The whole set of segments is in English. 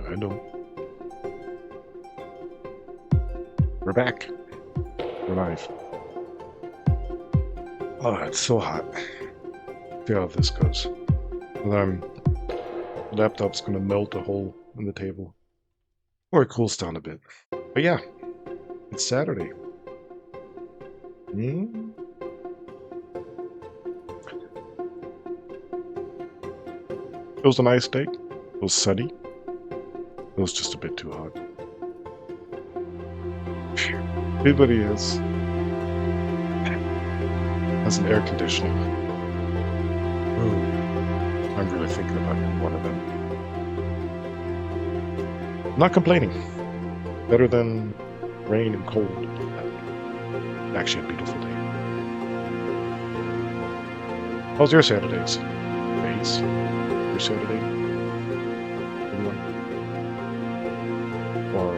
I know. We're back. We're live. Oh, it's so hot. See how this goes. The laptop's gonna melt a hole in the table. Or it cools down a bit. But yeah, it's Saturday. It was a nice day. It was sunny. It was just a bit too hot. Everybody has an air conditioner. Ooh, I'm really thinking about getting one of them. I'm not complaining. Better than rain and cold. Actually, a beautiful day. How's your Saturdays? Days? Your Saturday? Anyone? Or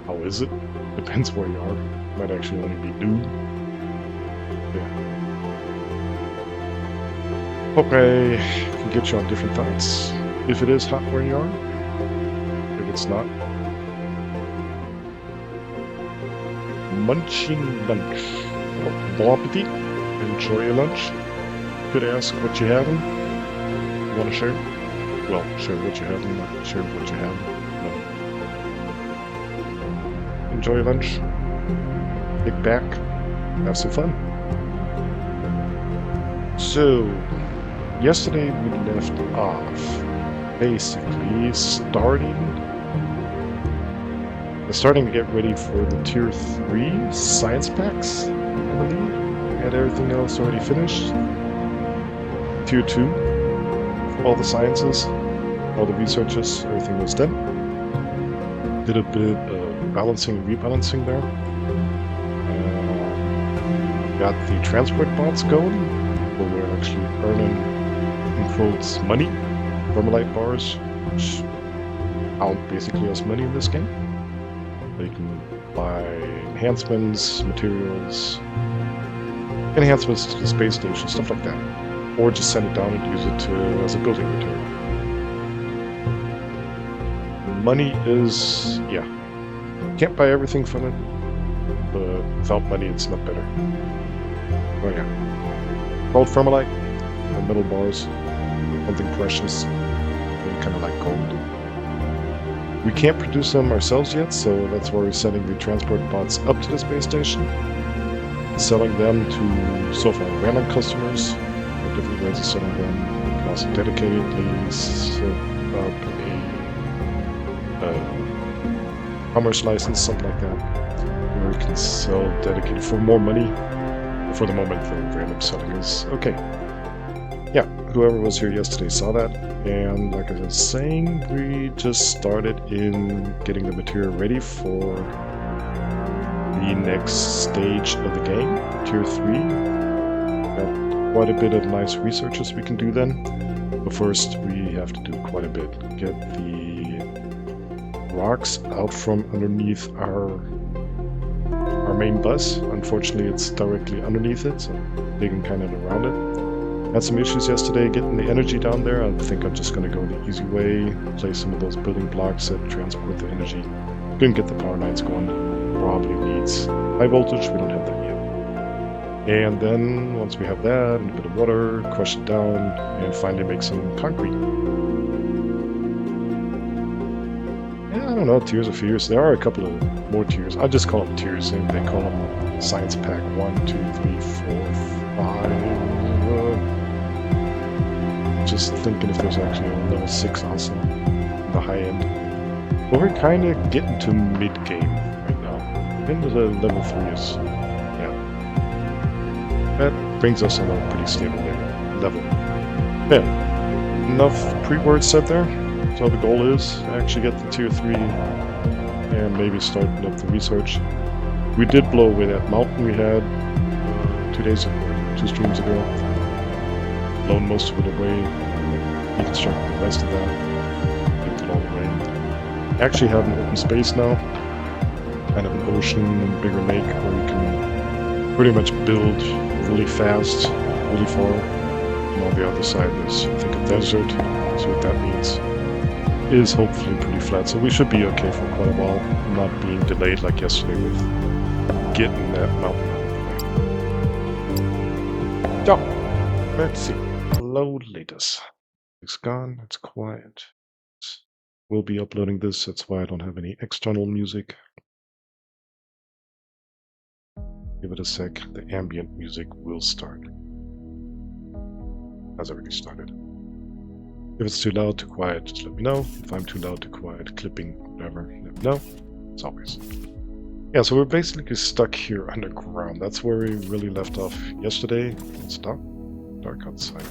how is it? Depends where you are. Might actually only be noon. Yeah. Hope I can get you on different thoughts. If it is hot where you are, if it's not. Munching lunch. Bon appetit. Enjoy your lunch. Could ask what you having. You want to share? Well, share what you having, not share what you have. No. Enjoy your lunch. Kick back. Have some fun. So, yesterday we left off basically starting to get ready for the Tier 3 science packs, I believe. Had everything else already finished. Tier 2, all the sciences, all the researches, everything was done. Did a bit of balancing and rebalancing there. Got the transport bots going, where we're actually earning, in quotes, money. Vermalite bars, which count basically as money in this game. You can buy enhancements, materials, enhancements to the space station, stuff like that. Or just send it down and use it as a building material. Money is, yeah. Can't buy everything from it, but without money it's not better. Oh yeah. Gold Vermalite, metal bars, something precious, kind of like gold. We can't produce them ourselves yet, so that's why we're sending the transport bots up to the space station, selling them to so far random customers, or different ways of selling them. We can also dedicatedly set up a commerce license, something like that, where we can sell dedicated for more money. For the moment, the random selling is okay. Yeah, whoever was here yesterday saw that, and like I was saying, we just started in getting the material ready for the next stage of the game, Tier 3. Got quite a bit of nice researches we can do then, but first we have to do quite a bit. Get the rocks out from underneath our main bus. Unfortunately, it's directly underneath it, so digging kind of around it. Had some issues yesterday getting the energy down there. I think I'm just going to go the easy way, place some of those building blocks that transport the energy. Couldn't get the power lines going. Probably needs high voltage. We don't have that yet. And then once we have that and a bit of water, crush it down and finally make some concrete. Yeah, I don't know, tiers of fears. There are a couple of more tiers. I just call them tiers. They call them Science Pack 1, 2, 3, 4, 5. Just thinking if there's actually a level 6 also, the high end. But we're kind of getting to mid-game right now. Into the level 3s. Yeah. That brings us on a pretty stable level. Yeah. Enough pre-words said there. So the goal is to actually get the Tier 3 and maybe starting up the research. We did blow away that mountain we had 2 streams ago. Blown most of it away, deconstruct the rest of that, get it all away. Actually have an open space now, kind of an ocean and bigger lake where we can pretty much build really fast, really far. And on the other side is, I think, a desert. See what that means. is hopefully pretty flat, so we should be okay for quite a while, not being delayed like yesterday with getting that mountain out of the way. So, let's see. Load latest. It's gone, it's quiet. We'll be uploading this, that's why I don't have any external music. Give it a sec, the ambient music will start. Has already started. If it's too loud, too quiet, just let me know. If I'm too loud, too quiet, clipping, whatever, let me know. As always. Yeah, so we're basically stuck here underground. That's where we really left off yesterday. It's dark outside.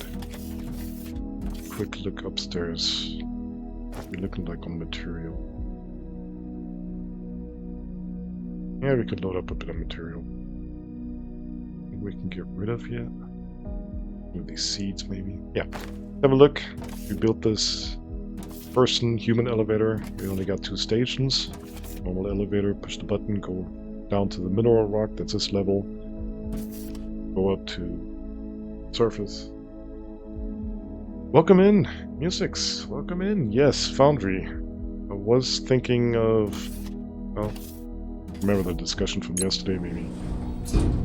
Quick look upstairs. We're looking like on material. Yeah, we could load up a bit of material. We can get rid of yet. One of these seeds, maybe. Yeah. Have a look. We built this human elevator. We only got 2 stations. Normal elevator, push the button, go down to the mineral rock, that's this level. Go up to surface. Welcome in, Musics. Welcome in. Yes, Foundry. I was thinking of, well, remember the discussion from yesterday, maybe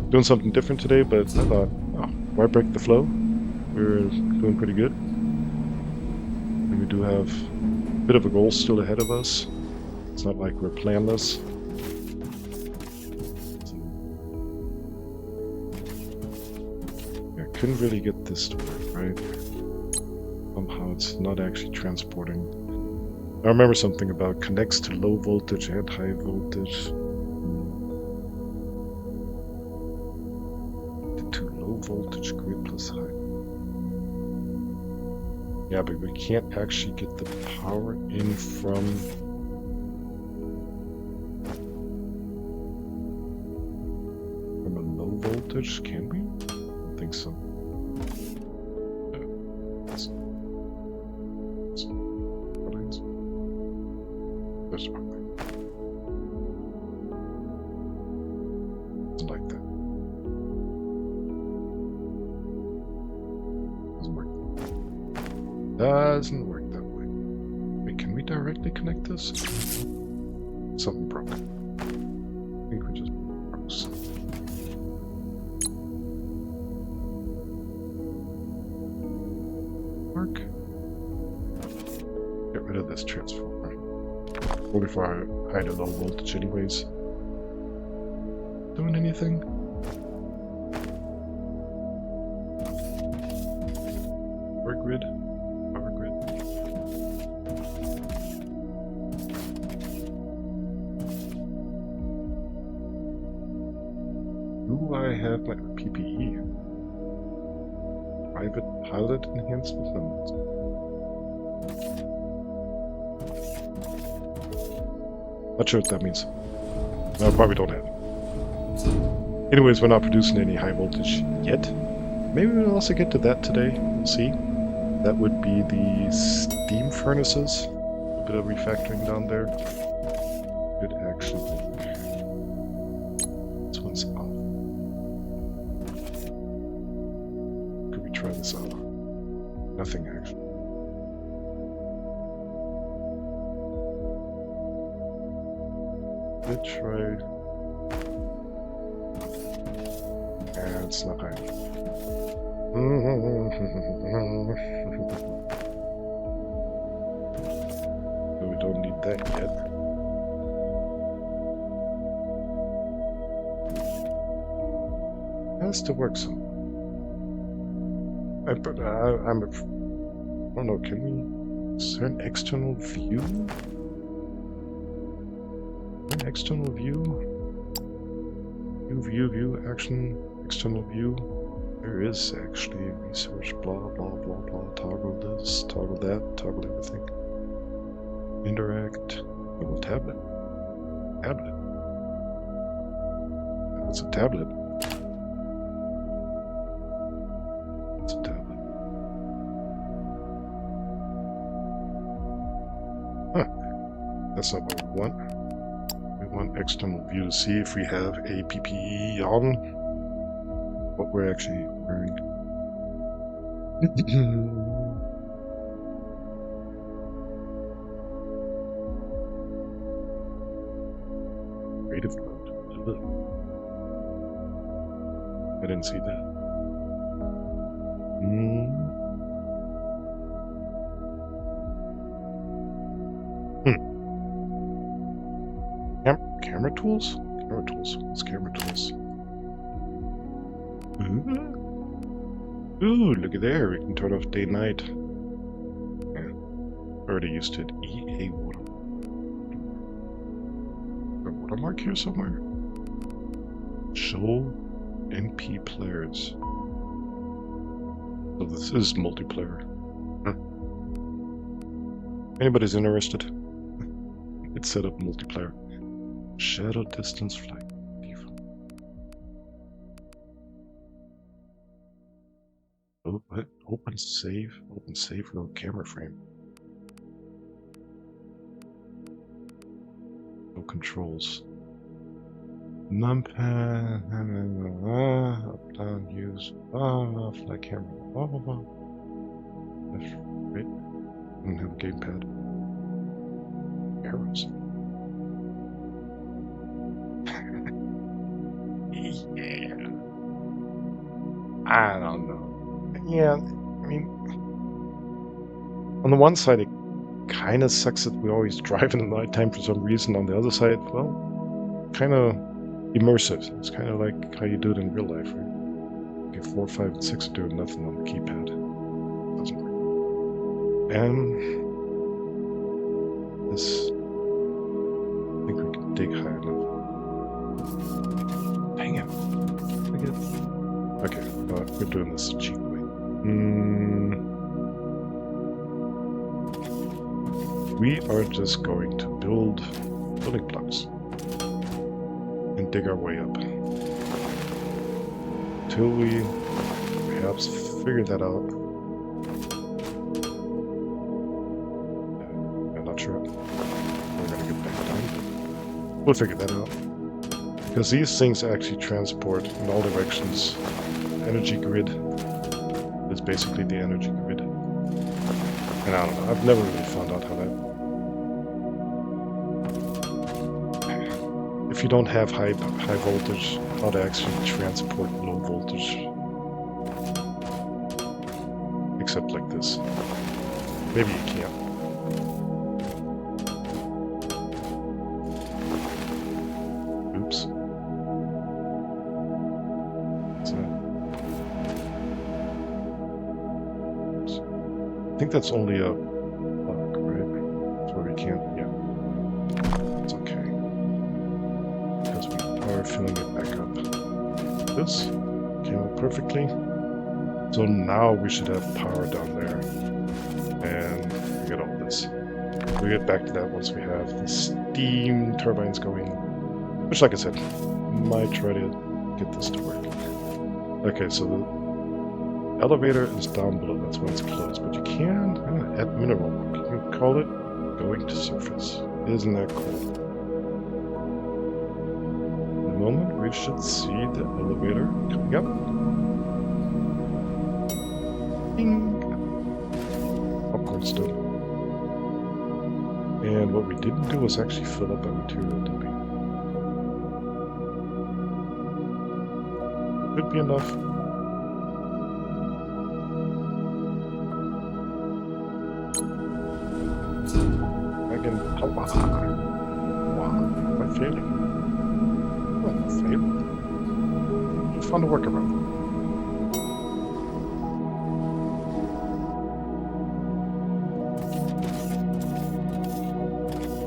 doing something different today, but I thought, oh, why break the flow? We're doing pretty good. And we do have a bit of a goal still ahead of us. It's not like we're planless. I couldn't really get this to work, right? Somehow it's not actually transporting. I remember something about connects to low voltage and high voltage. To low voltage grid plus high. Yeah, but we can't actually get the power in from a low voltage, can we? I don't think so. There's one thing. It's like that. Doesn't work. Doesn't work that way. Wait, can we directly connect this? Something broke. I think we just broke something. Mark. Get rid of this transformer. Well, before I hide a low voltage anyways. Doing anything? Power grid? Power grid. Do I have my PPE? Private pilot enhancement? No. Not sure what that means. No, probably don't have it. Anyways, we're not producing any high voltage yet. Maybe we'll also get to that today. We'll see. That would be the steam furnaces. A bit of refactoring down there. Could actually work. This one's off. Could we try this out? Nothing actually. Try. Yeah, it's not high. We don't need that yet. It has to work somewhere. I don't know, can we... Is there an external view? External view, view, action, external view. There is actually research, blah, blah, blah, blah, toggle this, toggle that, toggle everything. Interact, oh, tablet. Tablet. What's a tablet? What's a tablet? Huh. That's not what we want. One external view to see if we have a PPE on what we're actually wearing. native mode. Ugh. I didn't see that. Camera tools? Camera tools. What's camera tools? Ooh, look at there. We can turn off day night. Yeah. Already used it. EA water. A watermark here somewhere? Show MP players. So this is multiplayer. Anybody's interested? It's set up multiplayer. Shadow distance flight. Oh, what? Open save no camera frame. No controls. Numpad, up, down, use, flight camera, left, right. I don't have a gamepad. Arrows. Yeah. I don't know. Yeah, I mean, on the one side, it kind of sucks that we always drive in the nighttime for some reason. On the other side, well, kind of immersive. It's kind of like how you do it in real life, right? Okay, 4, 5, and 6 are doing nothing on the keypad. Doesn't work. This. I think we can dig high enough. Dang it. Okay, we're doing this the cheap way. We are just going to build building blocks and dig our way up until we perhaps figure that out. I'm not sure. We're gonna get back down. We'll figure that out. Because these things actually transport in all directions. Energy grid is basically the energy grid. And I don't know, I've never really found out how that... If you don't have high voltage, how to actually transport low voltage. Except like this. Maybe you can't. Oops. What's that? Oops. I think that's only a block, right? That's where we can't, yeah. It's okay. Because we are filling it back up. This came out perfectly. So now we should have power down there. And we get all this. We'll get back to that once we have the steam turbines going. Which, like I said, might try to get this to work. Okay, so the elevator is down below, that's why it's closed. But you can add mineral work. You can call it going to surface. Isn't that cool? In a moment, we should see the elevator coming up. Ding! Popcorn's done. And what we didn't do was actually fill up our material, did we? Could be enough. Again, wow. Am I failing? Oh, I'm not failing. It's fun to work around.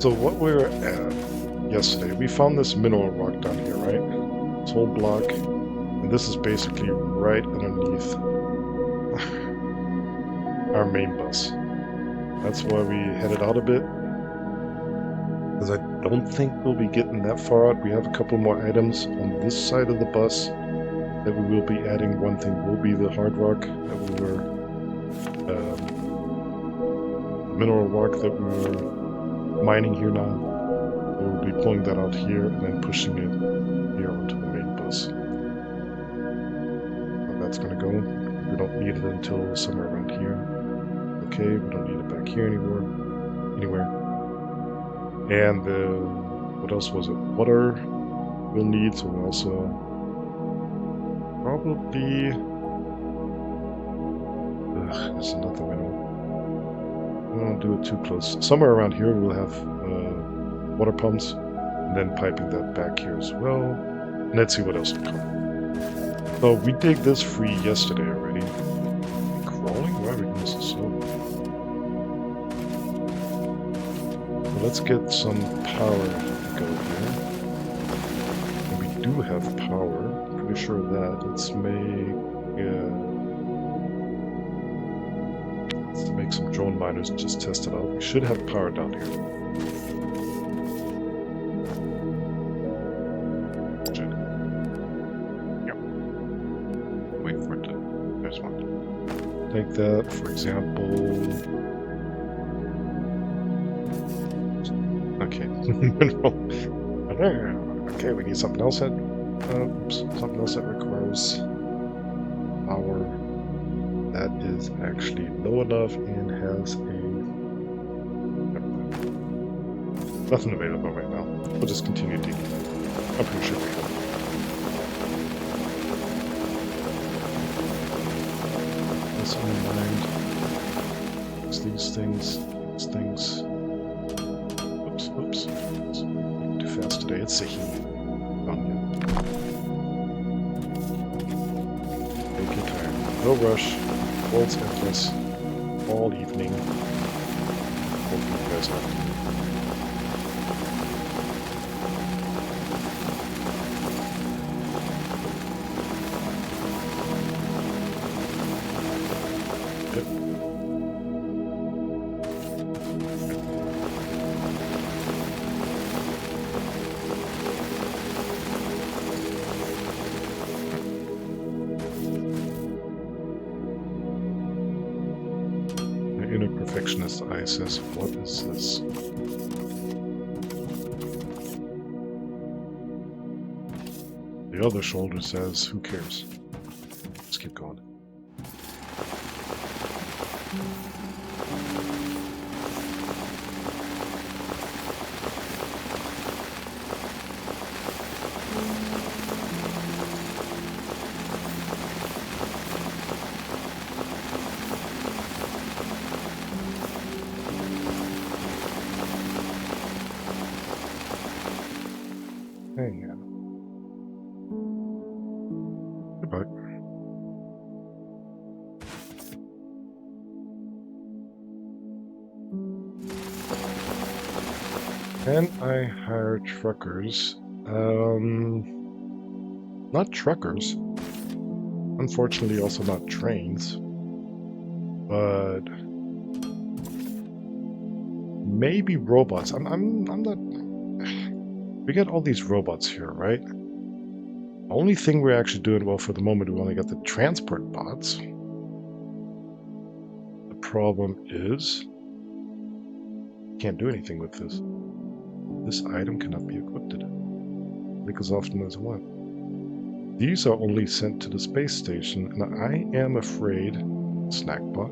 So what we were at yesterday, we found this mineral rock down here, right? This whole block. And this is basically right underneath our main bus. That's why we headed out a bit. Because I don't think we'll be getting that far out. We have a couple more items on this side of the bus that we will be adding. One thing will be the hard rock that we were... mineral rock that we were mining here now. We'll be pulling that out here and then pushing it here onto the main bus. That's gonna go. We don't need it until somewhere around here. Okay, we don't need it back here anywhere. And what else was it? Water we'll need, so we'll also probably... there's another window. I don't do it too close. Somewhere around here we'll have water pumps, and then piping that back here as well. And let's see what else will come. So we dig this free yesterday already. Crawling? Why are we going so slow? So let's get some power go here. And we do have power. Pretty sure of that. Let's make some drone miners and just test it out. We should have power down here. Wait for it to... There's one. Take that, for example... Okay. Okay, we need something else that... something else that requires power. That is actually low enough and has a... Nothing available right now. We'll just continue digging. I'm pretty sure we have. This on mind. It's these things. These things. Oops. It's too fast today. It's a heat. Take your time. No rush. World's endless. All evening. Hope you guys left. Perfectionist eye says, what is this? The other shoulder says, who cares? Let's keep going. Hang on. Goodbye. Can I hire truckers? Not truckers. Unfortunately, also not trains. But maybe robots. I'm not. We got all these robots here, right? Only thing we're actually doing well for the moment, we only got the transport bots. The problem is, can't do anything with this. This item cannot be equipped. Like as often as what? These are only sent to the space station, and I am afraid, Snackbot.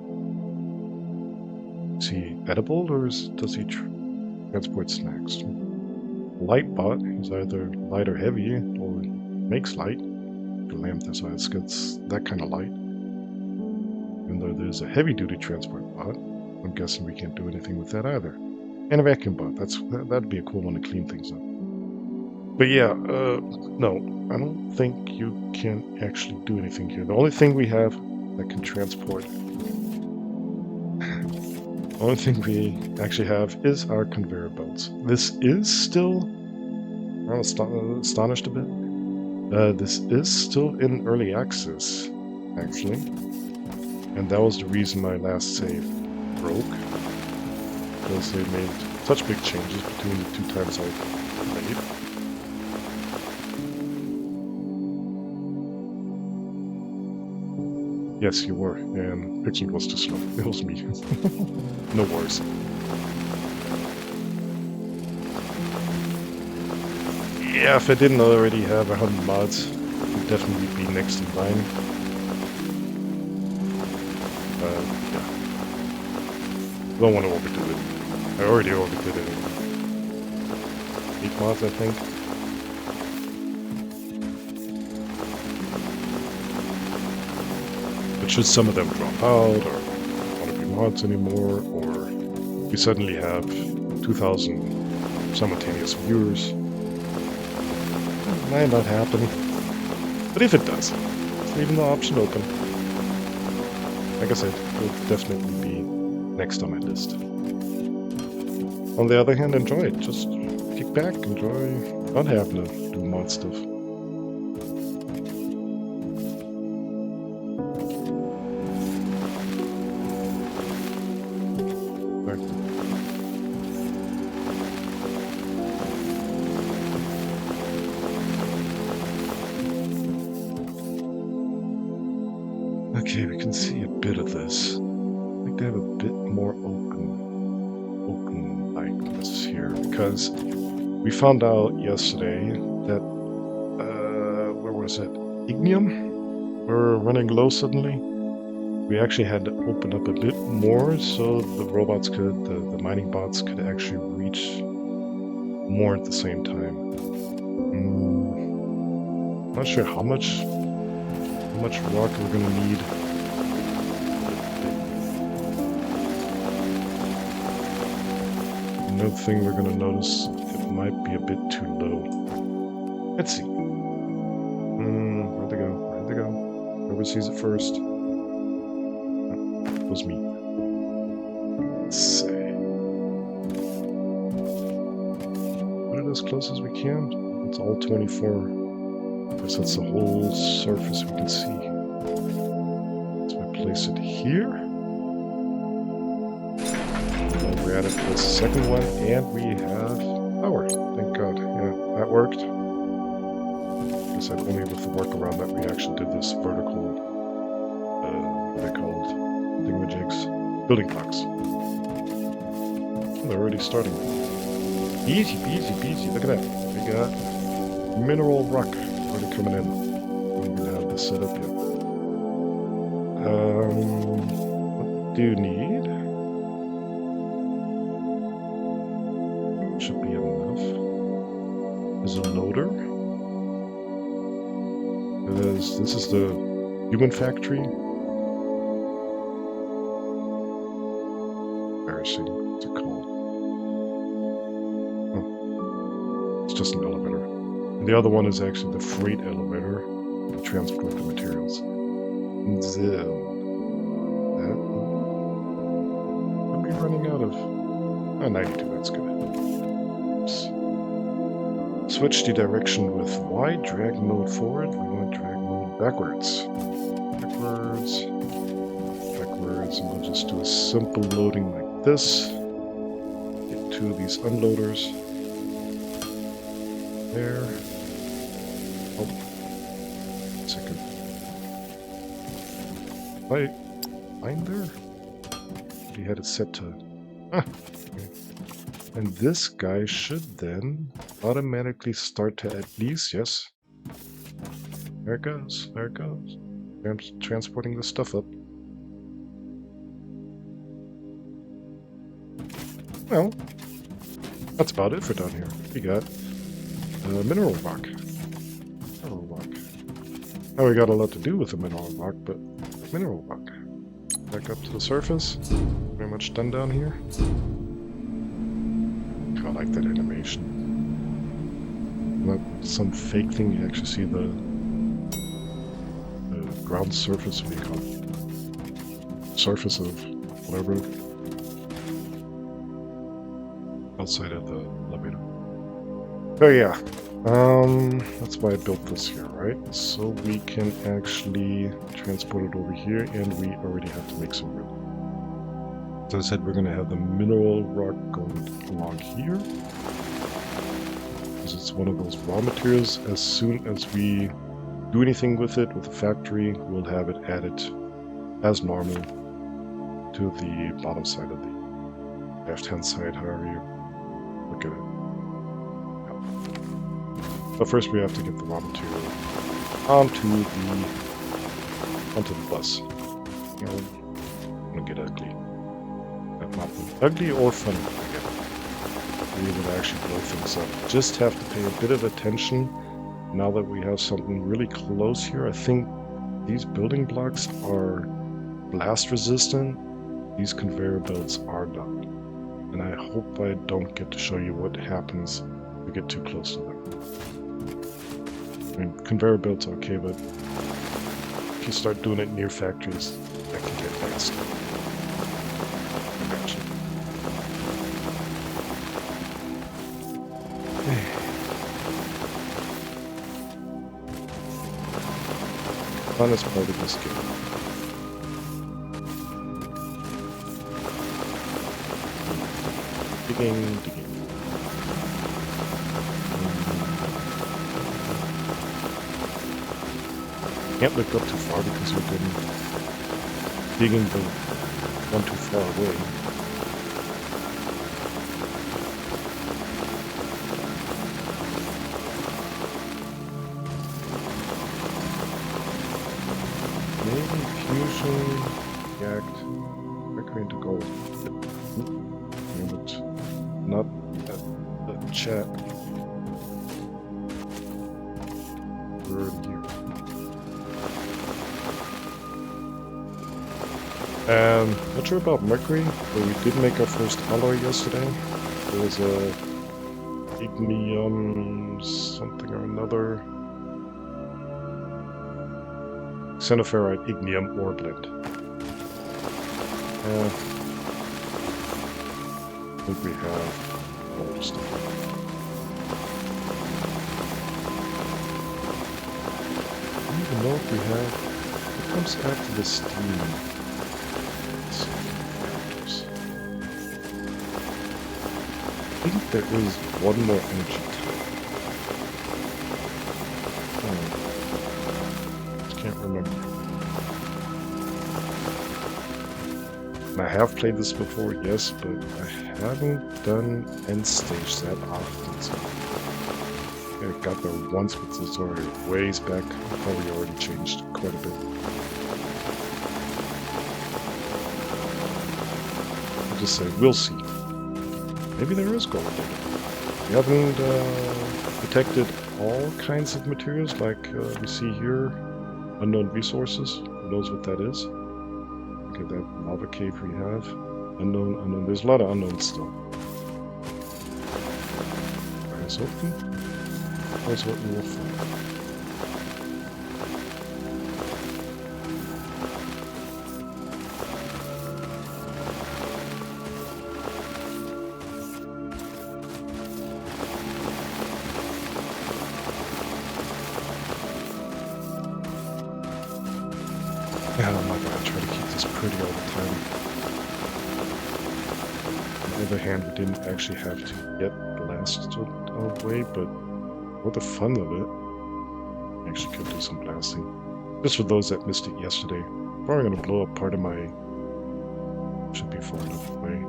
Is he edible, or does he transport snacks? Lightbot is either light or heavy, or makes light. The Lamthus gets that kind of light. Even though there's a heavy-duty transport bot, I'm guessing we can't do anything with that either. And a vacuum bot. That'd be a cool one to clean things up. But yeah, no, I don't think you can actually do anything here. The only thing we have that can transport, the only thing we actually have is our conveyor belts. This is still, I'm astonished a bit. This is still in early access, actually. And that was the reason my last save broke. Because they made such big changes between the 2 times I played. Yes, you were, and Pixel was too slow. It was me. No worries. Yeah, if I didn't already have 100 mods, I'd definitely be next in line. Yeah. Don't want to overdo it. I already overdid it. 8 mods, I think. should some of them drop out, or don't want to be mods anymore, or we suddenly have 2,000 simultaneous viewers. That might not happen. But if it does, just leaving the option open. Like I said, it will definitely be next on my list. On the other hand, enjoy it. Just kick back, enjoy not having to do mod stuff. Okay, we can see a bit of this. I think they have a bit more open likeness here, because we found out yesterday that where was it? Ignium were running low suddenly. We actually had to open up a bit more so the robots could, the mining bots could actually reach more at the same time. Not sure how much rock we're gonna need. Another thing we're gonna notice, it might be a bit too low. Let's see. Where'd they go? Where'd they go? Whoever sees it first. That was me. Let's see. Put it as close as we can. It's all 24. Because that's the whole surface we can see. So I place it here. And then we added the second one, and we have power. Thank God. Yeah, that worked. Like I said, only with the workaround that we actually did this vertical, what are they called? Thingamajigs? Building blocks. Oh, they're already starting. Easy peasy peasy. Look at that. We got mineral rock already coming in. I'm gonna have this set up yet. What do you need? Should be enough. There's a loader. This is the human factory. Embarrassing. What's it called? Oh. It's just an elevator. And the other one is actually the freight elevator to transport the materials. And then that we'll be running out of 92, that's good. Oops. Switch the direction with Y, drag mode forward, we want drag mode backwards. Backwards, and we'll just do a simple loading like this. Get two of these unloaders. There. Hold on. A second. Line there? We had it set to... Ah, okay. And this guy should then automatically start to at least... Yes. There it goes. There it goes. Transporting the stuff up. Well, that's about it for down here. We got mineral rock. Mineral rock. Now we got a lot to do with the mineral rock, but mineral rock. Back up to the surface. Very much done down here. I like that animation. Not some fake thing. You actually see the ground surface. What do you call it? Surface of whatever. Outside of the elevator. Oh yeah, that's why I built this here, right? So we can actually transport it over here, and we already have to make some room. As I said, we're going to have the mineral rock going along here, because it's one of those raw materials. As soon as we do anything with it, with the factory, we'll have it added as normal to the bottom side of the left-hand side, however you look at it. But first we have to get the raw material onto the bus. You know, I'm gonna get ugly. Not ugly or funny again. We would actually blow things up. Just have to pay a bit of attention now that we have something really close here. I think these building blocks are blast resistant, these conveyor belts are not. And I hope I don't get to show you what happens if we get too close to them. I mean, conveyor belts are okay, but if you start doing it near factories, that can get nasty. Gotcha. Funnest part of this game. Digging. Can't look up too far because we've been digging the one too far away. Maybe fusion, react, mercury into gold. Damn it. Not the chat. We're here. Not sure about mercury, but we did make our first alloy yesterday. There was a ignium something or another. Xenoferrite ignium ore blend. I think we have all the stuff. I don't even know if we have. What comes after the steam? I think there is one more energy type. Can't remember. And I have played this before, yes, but I haven't done end stage that often. So I got there once, but it's already ways back. Probably already changed quite a bit. I'll just say, we'll see. Maybe there is gold there. We haven't detected all kinds of materials like we see here. Unknown resources. Who knows what that is? Okay, that lava cave we have. Unknown. There's a lot of unknowns still. Eyes open. That's what we will find. Oh my god, I try to keep this pretty all the time. On the other hand, we didn't actually have to get blasted away, but for the fun of it, I actually could do some blasting. Just for those that missed it yesterday. Probably gonna blow up part of my... should be far enough away.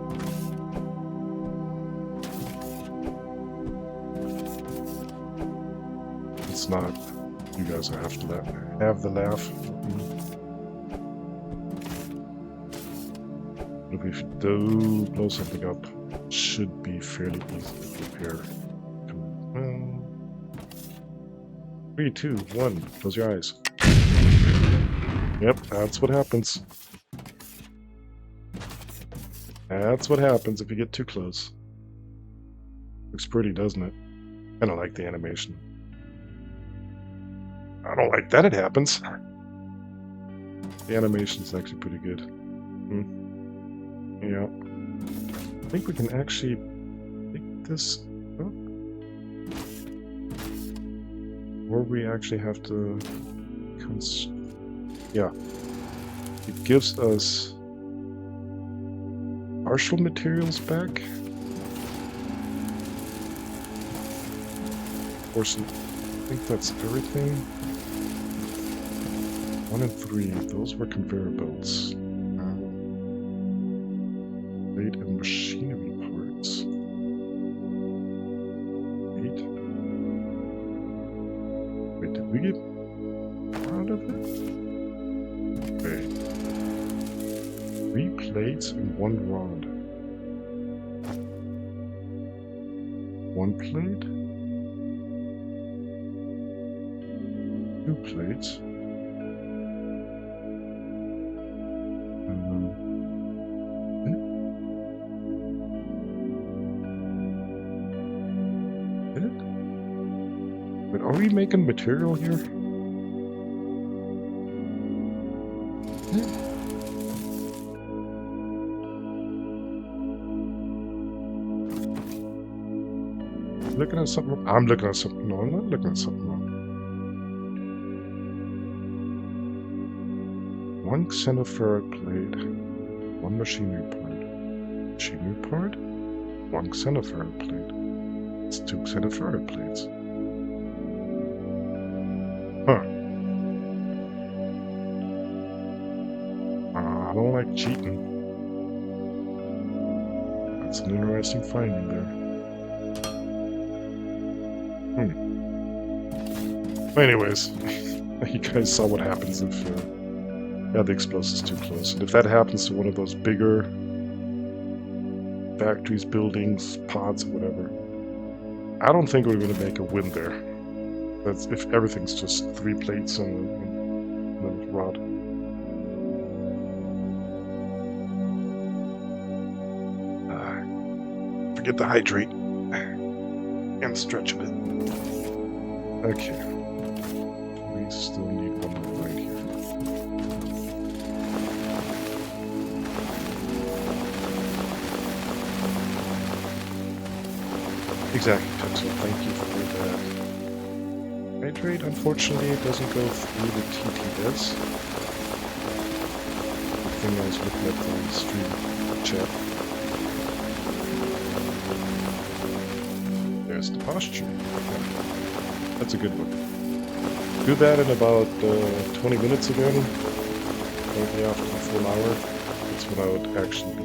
It's not. You guys will have to have the laugh. If we do blow something up, it should be fairly easy to repair. 3, 2, 1, close your eyes. Yep, that's what happens. That's what happens if you get too close. Looks pretty, doesn't it? I don't like the animation. I don't like that it happens. The animation's actually pretty good. Yeah. I think we can actually pick this up. Or we actually have to... yeah. It gives us partial materials back. Of course, I think that's everything. 1 and 3, those were conveyor belts. Plate and machinery parts. 8. Wait, did we get out of it? Okay. 3 plates and 1 rod. 1 plate. 2 plates. But are we making material here? Looking at something. I'm looking at something. No, I'm not looking at something wrong. 1 centifarad plate, 1 machinery part. Machinery part? 1 centifarad plate. It's 2 centifarad plates. Huh. I don't like cheating. That's an interesting finding there. Anyways, you guys saw what happens if the explosive's too close. And if that happens to one of those bigger factories, buildings, pods, whatever, I don't think we're going to make a win there. That's if everything's just 3 plates on the rod. Forget to hydrate and stretch a bit. Okay. We still need one more right here. Exactly, Pencil. Thank you for that. Hydrate, unfortunately, it doesn't go through the TTS. The thing I was looking at the stream chat. There's the posture. Yeah. That's a good one. Do that in about 20 minutes again. Maybe after the full hour. That's when I would actually be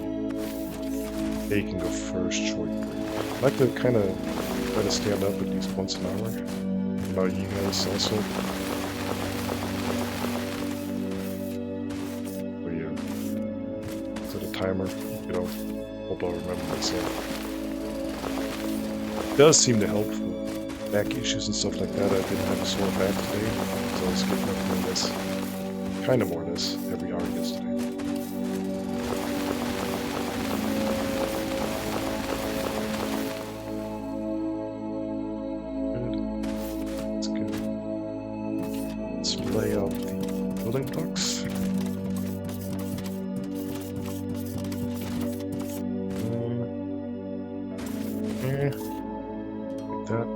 taking a first short break. I like to kind of try to stand up at least once an hour. Allow you guys also. But yeah. Set a timer. You know, hope I'll remember myself. It does seem to help for back issues and stuff like that. I didn't have a sore back today, so I was getting up doing this. Kind of more of this every hour yesterday. Lay out the building blocks. Like that.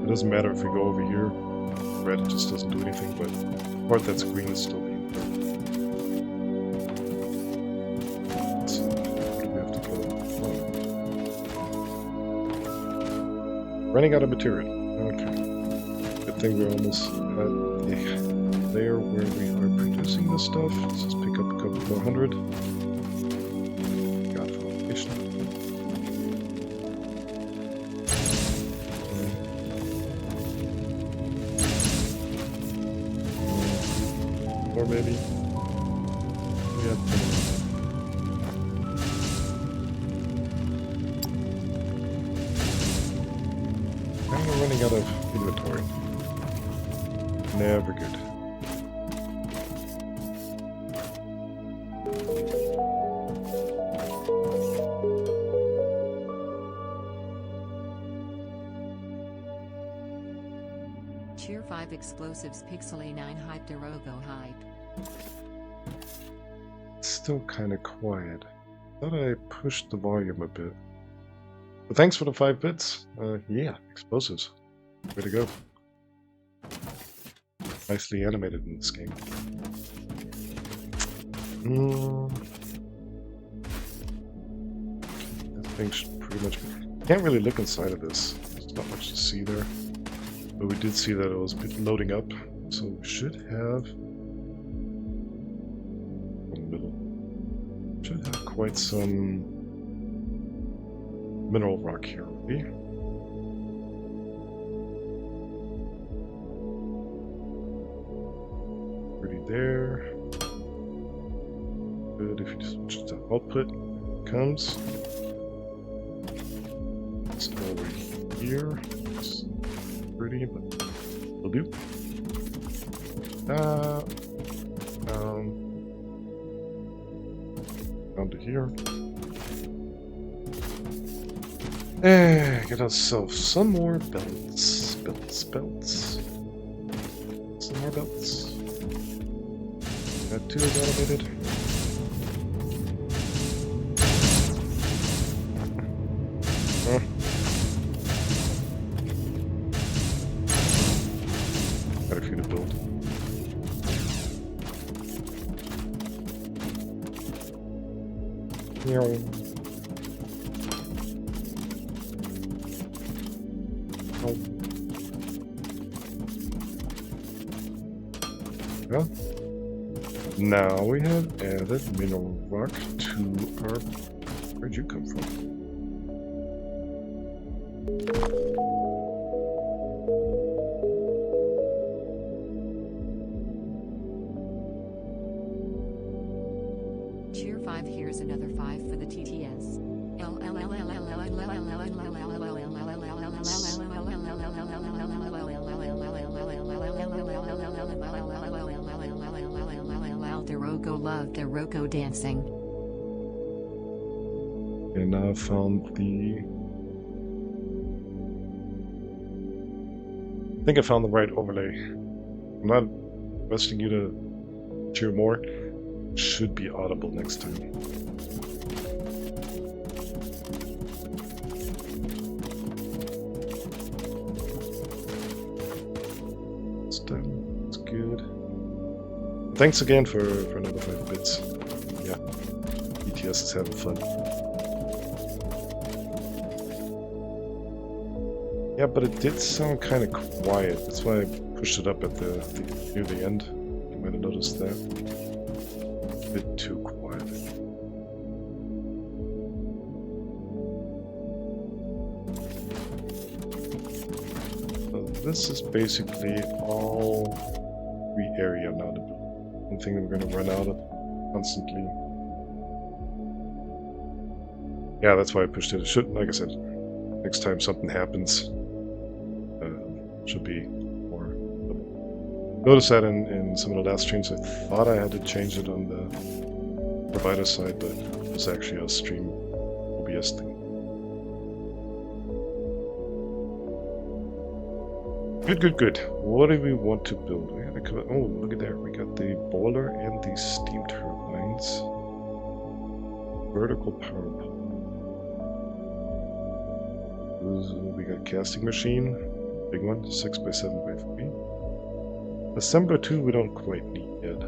It doesn't matter if we go over here. Red just doesn't do anything, but the part that's green is still being done. So, where do we have to go? Running out of material. Okay. Good thing we're almost at the layer where we are producing this stuff. Let's just pick up a couple more hundred. Got foundation. Or maybe. Yeah. I'm running out of inventory. Never good. Cheer 5 explosives Pixel A9 hype Dorogo hype. It's still kind of quiet. Thought I pushed the volume a bit. But thanks for the 5 bits. Yeah, explosives. Way to go. Nicely animated in this game. That thing should pretty much be... Can't really look inside of this. There's not much to see there. But we did see that it was loading up. So we should have... in the middle. Should have quite some... mineral rock here, maybe. Pretty there. Good if you just switch to output. It comes. It's over here. It's pretty, but will do. Down to here. Get ourselves some more belts. Belts. Some more belts. Got 2 automated. Got a few to build. Well, now we have added mineral rock to our... Where'd you come from? Cheer 5, here's another 5 for the TTS. Roko dancing. And now I found the... I think I found the right overlay. I'm not requesting you to cheer more. Should be audible next time. It's done. It's good. Thanks again for another 5 bits. Yeah, BTS is having fun. Yeah, but it did sound kind of quiet. That's why I pushed it up at near the end. You might have noticed that. A bit too quiet. So this is basically all free area now to build. One thing that we're going to run out of constantly. Yeah, that's why I pushed it. It should, like I said, next time something happens, should be more. Notice that in some of the last streams, I thought I had to change it on the provider side, but it was actually a stream OBS thing. Good. What do we want to build? We gotta cover, oh, look at there. We got the boiler and the steam turbines. Vertical power pole. We got casting machine. Big one, 6x7x3. Assembler 2 we don't quite need yet.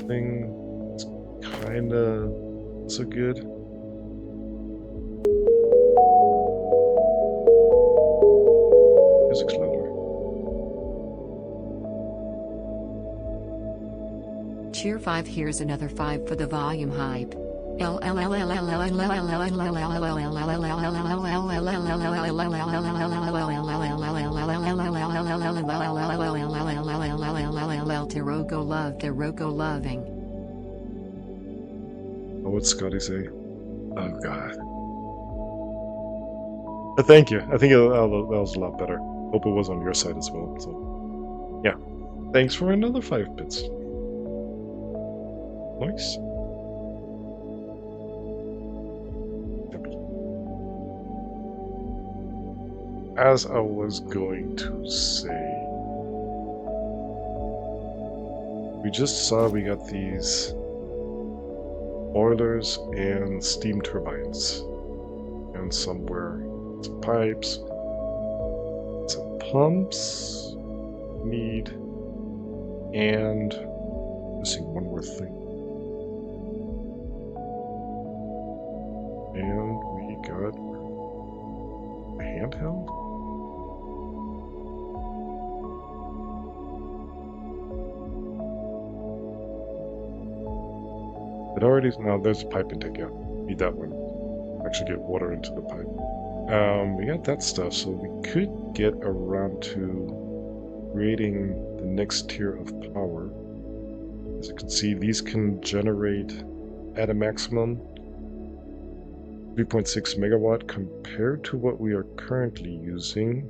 Thing is kinda so good. Music's louder. Cheer 5, here's another 5 for the volume hype. Roko loving. Oh, what's Scotty say? Oh god. But thank you. I think that was a lot better. Hope it was on your side as well. So, yeah. Thanks for another 5 bits. Nice. As I was going to say, we just saw we got these boilers and steam turbines, and somewhere some pipes, some pumps need, and missing one more thing. And we got a handheld? It already, no, there's a pipe intake, yeah. Need that one. Actually get water into the pipe. We got that stuff, so we could get around to creating the next tier of power. As you can see, these can generate at a maximum 3.6 megawatt compared to what we are currently using.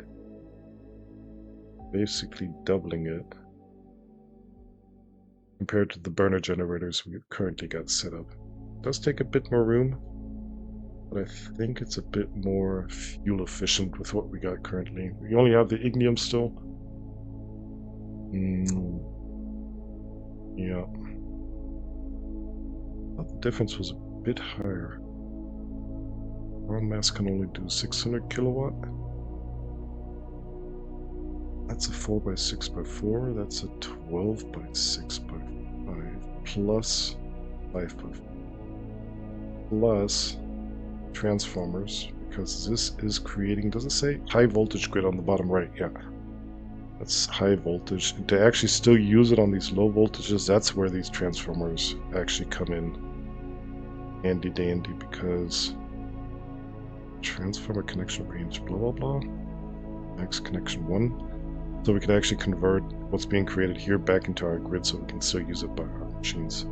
Basically doubling it. compared to the burner generators we've currently got set up. It does take a bit more room, but I think it's a bit more fuel efficient with what we got currently. We only have the ignium still. Yeah. Thought the difference was a bit higher. Ground mass can only do 600 kilowatt. That's a 4x6x4. That's a 12x6x5 plus 5x5 plus transformers, because this is creating, does it say high voltage grid on the bottom right? Yeah, that's high voltage. And to actually still use it on these low voltages, that's where these transformers actually come in handy dandy, because transformer connection range blah blah blah, max connection 1, so we can actually convert what's being created here back into our grid so we can still use it by our machines.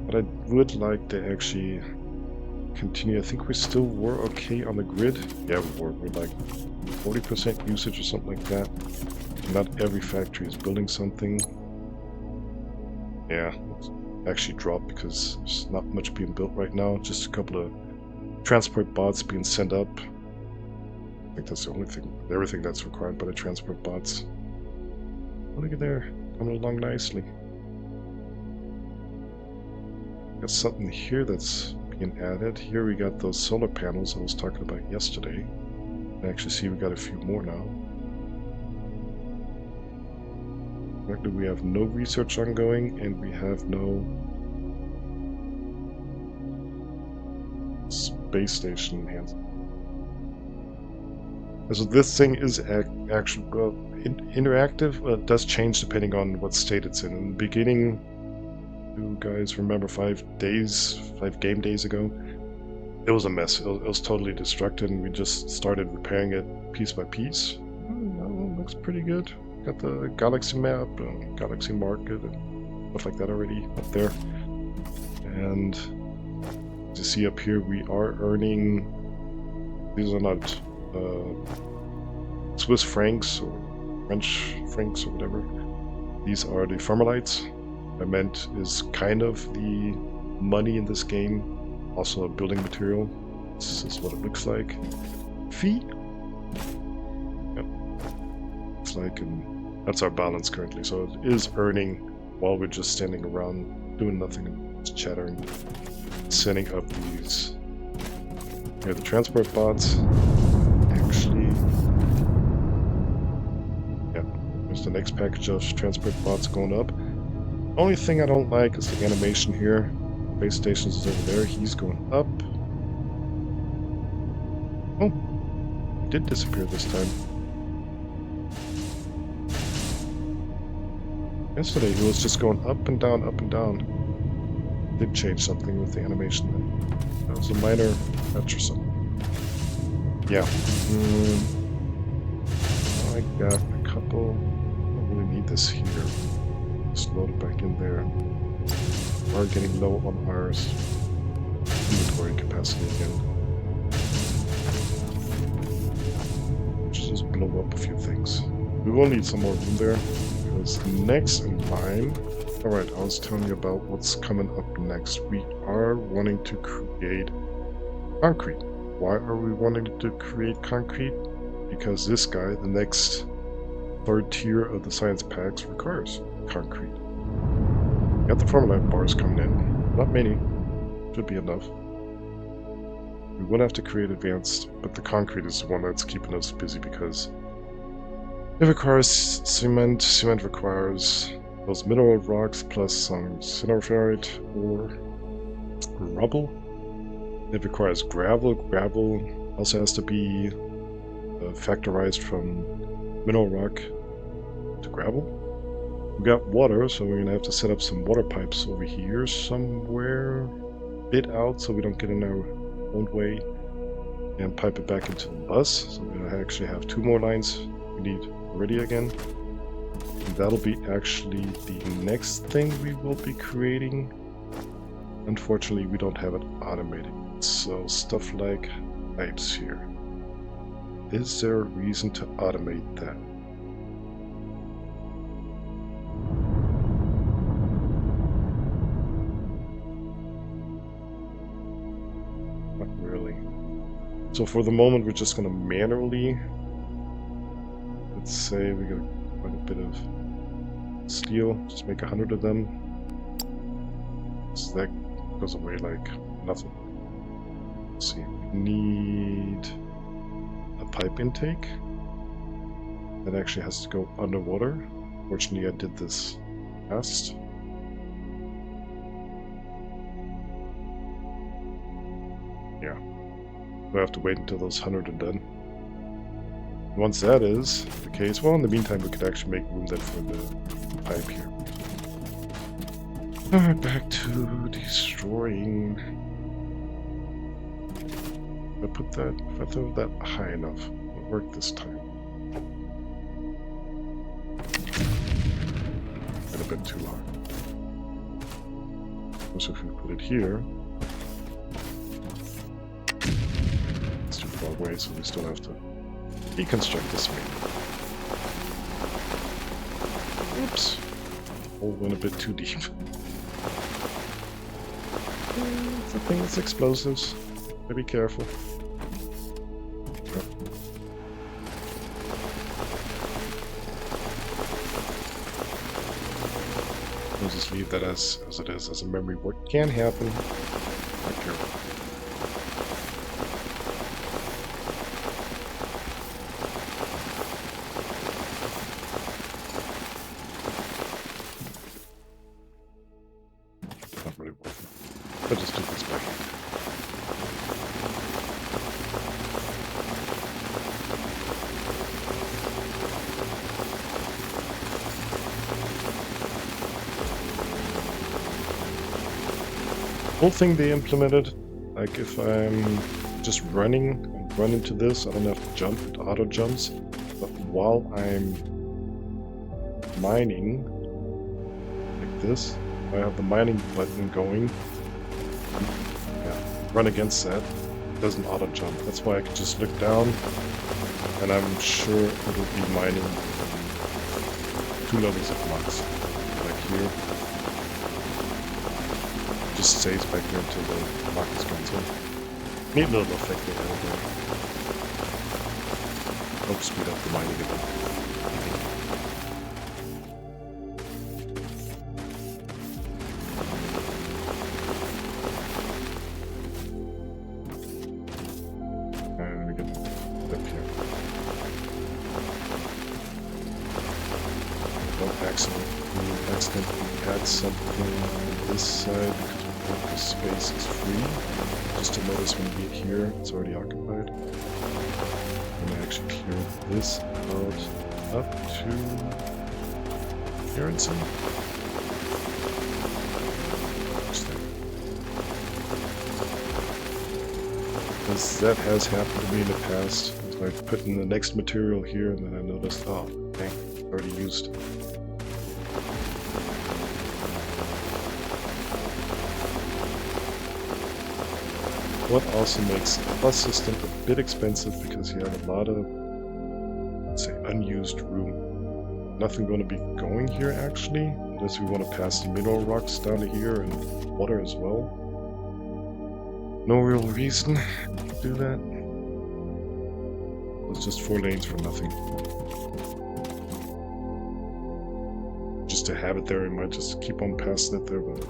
But I would like to actually continue. I think we still were okay on the grid. Yeah, we're like 40% usage or something like that. Not every factory is building something. Yeah, it's actually dropped because there's not much being built right now. Just a couple of transport bots being sent up. I think that's the only thing, everything that's required by the transport bots. Oh, look at there, coming along nicely. Got something here that's being added. Here we got those solar panels I was talking about yesterday. I actually see we got a few more now. Actually, we have no research ongoing, and we have no space station enhancement. So this thing is actually interactive. It does change depending on what state it's in. In the beginning, you guys remember 5 game days ago, it was a mess. It was totally destructed, and we just started repairing it piece by piece. Oh, looks pretty good. Got the galaxy map, galaxy market, and stuff like that already up there. And as you see up here, we are earning. These are not Swiss francs or French francs or whatever. These are the thermalites. I meant is kind of the money in this game, also a building material. This is what it looks like. Fee? Yep. It's like, that's our balance currently, so it is earning while we're just standing around doing nothing and just chattering, setting up these. Here are the transport bots. Actually, yeah, there's the next package of transport bots going up. Only thing I don't like is the animation here. Base stations is over there. He's going up. Oh, he did disappear this time. Yesterday he was just going up and down, up and down. Did change something with the animation then. That was a minor patch or something. Yeah. I got a couple. I don't really need this here. Just load it back in there. We're getting low on our inventory capacity again. Just blow up a few things. We will need some more room there, because next in line. Alright, I was telling you about what's coming up next. We are wanting to create concrete. Why are we wanting to create concrete? Because this guy, the next 3rd tier of the science packs, requires concrete. Got the formula bars coming in. Not many. Should be enough. We will have to create advanced, but the concrete is the one that's keeping us busy because it requires cement. Cement requires those mineral rocks plus some cineroferrite or rubble. It requires gravel. Gravel also has to be factorized from mineral rock to gravel. We got water, so we're gonna have to set up some water pipes over here somewhere, a bit out so we don't get in our own way, and pipe it back into the bus. So we're gonna actually have 2 more lines we need ready again. And that'll be actually the next thing we will be creating. Unfortunately, we don't have it automated. So stuff like pipes here. Is there a reason to automate that? So for the moment, we're just gonna manually, let's say we got quite a bit of steel, just make 100 of them. So that goes away like nothing. Let's see, we need a pipe intake that actually has to go underwater. Fortunately, I did this fast. Yeah, we have to wait until those 100 are done. Once that is the case, well, in the meantime, we could actually make room then for the pipe here. Alright, back to destroying. If I throw that high enough, it'll work this time. And a bit too high. Also, if we put it here, it's too far away, so we still have to deconstruct this main. Oops. Hole went a bit too deep. It's a thing that's explosives. Be careful. We'll just leave that as it is, as a memory. What can happen? Be careful. Not really worth it. I'll just do this by hand. Whole thing they implemented, like if I'm just running and run into this, I don't have to jump, it auto jumps. But while I'm mining, like this, I have the mining button going. Yeah, run against that, it doesn't auto jump. That's why I can just look down and I'm sure it'll be mining 2 levels of max. Like here. Just stays back there until the mark is gone. So neat little effect they added there. Help speed up the mining a bit. And we get up here. Don't accidentally add something on this side because the space is free. Just to notice when you get here, it's already occupied. I'm gonna actually clear this out up to here and some. Because that has happened to me in the past. So I put in the next material here and then I noticed, oh, dang, already used. What also makes the bus system a bit expensive because you have a lot of, let's say, unused room. Nothing going to be going here actually, unless we want to pass the mineral rocks down to here and water as well. No real reason to do that. It's just 4 lanes for nothing. Just to have it there, I might just keep on passing it there, but...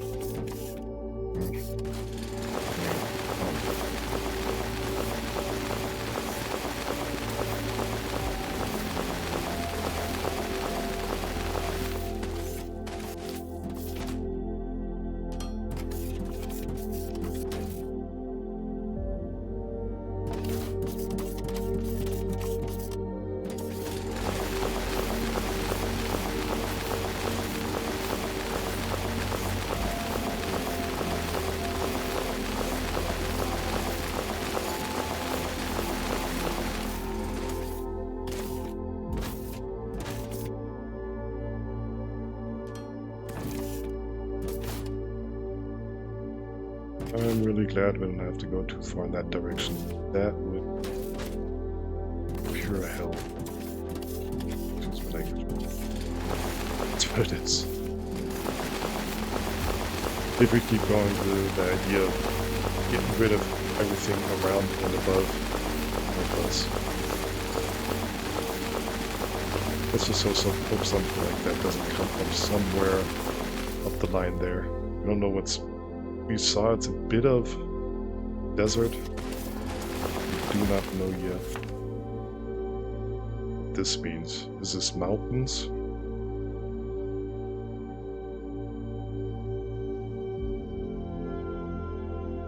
I'm really glad we don't have to go too far in that direction. That would be pure hell. Excuse my language. That's what it is. If we keep going with the idea of getting rid of everything around and above, minutes. Let's just hope something like that doesn't come from somewhere up the line there. I don't know what's... We saw it's a bit of desert. We do not know yet what this means. Is this mountains?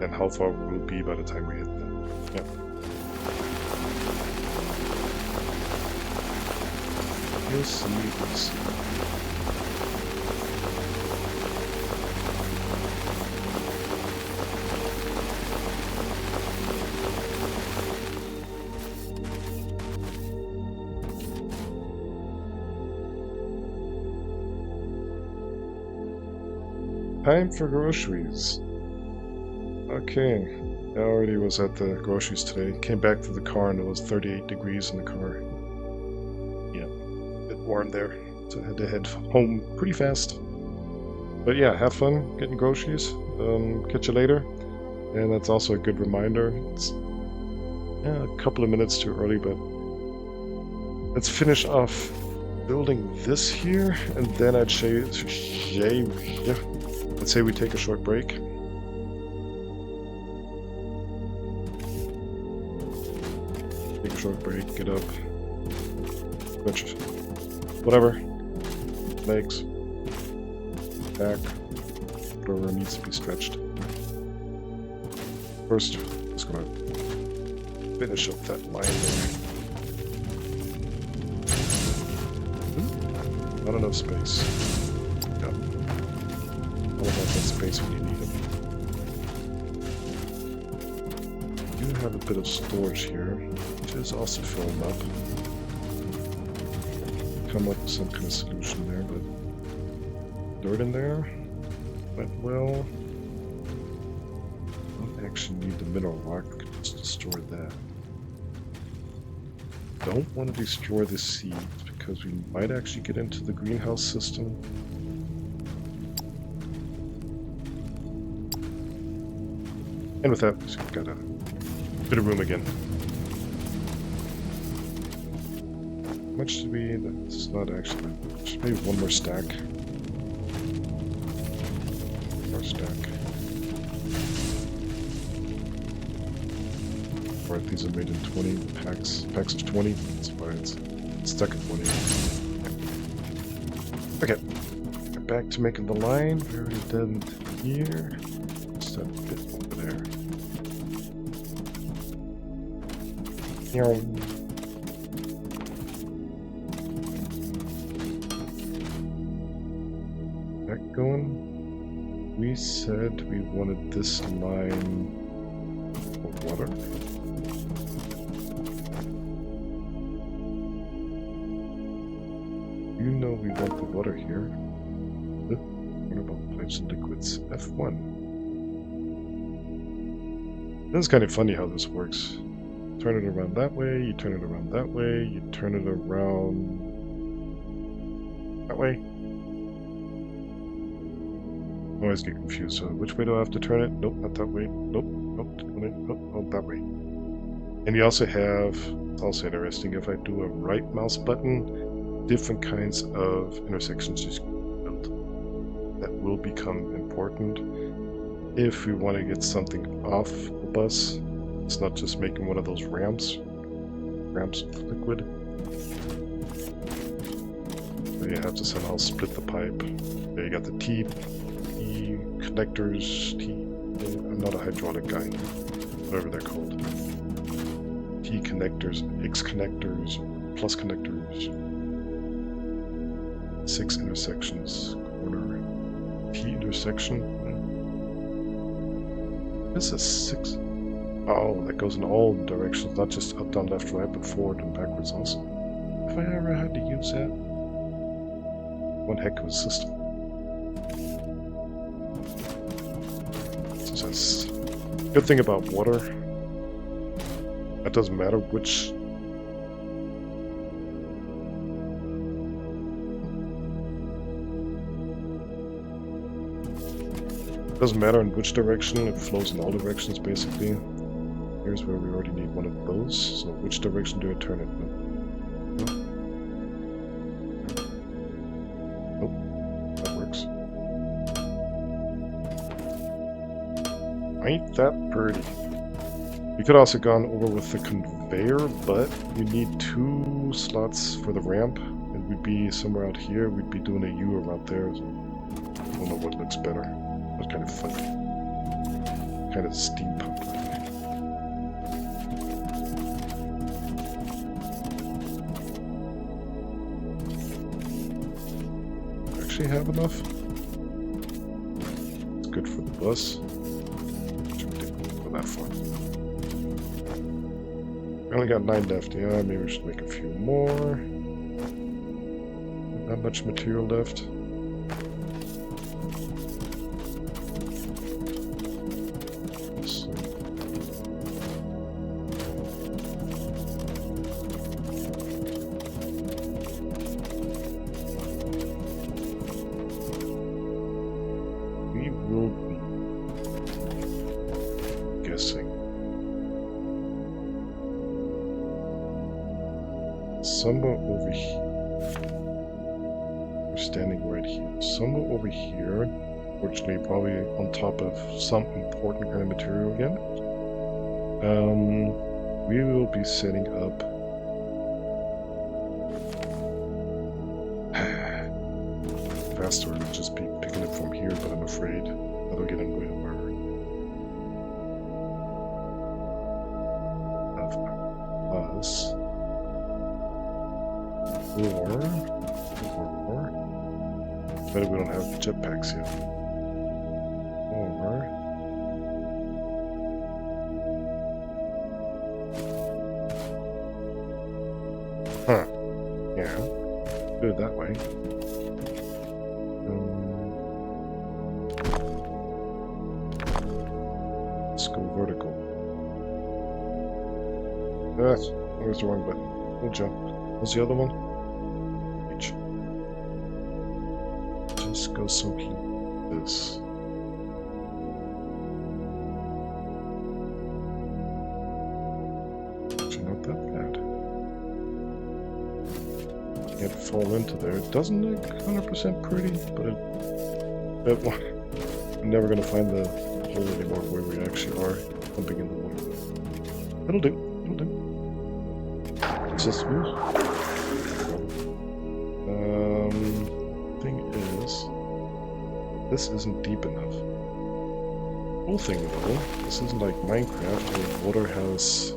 And how far we will be by the time we hit them. Yeah. We'll see, we'll see. Time for groceries. Okay, I already was at the groceries today. Came back to the car and it was 38 degrees in the car. Yeah, a bit warm there, so I had to head home pretty fast. But yeah, have fun getting groceries. Catch you later. And that's also a good reminder. It's a couple of minutes too early, but let's finish off building this here, and then I'd say, let's say we take a short break. Short break, get up, stretch, whatever, legs, back, whatever needs to be stretched. First, just gonna finish up that line there. Not enough space. Yeah. All about that space when you need it. You have a bit of storage here, which is also filling up. Come up with some kind of solution there, but dirt in there went well. Don't actually need the mineral rock, we can just destroy that. Don't want to destroy the seeds because we might actually get into the greenhouse system. And with that, we've got a bit of room again. How much do we... That's not actually that much. Maybe one more stack. More stack. Alright, these are made in 20 packs. Packs of 20. That's why it's stuck at 20. Okay. Back to making the line. We already did here. Just that bit over there. That going. We said we wanted this line for water. You know we want the water here. What about pipes and liquids? F1. This is kind of funny how this works. Turn it around that way, you turn it around that way, you turn it around that way. I always get confused. So which way do I have to turn it? Nope, not that way. Nope, nope, nope, that way. And you also have, it's also interesting, if I do a right mouse button, different kinds of intersections just built. That will become important if we want to get something off the bus. It's not just making one of those ramps with liquid. So you have to somehow split the pipe. There you got the T connectors. I'm not a hydraulic guy. Whatever they're called. T connectors, X connectors, plus connectors. 6 intersections. Corner. T intersection. This is 6. Oh, that goes in all directions, not just up, down, left, right, but forward and backwards also. If I ever had to use that, one heck of a system. So that's good thing about water. It doesn't matter which. Doesn't matter in which direction, it flows in all directions basically. Here's where we already need one of those. So which direction do I turn it? Nope. That works. Ain't that pretty? You could also gone over with the conveyor, but you need 2 slots for the ramp, and we'd be somewhere out here. We'd be doing a U around there. So I don't know what looks better. That's kind of funny. Kind of steampunk. Actually have enough. It's good for the bus. What should we do for that for? We only got 9 left. Yeah, maybe we should make a few more. Not much material left. So. We will be guessing. Somewhere over here. We're standing right here. Somewhere over here, fortunately, probably on top of some important kind of material again. We will be setting up. Faster would just be picking it from here, but I'm afraid that'll get in the way of us. Or better we don't have jetpacks yet. Or yeah, do it that way. Let's go vertical. Where's the wrong button? We'll jump. What's the other one? Just go so he this. Actually, not that bad. Can't fall into there. It doesn't look 100% pretty, but I'm never gonna find the hole anymore where we actually are pumping in the water. It'll do. It'll do. It's just smooth. Thing is, this isn't deep enough. Cool thing though, this isn't like Minecraft where water has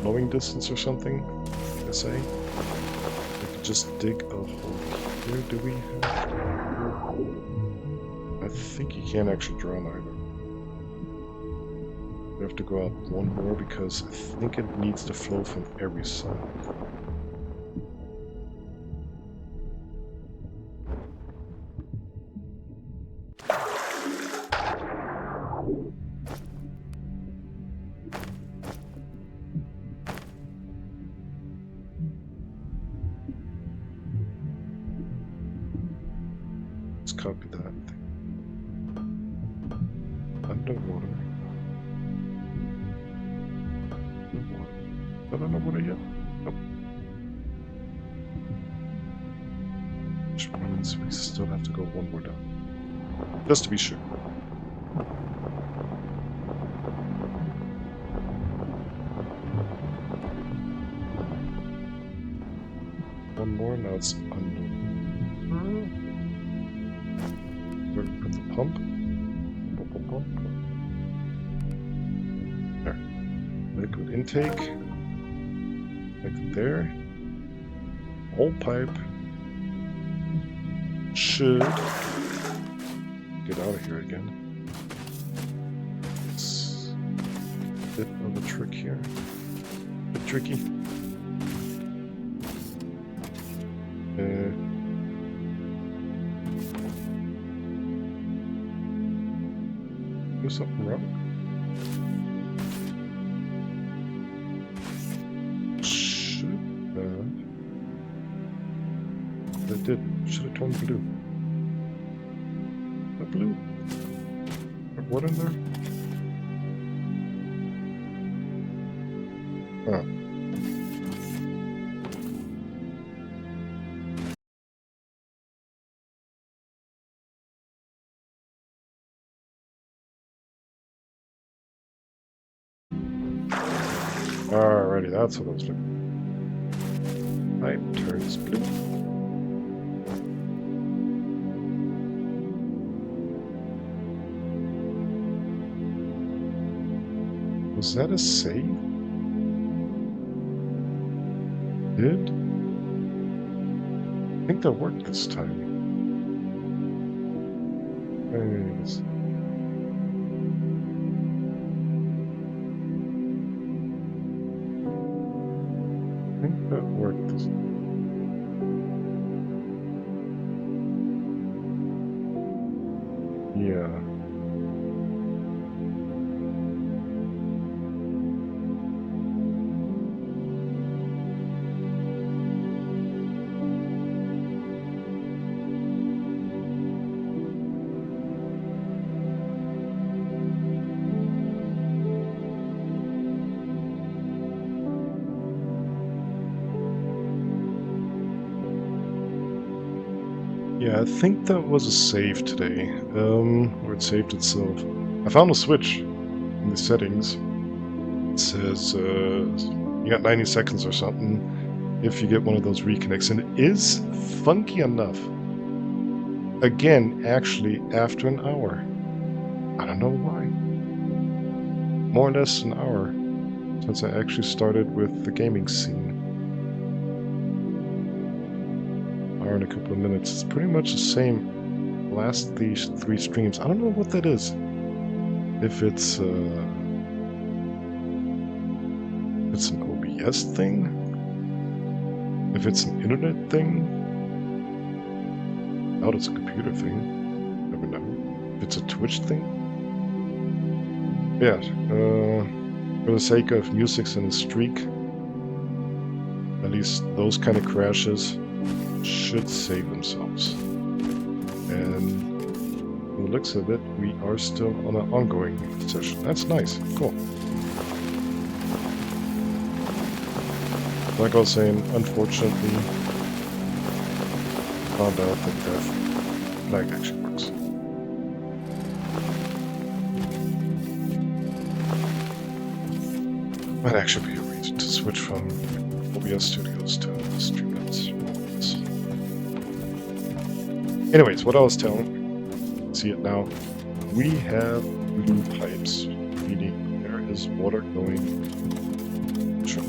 flowing distance or something, I say. We could just dig a hole here. Do we have? I think you can't actually drown either. We have to go out one more because I think it needs to flow from every side. Let's copy that. Underwater. Not underwater yet? Nope. Which means we still have to go one more down. Just to be sure. One more, now it's under. Where do we put the pump? There. Liquid intake. Like there. Whole pipe should get out of here again. It's a bit of a trick here. A bit tricky. Do something wrong? Should have. That did. Should have turned blue. Not blue. Got what in there? Huh. Alrighty, that's what I was looking for. Pipe turns blue. Was that a save? Did? I think that worked this time. Anyways. I think that worked this time. Yeah. Yeah, I think that was a save today, or it saved itself. I found a switch in the settings. It says you got 90 seconds or something if you get one of those reconnects, and it is funky enough. Again, actually, after an hour. I don't know why. More or less an hour since I actually started with the gaming scene. Hour and a couple of minutes. It's pretty much the same last these 3 streams. I don't know what that is. If it's an OBS thing, if it's an internet thing. I doubt it's a computer thing. Never know. If it's a Twitch thing. Yeah. For the sake of music and a streak, at least those kind of crashes should save themselves. And from the looks of it, we are still on an ongoing session. That's nice. Cool. Like I was saying, unfortunately, found out that that flag actually works. Might actually be a reason to switch from OBS Studios to Streamlabs. Anyways, what I was telling, see it now, we have blue pipes, meaning there is water going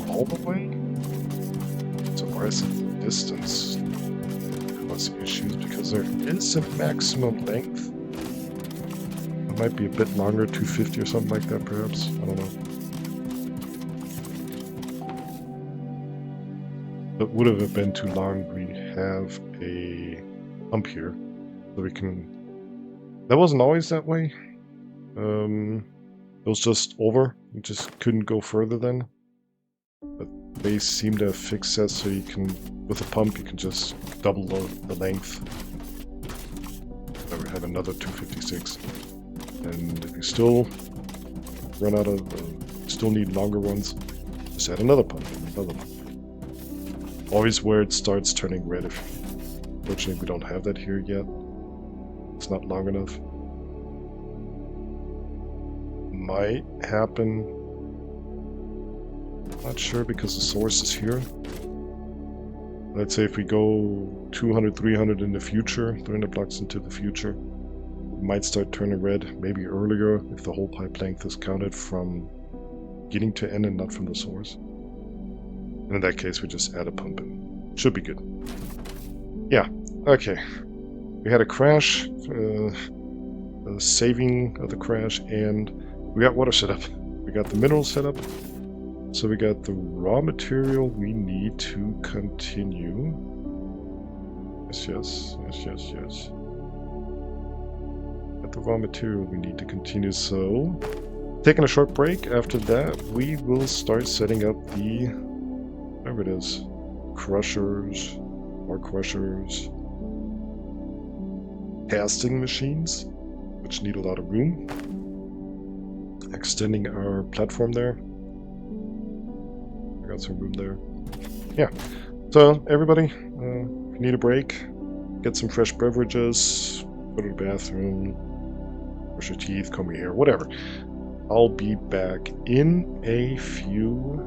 all the way. So where is the distance? Cause issues because there is a maximum length. It might be a bit longer, 250 or something like that, perhaps. I don't know. But would have been too long. We have a pump here, so we can. That wasn't always that way. It was just over. We just couldn't go further then. But they seem to have fixed that, so you can, with a pump, you can just double the length. Then we have another 256. And if you still run out of, still need longer ones, just add another pump, another pump. Always where it starts turning red. Fortunately, we don't have that here yet. It's not long enough. Might happen. Not sure because the source is here. Let's say if we go 200, 300 in the future, 300 blocks into the future, it might start turning red, maybe earlier if the whole pipe length is counted from beginning to end and not from the source. And in that case, we just add a pump in. Should be good. Yeah, okay. We had a crash, a saving of the crash, and we got water set up. We got the minerals set up. So we got the raw material we need to continue. Yes. Got the raw material we need to continue, so taking a short break. After that, we will start setting up the, whatever it is, crushers, or crushers, casting machines, which need a lot of room. Extending our platform there. find some room there. Yeah. So everybody, if you need a break, get some fresh beverages, go to the bathroom, brush your teeth, comb your hair, whatever. I'll be back in a few.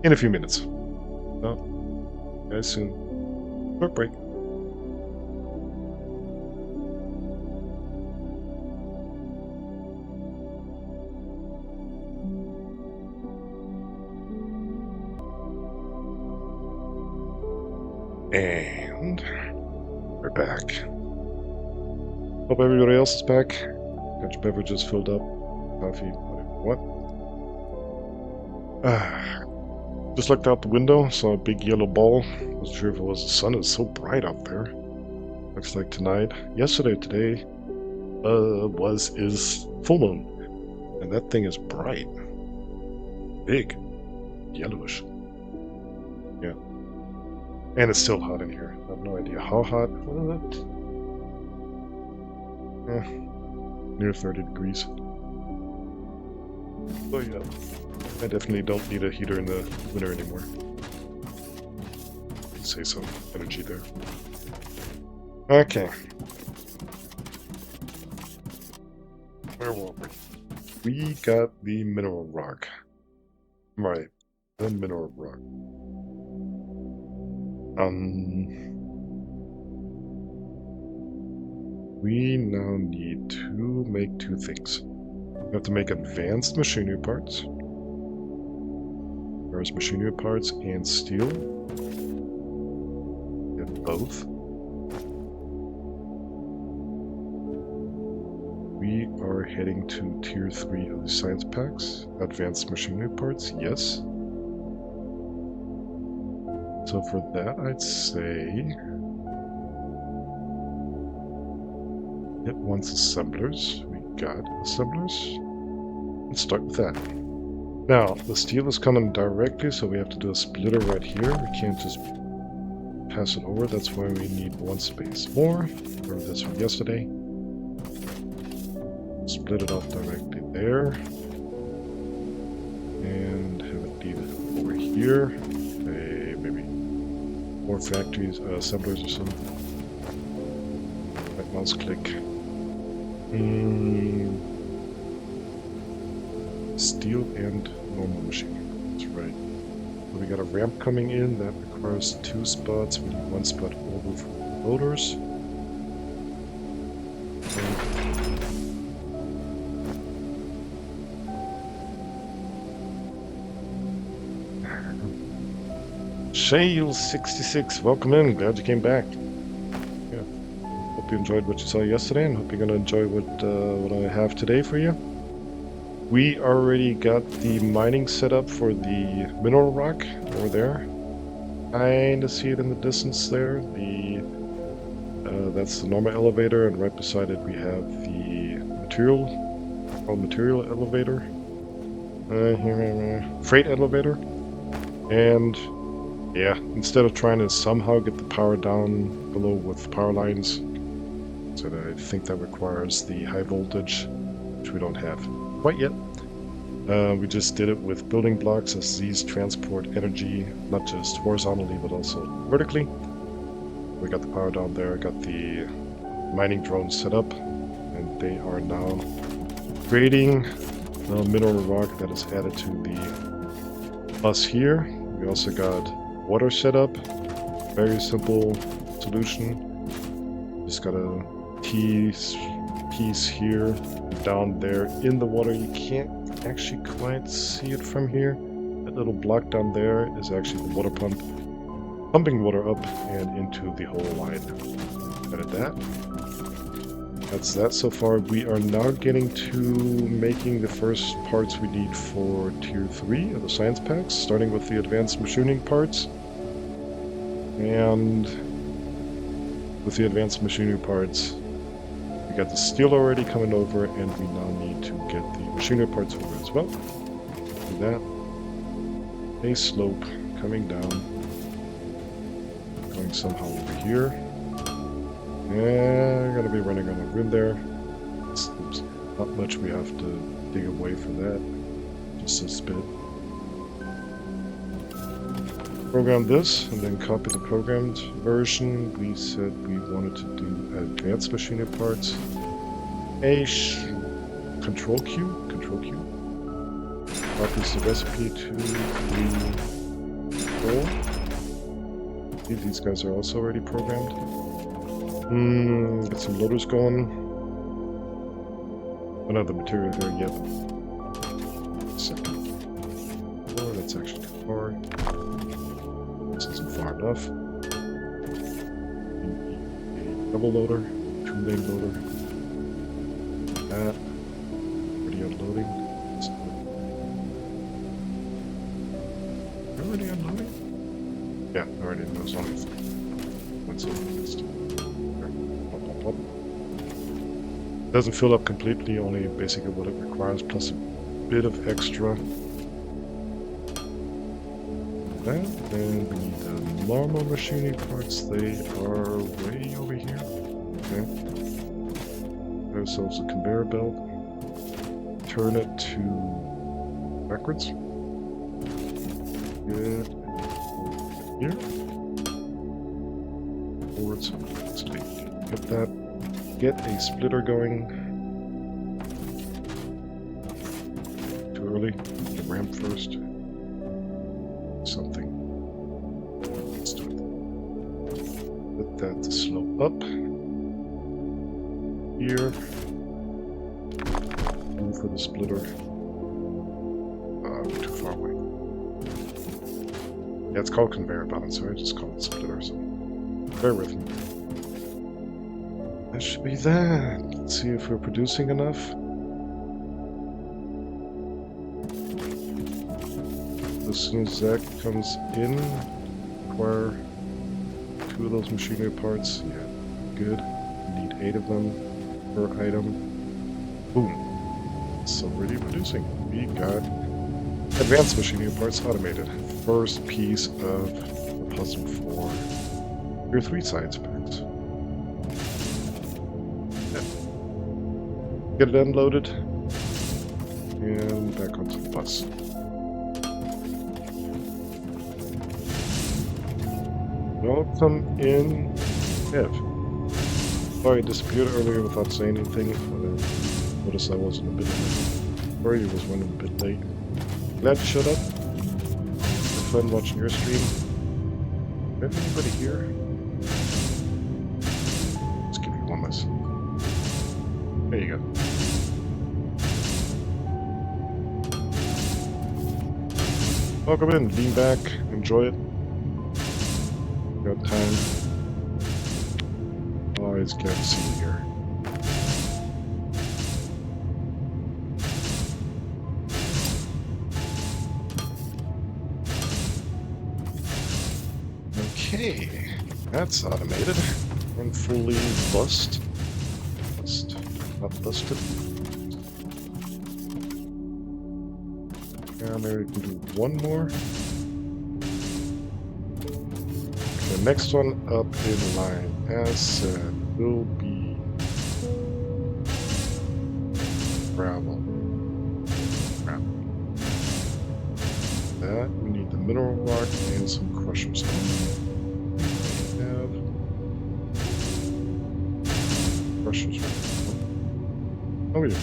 In a few minutes. So, guys, soon. Short break. And we're back. Hope everybody else is back. Got your beverages filled up. Coffee, whatever. What? Just looked out the window, saw a big yellow ball. Wasn't sure if it was the sun. It's so bright out there. Looks like tonight. Today is full moon. And that thing is bright. Big. Yellowish. Yeah. And it's still hot in here. I have no idea how hot. What? Near 30 degrees. So yeah, I definitely don't need a heater in the winter anymore. Save some energy there. Okay. Where were we? We got the mineral rock. Right. The mineral rock. We now need to make two things. We have to make advanced machinery parts. There's machinery parts and steel. We have both. We are heading to tier 3 of the science packs. Advanced machinery parts, yes. So for that, I'd say it wants assemblers. We got assemblers. Let's start with that. Now, the steel is coming directly, so we have to do a splitter right here. We can't just pass it over. That's why we need one space more. Remember this from yesterday. Split it off directly there. And have it lead over here. Maybe more factories, assemblers or something. Right mouse click. Steel and normal machine. That's right. So we got a ramp coming in that requires 2 spots. We need 1 spot over for the loaders. Shale66, welcome in. Glad you came back. Yeah. Hope you enjoyed what you saw yesterday, and hope you're gonna enjoy what I have today for you. We already got the mining set up for the mineral rock over there. Kinda see it in the distance there. That's the normal elevator, and right beside it we have the material elevator. Freight elevator. And yeah, instead of trying to somehow get the power down below with power lines, so I think that requires the high voltage, which we don't have quite yet. We just did it with building blocks, as these transport energy, not just horizontally, but also vertically. We got the power down there, got the mining drones set up, and they are now creating the mineral rock that is added to the bus here. We also got water set up, very simple solution. Just got a piece here, down there in the water. You can't actually quite see it from here. That little block down there is actually the water pump, pumping water up and into the whole line. Added that. That's that so far. We are now getting to making the first parts we need for tier 3 of the science packs, starting with the advanced machining parts. And with the advanced machinery parts, we got the steel already coming over, and we now need to get the machinery parts over as well. Do that. A slope coming down, going somehow over here. Yeah, I'm gonna be running out of room there. Oops, not much we have to dig away for that. Just a bit. Program this and then copy the programmed version. We said we wanted to do advanced machinery parts. Control Q. Copies the recipe 2, 3, 4. These guys are also already programmed. Get some loaders going. Don't have the material there yet. Second. Oh, that's actually too far. This isn't far enough. A double loader, 2-lane loader. That. Already unloading. Already unloading? Yeah, already. There's only what's it? Doesn't fill up completely, only basically what it requires, plus a bit of extra. That, and we need the normal machining parts. They are way over here. Okay. Get ourselves a conveyor belt. Turn it to backwards. Good. Here. Forwards. Get that. Get a splitter going. Too early. The ramp first. Something. Let's do it. Let that to slope up. Here. And for the splitter. Too far away. Yeah, it's called conveyor belt, so I just call it splitter, so bear with me. That should be that. Let's see if we're producing enough. As soon as that comes in, acquire 2 of those machinery parts. Yeah, good. We need 8 of them per item. Boom. It's already producing. We got advanced machinery parts automated. First piece of the puzzle for your 3 science packs. Get it unloaded and back onto the bus. Welcome in, Ev. Sorry, I disappeared earlier without saying anything. Notice I wasn't a bit late. Sorry, I was running a bit late. Glad you showed up. Had fun watching your stream. Do I have anybody here? Let's give you one less. There you go. Welcome in, lean back, enjoy it. Got time. Always glad to see you here. Okay, that's automated and fully not busted. And maybe we can do one more. The next one up in line, as said, will be gravel. That, we need the mineral rock and some crusher stone. We have crushers right. Oh, yeah,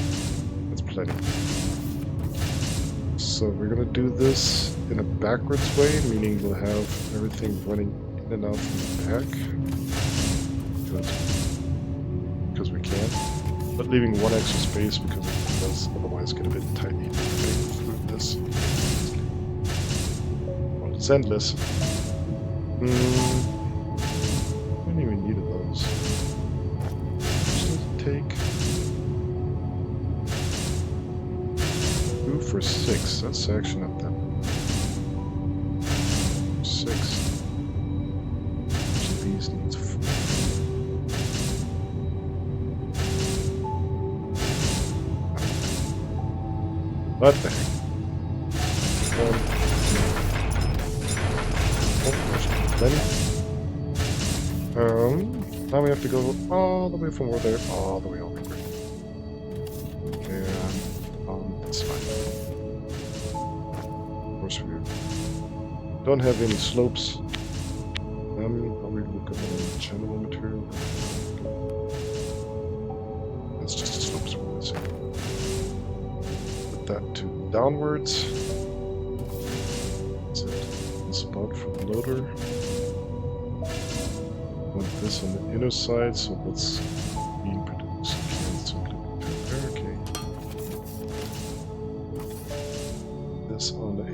that's plenty. So we're gonna do this in a backwards way, meaning we'll have everything running in and out from the back. Because we can. But leaving one extra space because it does otherwise get a bit tight through this. Well, it's endless. I don't even need those. Just take 2 for 6. That's actually not that bad. 6. Each of these needs 4. What the heck? Now we have to go all the way from over there, all the way over here. That's fine. Of course, we don't have any slopes. I'll look at the general material. That's just a slopes we're missing. Put that to downwards. That's it. This about for the loader. Want this on the inner side, so what's being produced can simply be there. Okay. This on a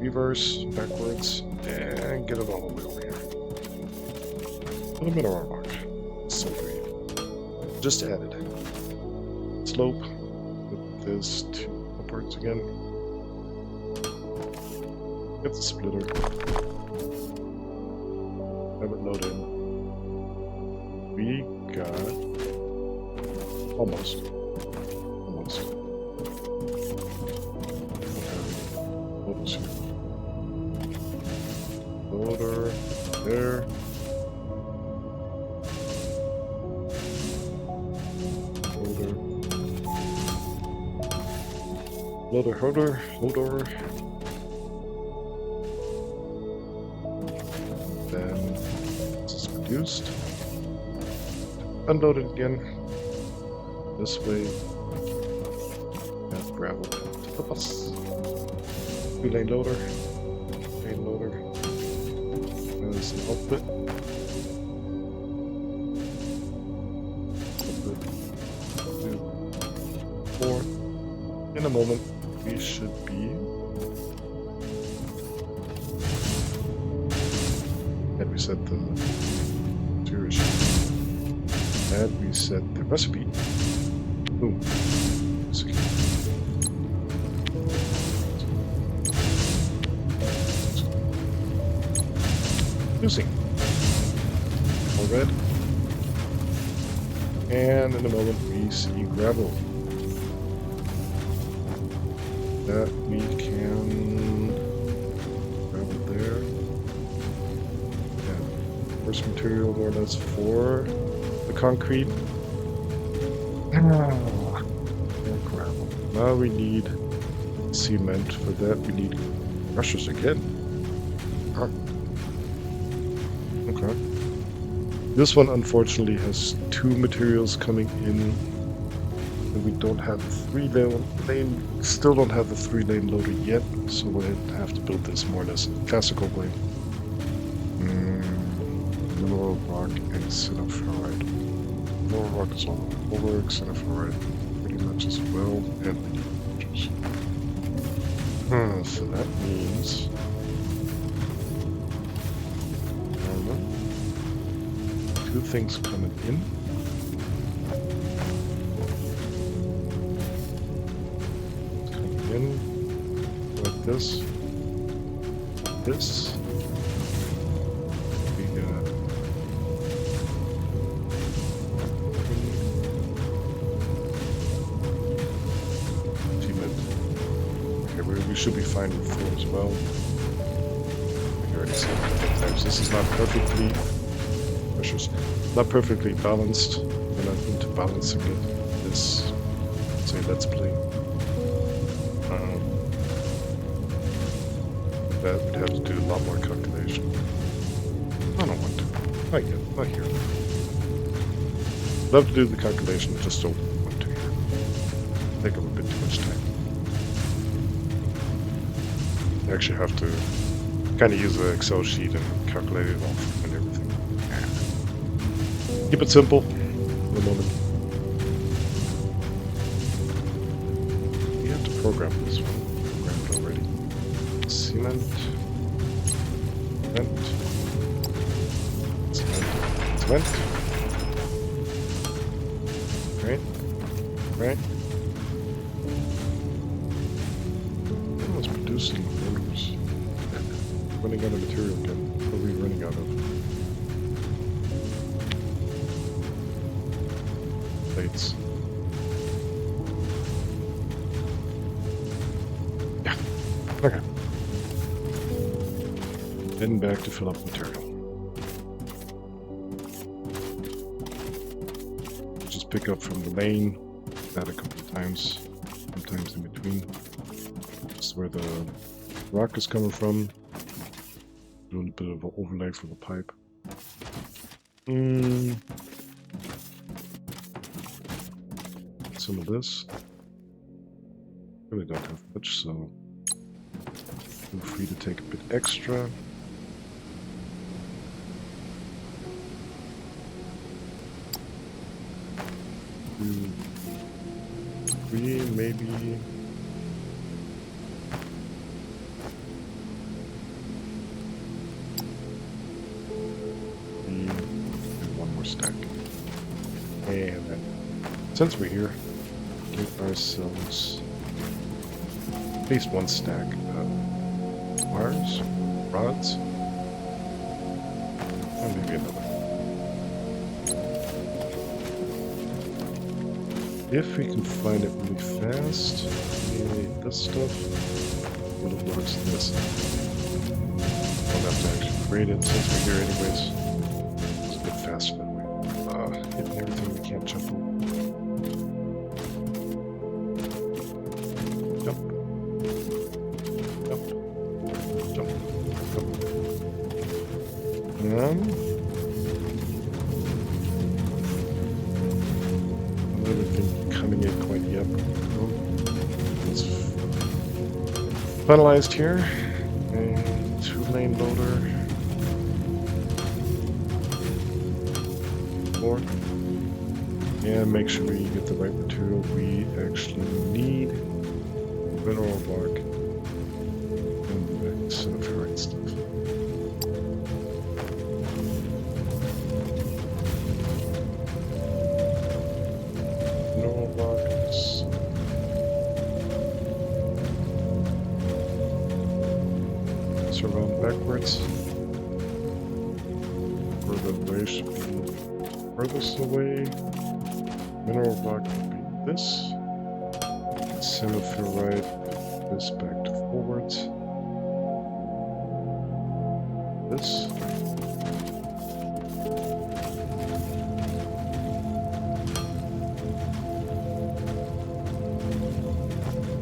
reverse backwards and get it all the way over here. A little bit of our mark. Simply just added. Slope. Put this to upwards again. Get the splitter. Have it load in. We got almost. Loaders here. Loader there. Loader. Then this is produced. Unload it again. This way. Add gravel to the bus. 2-lane loader. Lane loader. There's an output. Output. 2, 4. In a moment, we should be. And we set the material sheet. And we set the recipe. Boom. Using all red. And in a moment, we see gravel. That we can grab it there. Yeah. First material more or less for the concrete. More gravel. Now we need cement. For that we need crushers again. Huh. Okay. This one unfortunately has 2 materials coming in. We don't have a 3-lane, still don't have a 3-lane loader yet, so we'll have to build this more or less in the classical way. Mineral rock and cinnaferrite. Mineral rock is all over, cinnaferrite pretty much as well, and we need pictures. So that means... I don't know. 2 things coming in. Like this. We got cement. Okay, we should be fine with 4 as well. You already said that. This is not perfectly not perfectly balanced, and I'm into balancing it. This, say, let's play. That we'd have to do a lot more calculation. I don't want to. Not yet. Not here. Love to do the calculation, just don't want to here. Take up a bit too much time. You actually have to kind of use the Excel sheet and calculate it off and everything. Keep it simple for the moment. We have to program this one. Programmed already. Cement. Cement. Right. It was producing orders. Running out of material again. What are we running out of? Plates. Yeah. Okay. Heading back to fill up material. Just pick up from the lane. That a couple of times. And sometimes in between. This is where the rock is coming from. Doing a bit of an overlay for the pipe. Some of this. Really don't have much, so feel free to take a bit extra. 2, 3, maybe. And one more stack. And then, since we're here, give ourselves at least one stack of wires, rods, and maybe another. If we can find it really fast, we need this stuff. What it works this. Don't have to actually create it since we're here anyways. It's a bit faster that way. Hitting everything we can't jump over. Jump. Jump. Jump. Jump. Everything coming in quite yet. It's finalized here. And 2-lane loader. 4. And make sure we get the right material. We actually need mineral bark and the right stuff. Mineral bark is around backwards. Further away should be furthest away. Mineral rock would be this. Semi-ferrite, this back to forwards. This.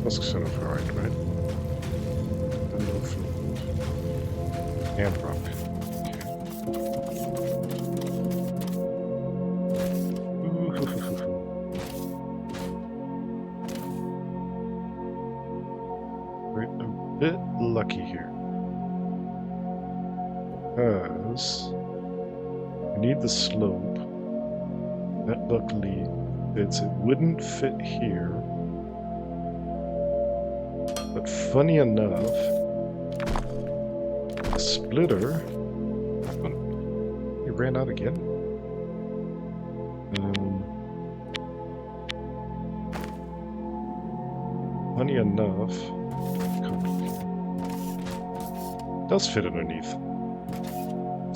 That's semi-ferrite, right? And rock. We're a bit lucky here. Because we need the slope. That luckily fits. It wouldn't fit here. But funny enough, the splitter. He ran out again. Funny enough, does fit underneath.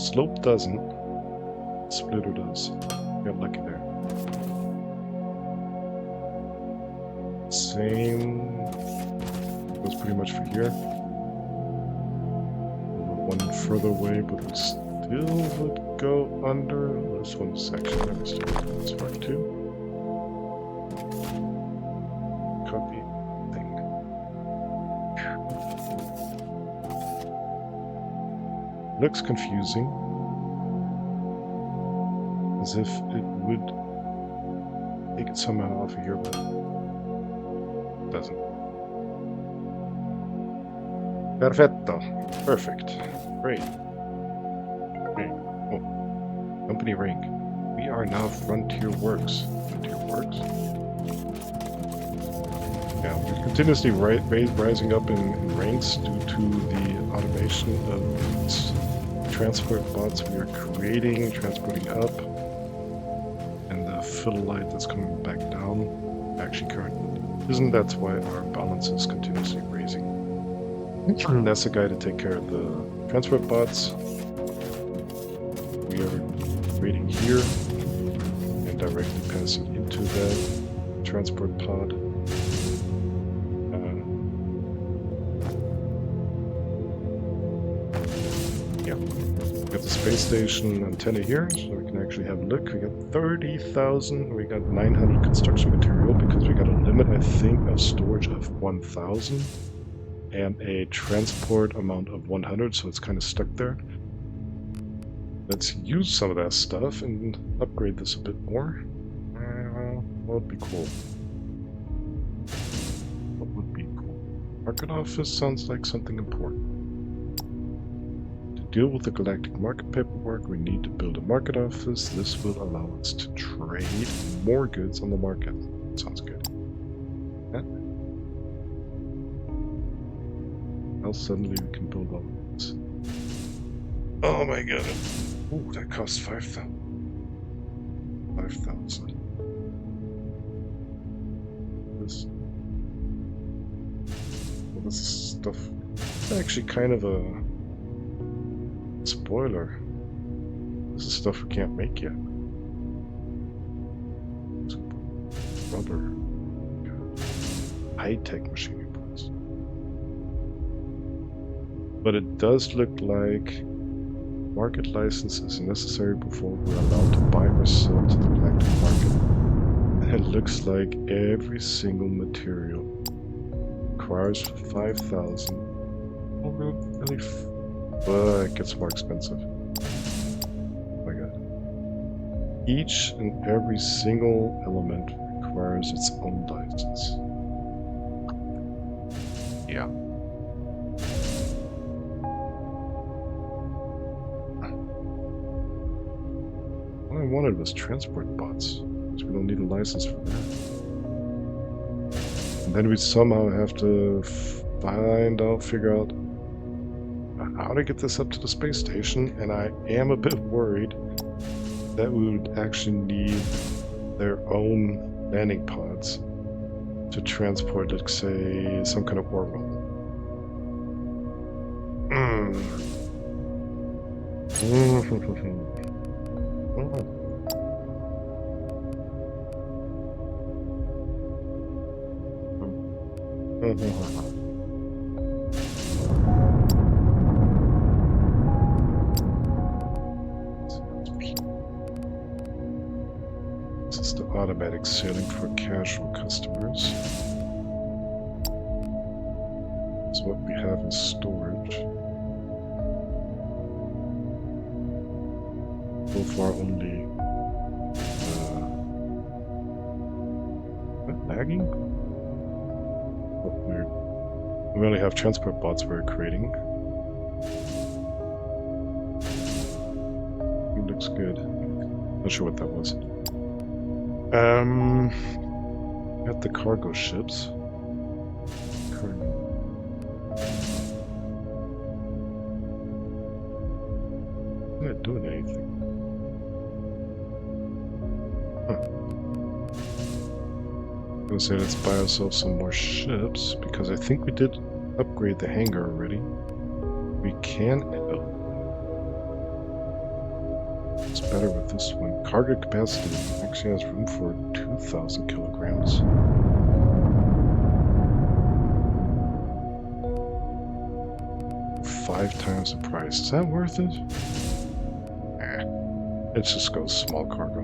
Slope doesn't. Splitter does. Got lucky there. Same goes pretty much for here. One further away, but we still would go under. This one's actually going to start this part too. Copy thing. Looks confusing. As if it would take it somehow off of here, but it doesn't. Perfetto. Perfect. Great. Okay. Oh. Company rank. We are now Frontier Works. Frontier Works? Yeah, we're continuously rising up in ranks due to the automation of these transport bots we are creating, transporting up, and the fiddle light that's coming back down. Actually, currently isn't. That's why our balance is continuously raising. That's the guy to take care of the transport bots. We are waiting here and directly passing into that transport pod. yeah. We got the space station antenna here, so we can actually have a look. We got 30,000. We got 900 construction material because we got a limit, I think, of storage of 1,000 and a transport amount of 100, so it's kind of stuck there. Let's use some of that stuff and upgrade this a bit more. What would be cool? What would be cool? Market office sounds like something important. To deal with the galactic market paperwork, we need to build a market office. This will allow us to trade more goods on the market. Sounds good. Yeah. Now suddenly we can build all of this. Oh my god. Ooh, that costs 5,000. 5,000. This stuff is actually kind of a spoiler. This is stuff we can't make yet. Rubber. High-tech machining parts. But it does look like market license is necessary before we're allowed to buy or sell to the galactic market. And it looks like every single material requires 5,000. Oh, really? It gets more expensive. Oh my god. Each and every single element requires its own license. Yeah. All I wanted was transport bots, because we don't need a license for that. And then we somehow have to figure out how to get this up to the space station, and I am a bit worried that we would actually need their own landing pods to transport, let's say, some kind of orbital. This is the automatic sailing for casual customers. That's what we have in storage. So far only lagging? Oh, weird. We only have transport bots we're creating. It looks good. Not sure what that was. Got the cargo ships. I'm not doing anything. I'm gonna say let's buy ourselves some more ships, because I think we did upgrade the hangar already. We can... Oh. It's better with this one. Cargo capacity actually has room for 2,000 kilograms. Five times the price. Is that worth it? Let's just go small cargo.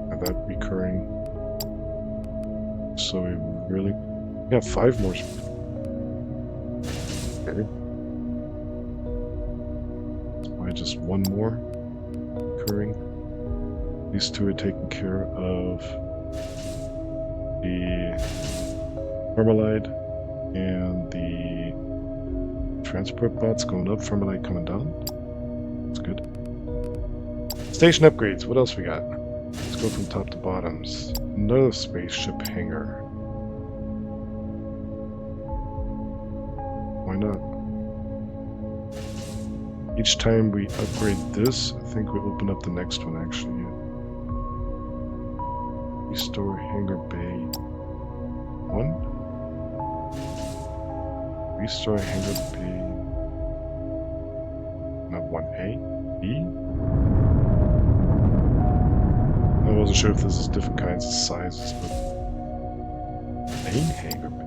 Have that recurring. So we really... Yeah, 5 more. Okay. Let's buy just 1 more. Recurring. These 2 are taking care of the Thermalite and the transport bots going up, Thermalite coming down. That's good. Station upgrades. What else we got? Let's go from top to bottoms. Another spaceship hangar. Why not? Each time we upgrade this, I think we open up the next one actually. Restore hangar bay 1. Restore hangar bay. Not 1A. B. I wasn't sure if this is different kinds of sizes, but main hangar bay.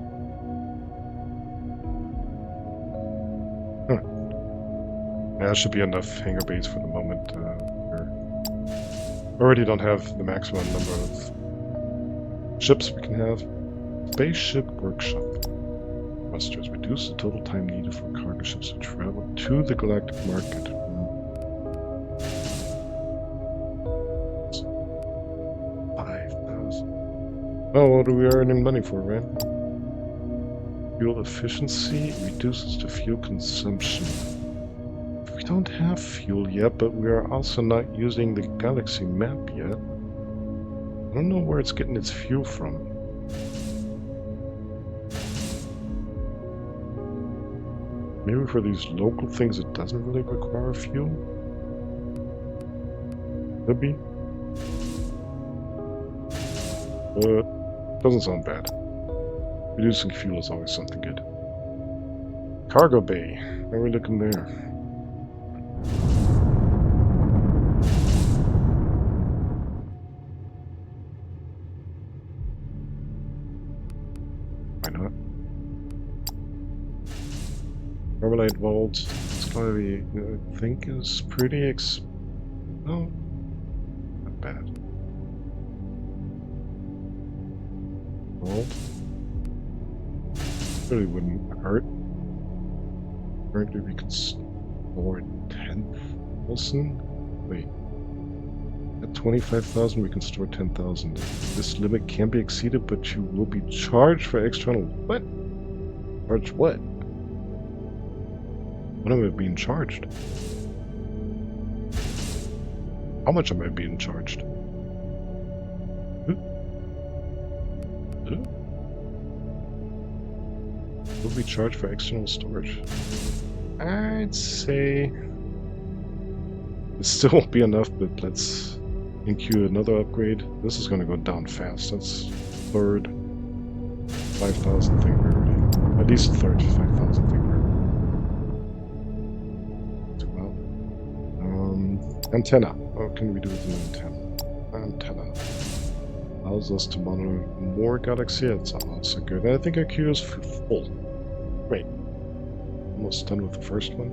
Yeah, should be enough hangar bays for the moment. We already don't have the maximum number of ships we can have. Spaceship workshop. Musters reduce the total time needed for cargo ships to travel to the galactic market. 5,000. Oh, what are we earning money for, right? Fuel efficiency reduces the fuel consumption. We don't have fuel yet, but we are also not using the galaxy map yet. I don't know where it's getting its fuel from. Maybe for these local things it doesn't really require fuel? Could be. But doesn't sound bad. Reducing fuel is always something good. Cargo bay. How are we looking there? Why not? Carbonite vault. It's gonna be, I think, is pretty no, not bad. Vault. Really wouldn't hurt. Currently we can store 10,000. Wait. At 25,000 we can store 10,000. This limit can be exceeded, but you will be charged for external. What? Charged what? What am I being charged? How much am I being charged? Will be charged for external storage. I'd say it still won't be enough, but let's include another upgrade. This is going to go down fast. That's third 5,000 thing rarity. At least third 5,000 thing rarity. Well, antenna. What can we do with an antenna? Antenna allows us to monitor more galaxy. It's also good. I think our queue is full. Wait, almost done with the first one.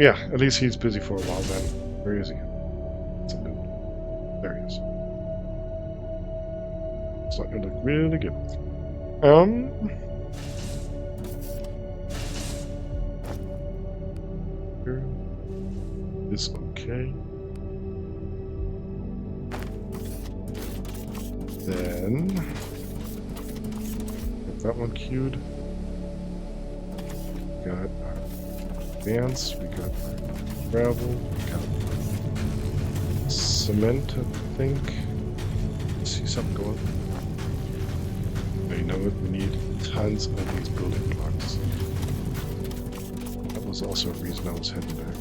Yeah, at least he's busy for a while then. Where is he? It's a dude. There he is. It's starting to look really good. Here is okay. Then get that one queued. We got our advance, we got our gravel, we got cement, I think. See something going. You know what? We need tons of these building blocks. That was also a reason I was heading back.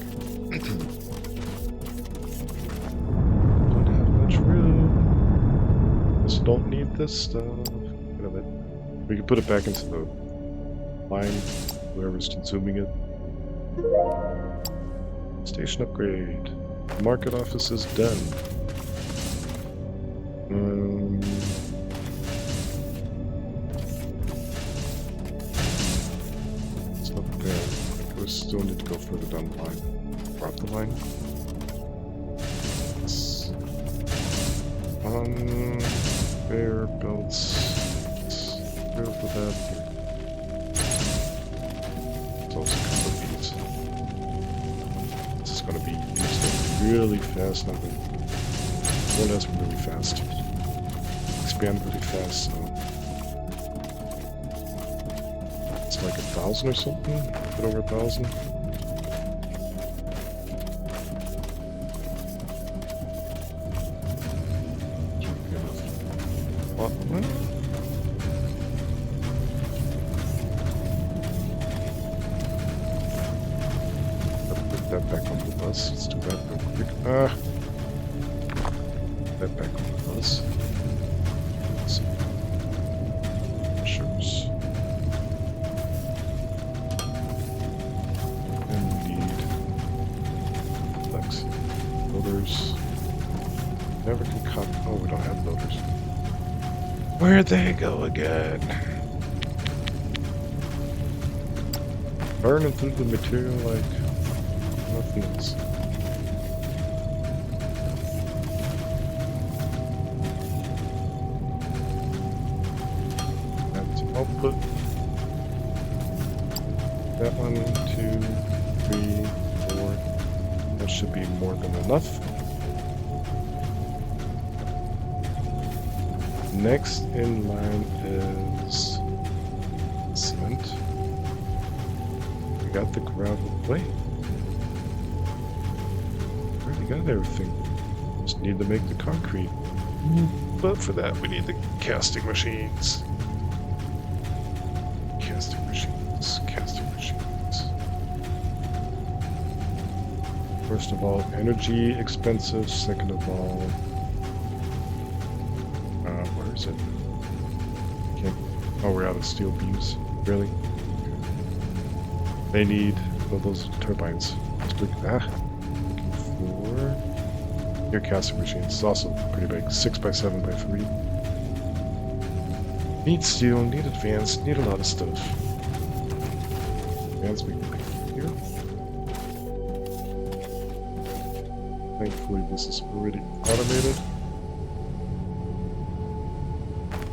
Don't have much room. Just don't need this stuff. Get of it. We can put it back into the line, whoever's consuming it. Station upgrade. Market office is done. It's not bad. We still need to go further down the line. Drop the line. Fair belts. Go for that. It's also a couple of beads. This is going to be used really fast now. One has been really fast. Expand really fast, so it's like 1,000 or something. A bit over 1,000. Put that back on the bus. Let's do that real quick. That back on the bus. Pushers. And we need flex loaders. Never can cut. Oh, we don't have loaders. Where'd they go again? Burning through the material like Nothing else. That's output. That 1, 2, 3, 4. That should be more than enough. Next in line is cement. We got the gravel. Wait. Already got everything. Just need to make the concrete. But for that, we need the casting machines. Casting machines. Casting machines. First of all, energy expensive. Second of all, where is it? Can't. Oh, we're out of steel beams. Really? Okay. They need those turbines. Let's look at that. Looking for your casting machines. It's also pretty big. 6x7x3. Need steel. Need advanced. Need a lot of stuff. Advanced we can pick here. Thankfully, this is already automated.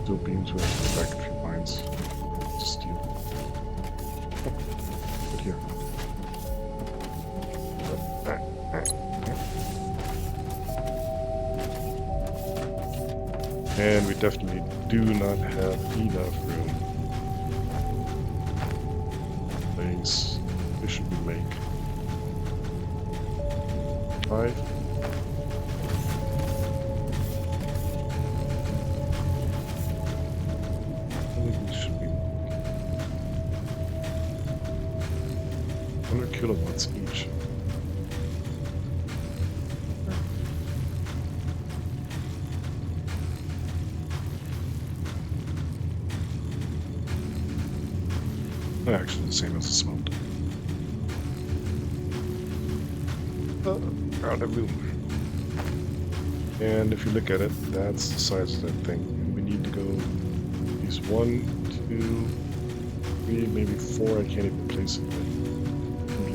Steel beams, we have to go back a few lines to steel. Right here. And we definitely do not have enough room. Things should we make? 5. Kilowatts each. Actually, the same as the smelt. Around a room. And if you look at it, that's the size of that thing. And we need to go at least 1, 2, 3, maybe 4. I can't even place it yet.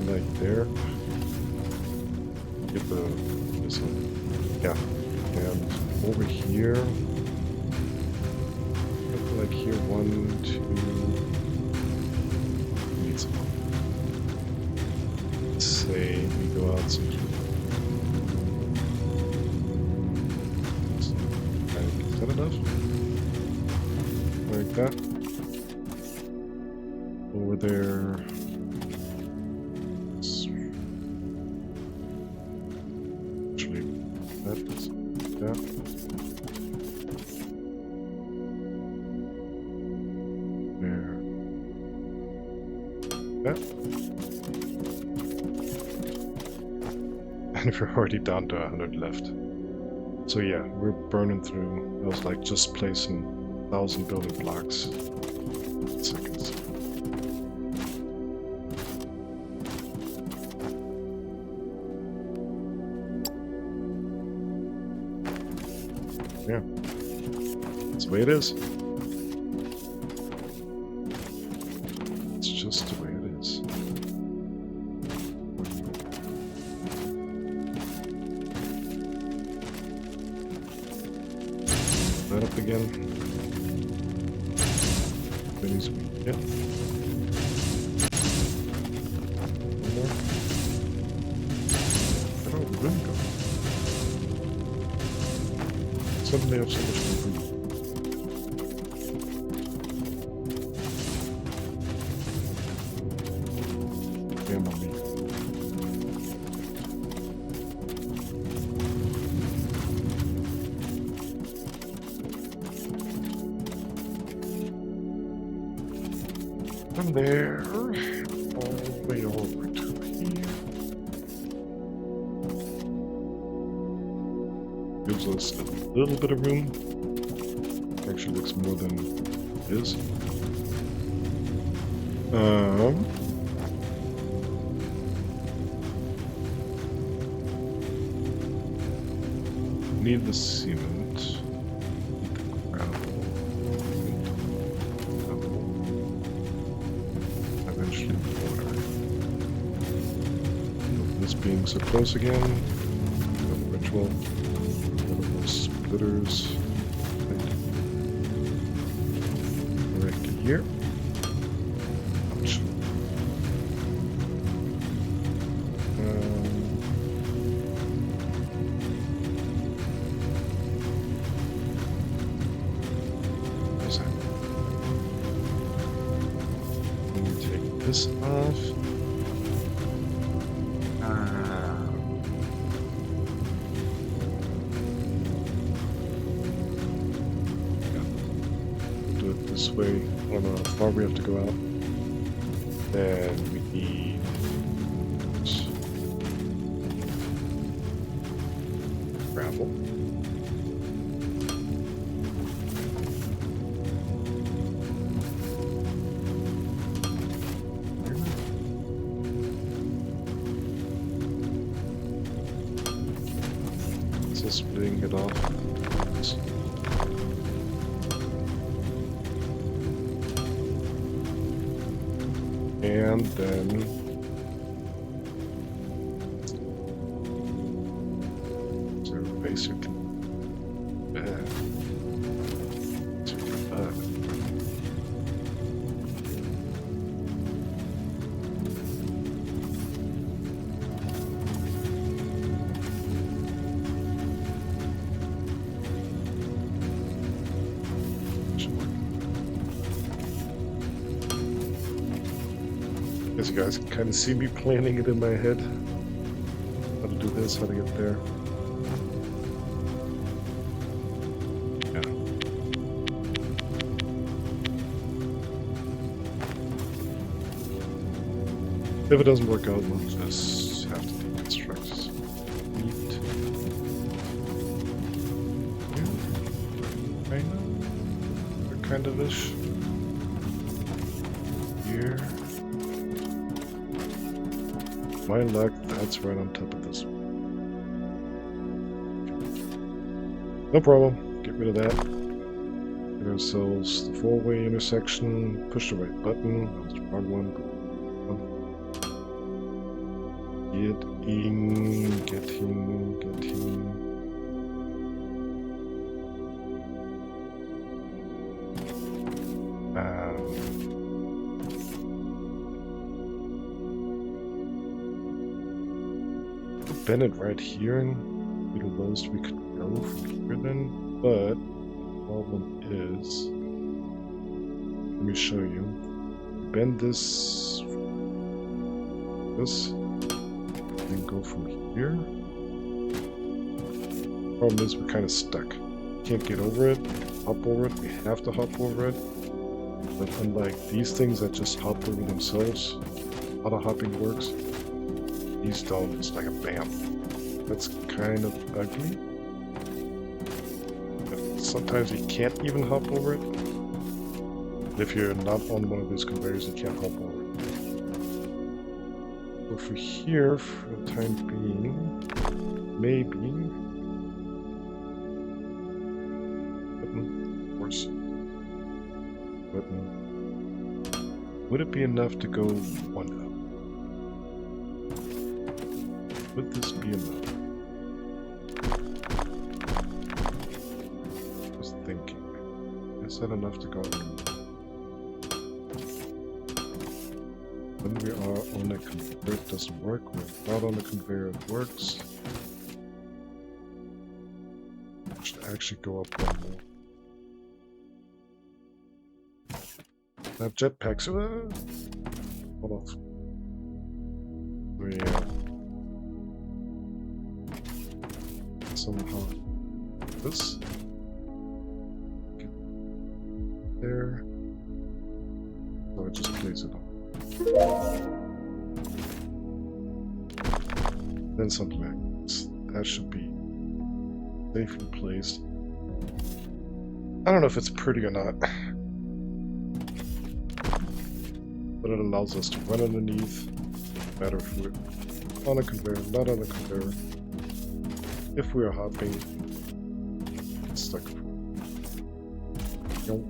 Like there. Get this one. Yeah. And over here. Like here, 1, 2. Need some more. Let's say we go out some. Is that enough? Like that. Over there. And we're already down to 100 left. So yeah, we're burning through. That was like just placing 1,000 building blocks in seconds. Yeah, that's the way it is. It's just the way it is. That up again. Minis, yeah. One more. Where did the room go? Suddenly I have so much more room. Damn on me. From there, all the way over to here. Gives us a little bit of room. Actually looks more than it is. Need the cement. Need the gravel. Eventually water. This being so close again. Another ritual. One of those splitters. Right here. Ouch. Where's that? Let me take this off. Do it this way. I don't know how far we have to go out. Then we need gravel. So splitting it off. And then so basic bed. As you guys can kind of see me planning it in my head. How to do this, how to get there. Yeah. If it doesn't work out, we'll just have to deconstruct. Neat. Yeah. Kind of ish. Here. My luck, that's right on top of this. No problem. Get rid of that. Get ourselves the four-way intersection. Push the right button. That was the wrong one. Get in. Get in. Get in. Bennett right here, and the lowest we could go from here then, but the problem is, let me show you. Bend this, and go from here. Problem is we're kind of stuck. Can't get over it, hop over it, we have to hop over it. But unlike these things that just hop over themselves, auto hopping works. These don't, it's like a bam. That's kind of ugly. But sometimes you can't even hop over it. If you're not on one of these conveyors, you can't hop over it. So for here, for the time being, maybe... Button, of course. Button. Would it be enough to go one up? Would this be enough? Just thinking. Is that enough to go? When we are on a conveyor, it doesn't work. When we're not on the conveyor, it works. I should actually go up one more. I have jetpacks. Hold off. Yeah. Somehow this get there, so I just place it on. Then something like this. That should be safely placed. I don't know if it's pretty or not, but it allows us to run underneath, no matter if we're on a conveyor, not on a conveyor. If we are hopping, it's stuck. Nope.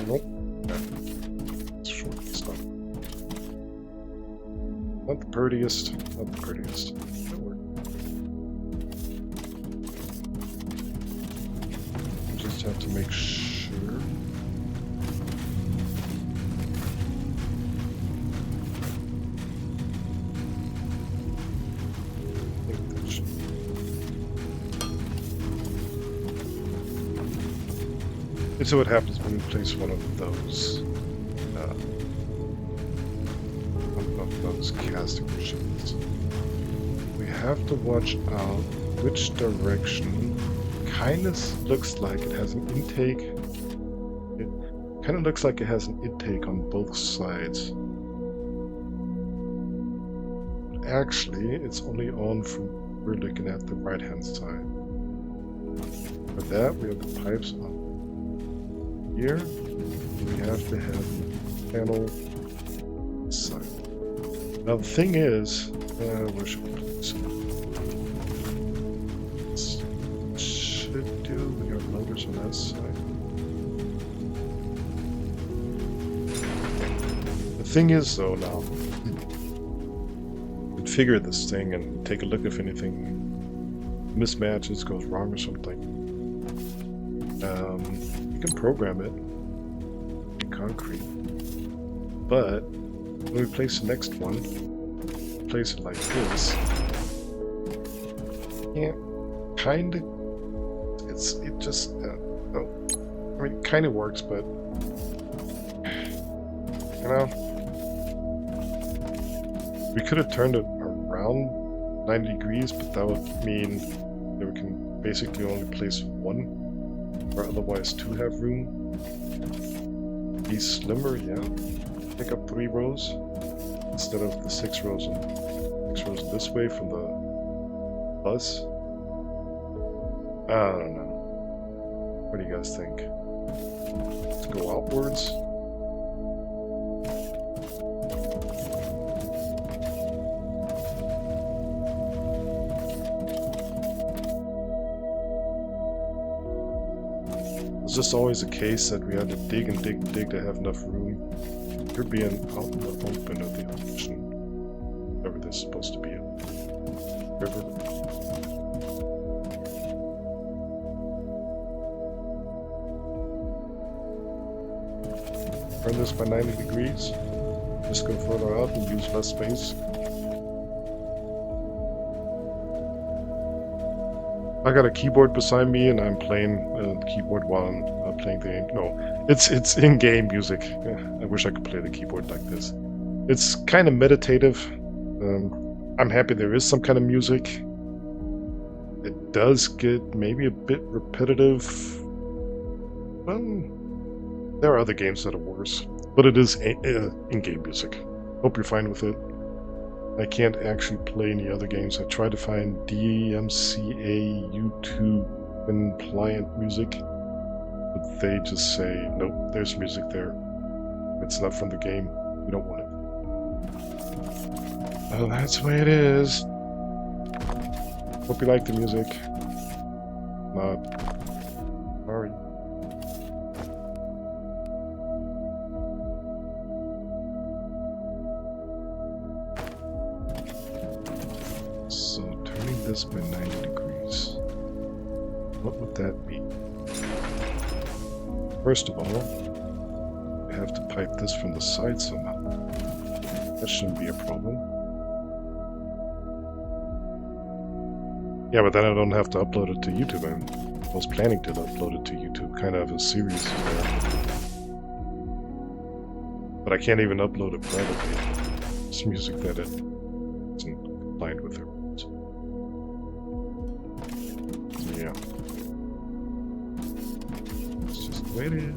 Nope. That's short stuff. Not the prettiest. Not the prettiest. That'll work. Just have to make sure. I think that should. And so what happens when you place one of those casting machines. We have to watch out which direction. Kind of looks like it has an intake. It kind of looks like it has an intake on both sides. But actually, it's only on from we're looking at the right-hand side. For that, we have the pipes on here. We have to have the panel side. Now the thing is, where should we place it? Should do. We got loaders on that side. The thing is, though, now configure this thing and take a look if anything mismatches, goes wrong or something. You can program it in concrete, but when we place the next one, place it like this. Yeah, kind of. It just. Oh, I mean, it kind of works, but you know, we could have turned it around 90 degrees, but that would mean that we can basically only place one, or otherwise two have room. Be slimmer, yeah. Pick up 3 rows instead of the 6 rows and 6 rows this way from the bus. I don't know. What do you guys think? Let's go outwards. It's just always the case that we had to dig and dig and dig to have enough room. You're being out in the open of the ocean. Whatever this is supposed to be. A river. Turn this by 90 degrees. Just go further out and use less space. I got a keyboard beside me and I'm playing the keyboard while I'm playing the game. No, it's in-game music. I wish I could play the keyboard like this. It's kind of meditative. I'm happy there is some kind of music. It does get maybe a bit repetitive. Well, there are other games that are worse, but it is in-game music. Hope you're fine with it. I can't actually play any other games. I tried to find DMCA YouTube compliant music, but they just say, nope, there's music there. It's not from the game. We don't want it. Well, that's the way it is. Hope you like the music. Not. Sorry. So turning this by 90 degrees, what would that mean? First of all, I have to pipe this from the side somehow. That shouldn't be a problem. Yeah, but then I don't have to upload it to YouTube. I was planning to upload it to YouTube, kind of a series there. But I can't even upload it privately. It's music that it isn't compliant with it. So yeah. It's just the way it is.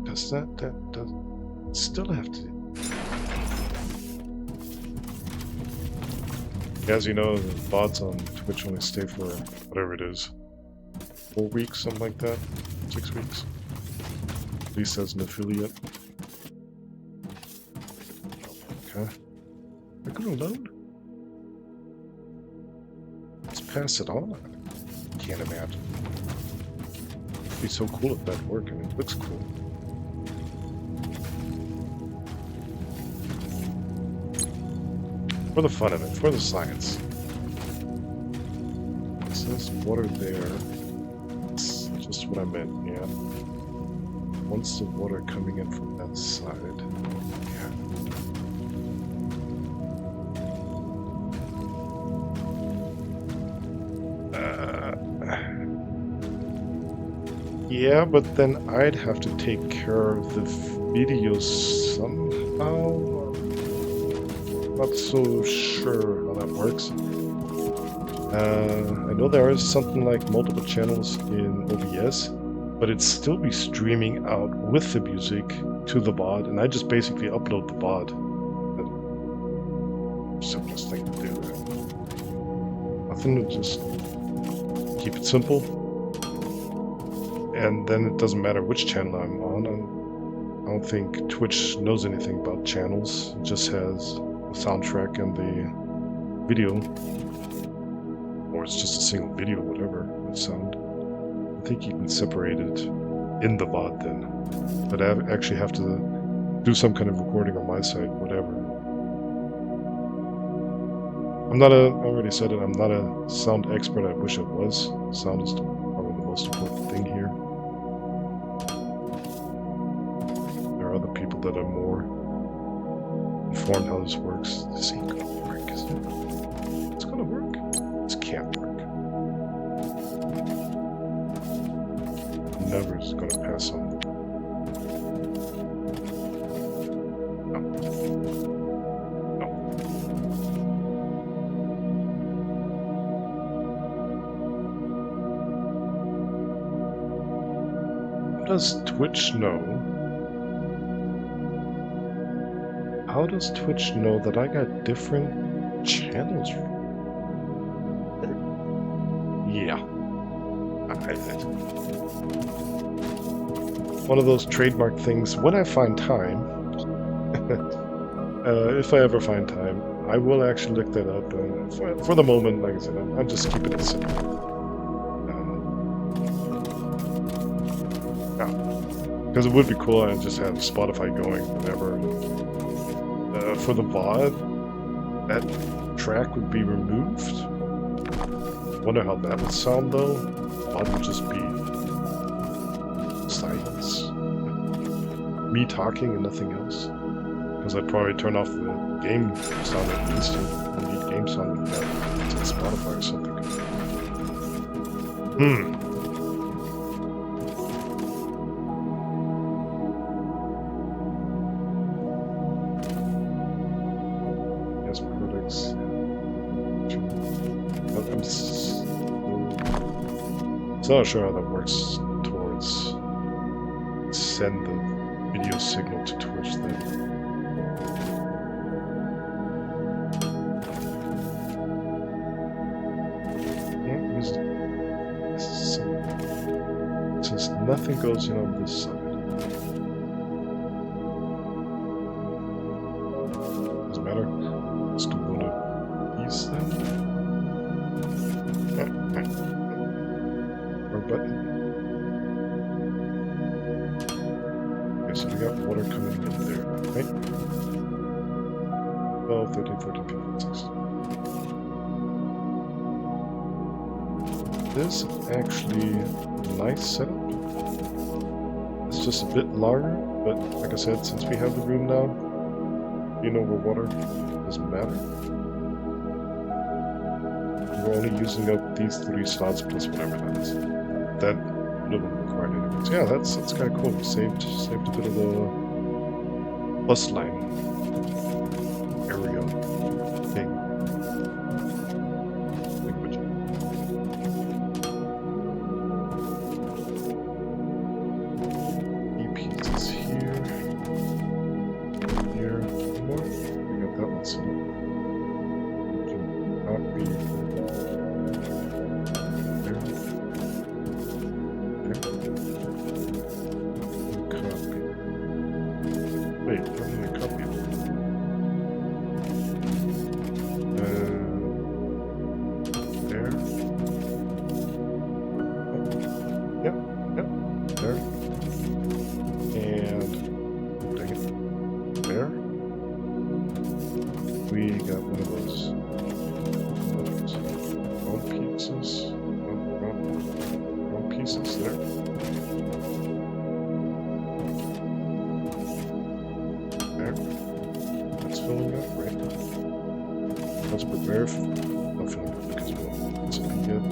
Does that does still have to. As you know, the bots on Twitch only stay for whatever it is. 4 weeks, something like that. 6 weeks. At least as an affiliate. Okay. They're gonna load? Let's pass it on. I can't imagine. It'd be so cool if that worked. I mean, it looks cool. For the fun of it, for the science. It says water there. That's just what I meant, yeah. Once the water coming in from that side. Yeah, but then I'd have to take care of the video somehow. Not so sure how that works. I know there is something like multiple channels in OBS, but it'd still be streaming out with the music to the VOD, and I just basically upload the VOD. That's the simplest thing to do. Nothing to just keep it simple. And then it doesn't matter which channel I'm on. I don't think Twitch knows anything about channels. It just has the soundtrack and the video. Or it's just a single video, whatever, with sound. I think you can separate it in the VOD then. But I actually have to do some kind of recording on my side, whatever. I already said it, I'm not a sound expert. I wish I was. Sound is probably the most important thing here. Other people that are more informed how this works. This ain't gonna work, is it? It's gonna work. This can't work. Never is gonna pass on. No. No. How does Twitch know? How does Twitch know that I got different channels? Yeah. One of those trademark things. When I find time, if I ever find time, I will actually look that up. For the moment, like I said, I'm just keeping it simple. Because it would be cool I just have Spotify going whenever. For the VOD, that track would be removed. Wonder how that would sound though. VOD would just be silence. Me talking and nothing else. Because I'd probably turn off the game sound at least. I need game sound with that. It's on Spotify or something. So I'm not sure how that works towards send the video signal to Twitch then. Since nothing goes in on this side. Doesn't matter. Let's do one of these then. Button. Okay, so we got water coming in there, right? 12, 13, 14, 15, 16. This is actually a nice setup. It's just a bit longer, but like I said, since we have the room now, you know where water doesn't matter. We're only using up these 3 slots plus whatever that is. That would have required anyways. Yeah, that's kind of cool. We saved a bit of the bus line area thing. EPs is here. Here. More. We got that one set up. Copy. Wait, how did I copy it? There. Yep, there. And, dang it, there. We got one of those. There. There. That's filling up, right? Let's prepare. Not filling up because we don't speed yet.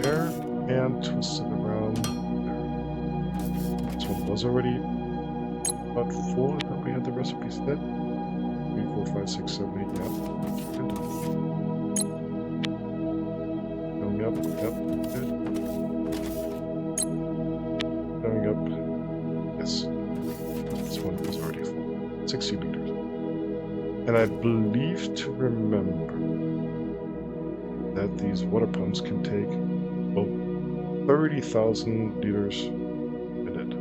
There. And twist it around there. This one was already about 4. I thought we had the recipe set. 3, 4, 5, 6, 7, 8, yeah. Good. Going up, yep, good. Going up, yes. This one was already full. 60 liters. And I believe to remember that these water pumps can take, well, 30,000 liters a minute.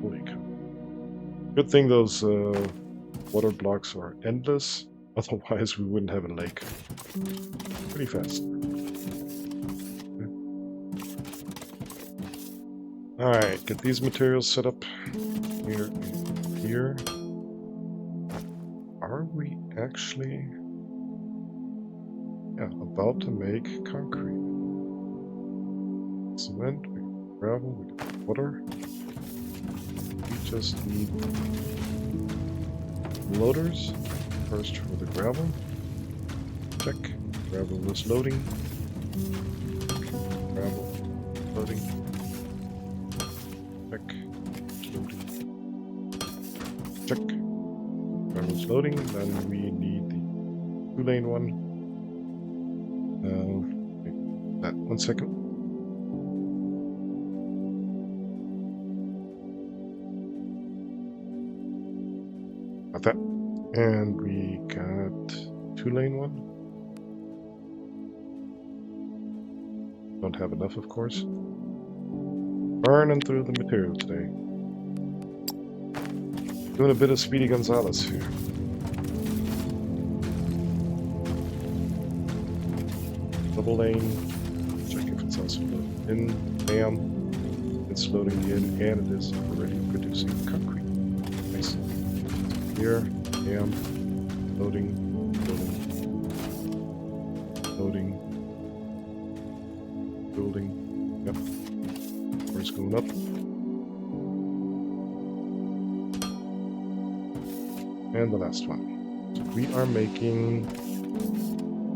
Holy cow. Good thing those water blocks are endless, otherwise we wouldn't have a lake. Pretty fast. Okay. Alright, get these materials set up here and here. Are we actually about to make concrete? Cement, we got gravel, we got water. We just need loaders first for the gravel. Check. Gravel is loading. Gravel loading. Check. Loading. Check. Gravel is loading. Then we need the 2-lane one. Wait, that 1 second. Got that. And we got 2-lane one. Don't have enough, of course. Burning through the material today. Doing a bit of Speedy Gonzalez here. Double lane. Check if it's also loaded in. Bam. It's loading in, and it is already producing concrete. Nice. Here, bam, loading, loading, building, yep, where's going up, and the last one. So we are making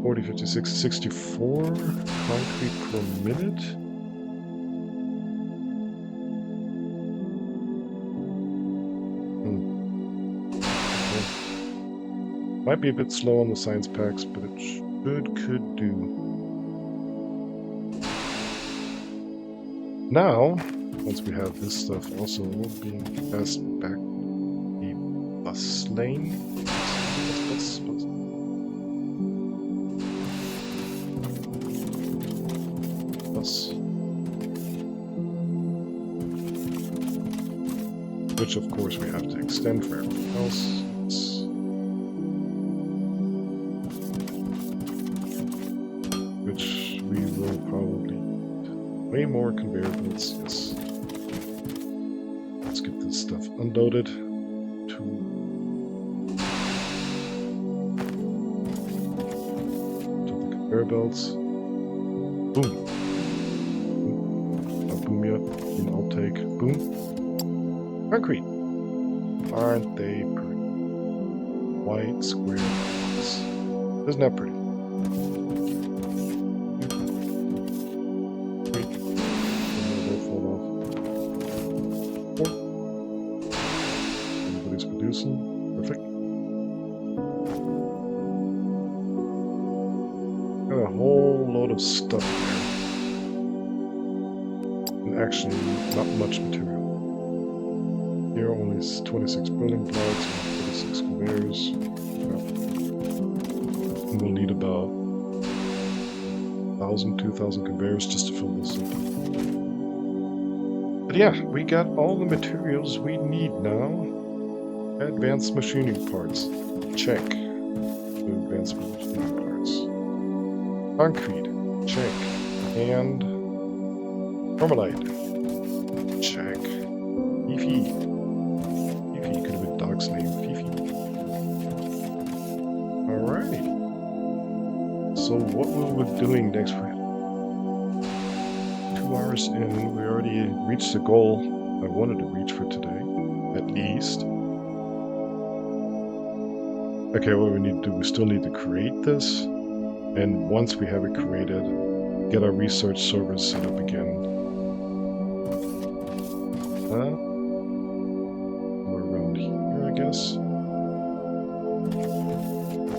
40, 56, 64 concrete per minute. Might be a bit slow on the science packs, but it could do. Now, once we have this stuff also being passed back the bus lane. Bus. Which of course we have to extend for everything else. Which we will probably need way more conveyor belts, yes. Let's get this stuff unloaded to the conveyor belts. Boom. I'll boom you, and I'll take. Boom. Concrete. Aren't they pretty? White square blocks. Isn't that pretty? Perfect. Got a whole load of stuff there. And actually, not much material. Here only 26 building blocks and 46 conveyors. And we'll need about 1,000, 2,000 conveyors just to fill this up. But yeah, we got all the materials we need now. Advanced machining parts. Check. Advanced machining parts. Concrete. Check. And Formalite. Check. Fifi. Fifi could have been dog's name. Fifi. So what we were doing next week? 2 hours in, we already reached the goal I wanted to reach for today, at least. Okay, what we need to do, we still need to create this, and once we have it created, get our research servers set up again. Somewhere around here, I guess.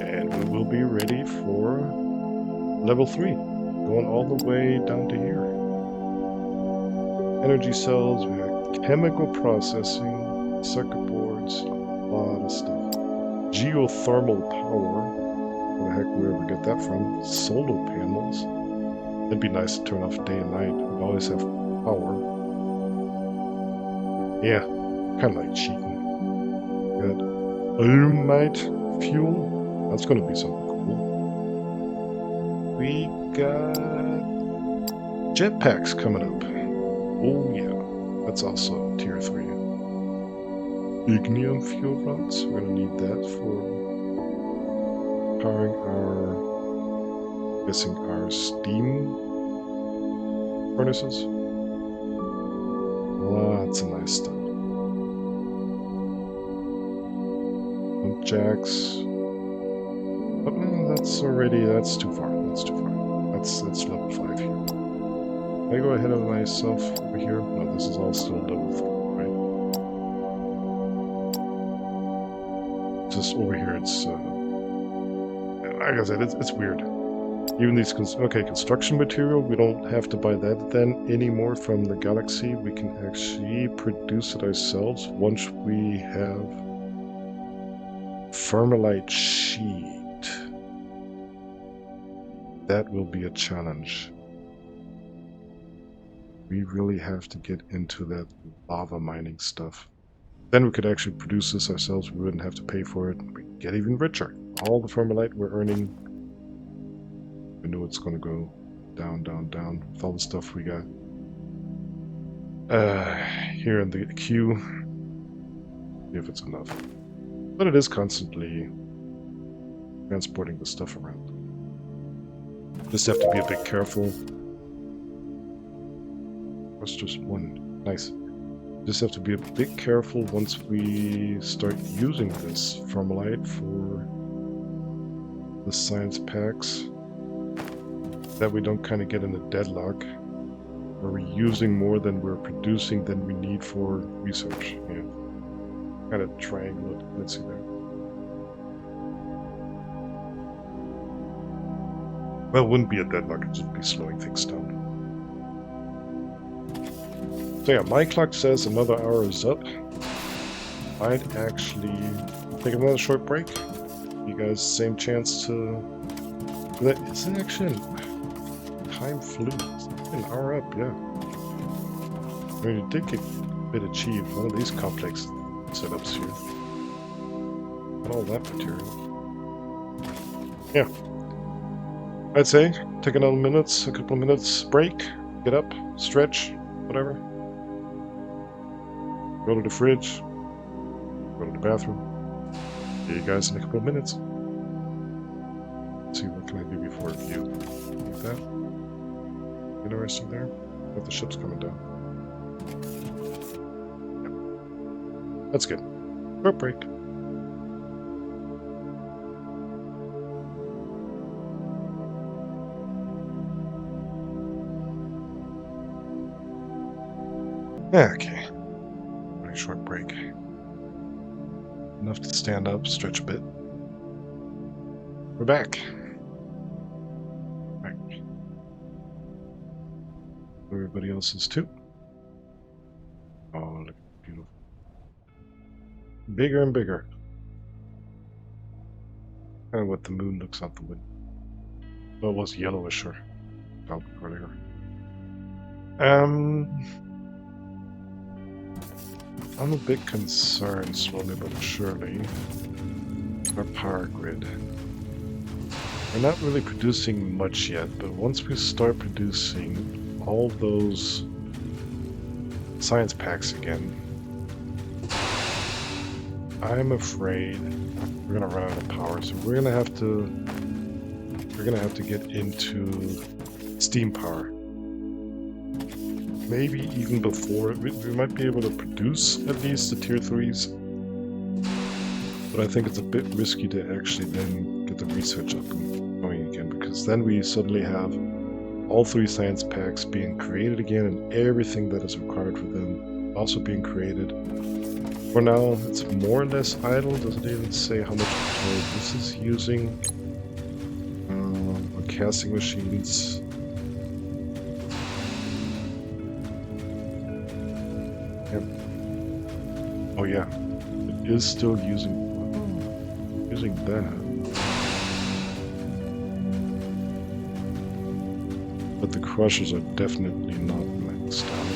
And we will be ready for level 3, going all the way down to here. Energy cells, we have chemical processing, circuit boards, a lot of stuff. Geothermal power, where the heck we ever get that from? Solar panels. It'd be nice to turn off day and night. We always have power. Yeah, kind of like cheating. Got illuminate fuel. That's going to be something cool. We got jetpacks coming up. Oh yeah, that's also tier 3. Ignium fuel rods. We're going to need that for powering our, guessing our steam furnaces. Lots of nice stuff. Pump jacks. Oh, that's too far. That's too far. That's level 5 here. Can I go ahead of myself over here? No, this is all still level 4, right? Just over here, it's like I said, it's weird. Even these construction material, we don't have to buy that then anymore from the galaxy. We can actually produce it ourselves once we have Thermalite sheet. That will be a challenge. We really have to get into that lava mining stuff. Then we could actually produce this ourselves. We wouldn't have to pay for it. We could get even richer. All the Thermalite we're earning, we know it's going to go down, down, down with all the stuff we got. Here in the queue, see if it's enough. But it is constantly transporting the stuff around. Just have to be a bit careful. That's just one. Nice. Just have to be a bit careful once we start using this Thermalite for the science packs, that we don't kind of get in a deadlock where we're using more than we're producing than we need for research. Yeah. Kind of triangle it. Let's see there. Well, it wouldn't be a deadlock, it'd just be slowing things down. So yeah, my clock says another hour is up. I'd actually take another short break. You guys, same chance to... That isn't actually... Time flew. It's an hour up, yeah. I mean, you did get a bit achieved. One of these complex setups here. Not all that material. Yeah. I'd say take another minutes, a couple of minutes break, get up, stretch, whatever. Go to the fridge, go to the bathroom. See you guys in a couple of minutes. Let's see, what can I do before review? Like that. Interesting there. But the ship's coming down. Yep. That's good. Short break. Okay. Pretty short break. Enough to stand up, stretch a bit. We're back. Right. Everybody else is too. Oh, look, beautiful. Bigger and bigger. Kind of what the moon looks out the window. Well, it was yellowish or felt earlier. I'm a bit concerned, slowly but surely, our power grid. We're not really producing much yet, but once we start producing all those science packs again, I'm afraid we're going to run out of power, so we're going to have to we're gonna have to get into steam power. Maybe even before, we might be able to produce at least the tier 3s. But I think it's a bit risky to actually then get the research up and going again, because then we suddenly have all 3 science packs being created again and everything that is required for them also being created. For now, it's more or less idle. Doesn't even say how much power this is using on casting machines. Yep. Oh yeah, it is still using that. But the crushers are definitely not maxed out.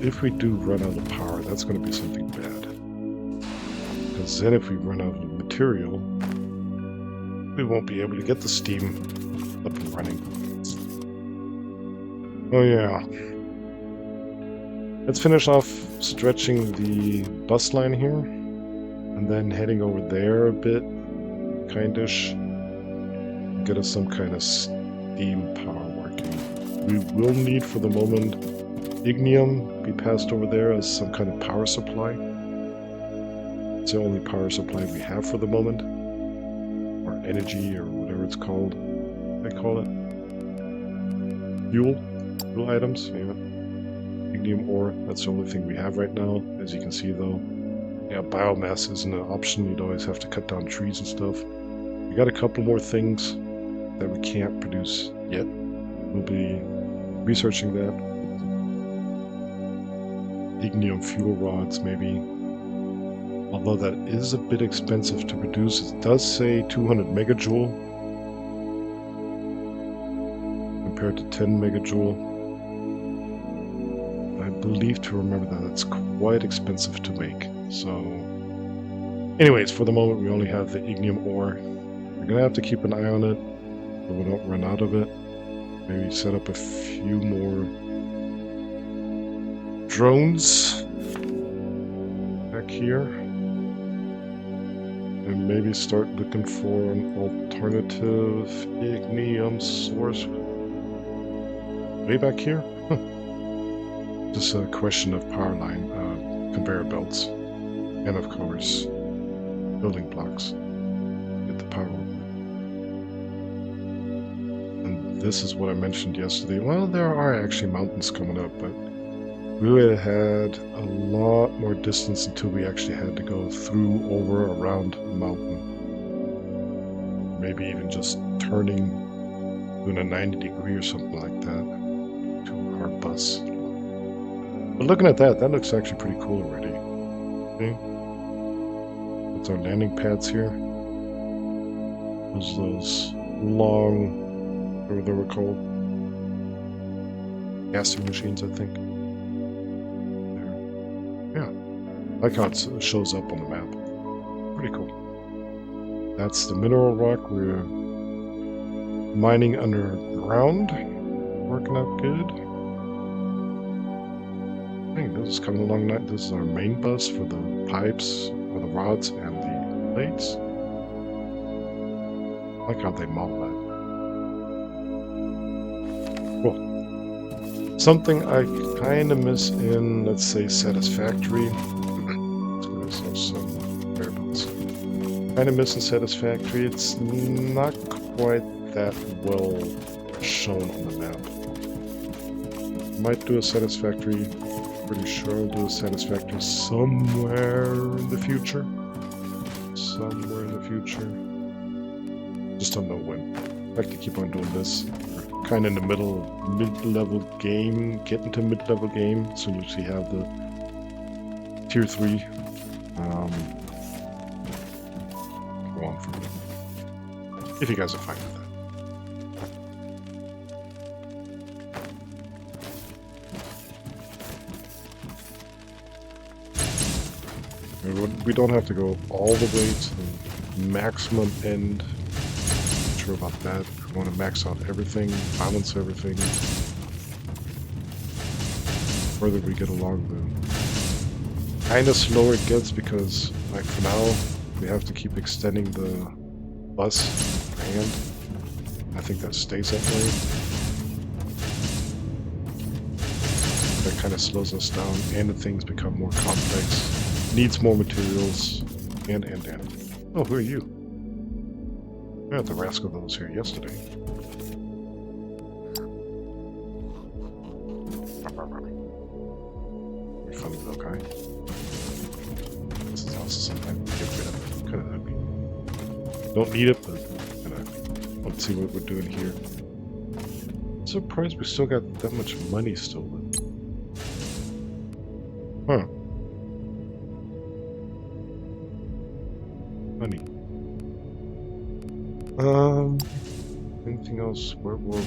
If we do run out of power, that's going to be something bad. Because then if we run out of material, we won't be able to get the steam up and running. Oh yeah. Let's finish off stretching the bus line here, and then heading over there a bit, kindish. Get us some kind of steam power working. We will need, for the moment, ignium be passed over there as some kind of power supply. It's the only power supply we have for the moment. Or energy, or whatever it's called. What do they call it? Fuel items, yeah. Ignium ore, that's the only thing we have right now. As you can see though, yeah, biomass isn't an option. You'd always have to cut down trees and stuff. We got a couple more things that we can't produce yet. We'll be researching that. Ignium fuel rods, maybe. Although that is a bit expensive to produce. It does say 200 megajoule compared to 10 megajoule. I believe to remember that it's quite expensive to make. So, anyways, for the moment we only have the ignium ore. We're gonna have to keep an eye on it so we don't run out of it. Maybe set up a few more drones back here. And maybe start looking for an alternative ignium source. Way back here? Just a question of power line, conveyor belts, and of course, building blocks. Get the power. And this is what I mentioned yesterday. Well, there are actually mountains coming up, but we would have had a lot more distance until we actually had to go through, over, around a mountain. Maybe even just turning, doing a 90-degree or something like that to our bus. But looking at that, that looks actually pretty cool already. Okay. That's our landing pads here. Those long, whatever they were called, casting machines, I think. Yeah, I like how it shows up on the map. Pretty cool. That's the mineral rock. We're mining underground. Working out good. I think this is coming along. This is our main bus for the pipes, or the rods, and the plates. I like how they model that. Cool. Something I kind of miss in, let's say, Satisfactory. Let's go to some variables. Kind of miss in Satisfactory. It's not quite that well shown on the map. Might do a Satisfactory. Pretty sure I'll do a Satisfactory somewhere in the future. Somewhere in the future. Just don't know when. I like to keep on doing this. We're kind of in the mid-level game, getting to mid-level game, as soon as we have the tier 3. Go on from it. If you guys are fine with that. We don't have to go all the way to the maximum end. Not sure about that. If we want to max out everything, balance everything. The further we get along, Kinda slower it gets because, like, for now, we have to keep extending the bus by hand. I think that stays that way. That kind of slows us down, and the things become more complex. Needs more materials, and. Oh, who are you? Yeah, the rascal that was here yesterday. Very funny little guy. This is also something I get rid of. Kind of ugly. Don't need it, but kind of ugly. Let's see what we're doing here. I'm surprised we still got that much money stolen. Huh. Money. Anything else? Where were we?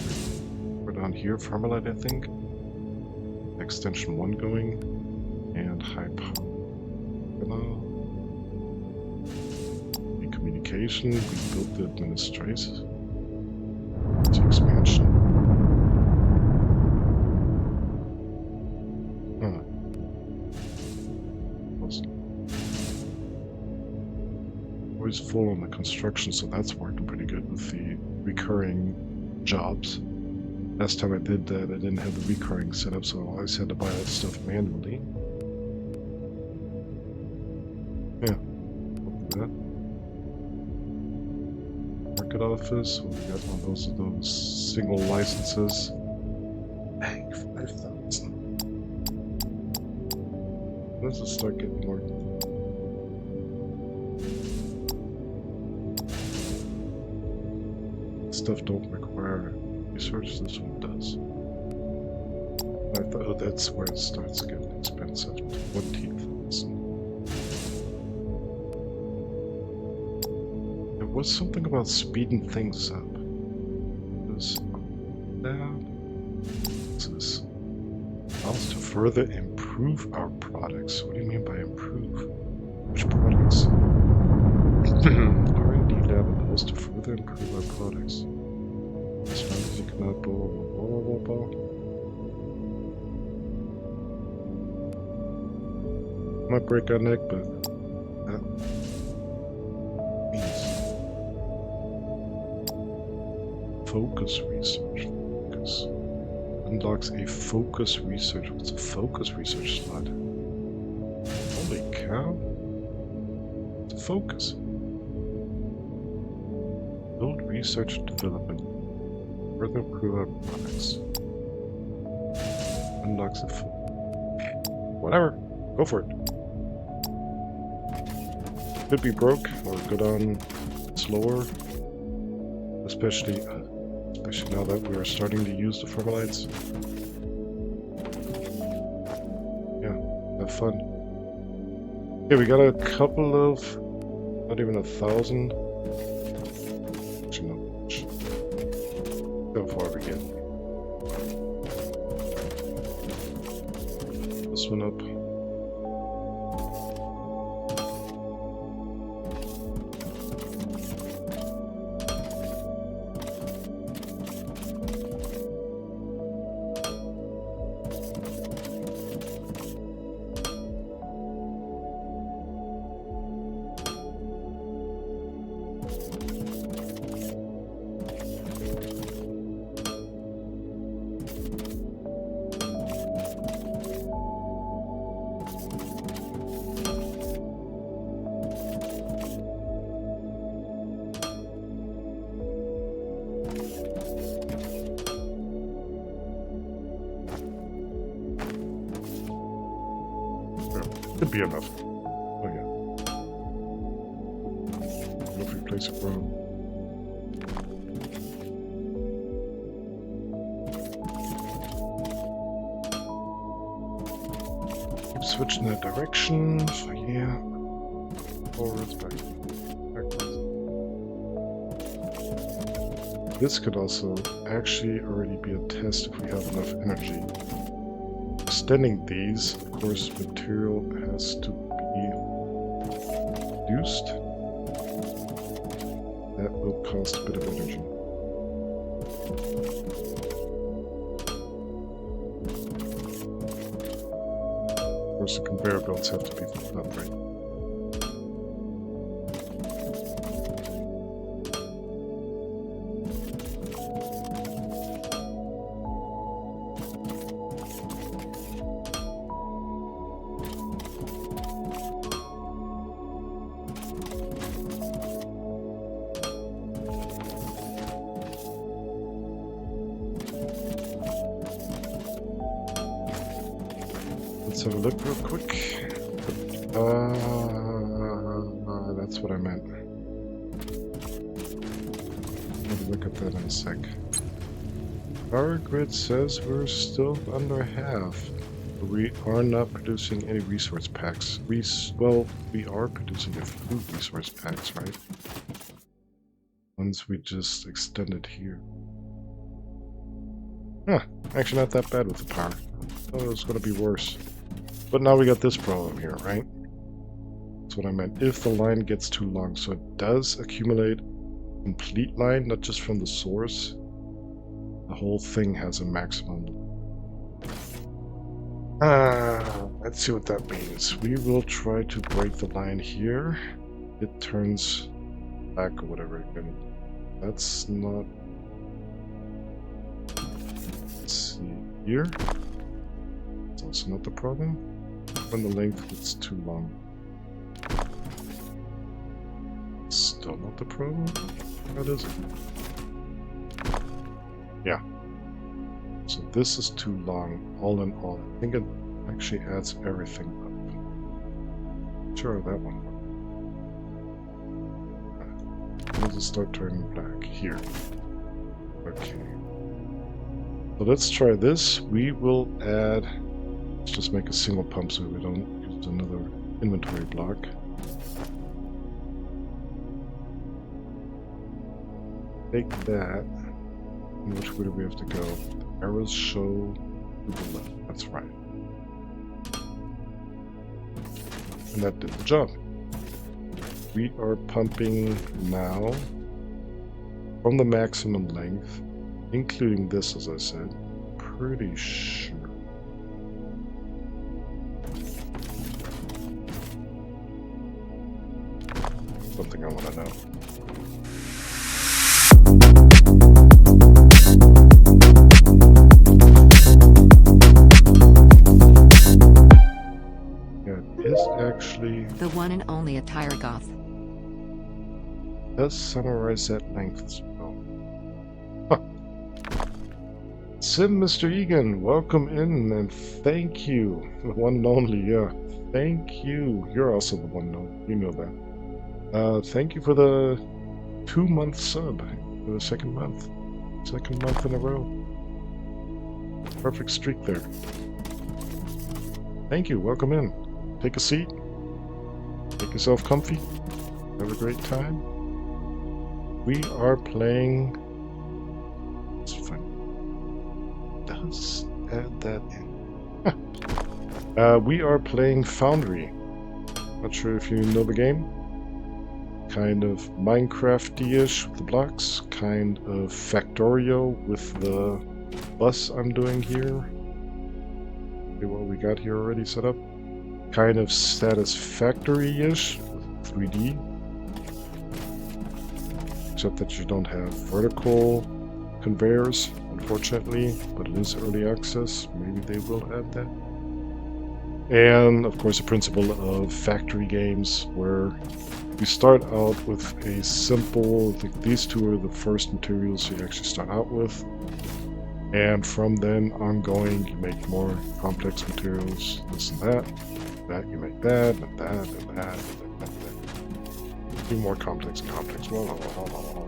We're down here, Farmalite, I think. Extension 1 going. And high power. In communication, we built the administration. It's expansion. Huh. Always full on the construction, so that's working pretty good with the recurring jobs. Last time I did that, I didn't have the recurring setup, so I always had to buy that stuff manually. Yeah, look at that. Market office, we got one of those single licenses. Dang, 5,000. Let's just start getting more. Stuff don't require research, this one does. I thought, oh, that's where it starts getting expensive. 20,000. There was something about speeding things up. This is allows to further improve our products. What do you mean by improve? Which products? R&D lab allows to further improve our products. As long as you cannot blah. Might break our neck, but that means focus research. Focus unlocks a focus research. What's a focus research slot? Holy cow! It's a focus. Build research and development. Further improve our products. Unlocks a whatever. Go for it. Could be broke or go down slower. Especially now that we are starting to use the Formalites. Yeah, have fun. Okay, we got a couple of, not even 1,000. Actually, not much. How far we get? This one up. Could be enough. Oh yeah. What if we place it wrong? Keep switching that direction. So yeah. Forwards, backwards. This could also actually already be a test if we have enough energy. Extending these, of course, material has to be reduced. That will cost a bit of energy. Of course, it can conveyor belts have to be done right. Let's have a look real quick. That's what I meant. We'll look at that in a sec. Our grid says we're still under half. We are not producing any resource packs. Well, we are producing a few resource packs, right? Ones we just extended here. Huh, actually not that bad with the power. I thought it was going to be worse. But now we got this problem here, right? That's what I meant. If the line gets too long, so it does accumulate complete line, not just from the source. The whole thing has a maximum. Let's see what that means. We will try to break the line here. It turns back or whatever again. That's not... Let's see here. That's also not the problem. When the length gets too long. Still not the problem? What is it? Yeah. So this is too long, all in all. I think it actually adds everything up. Sure, that one. Does it start turning black? Here. Okay. So let's try this. We will add... Let's just make a single pump so we don't use another inventory block. Take that. And which way do we have to go? The arrows show to the left. That's right. And that did the job. We are pumping now from the maximum length, including this, as I said. Pretty sure. Something I want to know. Actually, the one and only attire goth does summarize that length as well. Huh. Sim, Mr. Egan, welcome in and thank you. The one and only, yeah. Thank you. You're also the one and only. You know that. Thank you for the 2-month sub. For the second month. Second month in a row. Perfect streak there. Thank you. Welcome in. Take a seat. Make yourself comfy. Have a great time. We are playing... It's fun. Does add that in. We are playing Foundry. Not sure if you know the game. Kind of Minecraft-ish with the blocks. Kind of Factorio with the bus I'm doing here. See what we got here already set up. Kind of Satisfactory-ish with 3D. Except that you don't have vertical conveyors, unfortunately, but it is early access. Maybe they will add that. And, of course, the principle of factory games, where you start out with a simple... I think these two are the first materials you actually start out with. And from then ongoing, you make more complex materials, this and that. That you make that, and that, and that, and that. Do more complex, blah, blah, blah, blah, blah.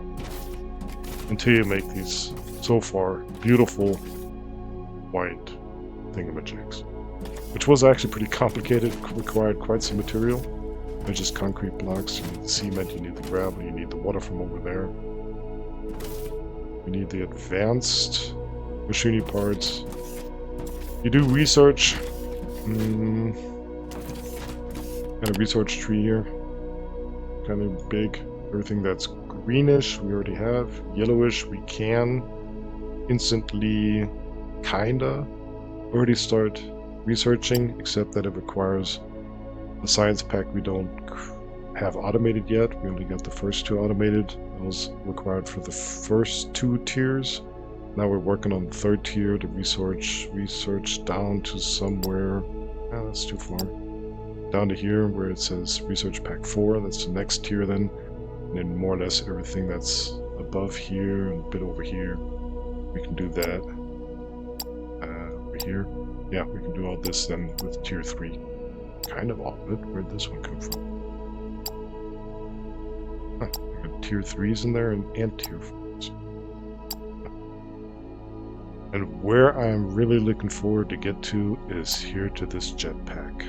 Until you make these, so far, beautiful white thingamajigs. Which was actually pretty complicated, required quite some material. They're just concrete blocks, you need the cement, you need the gravel, you need the water from over there. You need the advanced machinery parts. You do research. Kind of research tree here. Kind of big. Everything that's greenish we already have. Yellowish we can instantly kinda already start researching, except that it requires the science pack we don't have automated yet. We only got the first 2 automated. It was required for the first 2 tiers. Now we're working on the 3rd tier to research down to somewhere. Oh, that's too far. Down to here where it says research pack 4. That's the next tier then. And then more or less everything that's above here and a bit over here. We can do that. Over here. Yeah, we can do all this then with tier 3. Kind of all of it. Where'd this one come from? Huh, we got tier 3s in there and tier 4s. And where I'm really looking forward to get to is here to this jetpack.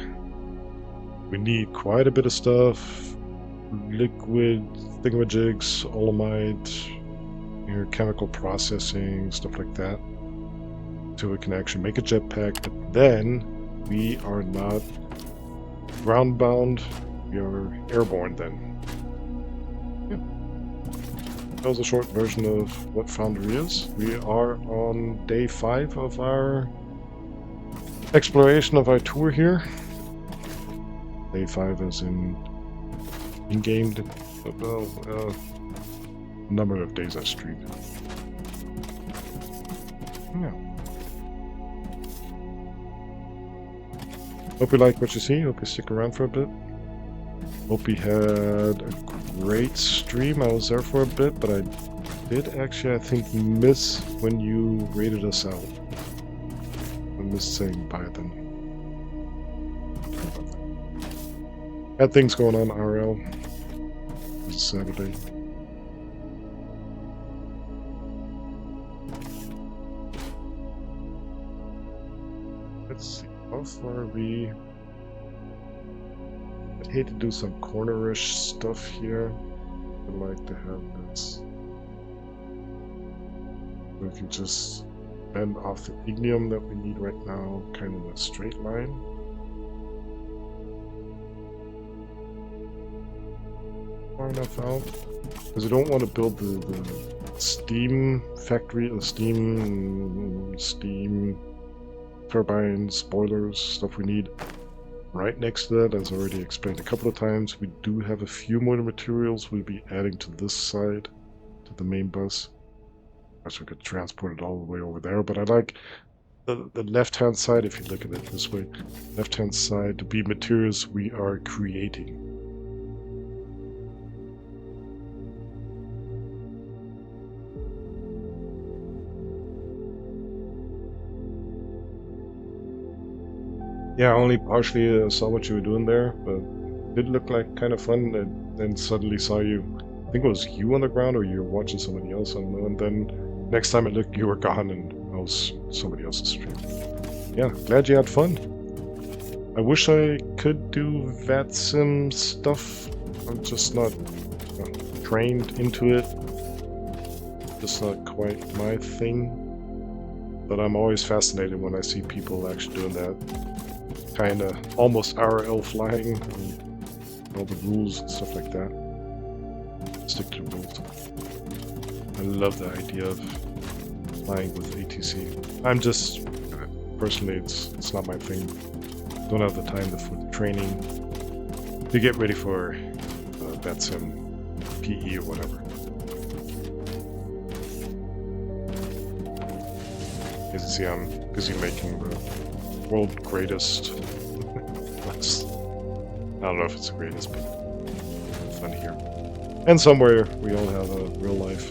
We need quite a bit of stuff. Liquid thingamajigs, olamide, your chemical processing, stuff like that. So we can actually make a jetpack, but then we are not ground bound, we are airborne then. Yeah. That was a short version of what Foundry is. We are on day 5 of our exploration of our tour here. Day 5 is in-game, number of days I streamed. Yeah. Hope you like what you see. Hope you stick around for a bit. Hope you had a great stream. I was there for a bit, but I did actually, I think, miss when you rated us out. I missed saying bye then. Had things going on RL. It was Saturday. Let's see. How far are we? I'd hate to do some cornerish stuff here. I'd like to have this. We can just bend off the ignium that we need right now, kind of in a straight line. Far enough out. Because we don't want to build the steam factory, the steam turbines, boilers, stuff we need right next to that. As already explained a couple of times, we do have a few more materials we'll be adding to this side, to the main bus. Perhaps we could transport it all the way over there, but I like the left-hand side, if you look at it this way, left-hand side to be materials we are creating. Yeah, I only partially saw what you were doing there, but it did look like kind of fun, and then suddenly saw you, I think it was you on the ground, or you were watching somebody else, I don't know, and then next time I looked, you were gone, and I was somebody else's stream. Yeah, glad you had fun. I wish I could do VATSIM stuff. I'm just not trained into it. Just not quite my thing. But I'm always fascinated when I see people actually doing that. Kind of almost RL flying, and all the rules and stuff like that. Stick to rules. I love the idea of flying with ATC. I'm just, personally, it's not my thing. Don't have the time for the training to get ready for VATSIM, PE or whatever. As you see, I'm busy making the world greatest. I don't know if it's the greatest, but it's fun here. And somewhere we all have a real life.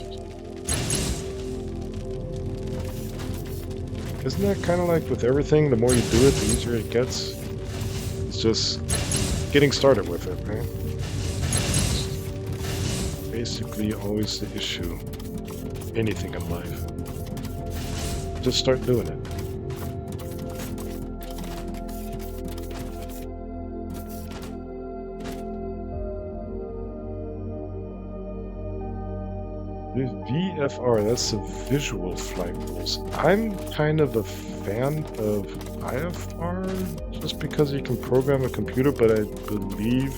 Isn't that kind of like with everything? The more you do it, the easier it gets. It's just getting started with it, right? It's basically always the issue. Anything in life. Just start doing it. VFR, that's the visual flight rules. I'm kind of a fan of IFR, just because you can program a computer, but I believe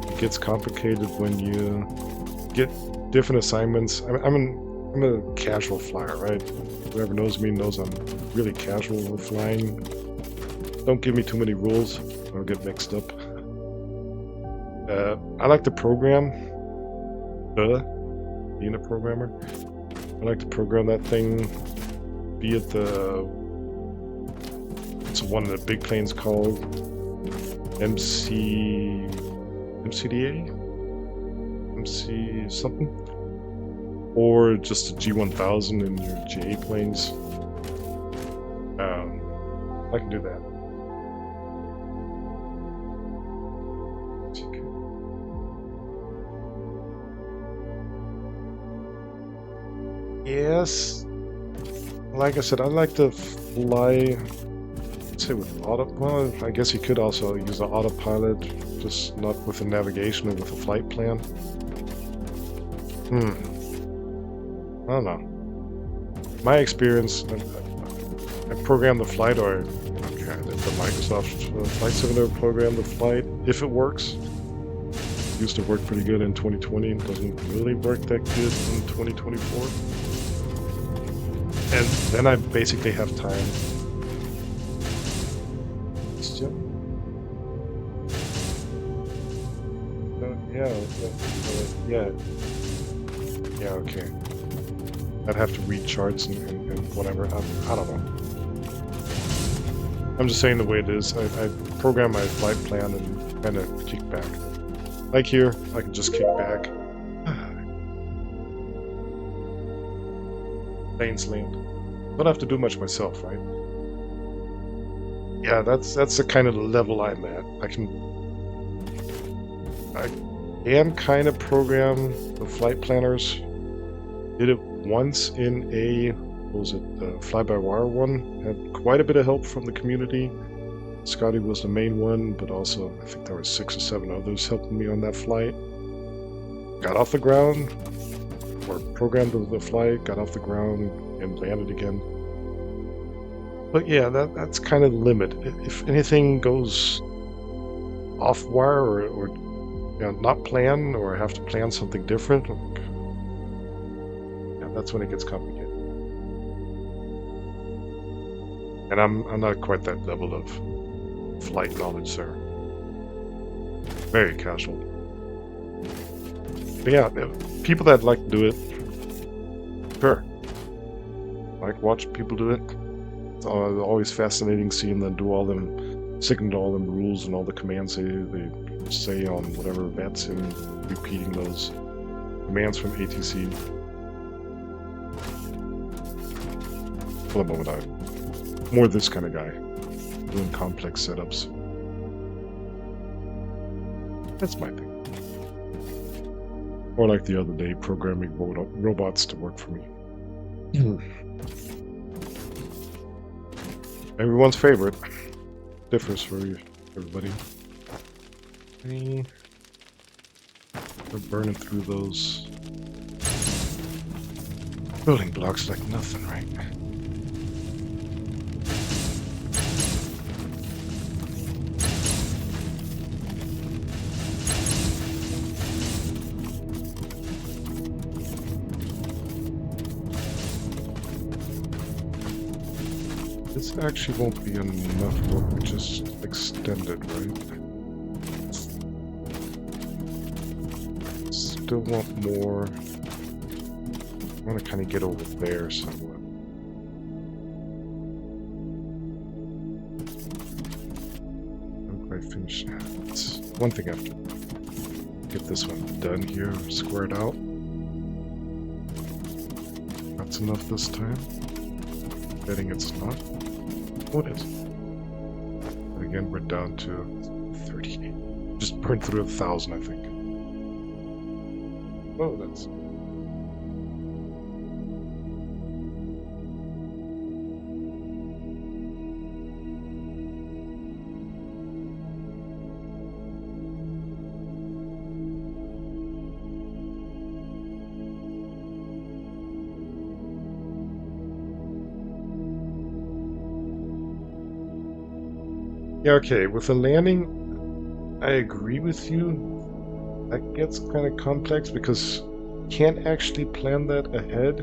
it gets complicated when you get different assignments. I'm a casual flyer, right? Whoever knows me knows I'm really casual with flying. Don't give me too many rules. I'll get mixed up. I like to program. Being a programmer. I like to program that thing. Be it the... It's one of the big planes called MCDA? MC something? Or just a G1000 in your GA planes. I can do that. Yes. Like I said, I like to fly, let's say with auto, well, I guess you could also use the autopilot, just not with the navigation or with a flight plan. I don't know. My experience, I programmed the flight, or the Microsoft Flight Simulator programmed the flight, if it works. Used to work pretty good in 2020, doesn't really work that good in 2024. And then I basically have time. Yeah, okay. I'd have to read charts and whatever. I don't know. I'm just saying the way it is. I program my flight plan and kind of kick back. Like here, I can just kick back. Planes land. Don't have to do much myself, right? Yeah, that's the kind of level I'm at. I can kind of program the flight planners. Did it once in a, what was it, the fly-by-wire one. Had quite a bit of help from the community. Scotty was the main one, but also I think there were 6 or 7 others helping me on that flight. Got off the ground, or programmed the flight, got off the ground, and landed again. But yeah, that's kind of the limit. If anything goes off wire or you know, not planned, or have to plan something different, yeah, that's when it gets complicated. And I'm not quite that level of flight knowledge, sir. Very casual. But yeah, people that like to do it, sure. Like watch people do it. It's always fascinating seeing them do all them, sticking to all them rules and all the commands they say on whatever events and repeating those commands from ATC. For the moment, I'm more this kind of guy, doing complex setups. That's my thing. Or like the other day, programming robots to work for me. Everyone's favorite. Differs for everybody. We're burning through those building blocks like nothing, right? This actually won't be enough work, we just extend it, right? Still want more. I want to kind of get over there somewhat. Not quite finished. It's one thing I have to get this one done here, squared out. That's enough this time. Betting it's not. What is? And again, we're down to 38. Just burned through 1,000, I think. Oh, that's. Yeah, okay, with the landing, I agree with you. That gets kind of complex because you can't actually plan that ahead.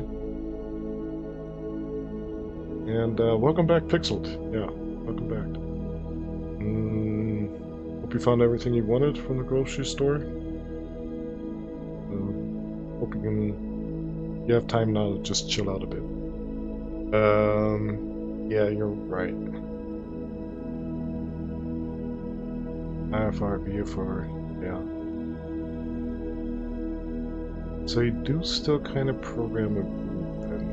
And welcome back, Pixeled. Yeah, welcome back. Hope you found everything you wanted from the grocery store. Hope you have time now to just chill out a bit. Yeah, you're right. IFR, BFR, yeah. So you do still kind of program a group then.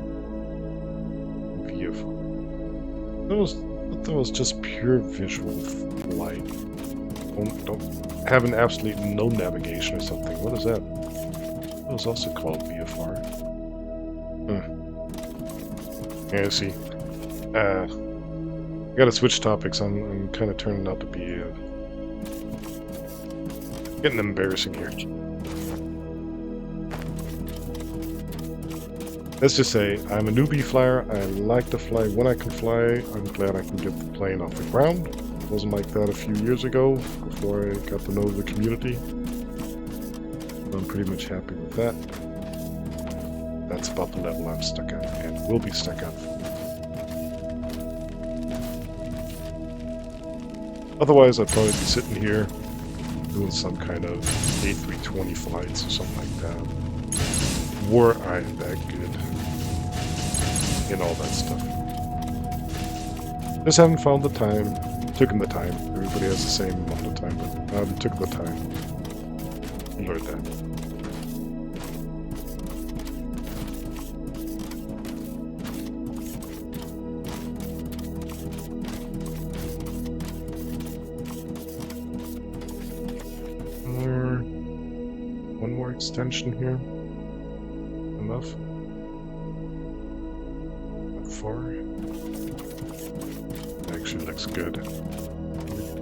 VFR. That was just pure visual light. Don't having absolutely no navigation or something. What is that? That was also called VFR. Yeah, I see. I gotta switch topics. I'm kind of turning out to be getting embarrassing here. Let's just say I'm a newbie flyer. I like to fly when I can fly. I'm glad I can get the plane off the ground. It wasn't like that a few years ago before I got to know the community. I'm pretty much happy with that. That's about the level I'm stuck at and will be stuck at. Otherwise, I'd probably be sitting here doing some kind of A320 flights or something like that. Were I that good in all that stuff. Just haven't found the time. Taken the time. Everybody has the same amount of time, but I haven't took the time to learn that. One more extension here. Enough? Not far? Actually looks good.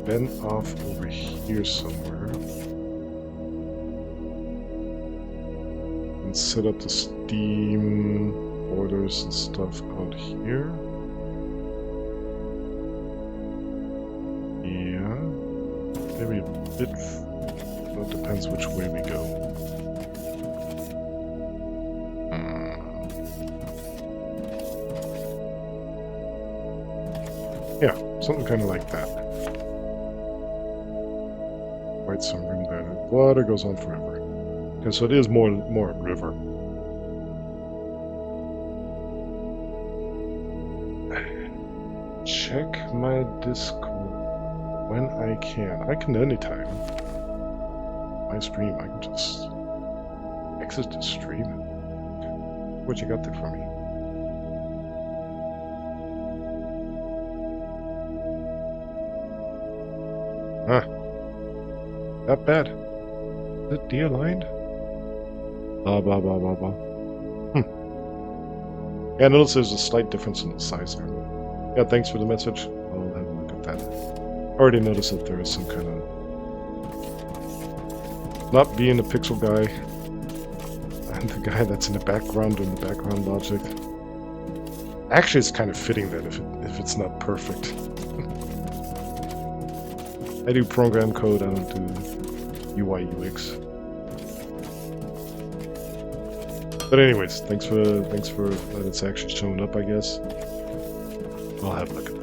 Bend off over here somewhere. And set up the steam borders and stuff out here. Yeah. Maybe a bit. Well, it depends which way we go. Yeah, something kind of like that. Quite some room there. Water goes on forever. Okay, so it is more a river. Check my Discord when I can. I can anytime. My stream, I can just exit the stream. What you got there for me? Huh. Not bad. Is it de-aligned? Blah, blah, blah, blah, blah. Yeah, I notice there's a slight difference in the size there. Yeah, thanks for the message. I'll have a look at that. I already noticed that there is some kind of... Not being a pixel guy, and the guy that's in the background doing the background logic. Actually, it's kind of fitting that if it's not perfect. I do program code, I don't do UI UX. But anyways, thanks for that it's actually showing up, I guess. I'll have a look at that.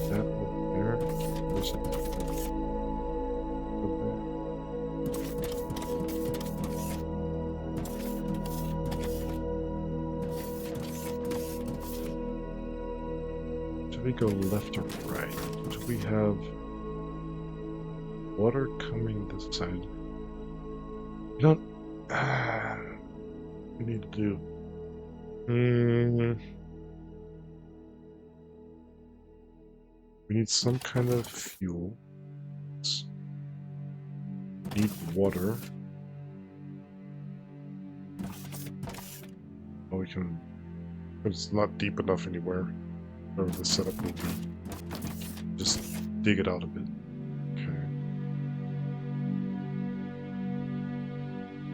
That over there. Where's it? Do we go left or right? Do we have water coming this side? We don't... we need to do... we need some kind of fuel. Need water. Oh, we can... but it's not deep enough anywhere. Or the setup will be. Just dig it out a bit. Okay.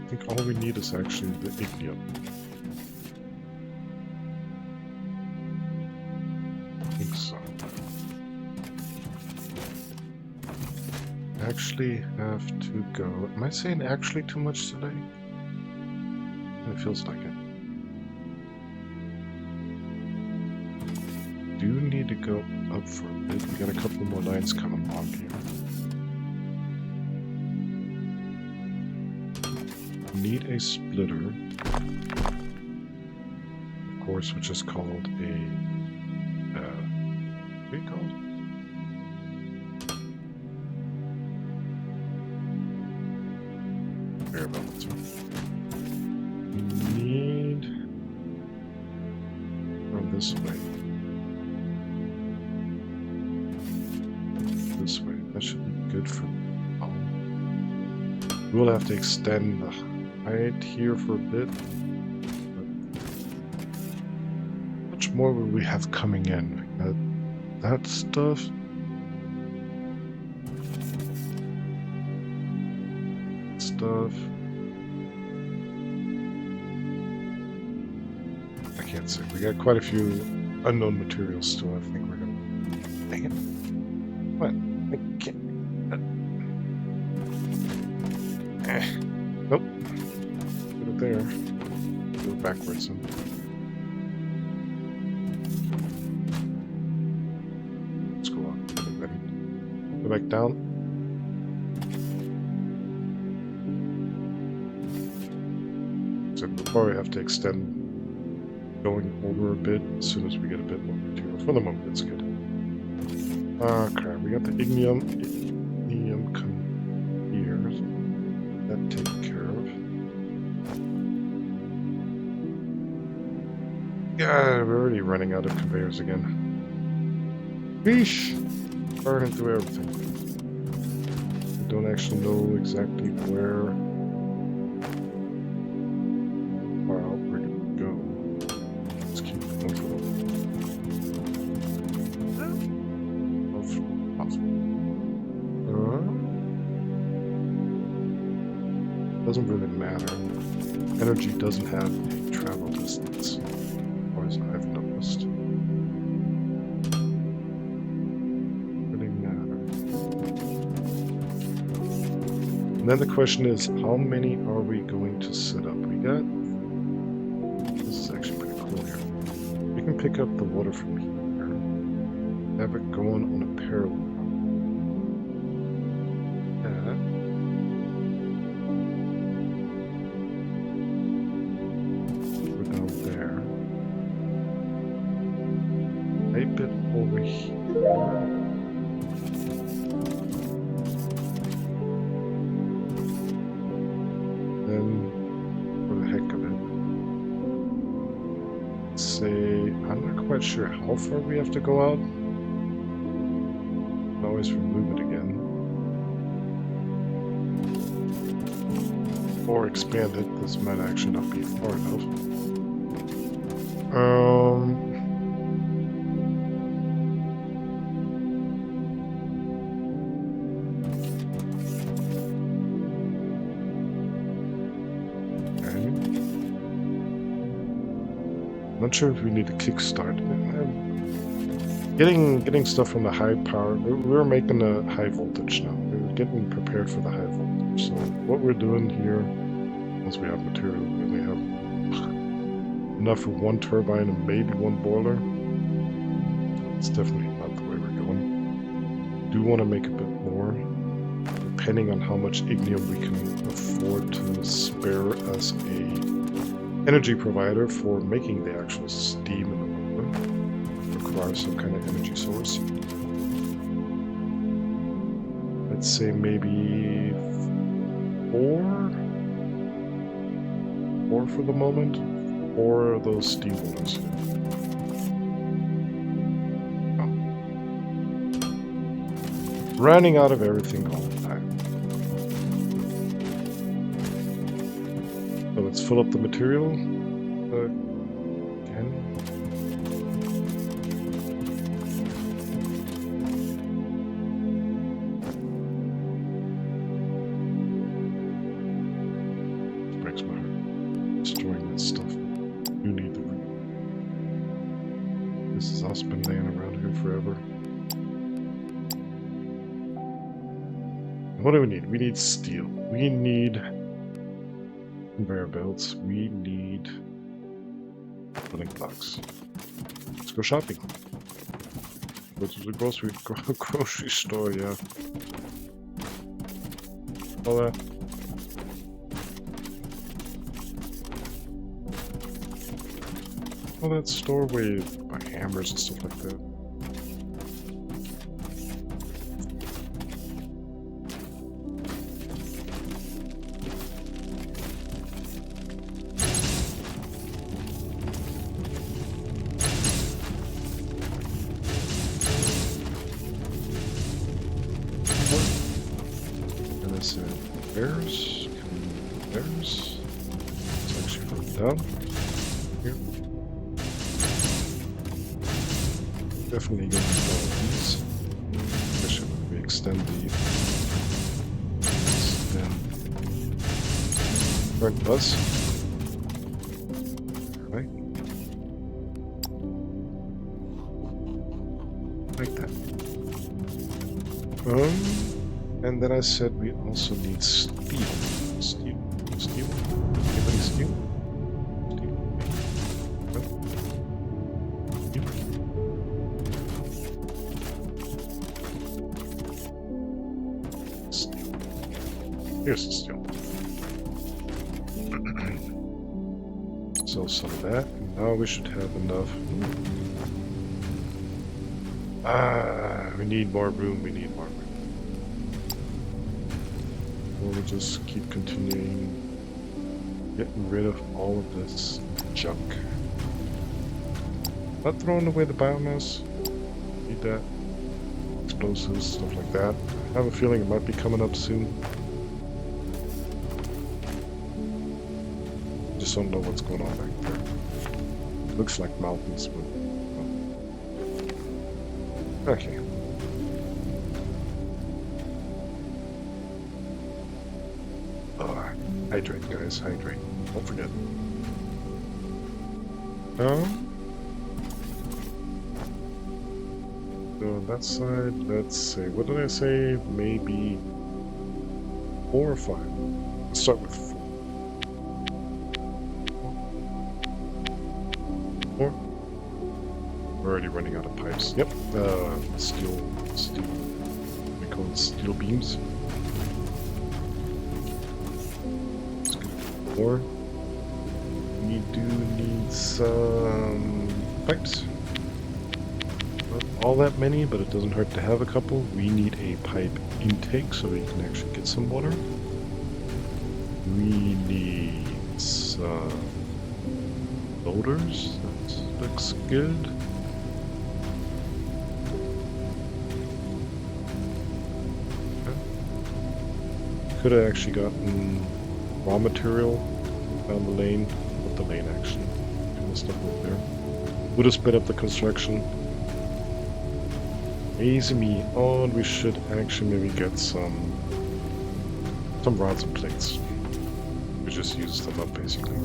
I think all we need is actually the ignium. I think so. actually have to go. Am I saying actually too much today? It feels like it. Do need to go up for a bit. We got a couple more lines coming along here. Need a splitter, of course, which is called a what do you call it? Bare bones. Need from this way. This way. That should be good for. Oh. We'll have to extend the height here for a bit. But much more will we have coming in? That stuff. Stuff. I can't say. We got quite a few unknown materials still. I think we're gonna. Dang it. What? I can't. Nope. Put it there. Go backwards. Let's go on. Go back down. So we'll probably have to extend going over a bit as soon as we get a bit more material. For the moment, it's good. Ah, crap. We got the ignium. Ignium come here. That taken care of. Yeah, we're already running out of conveyors again. Yeesh! Burning through everything. We don't actually know exactly where far out we're gonna go. Let's keep going for possible. Doesn't really matter. Energy doesn't have a travel distance, or as I've noticed. Really matter. And then the question is, how many are we going to set up? We got. This is actually pretty cool here. We can pick up the water from here. Have it going on a parallel. Over here. Then, for the heck of it, let's say, I'm not quite sure how far we have to go out. I'll always remove it again. Or expand it. This might actually not be far enough. Not sure if we need to kickstart. Getting stuff from the high power. We're making a high voltage now. We're getting prepared for the high voltage. So what we're doing here, once we have material, we only have enough for one turbine and maybe one boiler. It's definitely not the way we're going. Do want to make a bit more, depending on how much ignium we can afford to spare as a energy provider for making the actual steam in the motor. Requires some kind of energy source. Let's say maybe four for the moment, or those steam motors. Oh. Running out of everything all the time. So let's fill up the material again. This breaks my heart. Destroying that stuff. You need the room. This is us been laying around here forever. What do we need? We need steel. We need conveyor belts. We need building blocks. Let's go shopping. Go to the grocery store, yeah. All that. All that store where you buy hammers and stuff like that. And I said, bears, bears. Let's actually put it down. Here. Definitely going to need all of these. Especially when we extend the current bus. Right? Like that. And then I said we also need steel. Steel. Anybody steel? Steel. No? Steel. Here's the steel. So some of that. Now we should have enough. We need more room. We need more room. We'll just keep continuing getting rid of all of this junk. Not throwing away the biomass. Need that. Explosives, stuff like that. I have a feeling it might be coming up soon. Just don't know what's going on back there. Looks like mountains, but okay. Hydrate, guys, hydrate. Don't forget. So on that side, let's say, what did I say? Maybe 4 or 5. Let's start with 4. 4. We're already running out of pipes. Yep. Steel. We call it steel beams. Let's go 4. We do need some pipes. Not all that many, but it doesn't hurt to have a couple. We need a pipe intake so we can actually get some water. We need some loaders. That looks good. Could have actually gotten raw material down the lane. Not the lane, actually. Kind of stuff over there. Would have sped up the construction. Easy me. Oh, and we should actually maybe get some rods and plates. We just use them up, basically.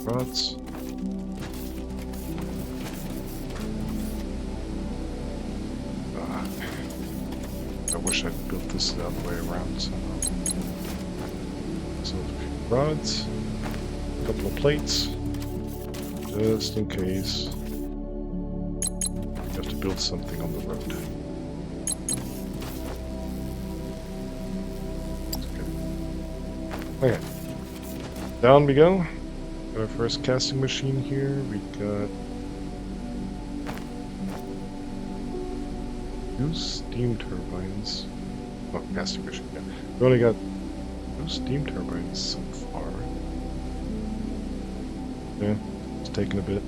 Rods. I wish I'd built this the other way around somehow. So, rods, a couple of plates, just in case you have to build something on the road. Okay, down we go. Got our first casting machine here. We got 2 steam turbines. Oh, casting machine, yeah. We only got 2 steam turbines so far. Yeah, it's taking a bit.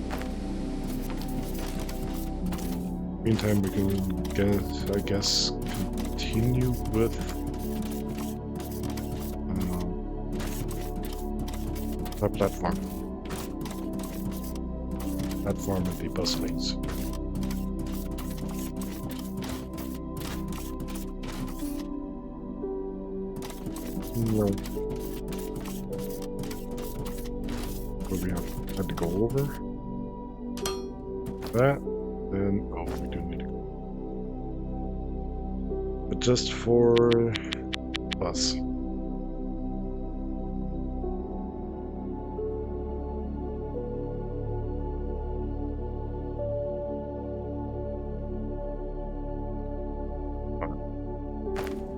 Meantime, we can get, I guess, continue with our platform. Platform with the bus lanes. we have had to go over. That, then, oh, we do need to go. But just for us.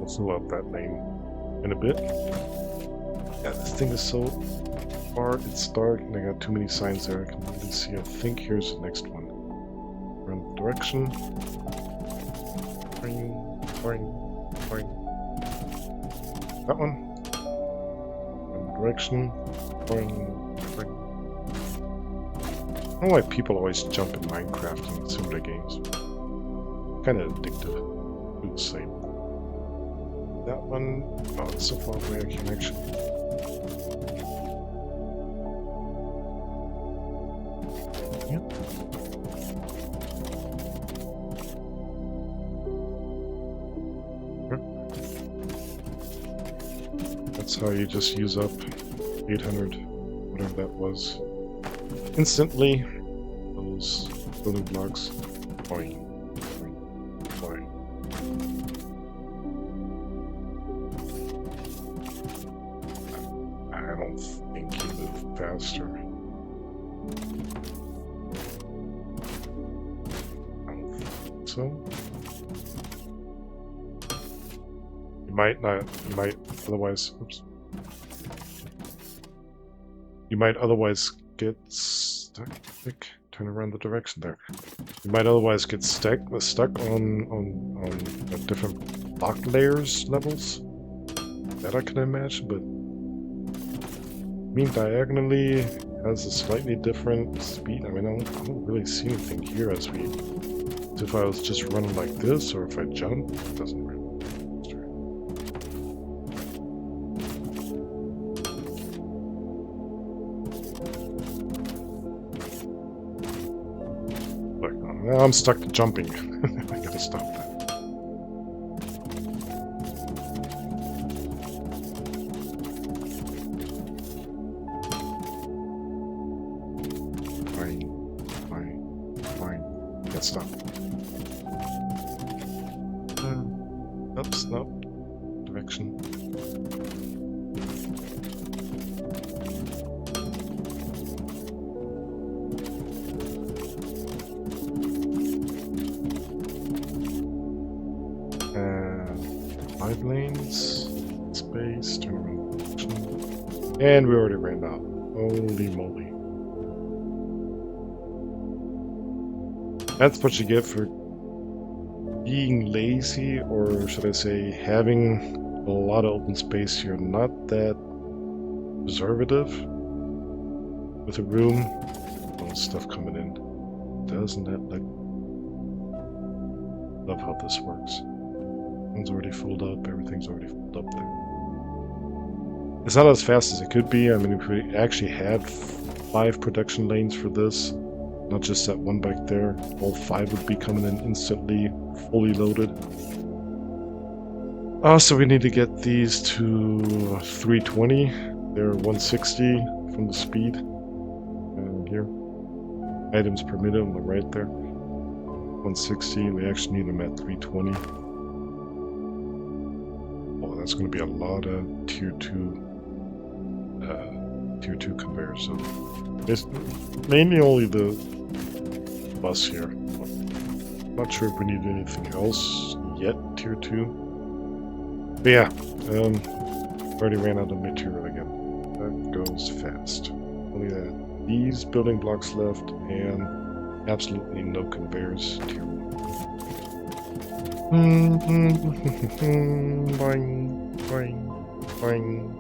I'll fill out that lane in a bit. Yeah, this thing is so far, it's dark, and I got too many signs there. I can really see. I think here's the next one. Run the direction. Boing, boing, boing. That one. Run the direction. Boing, boing. I don't know why people always jump in Minecraft and similar games. Kind of addictive. Do the same. That one. Oh, it's so far away I can actually. Yep. That's how you just use up 800, whatever that was, instantly. Those building blocks. Boing, boing, boing. I don't think you move faster. So you might not, you might otherwise, oops. You might otherwise get stuck, I think. Turn around the direction there. You might otherwise get stuck on different block layers levels. That I can imagine, but I mean diagonally has a slightly different speed. I mean, I don't really see anything here as we. If I was just running like this, or if I jump, it doesn't really matter. Look, now I'm stuck to jumping. I gotta stop that. Fine. Let's stop. Oops, no. Direction. And 5 lanes. Space, turn around direction. And we already ran out. Holy moly. That's what you get for being lazy, or should I say having a lot of open space here, not that preservative with a room, all the stuff coming in. Doesn't that like love how this works? One's already filled up, everything's already filled up there. It's not as fast as it could be. I mean, if we actually had 5 production lanes for this, not just that one back there, all 5 would be coming in instantly, fully loaded. So we need to get these to 320. They're 160 from the speed. And here, items per minute on the right there. 160, we actually need them at 320. Oh, that's going to be a lot of tier 2 conveyors. So it's mainly only the bus here. Not sure if we need anything else yet, tier 2. But yeah, already ran out of material again. That goes fast. Only these building blocks left, and absolutely no conveyors, tier 1. Boing, boing, boing.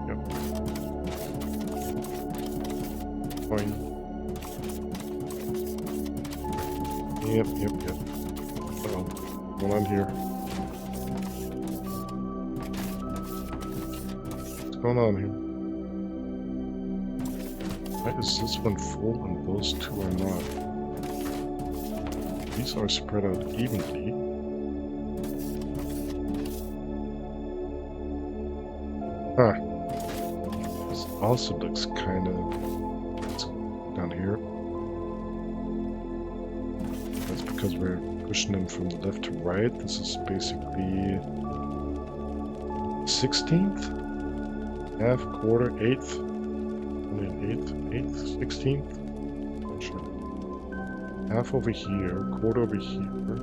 Yep. Boing. Yep. Uh-oh. Going on here. What's going on here? Why is this one full and those 2 are not? These are spread out evenly. Huh. This also looks kind of because we're pushing them from the left to right. This is basically 16th? Half, quarter, eighth. Only an eighth, 16th? Not sure. Half over here, quarter over here,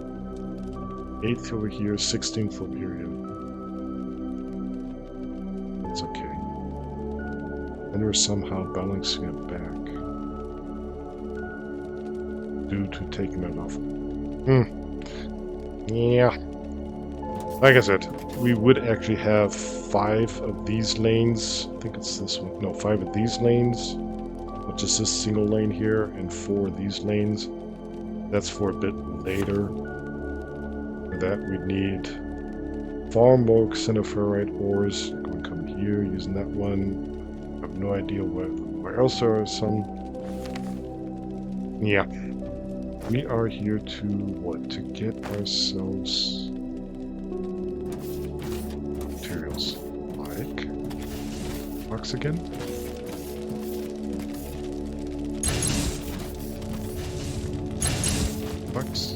eighth over here, 16th over here. Yeah. That's okay. And we're somehow balancing it back due to taking it off. Yeah. Like I said, we would actually have 5 of these lanes. I think it's this one. No, 5 of these lanes, which is this single lane here, and 4 of these lanes. That's for a bit later. For that, we'd need far more centiferrite ores. Going to come here, using that one. I have no idea where else there are some. Yeah. We are here to, what? To get ourselves materials. Like box again? Box.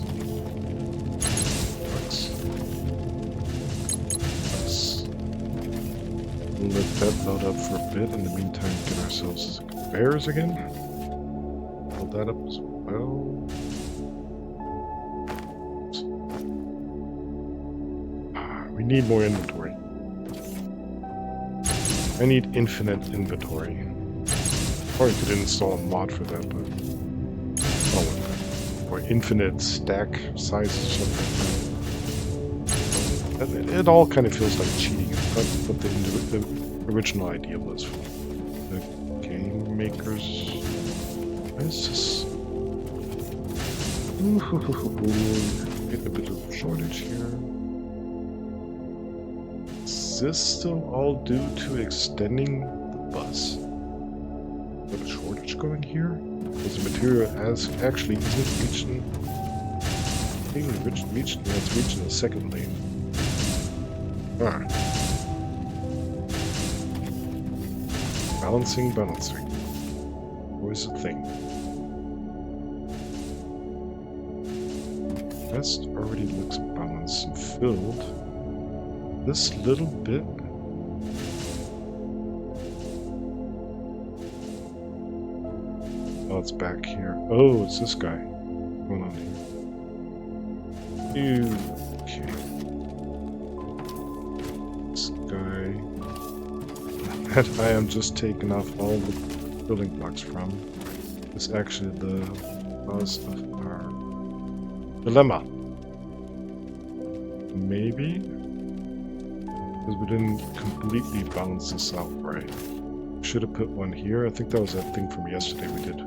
We'll let that load up for a bit. In the meantime, get ourselves bears again. Build that up as well. We need more inventory. I need infinite inventory. Or you could install a mod for that, but oh, or infinite stack sizes or something. It all kind of feels like cheating. That's what the original idea was for the game makers. What is this? Getting a bit of a shortage here. Is this still all due to extending the bus? With a shortage going here? Because the material actually isn't reaching. I think it's reaching the second lane. Ah. Balancing. Always a thing. Rest already looks balanced and filled. This little bit. Oh, it's back here. Oh, it's this guy. What's going on here? Okay. This guy. That I am just taking off all the building blocks from. Is actually the cause of our dilemma. Maybe? Because we didn't completely balance this out right. Should have put one here. I think that was that thing from yesterday we did.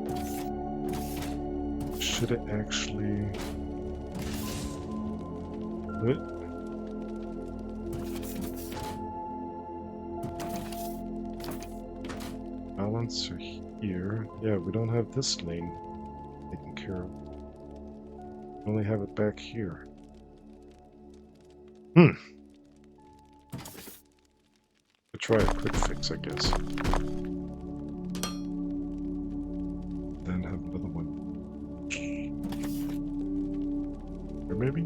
Should have actually... What? Balancer here. Yeah, we don't have this lane taken care of. We only have it back here. We'll try a quick fix, I guess. Then have another one. Or maybe?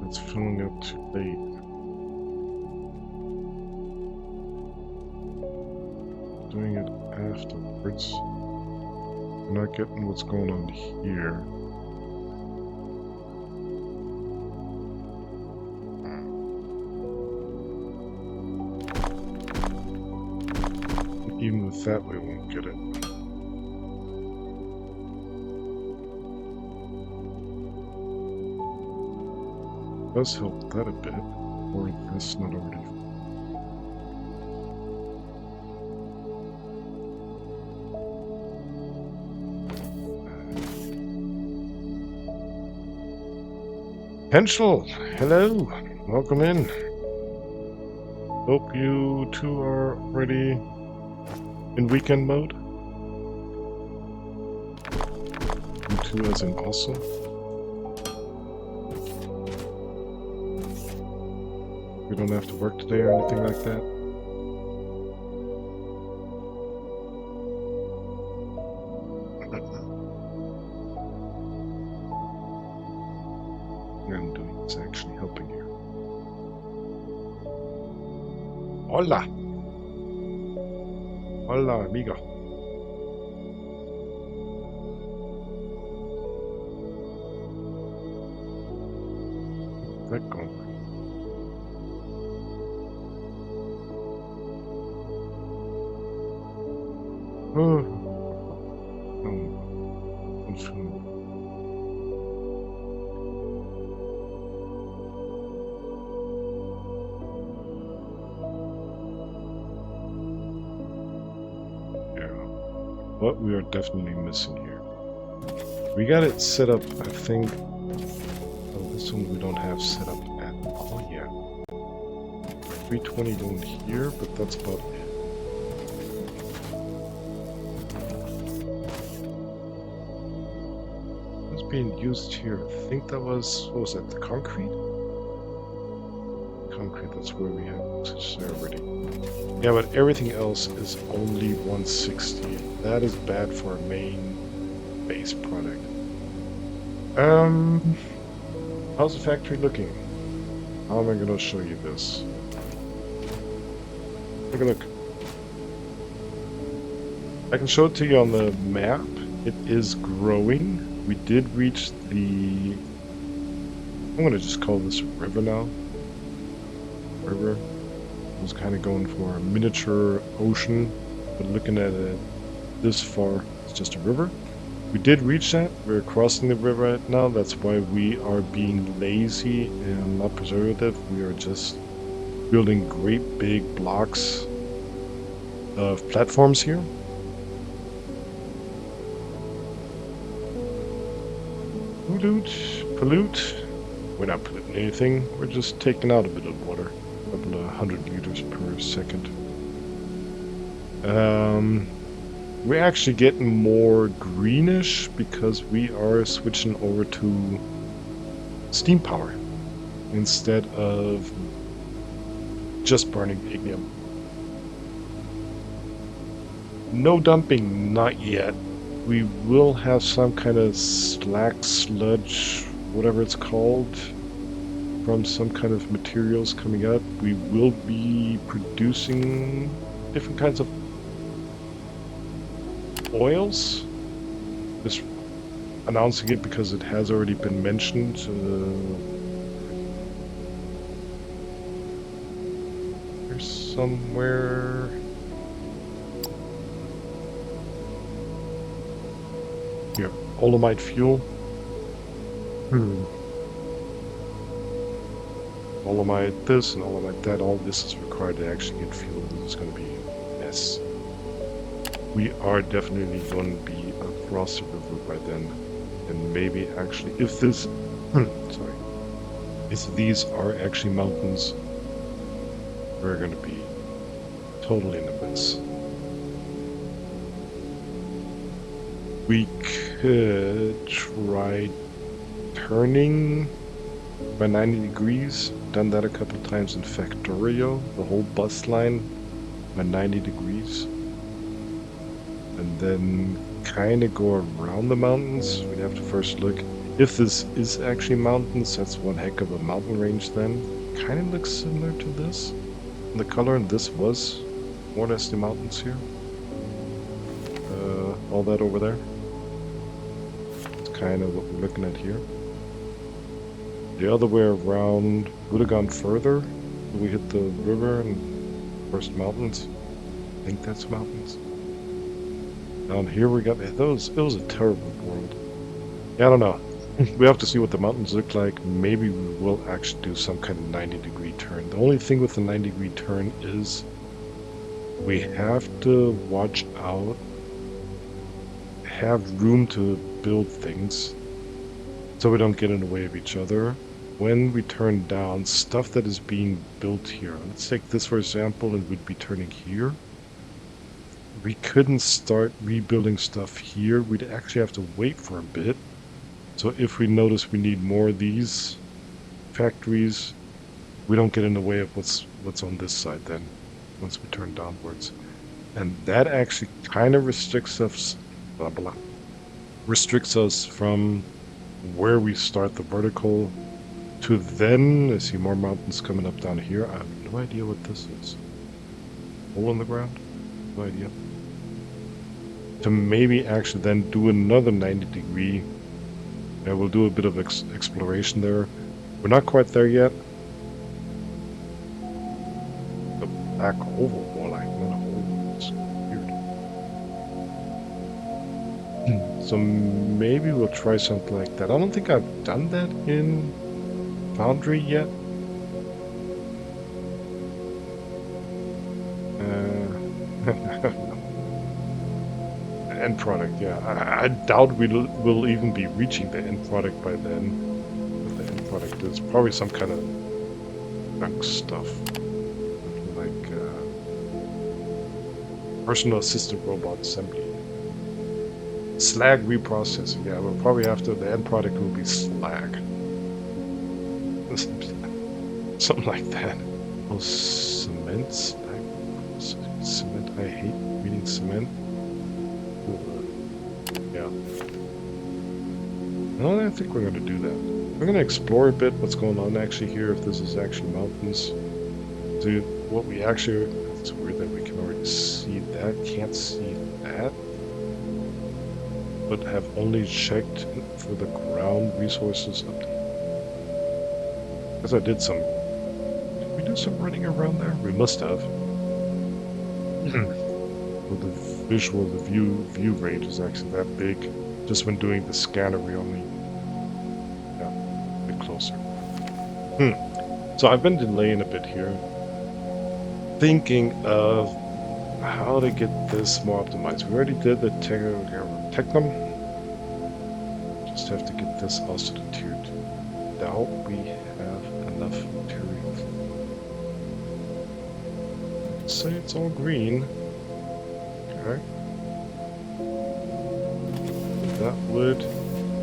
It's filling up too late. Doing it afterwards. I'm not getting what's going on here. Even with that, we won't get it. Does help that a bit, or this not already. Henschel, hello, welcome in. Hope you two are already in weekend mode. You two as in also. We don't have to work today or anything like that. What I'm doing is actually helping you. Hola! Hola, amigo. How's that going? Oh. What we are definitely missing here. We got it set up, I think. Oh, this one we don't have set up at. Oh, yeah. 320 going here, but that's about it. What's being used here? I think that was. What was that? The concrete? Concrete, that's where we have usage there already. Yeah, but everything else is only 160. That is bad for a main base product. How's the factory looking? How am I gonna show you this? Take a look. I can show it to you on the map. It is growing. We did reach the... I'm gonna just call this a river now. River. I was kind of going for a miniature ocean, but looking at it this far, it's just a river. We did reach that. We're crossing the river right now. That's why we are being lazy and not preservative. We are just building great big blocks of platforms here. Pollute. We're not polluting anything. We're just taking out a bit of water. A couple of 100 liters per second. We're actually getting more greenish because we are switching over to steam power instead of just burning ignium. No dumping, not yet. We will have some kind of slack sludge, whatever it's called, from some kind of materials coming up. We will be producing different kinds of oils. Just announcing it because it has already been mentioned. There's somewhere... Here, olamite fuel. Olamite this and olamite that. All this is required to actually get fuel. This is going to be a mess. We are definitely going to be across the river by then. And maybe actually, if this... sorry. If these are actually mountains, we're going to be totally in a mess. We could try turning by 90 degrees. Done that a couple times in Factorio. The whole bus line by 90 degrees. And then kind of go around the mountains. We'd have to first look. If this is actually mountains, that's one heck of a mountain range then. Kind of looks similar to this. The color, and this was more or less the mountains here. All that over there. It's kind of what we're looking at here. The other way around would have gone further. We hit the river and first mountains. I think that's mountains. Down here we got those. It was a terrible world. Yeah, I don't know. We have to see what the mountains look like. Maybe we will actually do some kind of 90-degree turn. The only thing with the 90-degree turn is we have to watch out, have room to build things so we don't get in the way of each other. when we turn down stuff that is being built here. Let's take this for example, and we'd be turning here. We couldn't start rebuilding stuff here. We'd actually have to wait for a bit. So if we notice we need more of these factories, we don't get in the way of what's on this side then, once we turn downwards. And that actually kind of restricts us, restricts us from where we start the vertical to then. I see more mountains coming up down here. I have no idea what this is. Hole in the ground? No idea. To maybe actually then do another 90-degree. Yeah, we'll do a bit of exploration there. We're not quite there yet. The black oval wall, like not a hole. It's weird. So maybe we'll try something like that. I don't think I've done that in Foundry yet. End product, yeah. I doubt we'll even be reaching the end product by then. But the end product is probably some kind of junk stuff. Like personal assistant robot assembly. Slag reprocessing, yeah, we'll probably have to, the end product will be slag. Something like that. Oh, cement, slag. Cement, I hate reading cement. Yeah. No, I think we're going to do that. We're going to explore a bit what's going on actually here, if this is actually mountains. So what we actually... It's weird that we can already see that. Can't see that. But have only checked for the ground resources up there. Because I did some... Did we do some running around there? We must have. With the visual, the view range is actually that big. Just when doing the scanner, we only a bit closer. So I've been delaying a bit here, thinking of how to get this more optimized. We already did the Technum. Just have to get this also to tier 2. Now we have enough materials. Say it's all green. Okay. That would,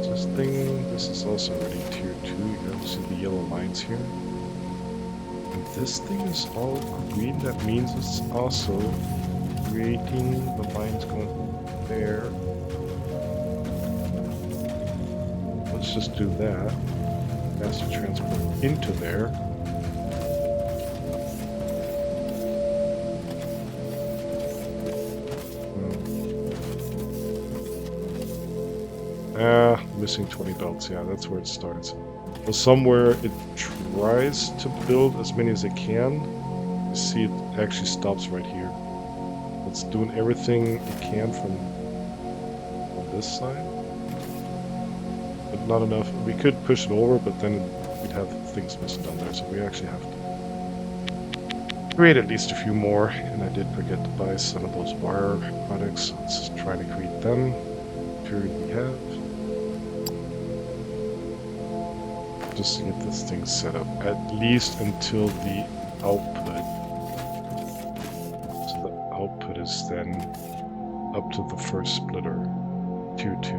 this thing, this is also already tier 2. You see the yellow lines here. And this thing is all green. That means it's also creating the lines going there. Let's just do that. Master transport into there. Missing 20 belts, yeah, that's where it starts. So somewhere it tries to build as many as it can. You see it actually stops right here. It's doing everything it can from on this side. But not enough. We could push it over, but then we'd have things missing down there, so we actually have to create at least a few more. And I did forget to buy some of those wire products, so let's just try to create them. Period we have. Just to get this thing set up, at least until the output. So the output is then up to the first splitter, tier 2.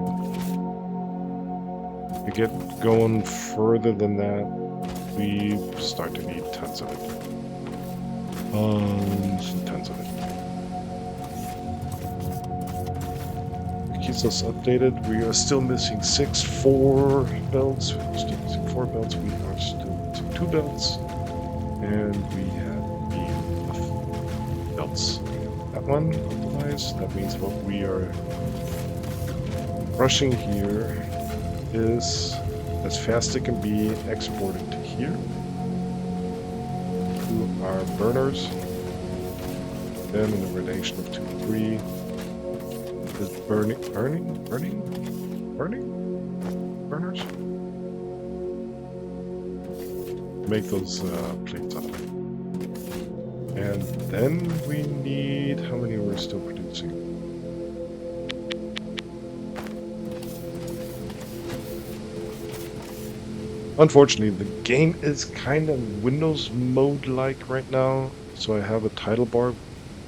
To get going further than that, we start to need tons of it. Tons of it. Keeps us updated. We are still missing 4 belts. We're still missing 4 belts. We are still missing 2 belts. And we have enough belts. That one optimized. That means what we are rushing here is as fast as it can be exported to here. To our burners. Then in the relation of 2 and 3. Is burners? Make those plates out of it. And then we need, how many we're still producing? Unfortunately, the game is kind of Windows mode-like right now, so I have a title bar. I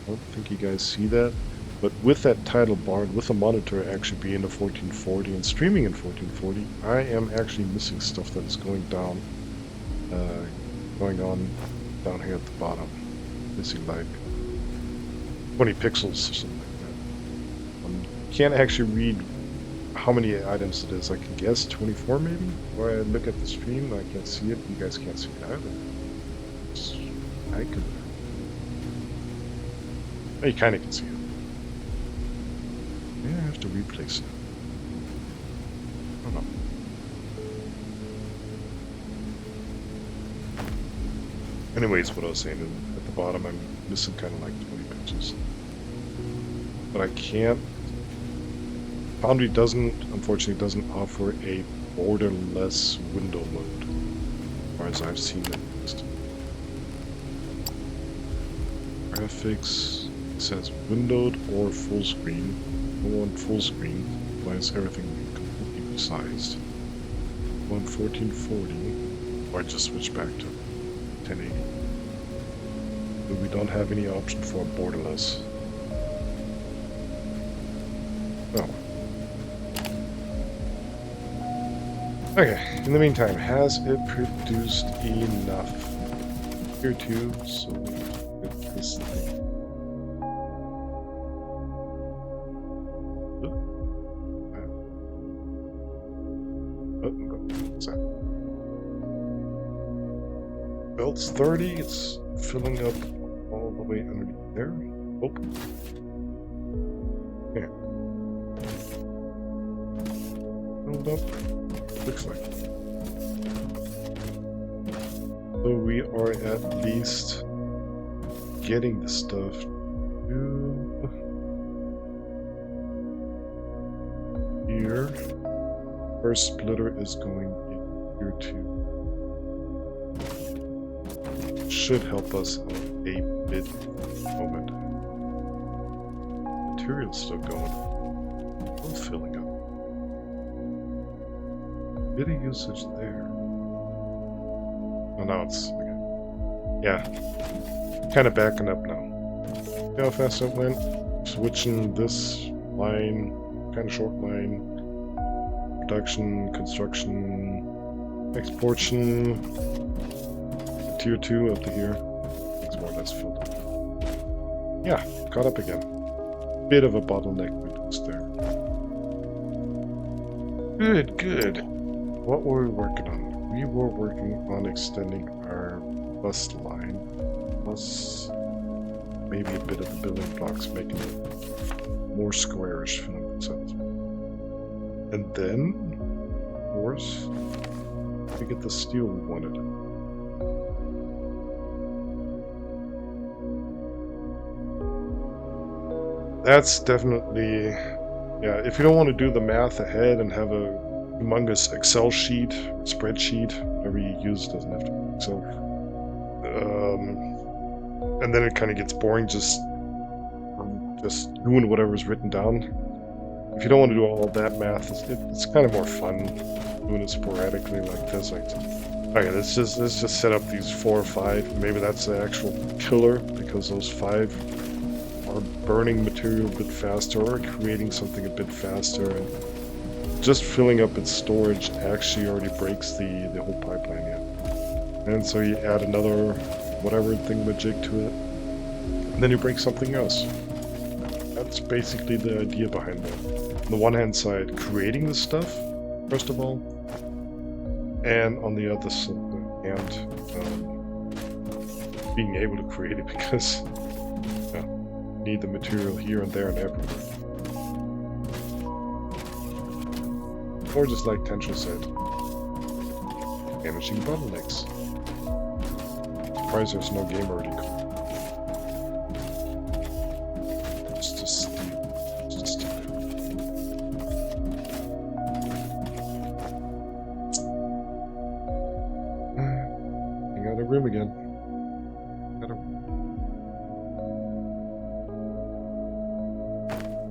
don't think you guys see that, but with that title bar, with the monitor actually being a 1440 and streaming in 1440, I am actually missing stuff that's going down, going on down here at the bottom. Missing like 20 pixels or something like that. Can't actually read how many items it is. I can guess 24 maybe. Or I look at the stream, I can't see it. You guys can't see it either. I could. You kind of can see it. Maybe I have to replace it. I don't know. Anyways, what I was saying, at the bottom I'm missing kind of like 20 pixels. But I can't. Foundry unfortunately doesn't offer a borderless window mode, as far as I've seen it at least. Graphics says windowed or full screen. I want full screen, otherwise everything will be completely resized. I want 1440, or I just switch back to 1080. But we don't have any option for borderless. Oh. Okay, in the meantime, has it produced enough? Here too, so get this thing. What's that? Belt's 30, it's filling up all the way underneath there. Oh. Yeah. Filled up. Looks like. So we are at least getting the stuff to here. First splitter is going in here too. Should help us out a bit at the moment. Material's still going. Still filling up. Bit of usage there. Oh, now it's okay. Yeah, kind of backing up now. See how fast it went? Switching this line, kind of short line. Production, construction, exportation. Tier 2 up to here. It's more or less filled up. Yeah, caught up again. Bit of a bottleneck reduced there. Good, good. What were we working on? We were working on extending our bus line, plus maybe a bit of the building blocks, making it more squarish for themselves. And then, of course, we get the steel we wanted. That's definitely, yeah, if you don't want to do the math ahead and have a humongous Excel sheet, or spreadsheet, whatever you use, doesn't have to be Excel. And then it kind of gets boring just doing whatever's written down. If you don't want to do all that math, it's kind of more fun doing it sporadically like this. Like, okay, let's just set up these 4 or 5. Maybe that's the actual killer because those 5 are burning material a bit faster or creating something a bit faster. And just filling up its storage actually already breaks the whole pipeline, yeah. And so you add another whatever thingamajig to it, and then you break something else. That's basically the idea behind that. On the one hand side, creating the stuff, first of all, and on the other hand, being able to create it because you need the material here and there and everywhere. Or just like Tencho said, managing bottlenecks. Surprised there's no game already called. Just stupid. Hang out of room again.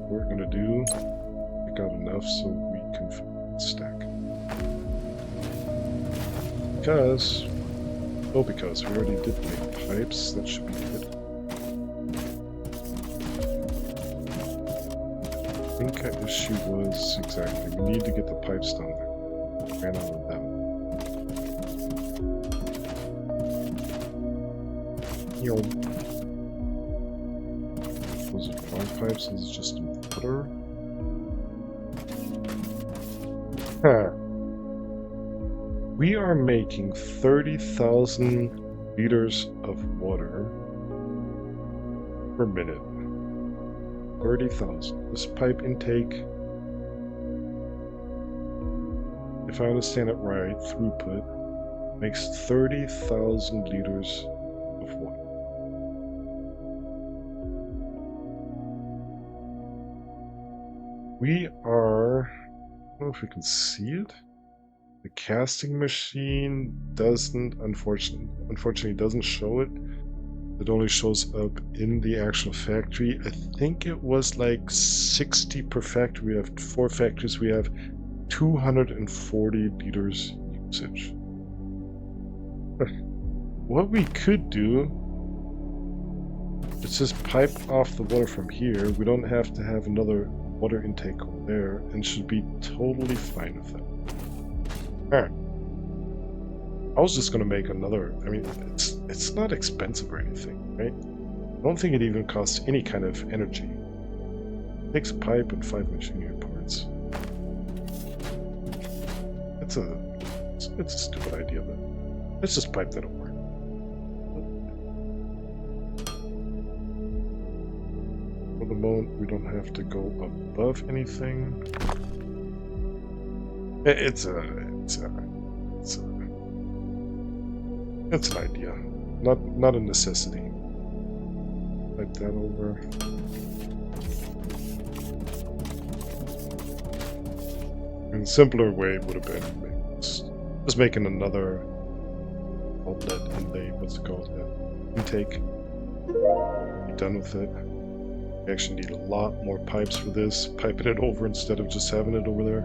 What we're gonna do, pick out enough so we can stack. Because we already did make pipes, that should be good. I think our issue was exactly, we need to get the pipes down there. Ran out of them. Those are long pipes, this is just water. Huh. We are making 30,000 liters of water per minute. 30,000. This pipe intake, if I understand it right, throughput, makes 30,000 liters of water. We are, I don't know if we can see it. The casting machine doesn't, unfortunately doesn't show it. It only shows up in the actual factory. I think it was like 60 per factory. We have 4 factories. We have 240 liters usage. What we could do is just pipe off the water from here. We don't have to have another water intake over there and should be totally fine with that. Alright. I was just gonna make another, I mean, it's not expensive or anything, right? I don't think it even costs any kind of energy. It takes a pipe and 5 machinery parts. It's a stupid idea, but let's just pipe that over. For the moment, we don't have to go above anything. It's an idea, not a necessity. Pipe that over. And a simpler way would have been just making another outlet inlay. What's it called? Intake. Be done with it. We actually need a lot more pipes for this. Piping it over instead of just having it over there.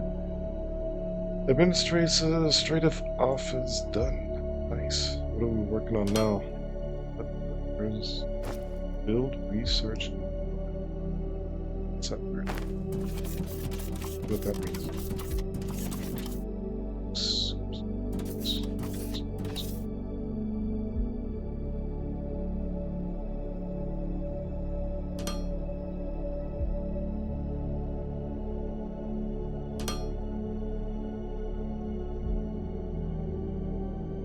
Administrative office done. Nice. What are we working on now? Where's build, research, what's that word? What that means?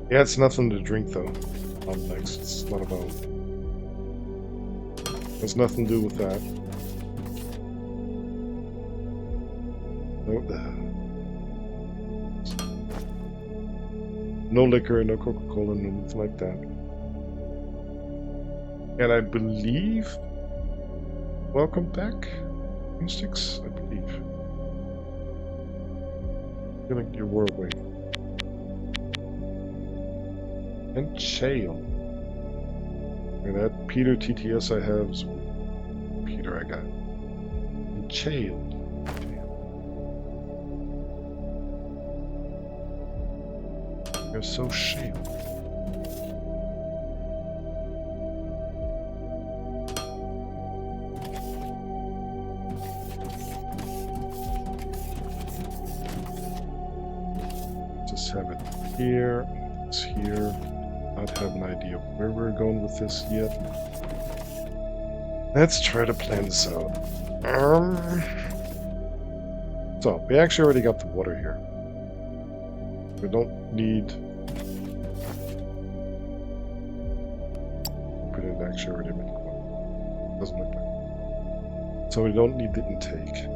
Yeah, it's nothing to drink though. Next, it's not about. Has nothing to do with that. Nope. No liquor, no Coca-Cola, nothing like that. And I believe. Welcome back, Instincts. I believe. Feeling you were away. And Chael. And that Peter TTS I have is Peter I got. And Chael. You're so shale. Just have it here. It's here. Not have an idea where we're going with this yet. Let's try to plan this out. So, we actually already got the water here. We don't need... We didn't actually already make one. Doesn't look like. So we don't need the intake.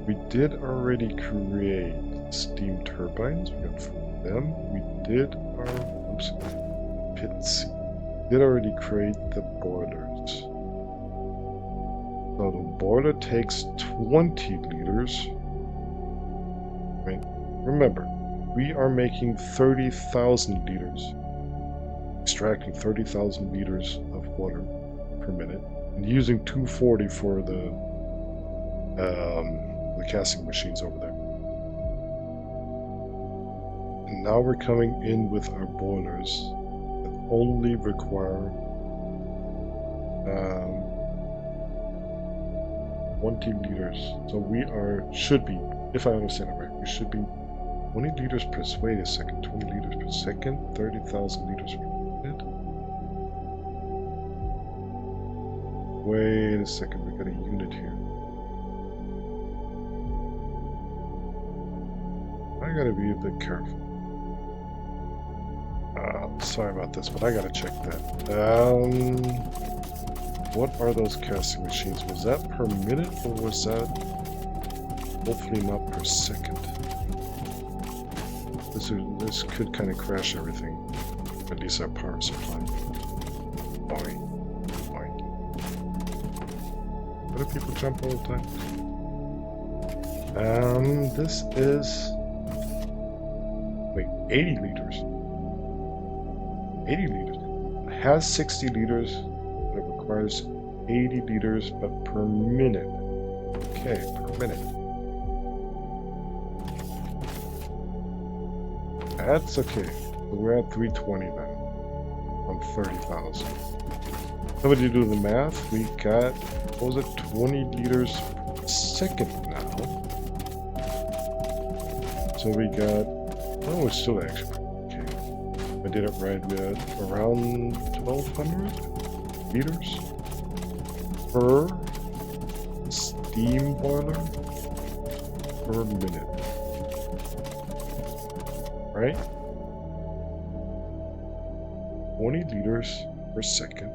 We did already create steam turbines. We got 4 of them. We did our... Oops. Pits. Did already create the boilers. So the boiler takes 20 liters. Right? Remember, we are making 30,000 liters. Extracting 30,000 liters of water per minute. And using 240 for the casting machines over there. And now we're coming in with our boilers that only require 20 liters. So we should be, if I understand it right, we should be 20 liters per, wait a second, 20 liters per second, 30,000 liters per minute. Wait a second, we got a unit here. I gotta be a bit careful. Sorry about this, but I gotta check that. What are those casting machines? Was that per minute or was that hopefully not per second? This could kind of crash everything, at least our power supply. Boing. Boing. Why do people jump all the time? This is... Wait, 80 liters. 80 liters. It has 60 liters, but it requires 80 liters, but per minute. Okay, per minute. That's okay. So we're at 320 then, on 30,000. Somebody do the math. We got, what was it, 20 liters per second now. So we got, oh, we're still actually, okay. I did it right, we had around 1,200 liters per steam boiler per minute. Right? 20 liters per second.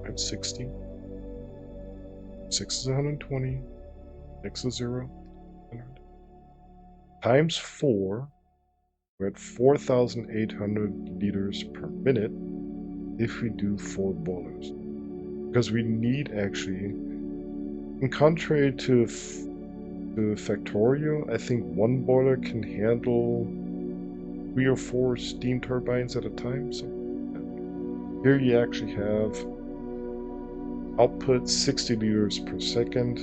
At 60. 6 is 120. 6 is 0. 100. Times 4. We're at 4,800 liters per minute if we do 4 boilers. Because we need actually, in contrary to Factorio, I think one boiler can handle 3 or 4 steam turbines at a time. So here you actually have output 60 liters per second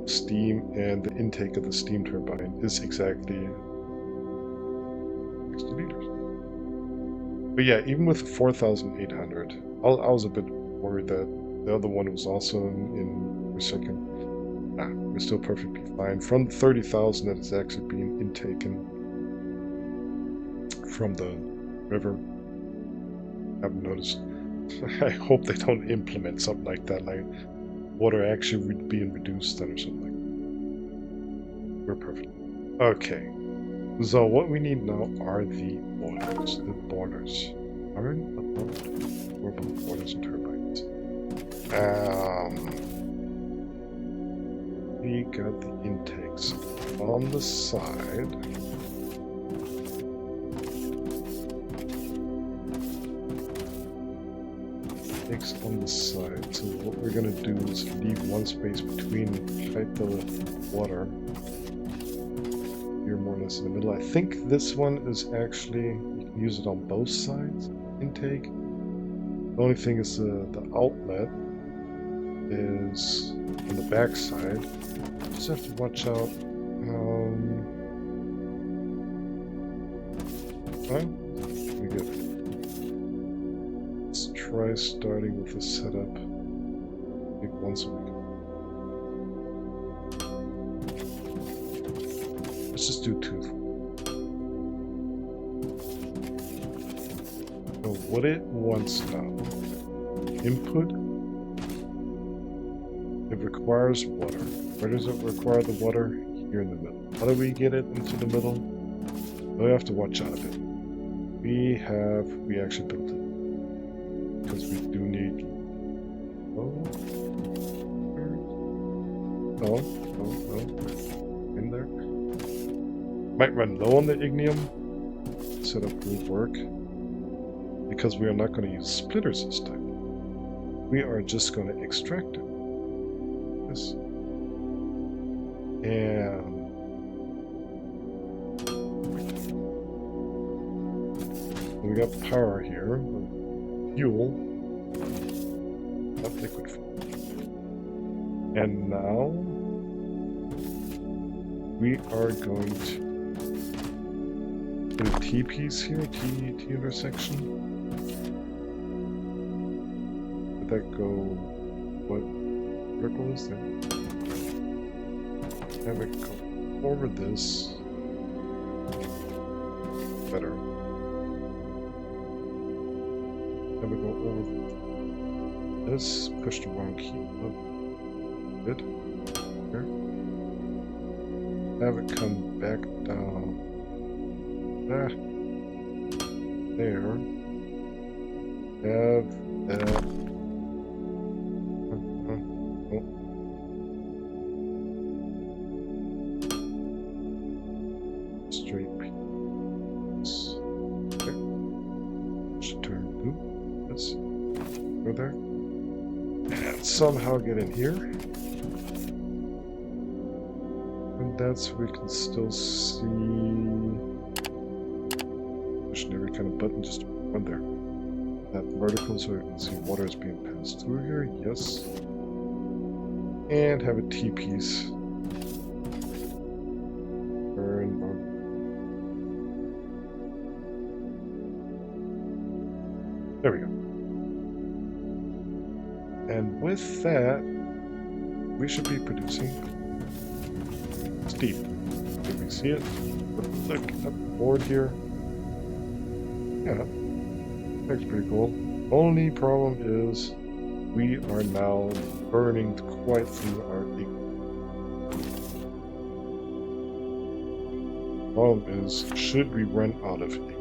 steam, and the intake of the steam turbine is exactly 60 liters. But yeah, even with 4,800, I was a bit worried that the other one was also in per second. We're still perfectly fine. From the 30,000 that is actually being intaken from the river. I haven't noticed. I hope they don't implement something like that, like water actually being reduced then or something like that. We're perfect. Okay. So what we need now are the boilers. The boilers. Iron, above, or both boilers and turbines. We got the intakes on the side. Intakes on the side. So what we're gonna do is leave one space between pipe the water. Here more or less in the middle. I think this one is actually, you can use it on both sides, intake. The only thing is the outlet is on the back side. Just have to watch out. We good. Let's try starting with the setup. I think once a week. Let's just do 2. So what it wants now. Input. It requires water. Where does it require the water? Here in the middle. How do we get it into the middle? We have to watch out a bit. We actually built it. Because we do need... Oh. In there. Might run low on the ignium. Setup will work. Because we are not going to use splitters this time. We are just going to extract it. This. And we got power here, fuel, not liquid fuel. And now we are going to put a T piece here, T intersection. Let that go. What circle is that? Have it go over this. Better. Have it go over this. Push the wrong key. Good. There. Have it come back down. There. Have that. Straight piece. Okay. Should turn blue. Yes. Go there. And somehow get in here. And that's we can still see. Pushing every kind of button just to run there. That vertical so you can see water is being passed through here. Yes. And have a T piece. Burn. There we go. And with that, we should be producing steam. Can we see it? Look at the board here. Yeah, that's pretty cool. Only problem is we are now burning quite through our ink. Problem is, should we run out of ink?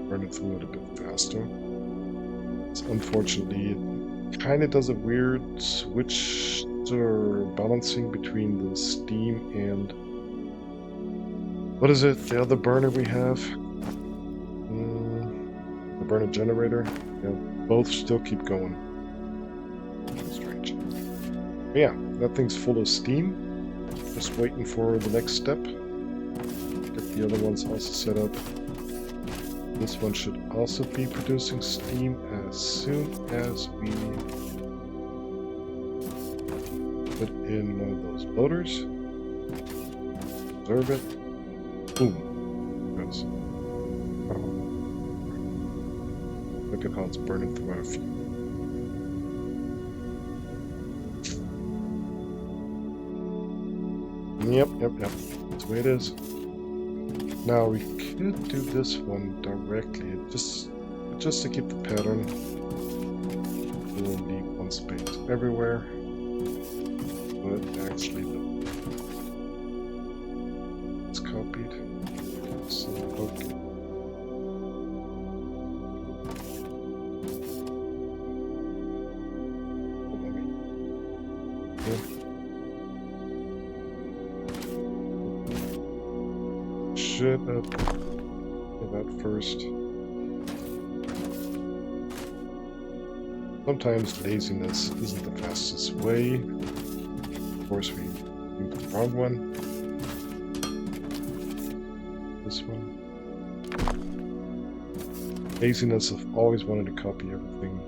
Burn it through it a bit faster. It's unfortunately, it kind of does a weird switch or balancing between the steam and what is it? The other burner we have, the burner generator. Yeah, both still keep going. Strange. But yeah, that thing's full of steam. Just waiting for the next step. Get the other ones also set up. This one should also be producing steam as soon as we put in one of those loaders. Observe it. Boom. Goes. Look at how it's burning through our fuel. Yep. That's the way it is. Now we could do this one directly, just to keep the pattern. We'll leave one space everywhere, but actually it's copied. So okay. Should have that first. Sometimes laziness isn't the fastest way. Of course, we do the wrong one. This one. Laziness of always wanting to copy everything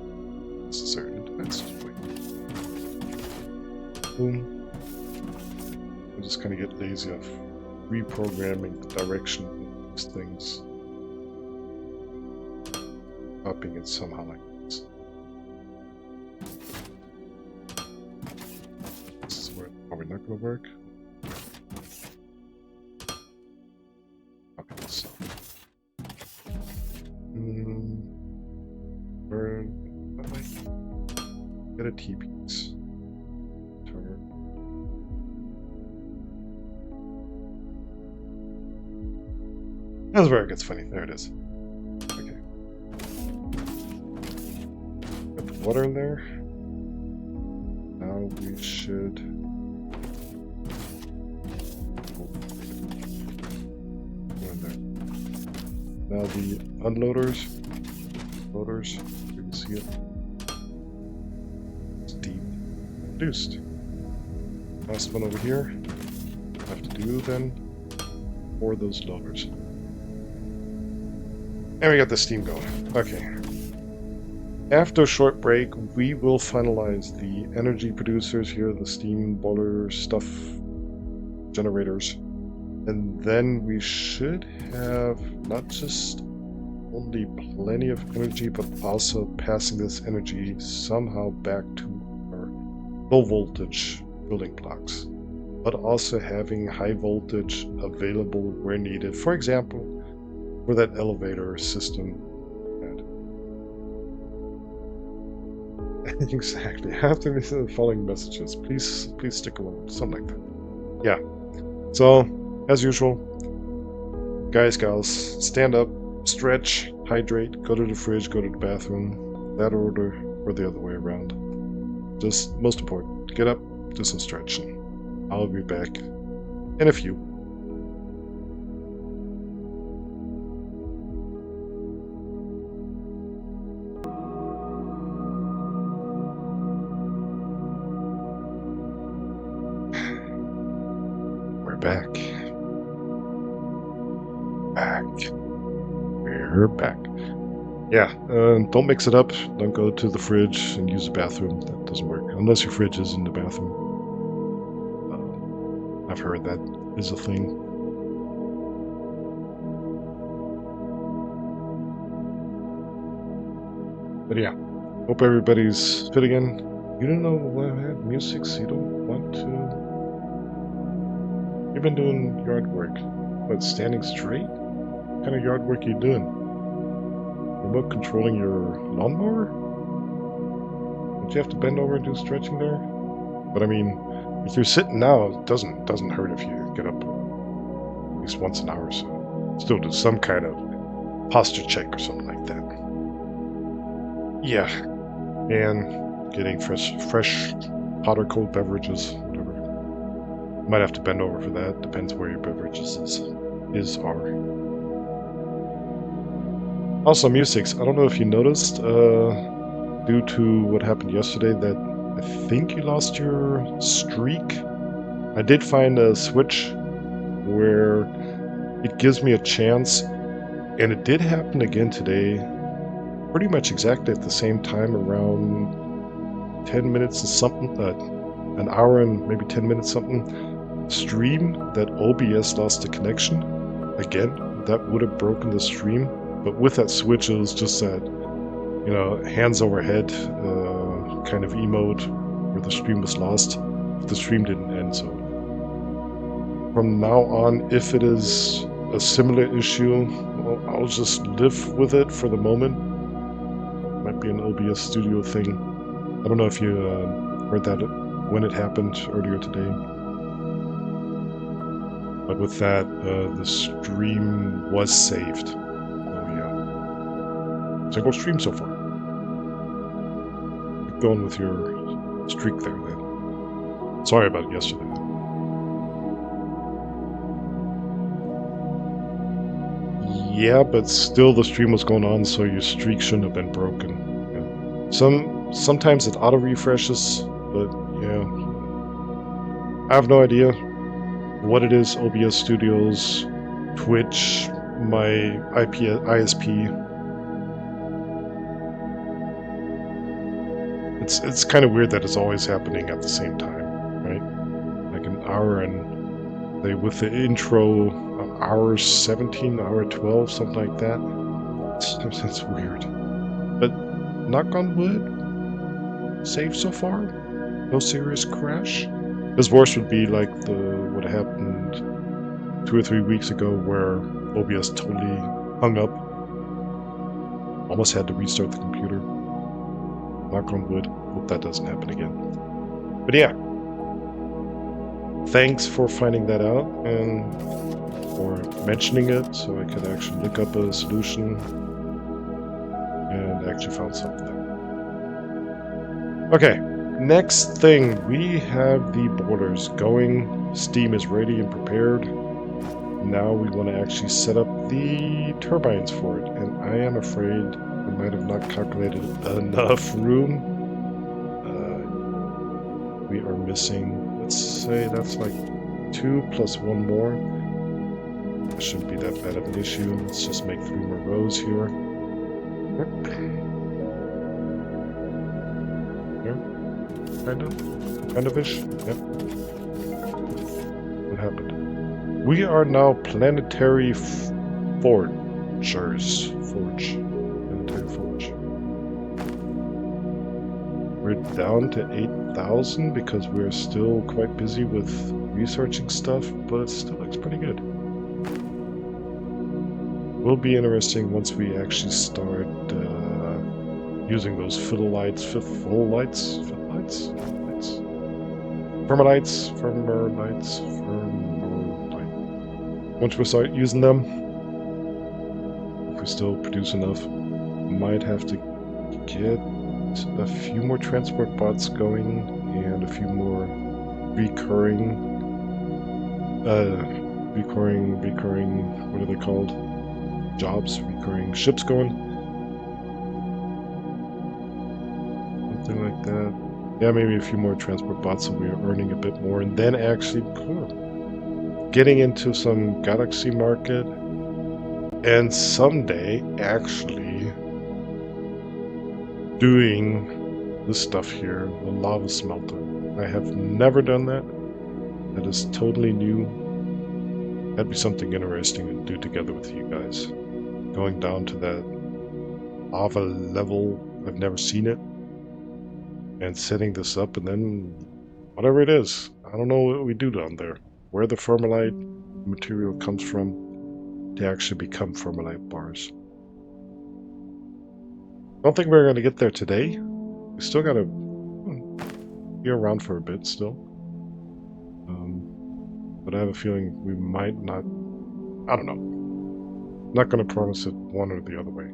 necessary. That's just wait. Boom. I just kind of get lazy of reprogramming the direction of these things, copying it somehow like this. This is where it's probably not going to work. Copy this up. Burn. Get a T piece. Turn. That's where it gets funny. There it is. Okay. Got the water in there. Now we should... Go in there. Now the unloaders. Loaders. You can see it. Steam produced. Last one over here. What I have to do then for those loaders. And we got the steam going. Okay. After a short break, we will finalize the energy producers here, the steam boiler stuff. generators. And then we should have not just only plenty of energy, but also passing this energy somehow back to our low voltage building blocks, but also having high voltage available where needed. For example, for that elevator system. Exactly. After the following messages, please stick around. Something like that. Yeah. So, as usual, guys, gals, stand up, stretch, hydrate, go to the fridge, go to the bathroom. That order or the other way around. Just most important, get up, do some stretching. I'll be back in a few. We're back. We're back. Yeah, don't mix it up. Don't go to the fridge and use the bathroom. That doesn't work. Unless your fridge is in the bathroom. I've heard that is a thing. But yeah, hope everybody's fit again. You don't know what music, so you don't want to... You've been doing yard work. What, standing straight? What kind of yard work are you doing? Remote controlling your lawnmower? Don't you have to bend over and do stretching there? But I mean, if you're sitting now, it doesn't hurt if you get up at least once an hour or so. Still do some kind of posture check or something like that. Yeah, and getting fresh hot or cold beverages, whatever. Might have to bend over for that. Depends where your beverages are. Also, musics. I don't know if you noticed, due to what happened yesterday, that I think you lost your streak. I did find a switch where it gives me a chance, and it did happen again today, pretty much exactly at the same time, around 10 minutes and something, an hour and maybe 10 minutes something, stream that OBS lost the connection. Again, that would have broken the stream, but with that switch, it was just that, you know, hands over head kind of emote where the stream was lost. The stream didn't end, so from now on, if it is a similar issue, well, I'll just live with it for the moment. Might be an OBS Studio thing. I don't know if you heard that when it happened earlier today. But with that, the stream was saved. Oh yeah. Single stream so far. Keep going with your streak there then. Sorry about it yesterday. Yeah, but still the stream was going on, so your streak shouldn't have been broken. Yeah. Sometimes it auto-refreshes, but yeah. I have no idea what it is, OBS Studios, Twitch, my ISP. It's kind of weird that it's always happening at the same time, right? Like an hour and, say, with the intro, hour 17, hour 12, something like that. That's weird. But knock on wood, safe so far. No serious crash. This worse would be like what happened 2 or 3 weeks ago, where OBS totally hung up. Almost had to restart the computer. Knock on wood. Hope that doesn't happen again. But yeah. Thanks for finding that out and for mentioning it, so I could actually look up a solution, and actually found something there. Okay, next thing, we have the boilers going. Steam is ready and prepared. Now we want to actually set up the turbines for it, and I am afraid I might have not calculated enough room. We are missing, let's say that's like 2 plus 1 more. That shouldn't be that bad of an issue. Let's just make 3 more rows here. Yep. Kind of-ish. Yep. What happened? We are now planetary forgers. Planetary forge. We're down to 8,000 because we're still quite busy with researching stuff, but it still looks pretty good. Will be interesting once we actually start using those Fermalites. Once we start using them, if we still produce enough, might have to get a few more transport bots going and a few more recurring, what are they called? Jobs, recurring ships going. Something like that. Yeah, maybe a few more transport bots so we are earning a bit more, and then actually getting into some galaxy market, and someday actually doing this stuff here, the lava smelter. I have never done that. That is totally new. That'd be something interesting to do together with you guys. Going down to that lava level, I've never seen it. And setting this up, and then whatever it is, I don't know what we do down there. Where the Foundry material comes from to actually become Foundry bars. I don't think we're going to get there today. We still got to be around for a bit still. But I have a feeling we might not. I don't know. I'm not going to promise it one or the other way.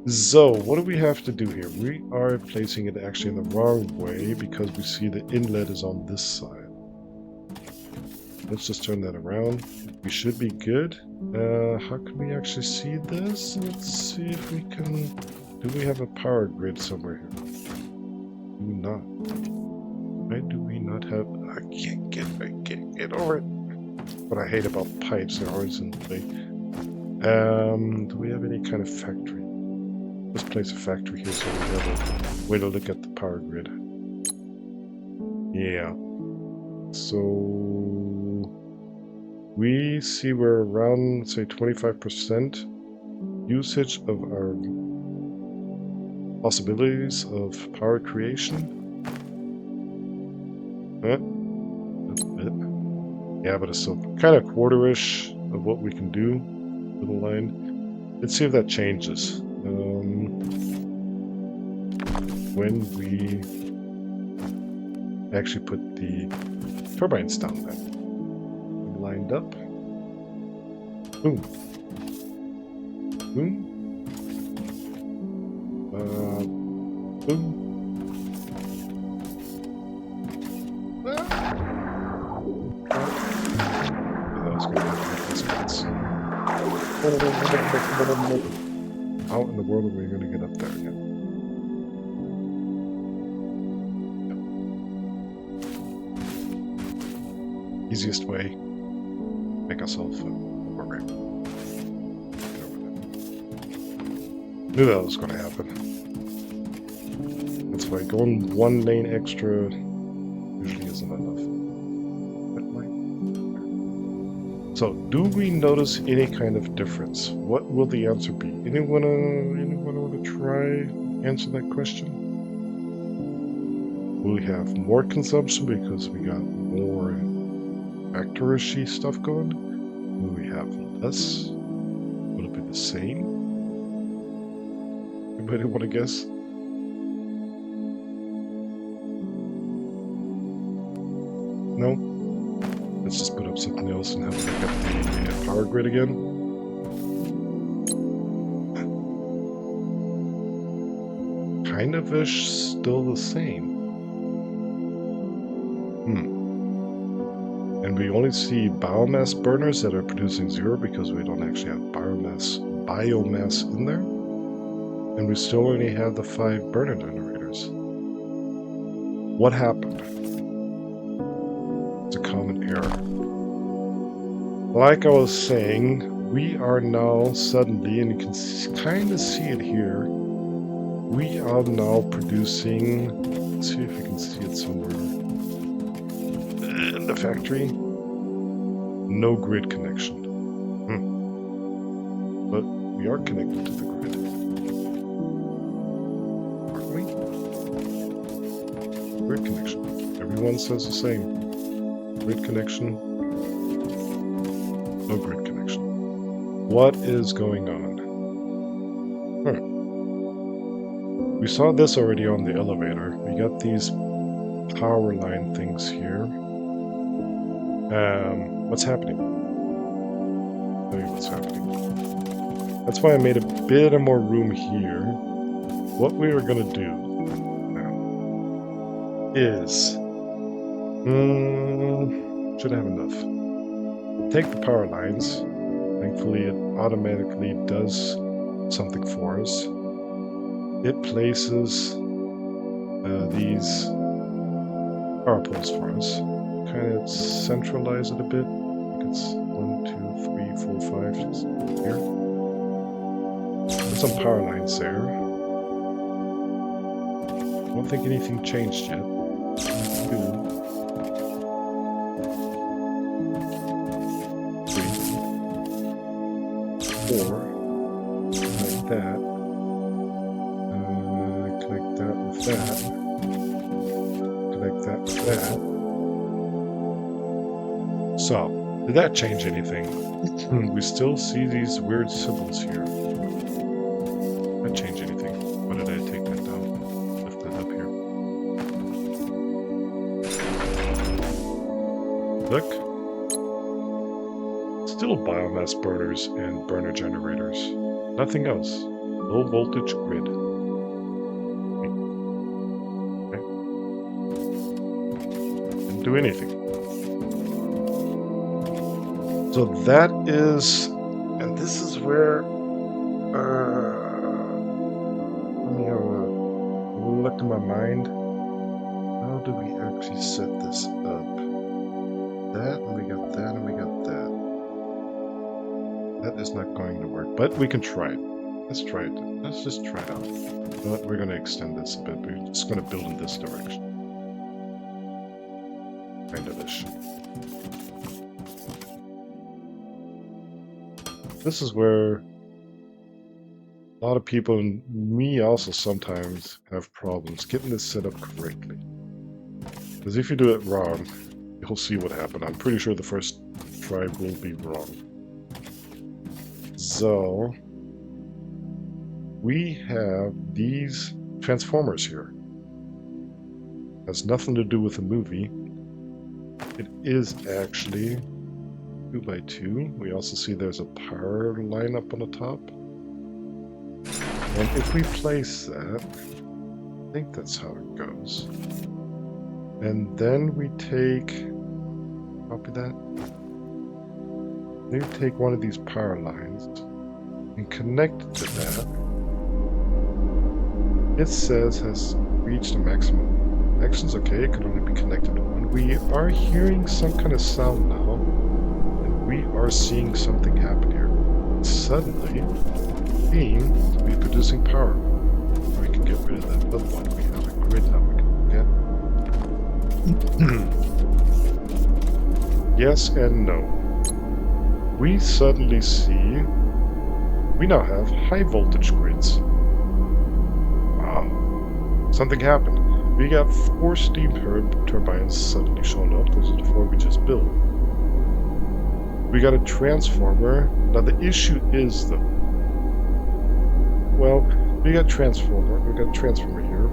So, what do we have to do here? We are placing it actually in the wrong way because we see the inlet is on this side. Let's just turn that around. We should be good. How can we actually see this? Let's see if we can... Do we have a power grid somewhere here? Do not. Why do we not have... I can't get over it. What I hate about pipes, they're always in the way. Do we have any kind of factory? Let's place a factory here so we have a way to look at the power grid. Yeah. So we see we're around, say, 25% usage of our possibilities of power creation. That's a bit. Yeah, but it's still kind of quarter-ish of what we can do. Little line. Let's see if that changes. When we actually put the turbines down there. Lined up. Boom. Boom. Boom. That was going to happen. How in the world are we going to get up there again? Easiest way, make ourselves a ramp. Knew that was going to happen. That's why going one lane extra usually isn't enough. So, do we notice any kind of difference? What will the answer be? Anyone want to try answer that question? Will we have more consumption because we got more factory stuff going? Will we have less? Will it be the same? Anybody want to guess? No? Let's just put up something else and have a look at the power grid again. Kind of-ish, still the same. And we only see biomass burners that are producing 0 because we don't actually have biomass in there. And we still only have the 5 burner generators. What happened? It's a common error. Like I was saying, we are now suddenly, and you can kind of see it here, we are now producing, let's see if you can see it somewhere in the factory. No grid connection. But we are connected to the grid. Aren't we? Grid connection. Everyone says the same. Grid connection. No grid connection. What is going on? We saw this already on the elevator. We got these power line things here. What's happening? I'll tell you what's happening. That's why I made a bit of more room here. What we are going to do now is... should have enough. Take the power lines. Thankfully, it automatically does something for us. It places these power poles for us. Kind of centralize it a bit. I think it's 1, 2, 3, 4, 5 just here. Put some power lines there. I don't think anything changed yet. 2, 3, 4, like that. Connect that with that. Connect that with that. So, did that change anything? We still see these weird symbols here. Did that change anything? Why did I take that down? Lift that up here. Look. Still biomass burners and burner generators. Nothing else. Low voltage grid. Okay. Didn't do anything. So that is, and this is where, let me have a look in my mind. How do we actually set this up? That, and we got that, and we got that. That is not going to work, but we can try it. Let's try it. Let's just try it out. But we're going to extend this a bit. We're just going to build in this direction. Kind of ish. This is where a lot of people, and me also sometimes, have problems getting this set up correctly. Because if you do it wrong, you'll see what happened. I'm pretty sure the first try will be wrong. So, we have these transformers here. Has nothing to do with the movie. It is actually 2 by 2. We also see there's a power line up on the top. And if we place that, I think that's how it goes. And then we take, copy that. Then we take one of these power lines and connect it to that. It says has reached a maximum. Action's okay, it can only be connected to one. We are hearing some kind of sound now. We are seeing something happen here. Suddenly, seem to be producing power. We can get rid of that other one. We have a grid now we can look at. Yes and no. We suddenly see we now have high voltage grids. Wow. Something happened. We got 4 steam turbines suddenly showing up. Those are the 4 we just built. We got a transformer. Now the issue is though, well, we got a transformer here.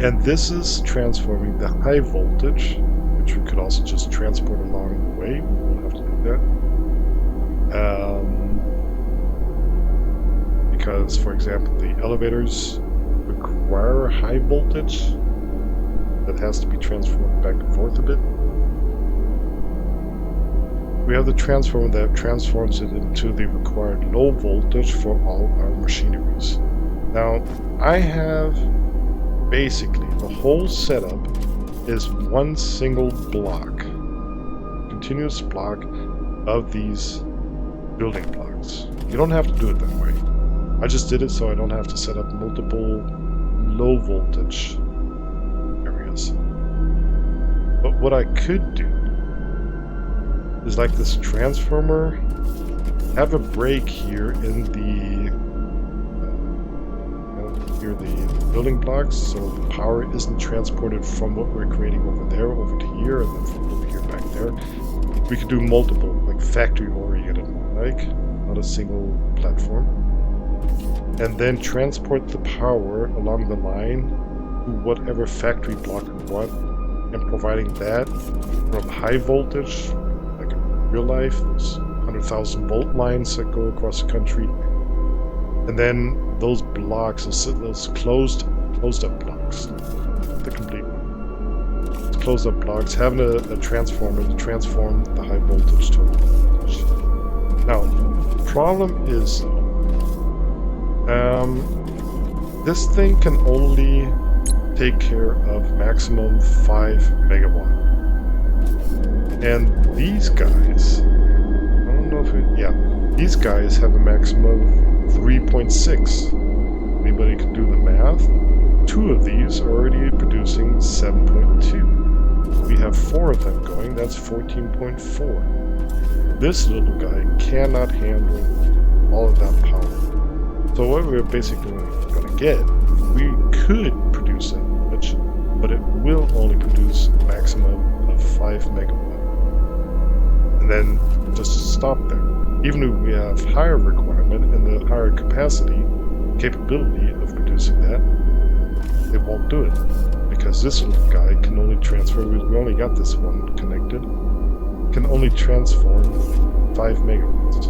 And this is transforming the high voltage, which we could also just transport along the way. We won't have to do that. Because, for example, the elevators require high voltage that has to be transformed back and forth a bit. We have the transformer that transforms it into the required low voltage for all our machineries. Now, I have basically the whole setup is one single block, continuous block of these building blocks. You don't have to do it that way. I just did it so I don't have to set up multiple low voltage areas. But what I could do is like this transformer have a break here in the here the building blocks, so the power isn't transported from what we're creating over there over to here, and then from over here back there. We could do multiple, like factory oriented, like not a single platform, and then transport the power along the line to whatever factory block we want, and providing that from high voltage, like in real life, those 100,000 volt lines that go across the country, and then those blocks, those closed up blocks, the complete one, those closed up blocks, having a transformer to transform the high voltage to low voltage. Now, the problem is, this thing can only take care of maximum 5 megawatt. And these guys, I don't know if it, yeah, these guys have a maximum of 3.6. Anybody can do the math. 2 of these are already producing 7.2. We have 4 of them going, that's 14.4. This little guy cannot handle all of that power. So what we're basically going to get, we could produce that much, but it will only produce a maximum of 5 megawatt. And then just stop there. Even if we have higher requirement and the higher capability of producing that, it won't do it. Because this little guy can only transfer, we only got this one connected, can only transform 5 megawatts.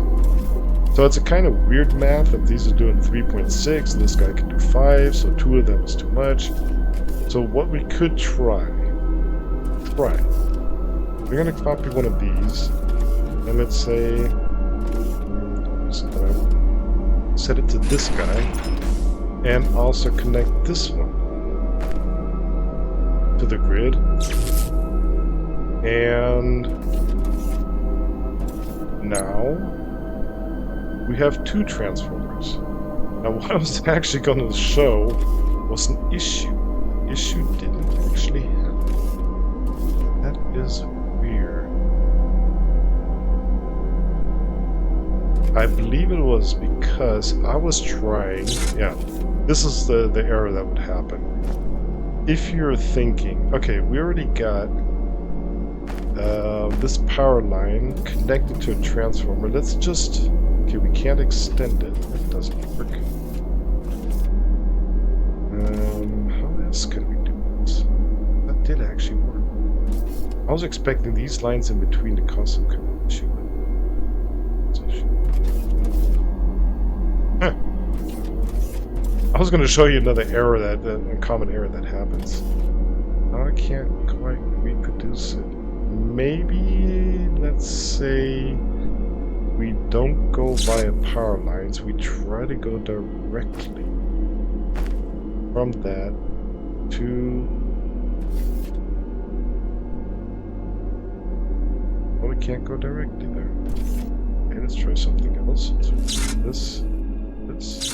So it's a kind of weird math that these are doing 3.6, this guy can do 5, so 2 of them is too much. So what we could try, we're going to copy one of these, and let's say, set it to this guy, and also connect this one to the grid, and now we have 2 transformers. Now what I was actually going to show was an issue. The issue didn't actually happen. That is weird. I believe it was because I was trying, yeah, this is the error that would happen. If you're thinking, okay, we already got this power line connected to a transformer, let's just, okay, we can't extend it, that doesn't work. How else can we do this? That did actually work. I was expecting these lines in between to cause some kind of issue. I was going to show you another error, a common error that happens. Now I can't quite reproduce it. Maybe, let's say, we don't go via power lines, we try to go directly from that to... Well, we can't go directly there. Okay, let's try something else. This. This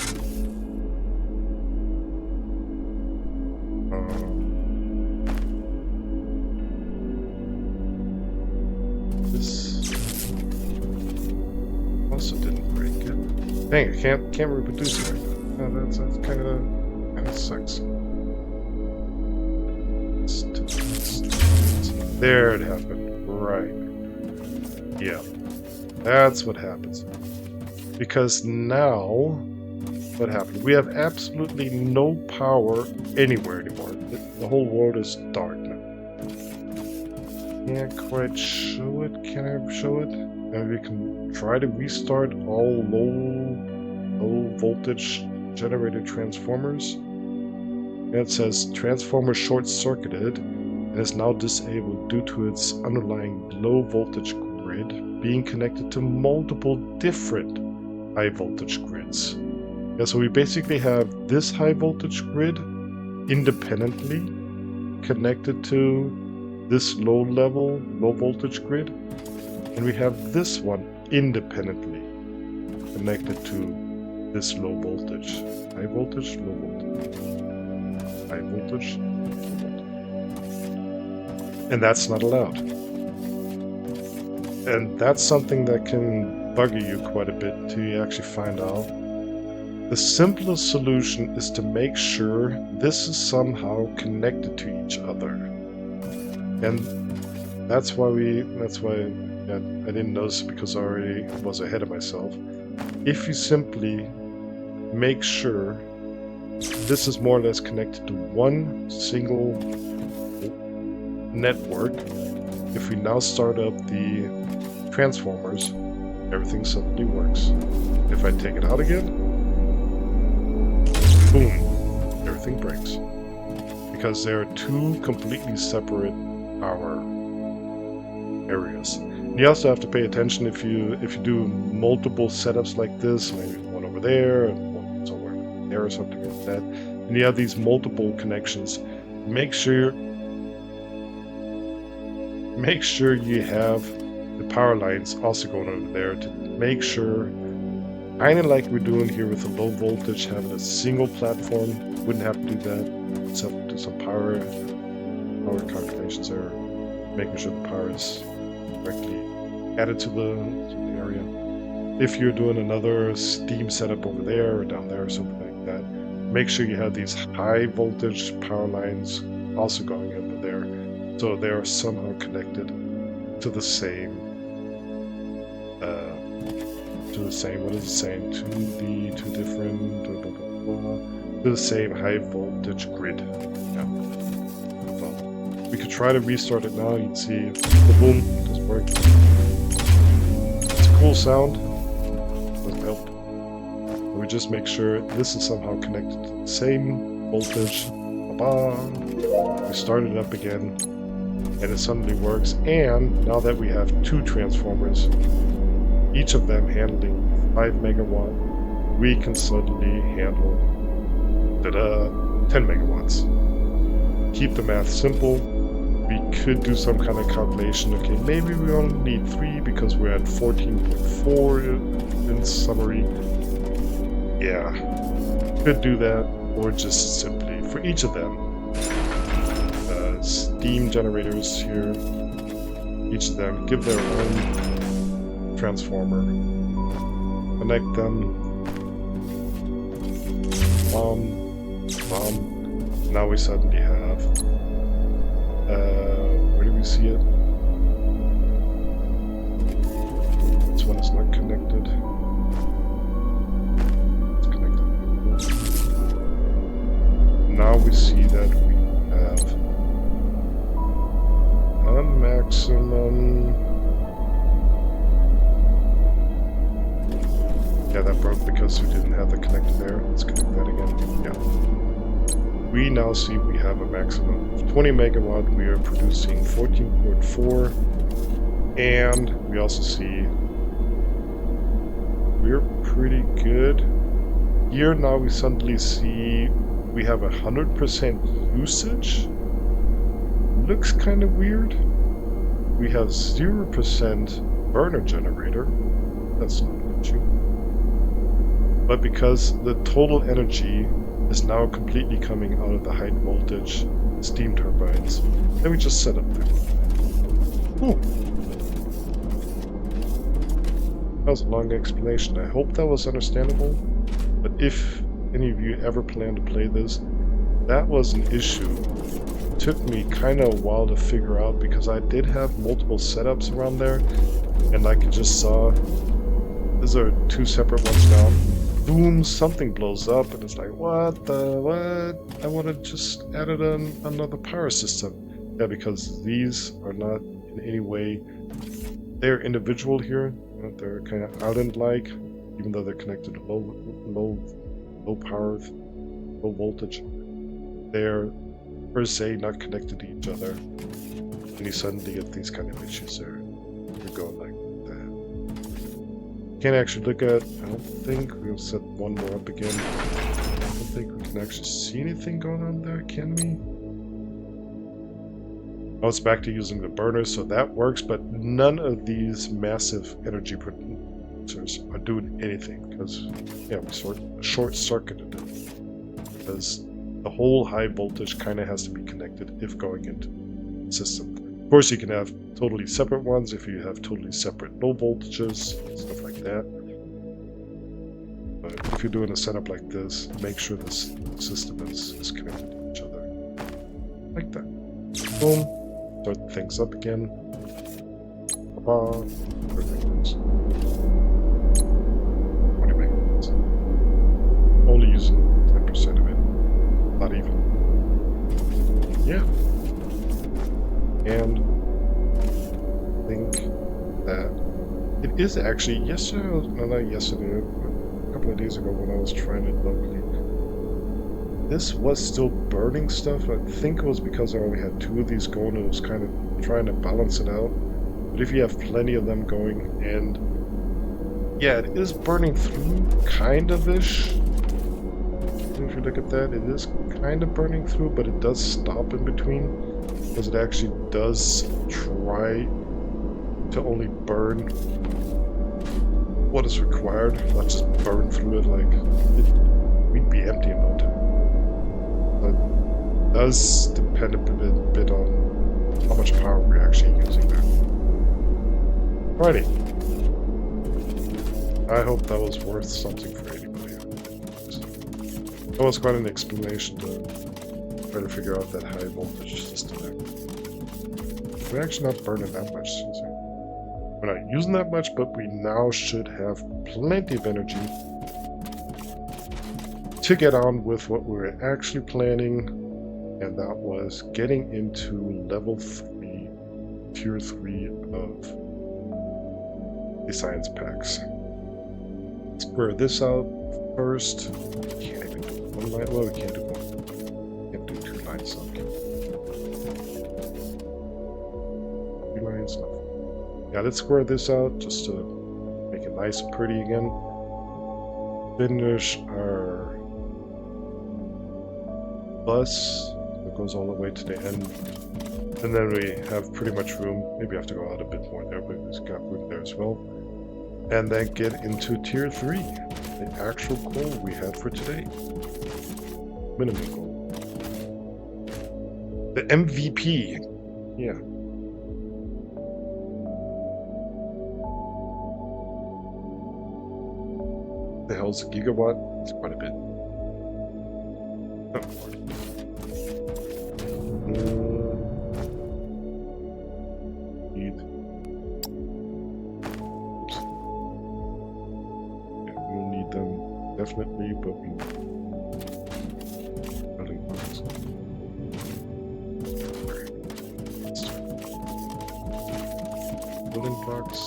also didn't break it. Dang, I can't reproduce it right now. Oh, that's kind of sucks. There it happened. Right. Yeah. That's what happens. Because now, what happened? We have absolutely no power anywhere anymore. The whole world is dark now. Can't quite show it. Can I show it? And we can try to restart all low voltage generator transformers. And it says transformer short-circuited and is now disabled due to its underlying low voltage grid being connected to multiple different high voltage grids. Yeah, so we basically have this high voltage grid independently connected to this low voltage grid, and we have this one independently connected to this low voltage. High voltage, low voltage. High voltage, low voltage. And that's not allowed. And that's something that can bugger you quite a bit until you actually find out. The simplest solution is to make sure this is somehow connected to each other. And that's why I didn't notice, because I already was ahead of myself. If you simply make sure this is more or less connected to one single network, if we now start up the transformers, everything suddenly works. If I take it out again, boom, everything breaks. Because there are two completely separate power areas. And you also have to pay attention if you do multiple setups like this, maybe one over there and one somewhere there or something like that, and you have these multiple connections, make sure you have the power lines also going over there to make sure, kind of like we're doing here with the low voltage, having a single platform. Wouldn't have to do that, except do some power calculations there, making sure the power is directly added to the area. If you're doing another steam setup over there or down there or something like that, make sure you have these high voltage power lines also going over there, so they are somehow connected to the same. What is it saying? To the two different. To the same high voltage grid. Yeah. Well, we could try to restart it now. You'd see the boom doesn't work. It's a cool sound. Doesn't help. We just make sure this is somehow connected to the same voltage. We start it up again, and it suddenly works. And now that we have two transformers, each of them handling 5 megawatt, we can suddenly handle 10 megawatts. Keep the math simple. We could do some kind of calculation. Okay, maybe we only need 3 because we're at 14.4 in summary. Yeah, could do that, or just simply for each of them, steam generators here, each of them give their own transformer, connect them, now we suddenly have, where do we see it? This one is not connected. It's connected. Now we see that we have a maximum. Yeah, that broke because we didn't have the connector there. Let's connect that again. Yeah. We now see we have a maximum of 20 megawatt. We are producing 14.4. And we also see we're pretty good. Here now we suddenly see we have 100% usage. Looks kind of weird. We have 0% burner generator. That's not an issue. But because the total energy is now completely coming out of the high voltage steam turbines, then we just set up there. Ooh. That was a long explanation. I hope that was understandable. But if any of you ever plan to play this, that was an issue. It took me kind of a while to figure out, because I did have multiple setups around there, and like you just saw, these are two separate ones now. Boom, something blows up, and it's like, what? I want to just add it on another power system. Yeah, because these are not in any way, they're individual here. They're kind of island-like, even though they're connected to low power, low voltage. They're per se not connected to each other, and you suddenly get these kind of issues there. You're going like that. Can't actually look at, I don't think, we'll set one more up again. I don't think we can actually see anything going on there, can we? Oh, it's back to using the burners, so that works, but none of these massive energy producers are doing anything, because, yeah, we short-circuited it. Because the whole high voltage kind of has to be connected if going into the system. Of course, you can have totally separate ones if you have totally separate low voltages, stuff like that. But if you're doing a setup like this, make sure this system is connected to each other. Like that. Boom. Start things up again. Ta-da. Perfect. 20 megahertz. Only using 10% of it. Not even. Yeah. And I think that it is actually yesterday, no, not yesterday, a couple of days ago when I was trying it locally. This was still burning stuff. I think it was because I only had 2 of these going and it was kind of trying to balance it out. But if you have plenty of them going, and yeah, it is burning through, kind of-ish. If you look at that, it is kind of burning through, but it does stop in between. Because it actually does try to only burn what is required, not just burn through it like we'd be empty in no time. But it does depend a bit on how much power we're actually using there. Alrighty. I hope that was worth something for anybody. That was quite an explanation to try to figure out that high voltage system there. We're actually not burning that much. We're not using that much, but we now should have plenty of energy to get on with what we were actually planning, and that was getting into level 3, tier 3 of the science packs. Let's square this out first. Can't even do one line. Well, we can't do one. Can't do 2 lines. Okay. 3 lines, nothing. Yeah, let's square this out just to make it nice and pretty again. Finish our bus. It goes all the way to the end. And then we have pretty much room. Maybe I have to go out a bit more there, but we've got room there as well. And then get into tier 3. The actual goal we had for today. Minimum goal. The MVP. Yeah. The hell's a gigawatt? It's quite a bit. Oh. Need. Oops. Yeah, we'll need them definitely, but we building blocks. Building blocks.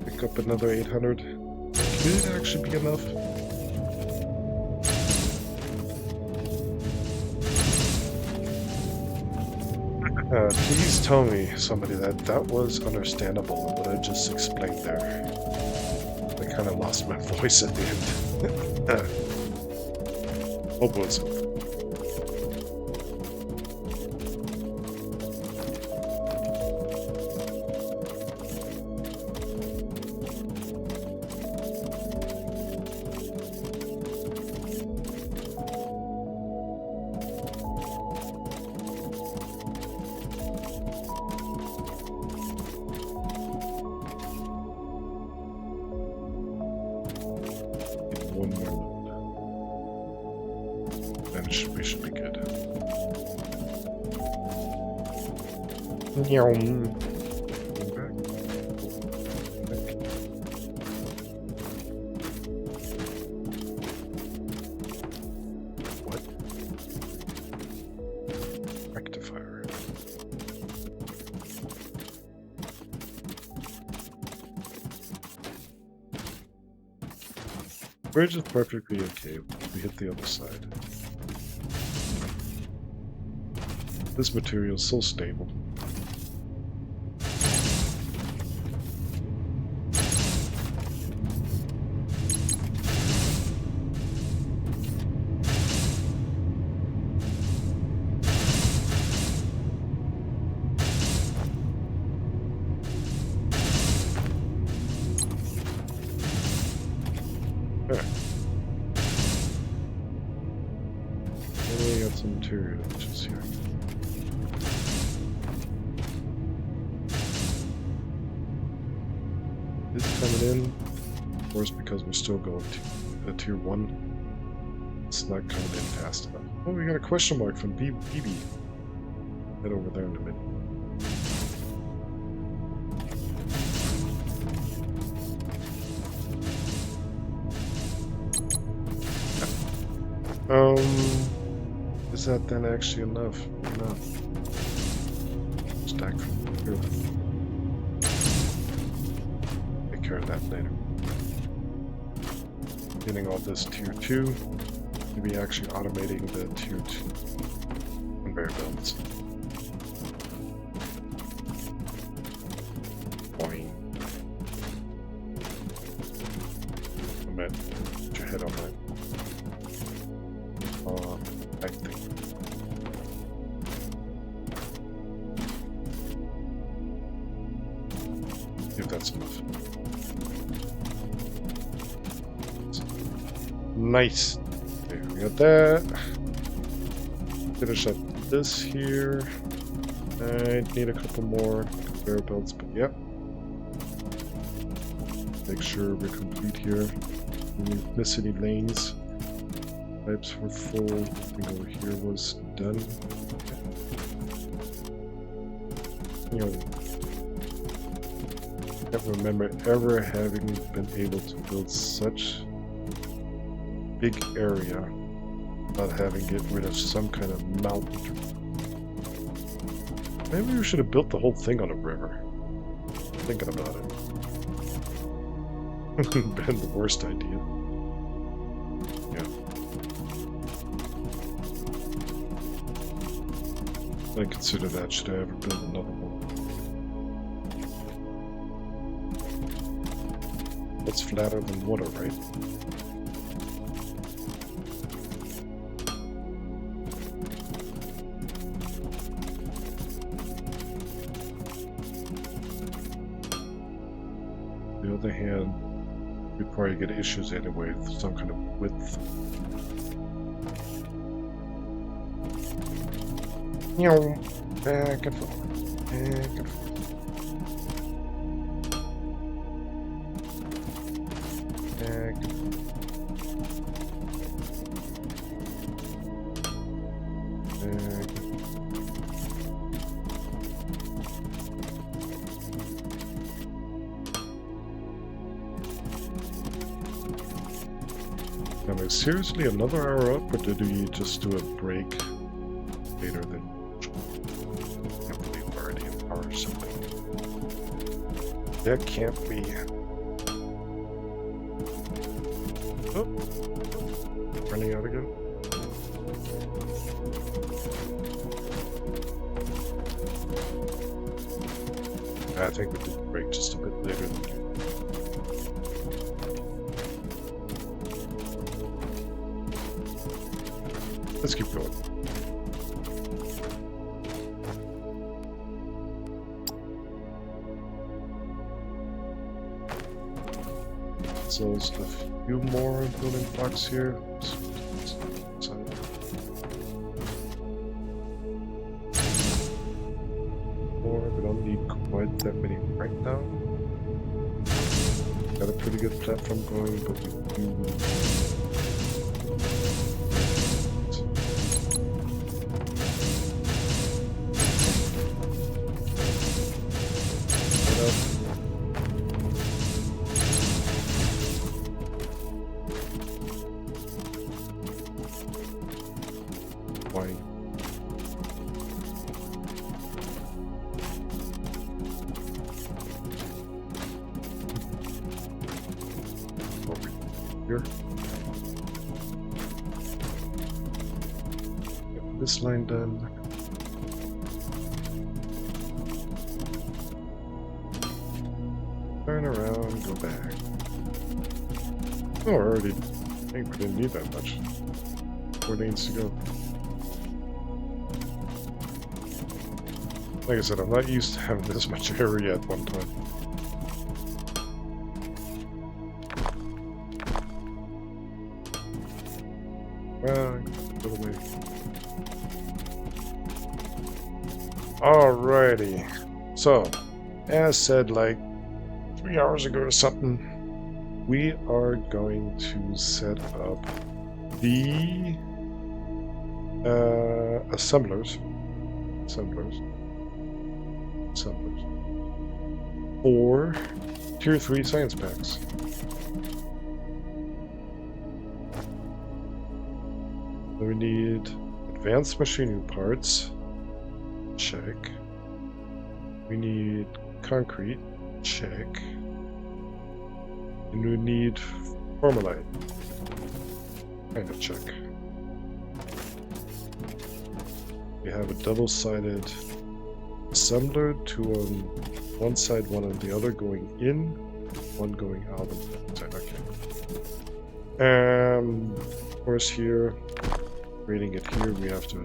Pick up another 800. Could it actually be enough? Please tell me, somebody, that that was understandable, what I just explained there. I kind of lost my voice at the end. Hope it was. One more load. Then we should be good. Going back. What? Rectifier. Bridge is perfectly okay. We hit the other side. This material is so stable. some interior images here. Is it coming in? Of course, because we're still going to tier 1. It's not coming in fast enough. Oh, we got a question mark from BB. Head over there in a minute. Is that then actually enough? No. Stack from here. Take care of that later. Getting all this tier 2. Maybe actually automating the tier 2 conveyor belts. Boing. Put your head on that. I think. If that's enough. Nice. Okay, we got that. Finish up this here. I need a couple more conveyor belts, but yep. Make sure we're complete here. We miss any lanes. Pipes were full. Everything over here was done. You know, I can't remember ever having been able to build such big area without having to get rid of some kind of mountain. Maybe we should have built the whole thing on a river. Thinking about it. Been the worst idea. I consider that. Should I ever build another one? What's flatter than water, right? On the other hand, we probably get issues anyway with some kind of width. Back and forth. Back and forth. Back and forth. Back and forth. I mean, seriously, another hour up, or did we just do a break later than or something? That can't be. Oh, running out again. I think we did break just a bit later than you. Let's keep going. So there's a few more building blocks here. More, we don't need quite that many right now. Got a pretty good platform going, but we do. Here. Get this line done. Turn around, go back. Oh, already. I think we didn't need that much. 4 lanes to go. Like I said, I'm not used to having this much area at one time. Well, Little me. Alrighty. So, as said like 3 hours ago or something, we are going to set up the assemblers for Tier 3 science packs. We need advanced machinery parts. Check. We need concrete. Check. And we need formalite. Kind of check. We have a double-sided assembler, 2 on one side, 1 on the other, going in, 1 going out on the other side. Okay. Of course, here, creating it here, we have to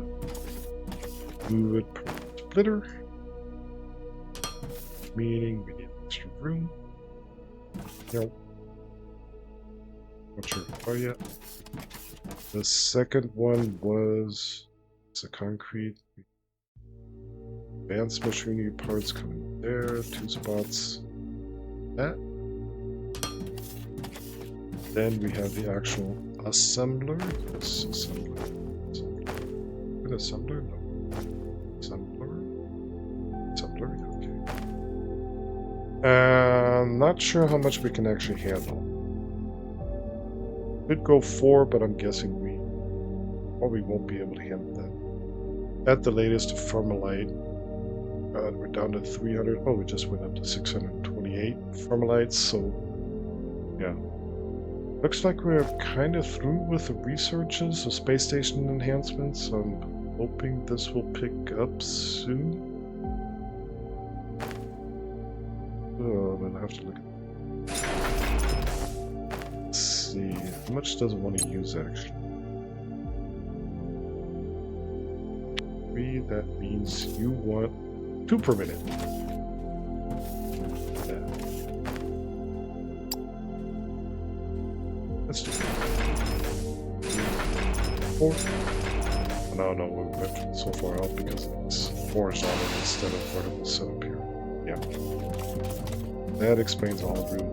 move it per splitter, meaning we need extra room. Nope. Not sure how yet. The second one was the concrete. Advanced machinery parts coming there, 2 spots. That. Then we have the actual assembler. Yes, assembler. An assembler? No. Assembler? Assembler? Okay. Not sure how much we can actually handle. Could go 4, but I'm guessing we probably won't be able to handle that. At the latest, formalite. We're down to 300. Oh, we just went up to 628 formalites, so yeah. Looks like we're kind of through with the researches, the space station enhancements. I'm hoping this will pick up soon. Oh, then I have to look at. Let's see, how much does it want to use actually? 3, that means you want 2 per minute. Yeah. Let's do 4. Oh, no, we went so far out because it's horizontal instead of vertical setup here. Yeah. That explains all the room.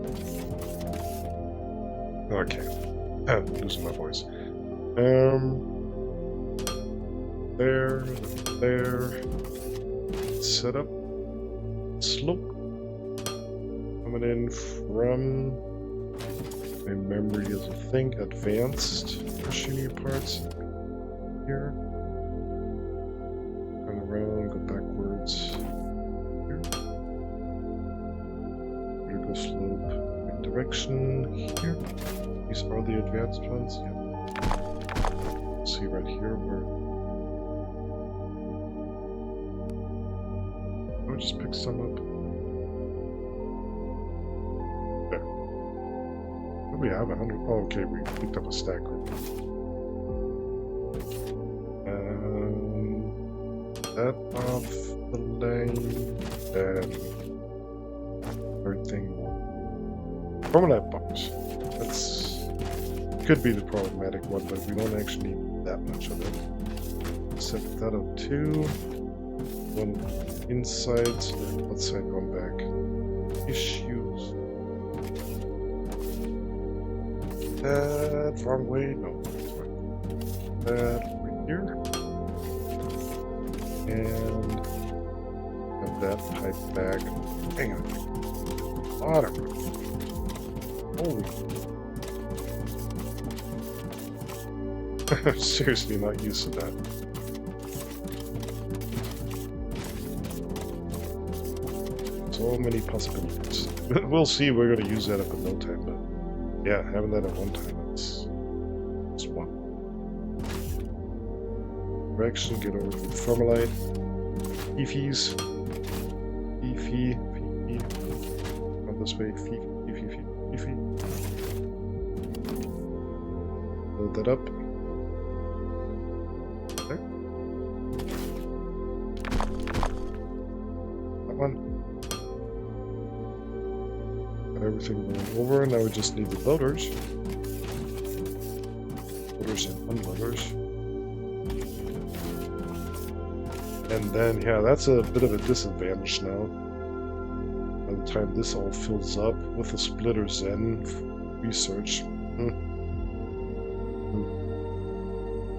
Okay. Losing my voice. There. Setup. Slope. Coming in from my memory is a thing. Advanced machinery parts. Here. Turn around, go backwards. Here. Vertical slope. Right direction. Here. These are the advanced ones. Yeah. See right here where. I'll just pick some up. There. What do we have? 100. Oh, okay, we picked up a stack. That off the lane. And third thing. Formalite box. That's could be the problematic one, but we don't actually need that much of it. Set that up too. One inside and outside one back. Issues. That wrong way? No, that's right. That over here. And have that pipe back. Hang on. Water. Holy. I'm seriously not used to that. So many possibilities. We'll see, we're going to use that up in no time, but yeah, having that at one time, that's one. Direction, get over to the formalite. Fifis. Fifi. On this way, Fifi. Load that up. There. That one. Got everything going over. Now we just need the loaders. Loaders and unloaders. And then, yeah, that's a bit of a disadvantage now. By the time this all fills up with the splitter Zen research,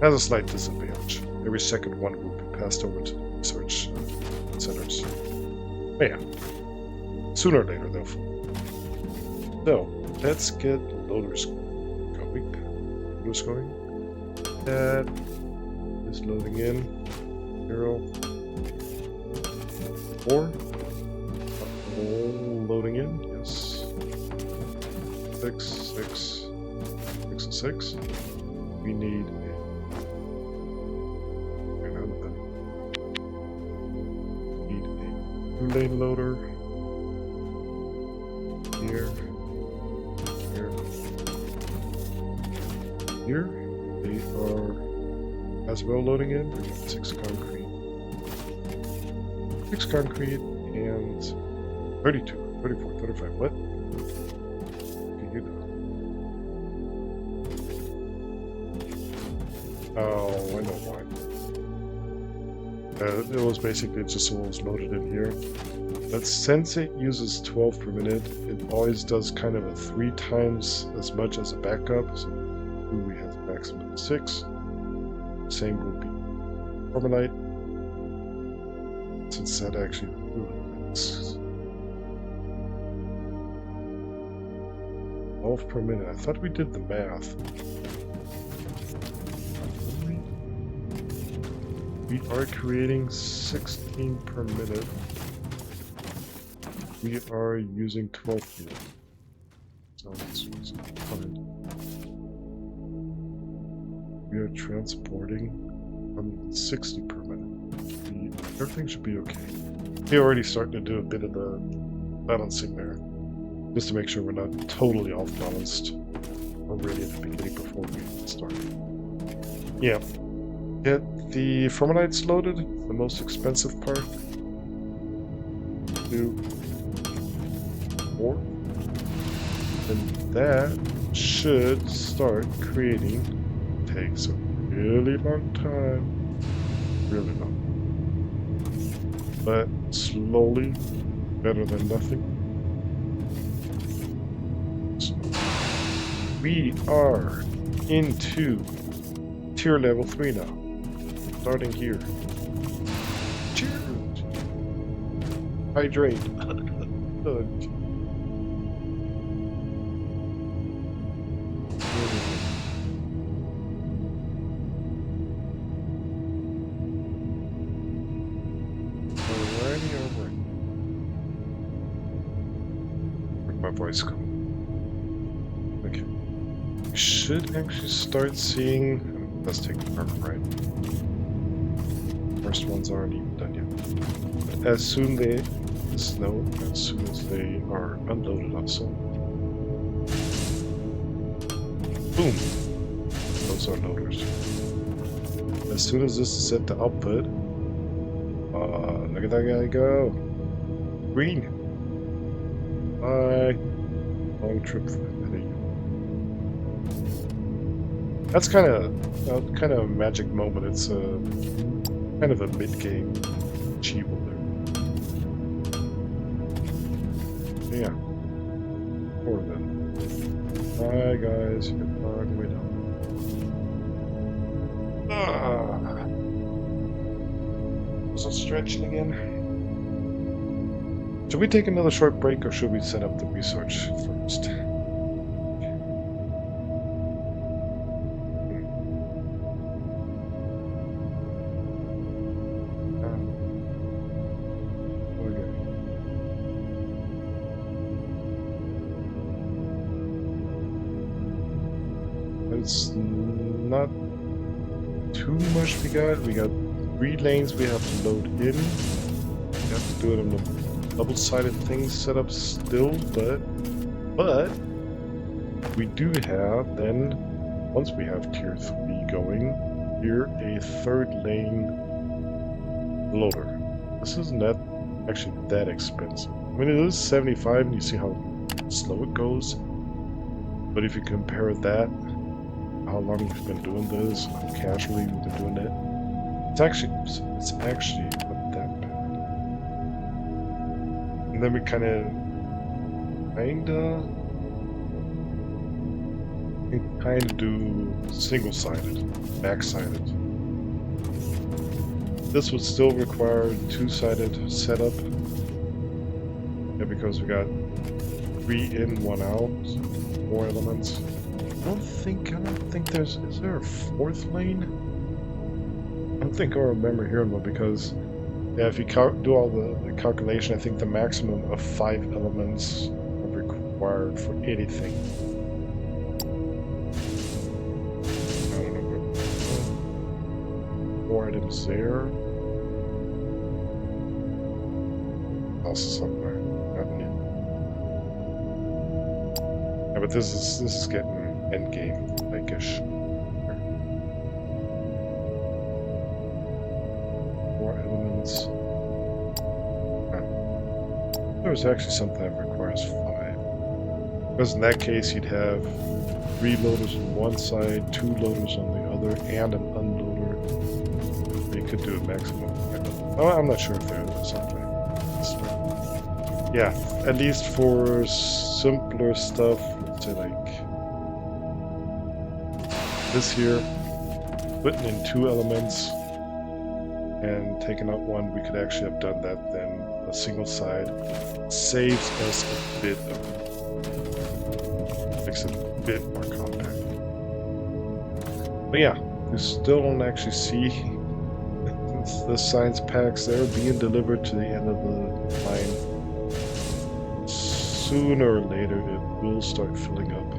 has a slight disadvantage. Every second one will be passed over to the research centers. But yeah, sooner or later they'll fall. So, let's get loaders going. Loaders going. That is loading in. 0. 4. Loading in. Yes. 6, 6, 6, and 6. We need a 2-lane loader. Here. Here. They are as well loading in. We got 6 concrete. 6 concrete and 32, 34, 35. What? Okay, you know. Oh, I know why. It was basically just what was loaded in here. But since it uses 12 per minute, it always does kind of a 3 times as much as a backup. So we have a maximum of 6. Same will be Formulite. Since that actually 12 per minute. I thought we did the math. We are creating 16 per minute. We are using 12 per minute. So this was fine. We are transporting 60 per minute. Everything should be okay. We're already starting to do a bit of the balancing there. Just to make sure we're not totally off balanced already at the beginning before we start. Yeah. Get the Formalites loaded, the most expensive part. 2, 4. And that should start creating. Takes a really long time. Really long. But slowly, better than nothing. So we are into tier level 3 now. Starting here. Cheers! Hydrate. Voice come. Okay. We should actually start seeing. Let's take the armor, right? First ones aren't even done yet. But as soon as they are unloaded also. Boom! Those are loaders. As soon as this is set to output, look at that guy go! Green! Bye. Long trip for the That's kind of a magic moment. It's a kind of a mid-game achievable there. Yeah. 4 of them. Bye guys. You're far way down. Was it stretching again? Should we take another short break, or should we set up the research first? Okay. It's not too much we got. We got 3 lanes we have to load in. We have to do it on the double-sided things set up still, but we do have then, once we have tier 3 going, here a 3rd lane loader. This isn't actually that expensive. I mean, it is 75 and you see how slow it goes, but if you compare that, how long we've been doing this, how casually we've been doing it, It's actually not that bad. And then we kinda do single-sided, back-sided. This would still require two-sided setup. Yeah, because we got 3 in, 1 out, 4 elements. I don't think is there a 4th lane? I don't think I remember hearing one because, yeah, if you do all the calculation, I think the maximum of 5 elements are required for anything. I don't know. 4 items there. Also somewhere. Yeah, but this is getting endgame like-ish. 4 elements. There's actually something that requires 5. Because in that case, you'd have 3 loaders on one side, 2 loaders on the other, and an unloader. You could do a maximum. Oh, I'm not sure if there is something. Yeah, at least for simpler stuff, let's say like this here, putting in 2 elements and taking out 1, we could actually have done that then a single side. Saves us a bit of, makes it a bit more compact. But yeah, you still don't actually see the science packs there being delivered to the end of the line. Sooner or later it will start filling up.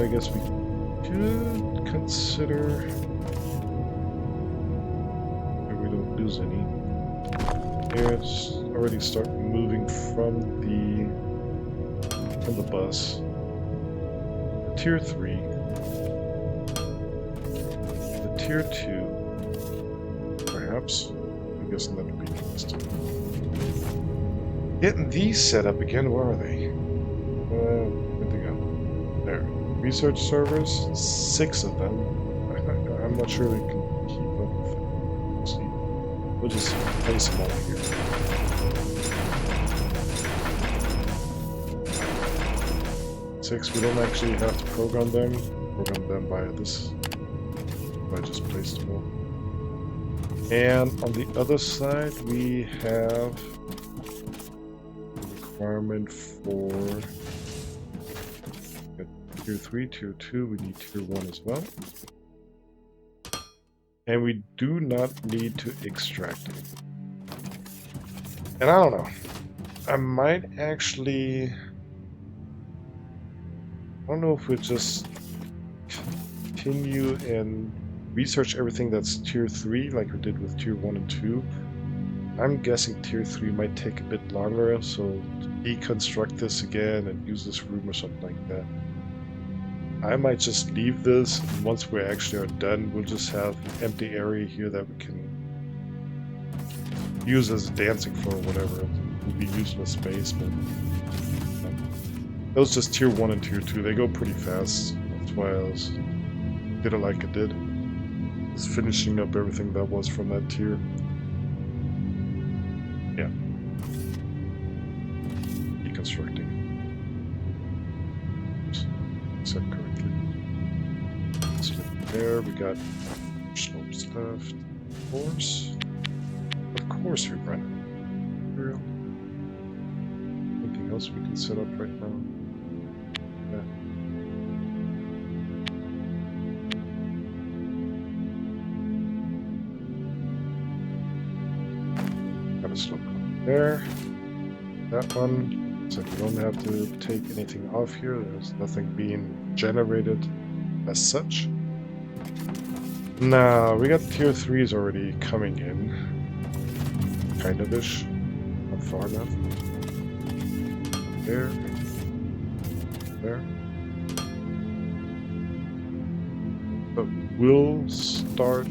I guess we could consider maybe we don't lose any. Here, let's already start moving from the bus. Tier 3. The Tier 2. Perhaps. I'm guessing that would be next. Getting these set up again, where are they? Where'd they go? There. Research servers, 6 of them. I'm not sure we can keep up with it. See. We'll just place them all here. Six, we don't actually have to program them. Program them via this. I just placed them all. And on the other side, we have requirement for tier 3, tier 2, we need tier 1 as well. And we do not need to extract it. And I don't know. I might actually... I don't know if we just continue and research everything that's tier 3 like we did with tier 1 and 2. I'm guessing tier 3 might take a bit longer, so to deconstruct this again and use this room or something like that. I might just leave this, and once we actually are done, we'll just have an empty area here that we can use as a dancing floor or whatever. It will be useless space, but that was just tier 1 and tier 2. They go pretty fast. That's why I did it like I did. Just finishing up everything that was from that tier. Yeah. Deconstructing. Oops. Said correctly. Slip there. We got slopes left. Of course we run it. Real. Anything else we can set up right now? Yeah. Got a slope there. That one. So we don't have to take anything off here. There's nothing being generated as such. Now, we got tier 3s already coming in. Kind of-ish. Not far enough. There. There. But we'll start,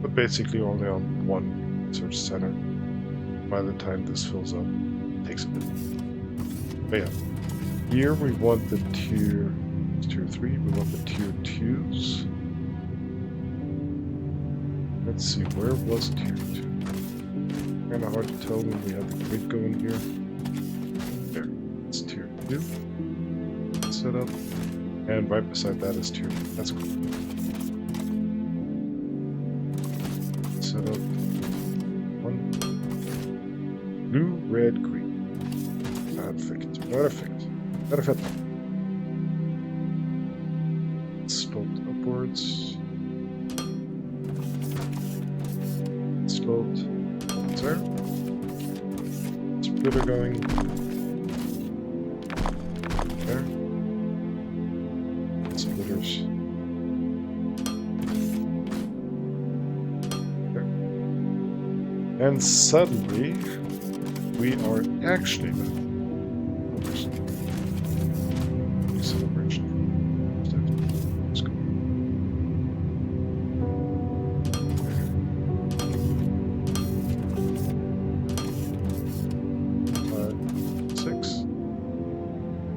but basically only on one research center. By the time this fills up, it takes a bit. But yeah, here we want the tier 3, we want the tier 2s. Let's see, where was tier 2? Kind of hard to tell when we have the grid going here. There, it's tier 2. Set up. And right beside that is tier 2. That's cool. Set up. 1. Blue, red, green. Perfect. Perfect. Perfect. Sloped upwards. Sloped. There. Splitter going. There. Splitters. There. And suddenly, we are actually celebration. Let's go. 5, 6.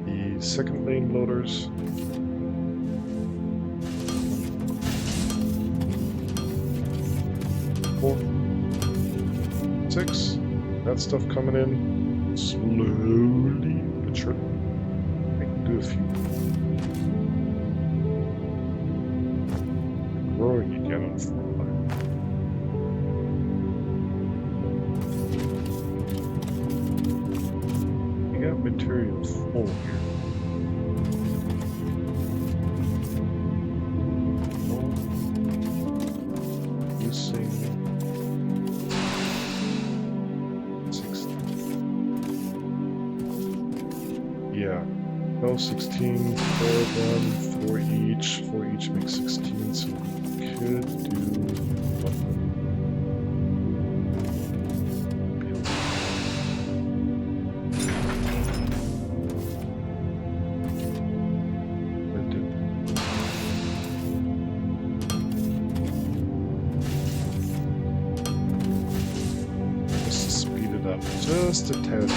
The second lane loaders. 4, 6. That stuff coming in slowly but surely. I can do a few. Growing again on 4 line. We got material full here. Using 16. Yeah. No, 16, 4 of them, 4 each. 4 each makes 16, so we could do one more. Just to speed it up just a tad.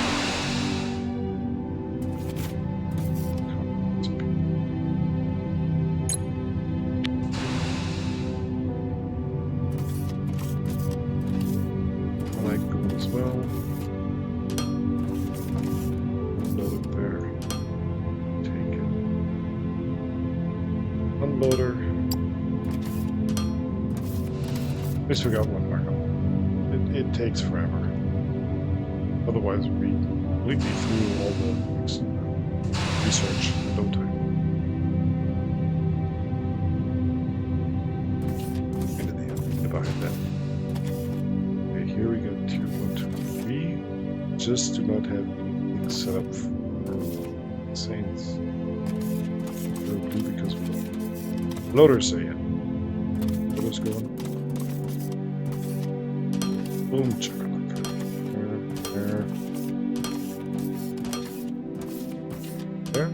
Unloader. At least we got one mark on. It takes forever. Otherwise, we completely through all the research in no time. Into the end behind that. Okay, here we go. Tier 1, 2, 3. Just do not have anything set up for Saints. We'll do because we don't. Loaders say it. Loaders going. Boom, chakalaka. There. There.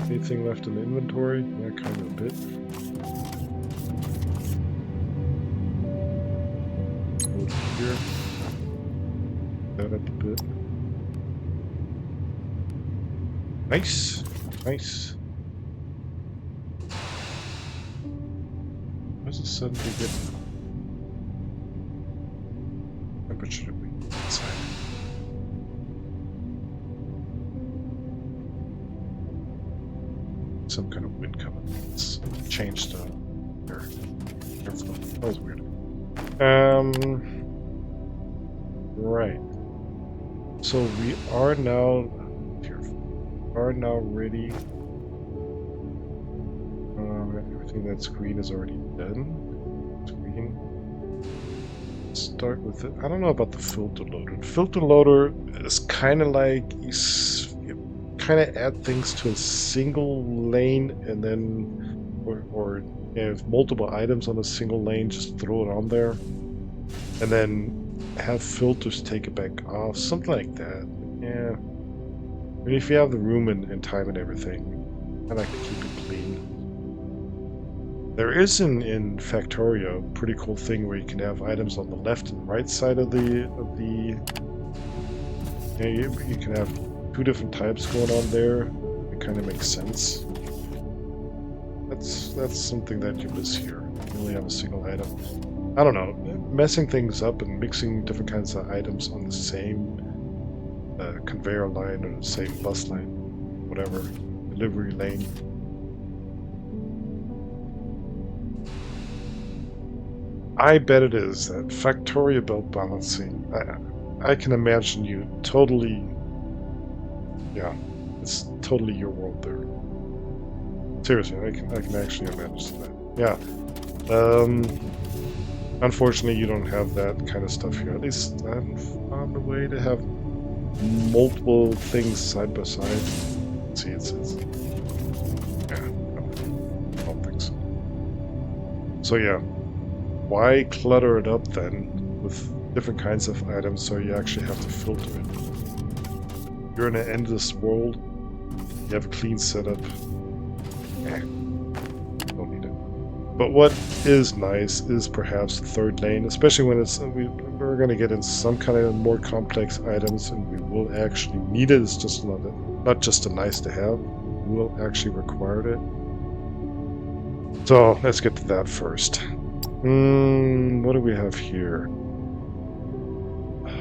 Anything left in the inventory? Yeah, kind of a bit. Load here. That up a bit. Nice. Nice. Where's the suddenly get temperature to be inside? Some kind of wind coming. Let's change the airflow. That was weird. Right. So we are now ready. Everything that's green is already done. It's green. Start with it. I don't know about the filter loader. The filter loader is kind of like you kind of add things to a single lane, and then, or if multiple items on a single lane, just throw it on there, and then have filters take it back off, something like that. Yeah. I mean, if you have the room and time and everything, I like to keep it clean. There is in Factorio a pretty cool thing where you can have items on the left and right side of the you can have 2 different types going on there. It kind of makes sense. That's something that you miss here. You only have a single item. I don't know, messing things up and mixing different kinds of items on the same conveyor line or the same bus line, whatever, delivery lane. I bet it is that Factoria belt balancing. I can imagine you totally, yeah, it's totally your world there. Seriously, I can actually imagine that. Yeah. Unfortunately, you don't have that kind of stuff here. At least I haven't found a way to have multiple things side by side. See, it's yeah, no, I don't think so. So yeah, why clutter it up then with different kinds of items so you actually have to filter it? You're in an endless world. You have a clean setup. Don't need it. But what is nice is perhaps the third lane, especially when it's we're going to get in some kind of more complex items, and we will actually need it. It's just not just a nice to have. We will actually require it. So let's get to that first. What do we have here?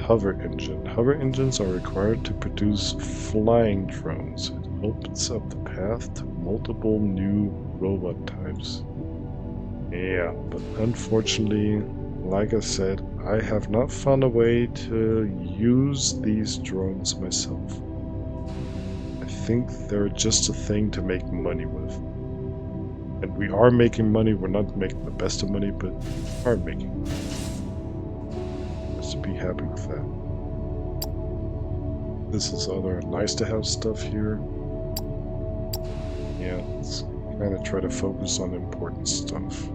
Hover engine. Hover engines are required to produce flying drones. It opens up the path to multiple new robot types. Yeah, but unfortunately, like I said, I have not found a way to use these drones myself. I think they're just a thing to make money with. And we are making money. We're not making the best of money, but we are making money. Just to be happy with that. This is other nice to have stuff here. Yeah, let's kind of try to focus on important stuff.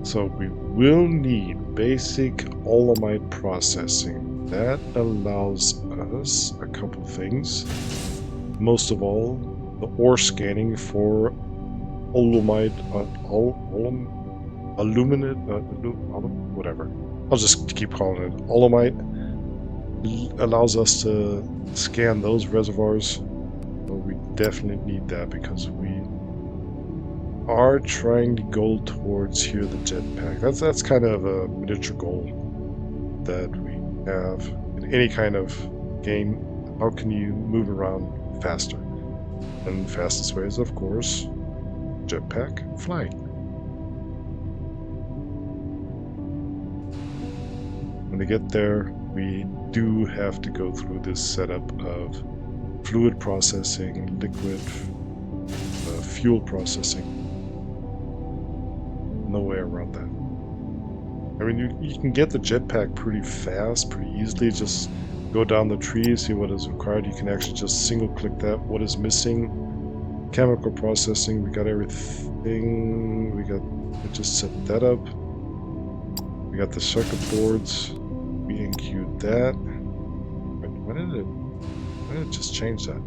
So we will need basic Olamite processing. That allows us a couple things. Most of all, the ore scanning for whatever. I'll just keep calling it Olamite. Allows us to scan those reservoirs. But we definitely need that because we are trying to go towards here the jetpack. That's kind of a miniature goal that we have in any kind of game. How can you move around faster? And the fastest way is, of course, jetpack flying. When we get there, we do have to go through this setup of fluid processing, liquid, fuel processing. No way around that. I mean, you can get the jetpack pretty fast, pretty easily. Just go down the tree, see what is required. You can actually just single click that. What is missing? Chemical processing. We got everything. We just set that up. We got the circuit boards. We enqueued that. Wait, why did it just change that?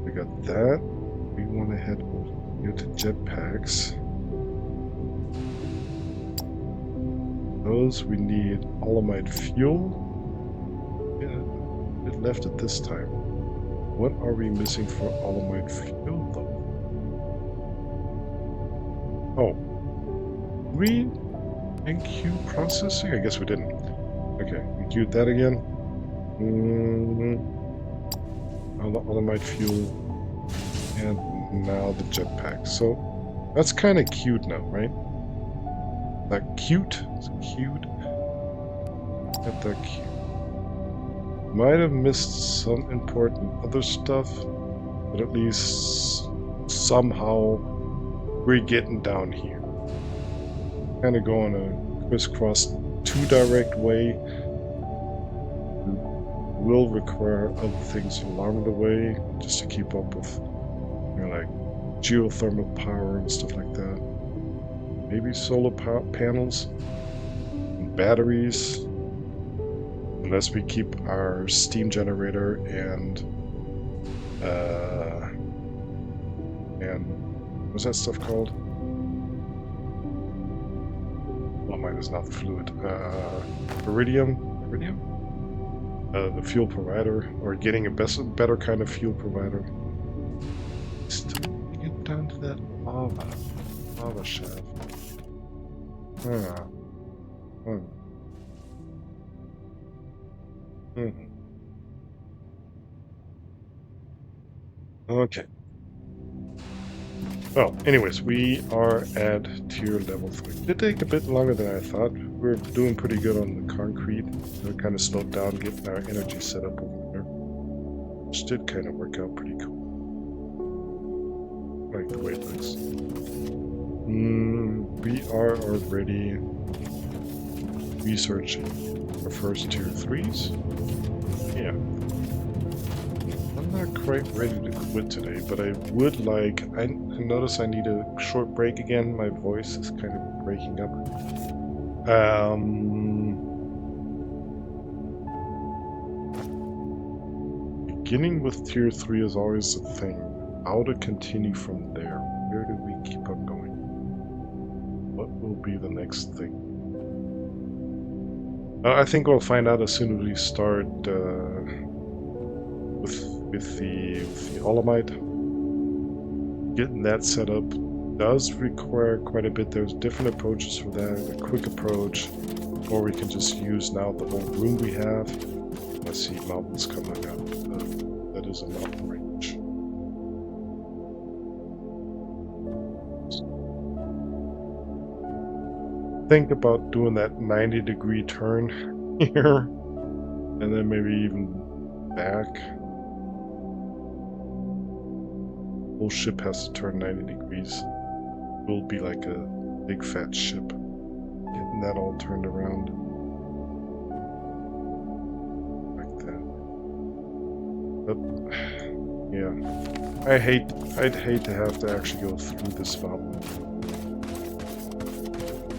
We got that. We want to head over here to jetpacks. Those we need Olamite fuel. Yeah, it left it this time. What are we missing for Olamite fuel though? Oh, we enqueue processing? I guess we didn't. Okay, we queued that again. Olamite fuel, and now the jetpack. So that's kind of cute now, right? That cute? It's cute. Not that cute. Might have missed some important other stuff, but at least somehow we're getting down here. Kind of going a crisscross two-direct way. Will require other things along the way just to keep up with, you know, like geothermal power and stuff like that. Maybe solar panels and batteries, unless we keep our steam generator and what's that stuff called? Oh, dolomite is not the fluid. Iridium? The fuel provider, or getting a better kind of fuel provider. Still get down to that lava shaft. Okay. Well, anyways, we are at tier level 3. It did take a bit longer than I thought. We're doing pretty good on the concrete. We're kind of slowed down getting our energy set up over there. Which did kind of work out pretty cool. I like the way it looks. We are already researching the first tier 3s. Yeah. I'm not quite ready to quit today, but I would like... I notice I need a short break again. My voice is kind of breaking up. Beginning with tier 3 is always the thing. How to continue from there? Where do we keep on going? What will be the next thing? I think we'll find out as soon as we start with the dolomite. Getting that set up does require quite a bit. There's different approaches for that. A quick approach, or we can just use now the whole room we have. I see mountains coming up. That is a mountain range. Think about doing that 90-degree turn here, and then maybe even back. Whole ship has to turn 90 degrees. It will be like a big fat ship. Getting that all turned around. Like that. But yeah. I'd hate to have to actually go through this mountain.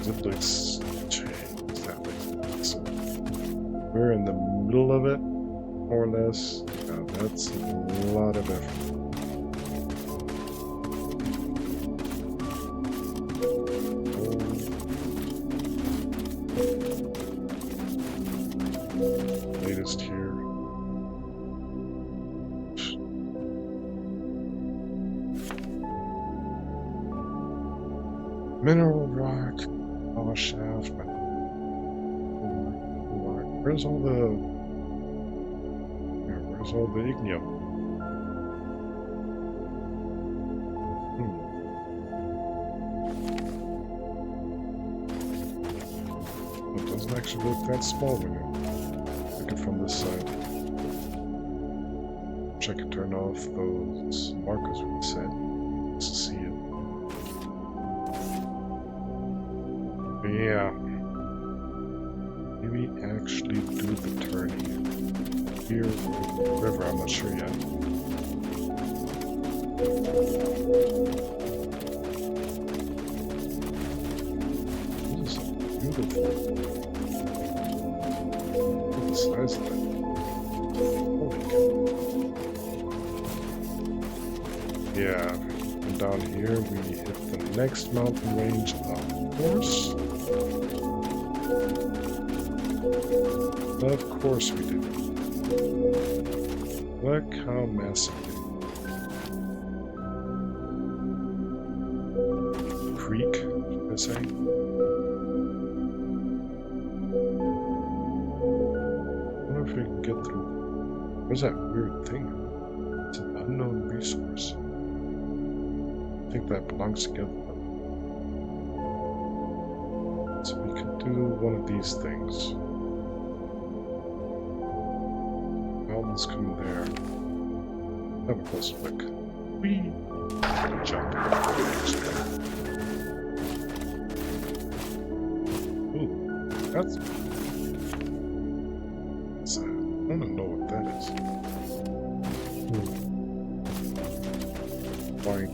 It looks exactly. So we're in the middle of it, more or less. Now that's a lot of effort. Latest here. Mineral rock, lava shaft. Where's all the? Where's all the ignium? It doesn't actually look that small when you look it from this side. Check and turn off those markers we set to see it. Yeah. Maybe actually do the turning here or wherever, I'm not sure yet. This is beautiful. Look at the size of that. Holy cow. Yeah, and down here we hit the next mountain range, of course. Of course we do. Look how massive. Creek, should I say? I wonder if we can get through. Where's that weird thing? It's an unknown resource. I think that belongs together. So we can do one of these things. Mountains come there. Have a close look. Whee! Jump. Ooh, that's... I want to know what that is. Fine.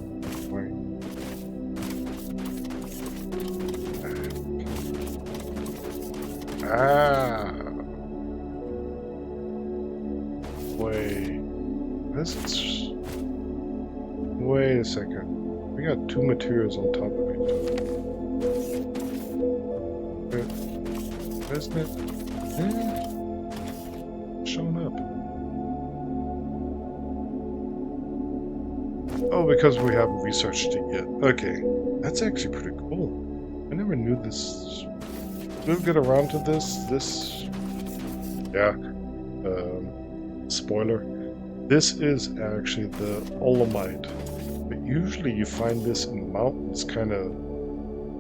Ah! Wait. This is... Wait a second. We got two materials on top of each other. isn't it? Showing up. Oh, because we haven't researched it yet. Okay, that's actually pretty cool. I never knew this. We'll get around to this. Yeah. Spoiler. This is actually the Olamite. But usually you find this in mountains, kind of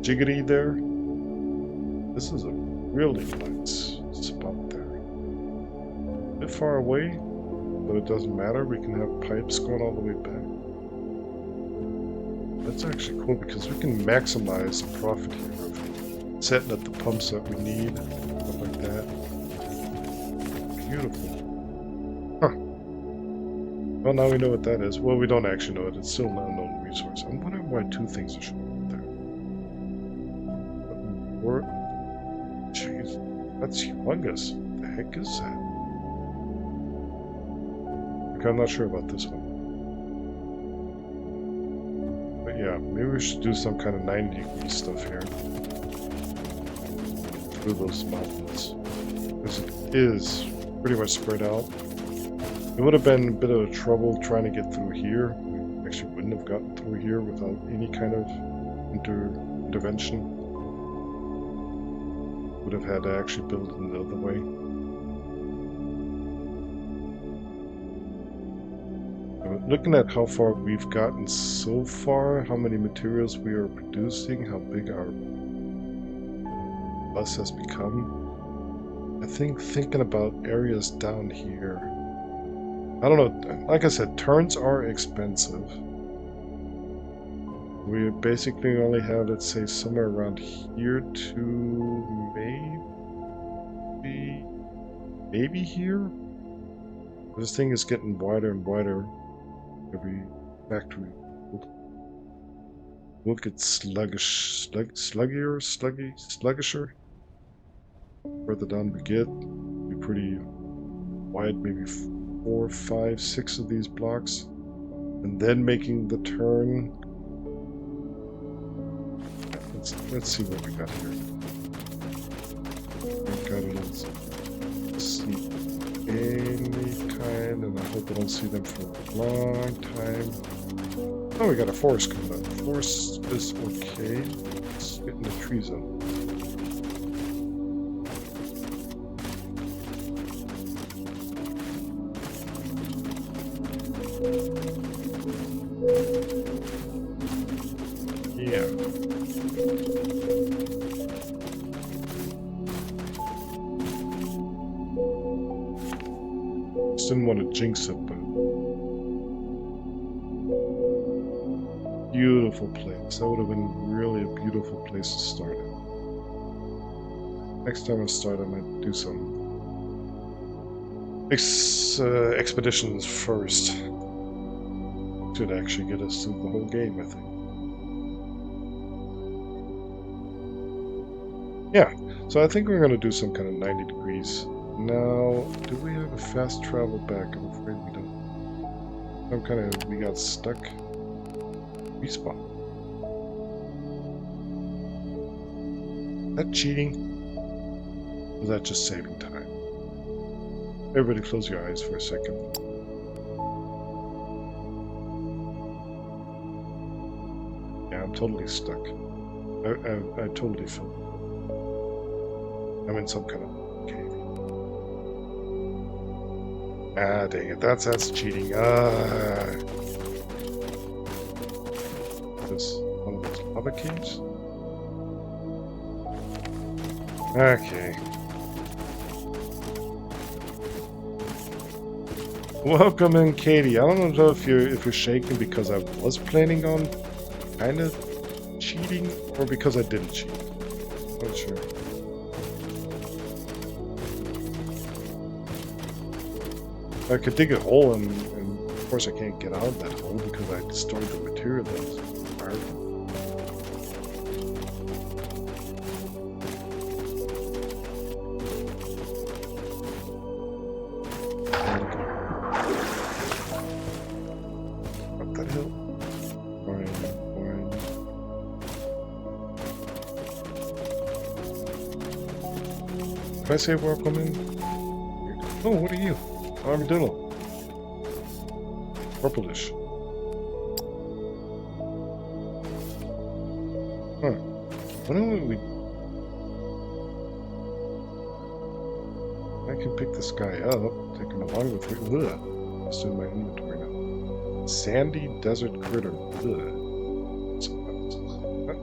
jiggity there. This is a really nice spot there. A bit far away, but it doesn't matter. We can have pipes going all the way back. That's actually cool because we can maximize the profit here of setting up the pumps that we need, stuff like that. Beautiful. Huh. Well, now we know what that is. Well, we don't actually know it. It's still an unknown resource. I'm wondering why two things are showing up there. Jeez, that's humongous. What the heck is that? Okay, I'm not sure about this one. But yeah, maybe we should do some kind of 90-degree stuff here. Through those mountains. Because it is pretty much spread out. It would have been a bit of trouble trying to get through here. We actually wouldn't have gotten through here without any kind of intervention. Would have had to actually build it the other way. Looking at how far we've gotten so far, how many materials we are producing, how big our bus has become, I think thinking about areas down here, I don't know, like I said, turns are expensive. We basically only have, let's say, somewhere around here to maybe here? This thing is getting wider and wider. Every factory will get sluggisher. Further down we get, be pretty wide, maybe 4, 5, 6 of these blocks, and then making the turn. Let's see what we got here. We got it. See any kind, and I hope I don't see them for a long time. Oh, we got a forest coming up. Forest is okay. Let's get in the tree zone. Yeah. Just didn't want to jinx it, but beautiful place. That would have been really a beautiful place to start it. Next time I start, I might do some expeditions first. Should actually get us through the whole game, I think. Yeah, so I think we're going to do some kind of 90 degrees. Now, do we have a fast travel back? I'm afraid we don't. Some kind of, we got stuck. Respawn. Is that cheating? Or is that just saving time? Everybody close your eyes for a second. Yeah, I'm totally stuck. I totally feel it. I'm in some kind of cave. Ah, dang it. That's cheating. This one of those lava caves? Okay. Welcome in, Katie. I don't know if you're shaking because I was planning on kind of cheating or because I didn't cheat. Not sure. I could dig a hole, and of course I can't get out of that hole because I destroyed the material that was required. Up that hill. Fine. Did I say welcome in? Oh, what are you? Armadillo. Purplish. Huh. Why don't we... I can pick this guy up, take him along with me. Ugh. It's in my inventory now. Sandy desert critter. Ugh.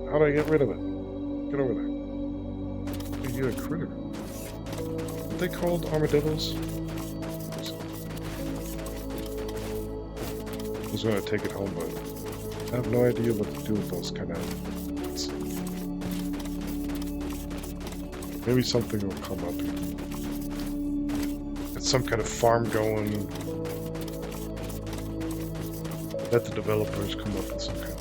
How do I get rid of it? Get over there. You're a critter. What are they called? Armadillos? I was going to take it home, but I have no idea what to do with those kind of things. Maybe something will come up. Get some kind of farm going. Let the developers come up with some kind of...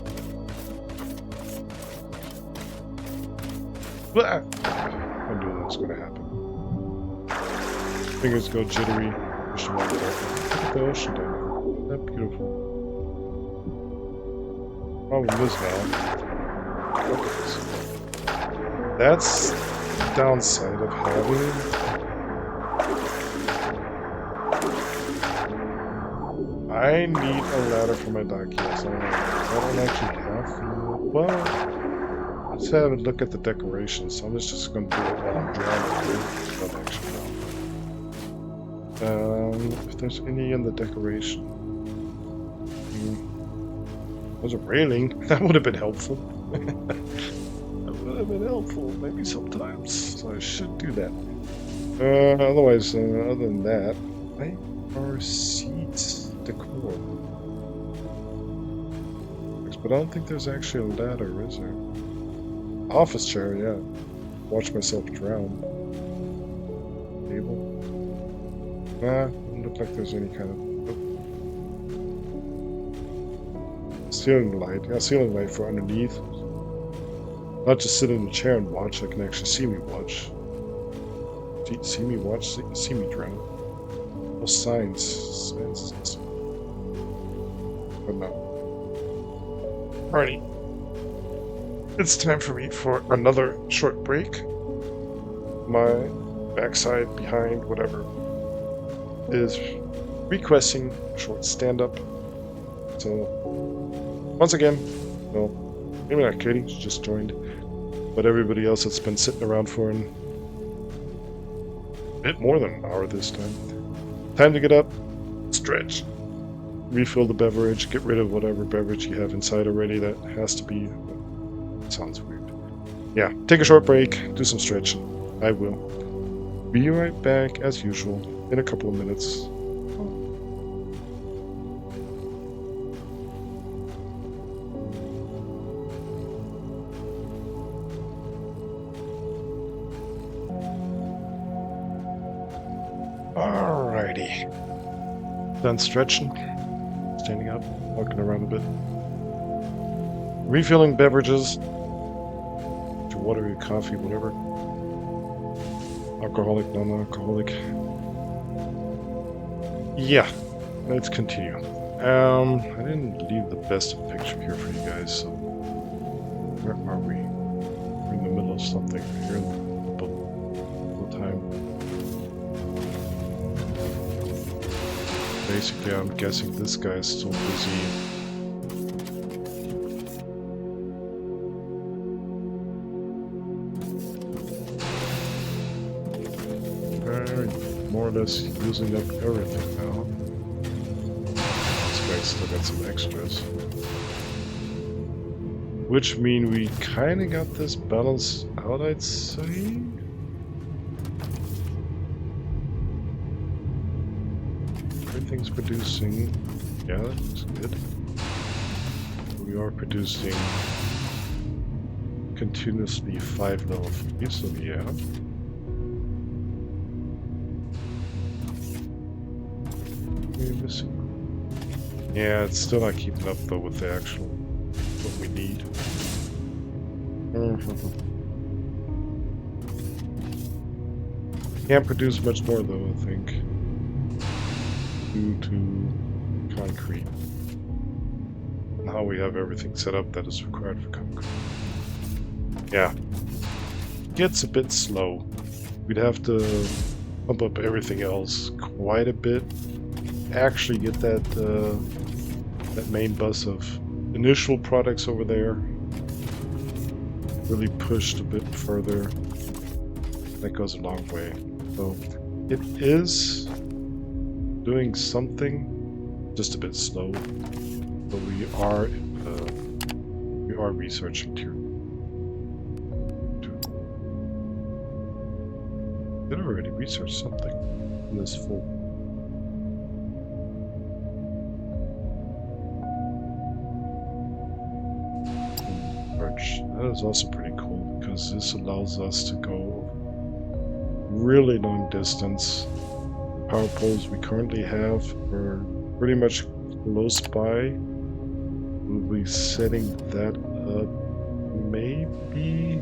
Blah! I knew that was going to happen. Fingers go jittery. Push them over there. Look at the ocean down there. Isn't that beautiful? Problem is now. Look at this. That's the downside of having. I need a ladder for my dock. Yes, I don't actually have. Well, let's have a look at the decorations. So I'm just going to do it while I'm drowning. Not actually. If there's any in the decoration. There's a railing. That would have been helpful. That would have been helpful, maybe sometimes. So I should do that. Otherwise, other than that, our seats decor. But I don't think there's actually a ladder, is there? Office chair, yeah. Watch myself drown. Table. Nah, doesn't look like there's any kind of... Ceiling light. Yeah, ceiling light for underneath. Not just sit in a chair and watch, I can actually see me watch. See me watch, see me drown. Oh, signs. But no. Alrighty. It's time for me for another short break. My backside, behind, whatever, is requesting a short stand-up. So... Once again, well, maybe not Katie, she just joined, but everybody else that's been sitting around for a bit more than an hour this time. Time to get up, stretch, refill the beverage, get rid of whatever beverage you have inside already that has to be... That sounds weird. Yeah, take a short break, do some stretching. I will. Be right back, as usual, in a couple of minutes. Alrighty. Done stretching, standing up, walking around a bit. Refilling beverages. Your water, your coffee, whatever. Alcoholic, non-alcoholic. Yeah, let's continue. I didn't leave the best of picture here for you guys, so... Where are we? We're in the middle of something. Here in the middle of time. Basically, I'm guessing this guy is still busy. More or less using up everything now. This guy's still got some extras. Which mean we kinda got this balanced out, I'd say? Everything's producing. Yeah, that's good. We are producing continuously 5 level 3, so yeah. We're missing. Yeah, it's still not keeping up though with the actual what we need. Can't produce much more though, I think. Due to concrete. And how we have everything set up that is required for concrete. Yeah. Gets a bit slow. we'd have to pump up everything else quite a bit. Actually get that that main bus of initial products over there really pushed a bit further. That goes a long way. So it is doing something, just a bit slow, but we are researching tier 2. Did already research something in this full. That is also pretty cool because this allows us to go really long distance. Power poles we currently have are pretty much close by. We'll be setting that up maybe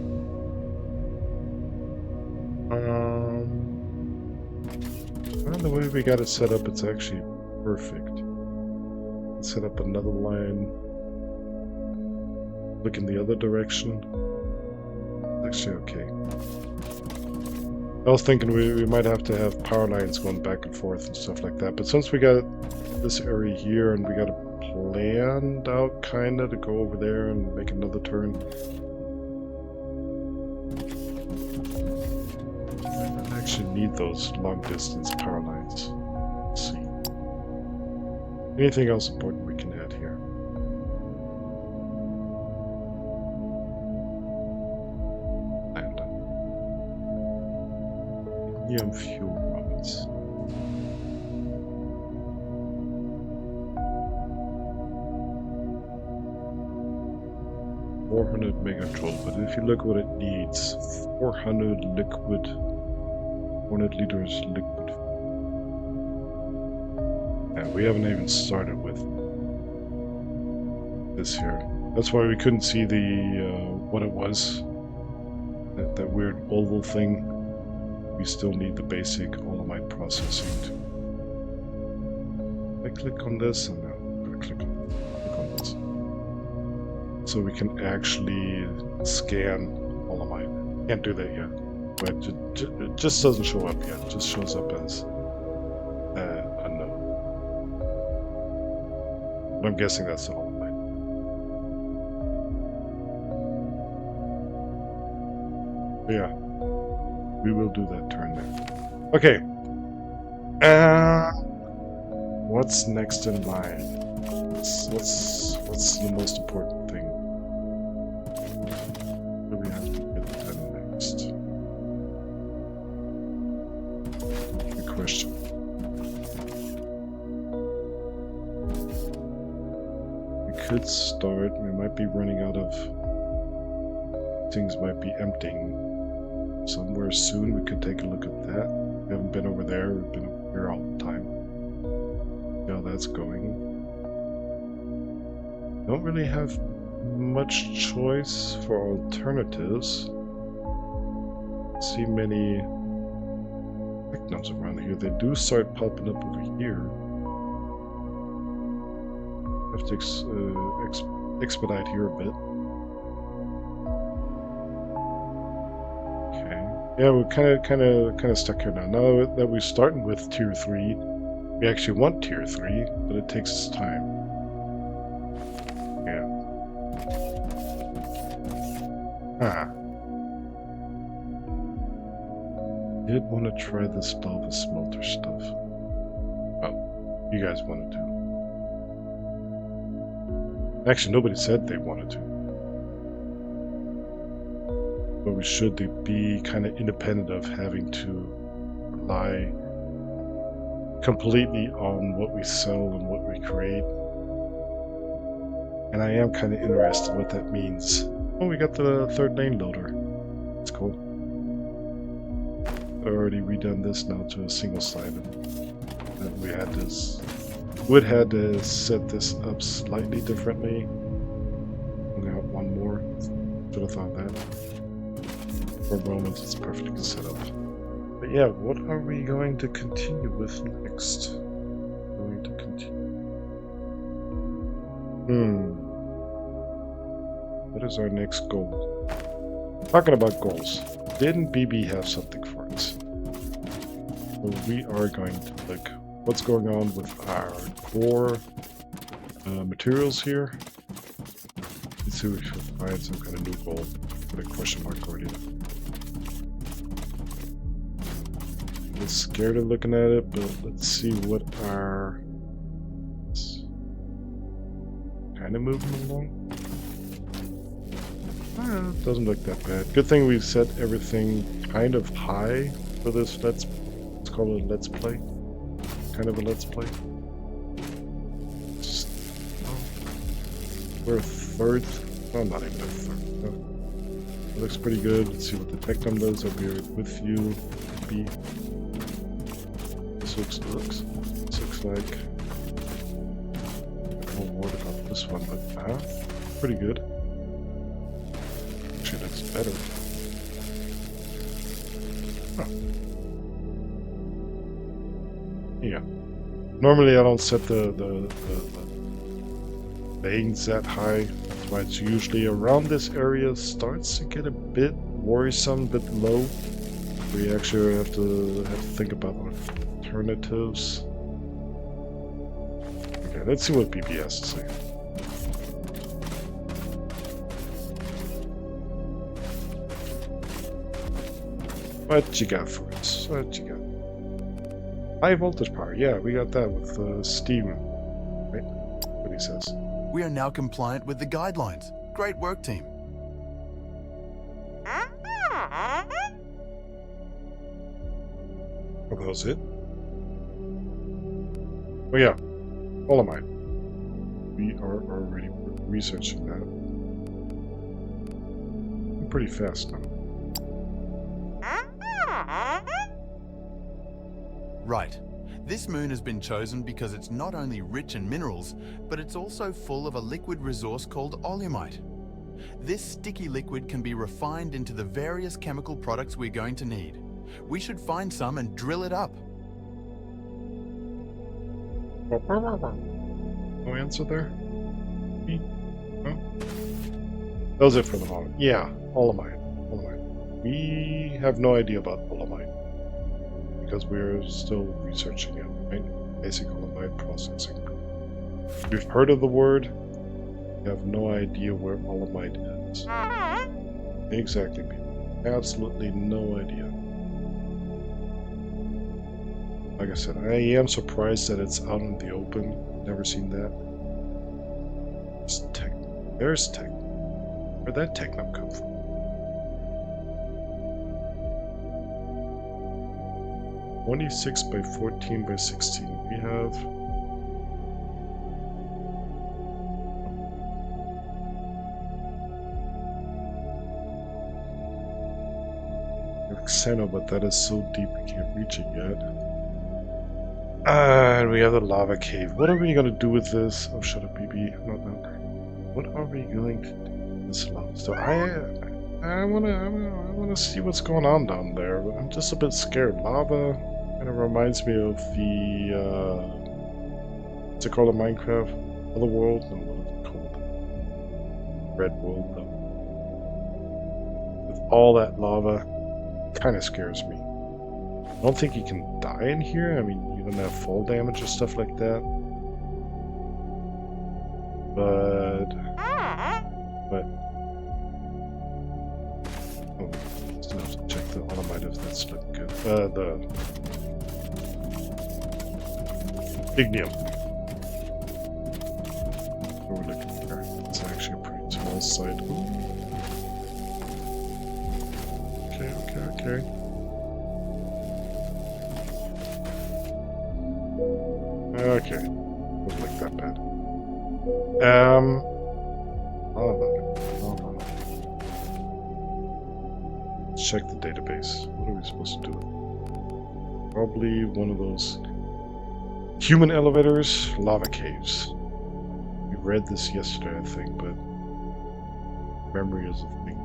well, the way we got it set up, it's actually perfect. Let's set up another line. Look in the other direction. Actually, okay. I was thinking we might have to have power lines going back and forth and stuff like that, but since we got this area here and we got it planned out kinda to go over there and make another turn, I don't actually need those long distance power lines. Let's see. Anything else important we can add here? Fuel rods. 400 megajoule, but if you look what it needs, 400 liquid, 400 liters liquid. And we haven't even started with this here. That's why we couldn't see the what it was. That weird oval thing. We still need the basic olamide processing. I click on this, and now I'm going to click on this. So we can actually scan olamide. Can't do that yet, but it just doesn't show up yet. It just shows up as unknown. But I'm guessing that's the olamide. But yeah. We will do that turn there. Okay. What's next in line? What's the most important thing? What do we have to get done next? Good question. We could start. We might be running out of things. Might be emptying. Somewhere soon we could take a look at that. We haven't been over there, we've been over here all the time. See how that's going. Don't really have much choice for alternatives. See many technos around here. They do start popping up over here. Have to expedite here a bit. Yeah, we're kind of stuck here now. Now that we're starting with tier 3, we actually want tier 3, but it takes us time. Yeah. Did want to try this lava smelter stuff. Oh, you guys wanted to. Actually, nobody said they wanted to. But we should be kind of independent of having to rely completely on what we sell and what we create. And I am kind of interested in what that means. Oh, we got the third lane loader. That's cool. I've already redone this now to a single sided. And we had this. Would had to set this up slightly differently. Only got one more. Should have thought that. For moments, it's perfectly set up. But yeah, what are we going to continue with next? Going to continue. What is our next goal? Talking about goals. Didn't BB have something for us? So we are going to look what's going on with our core materials here. Let's see if we can find some kind of new goal. Put a question mark already. I'm scared of looking at it, but let's see what our kind of moving along. Doesn't look that bad. Good thing we've set everything kind of high for this. Let's call it a let's play. Kind of a let's play. We're a third. Oh, not even a third. No. It looks pretty good. Let's see what the tech num does. I'll be with you. B. This looks like. I don't know what about this one, but pretty good. Actually, that's better. Huh. Yeah. Normally, I don't set the lanes that high. That's why it's usually around this area starts to get a bit worrisome, a bit low. We actually have to think about alternatives. Okay, let's see what BB has to say. What you got for us? What you got? High voltage power. Yeah, we got that with steam. Right? What he says. We are now compliant with the guidelines. Great work, team. Oh, that was it? Oh yeah, Dolomite. We are already researching that. I'm pretty fast now. Right. This moon has been chosen because it's not only rich in minerals, but it's also full of a liquid resource called olumite. This sticky liquid can be refined into the various chemical products we're going to need. We should find some and drill it up. No answer there? No? That was it for the moment. Yeah, Olomite. We have no idea about Olomite. Because we're still researching it, right? Basic Olomite processing. We've heard of the word, we have no idea where Olomite is. Exactly, people. Absolutely no idea. Like I said, I am surprised that it's out in the open. Never seen that. There's tech. Where'd that technum come from? (26 by 14 by 16). We have Xeno, but that is so deep we can't reach it yet. And we have the lava cave. What are we gonna do with this? Oh, shut up, BB. No. What are we going to do with this lava? So I wanna see what's going on down there, but I'm just a bit scared. Lava kind of reminds me of the what's it called in Minecraft? Other world? No, what is it called? Red world. No. With all that lava, kind of scares me. I don't think you can die in here. I mean, you don't have fall damage or stuff like that. But oh, still have to check the Olomite if that's looking good. The ignium. What we're looking for. It's actually a pretty small site. Ooh. Okay. Okay. Wasn't like that bad. Oh no. Let's check the database. What are we supposed to do? Probably one of those human elevators, lava caves. We read this yesterday, I think, but memory is a thing.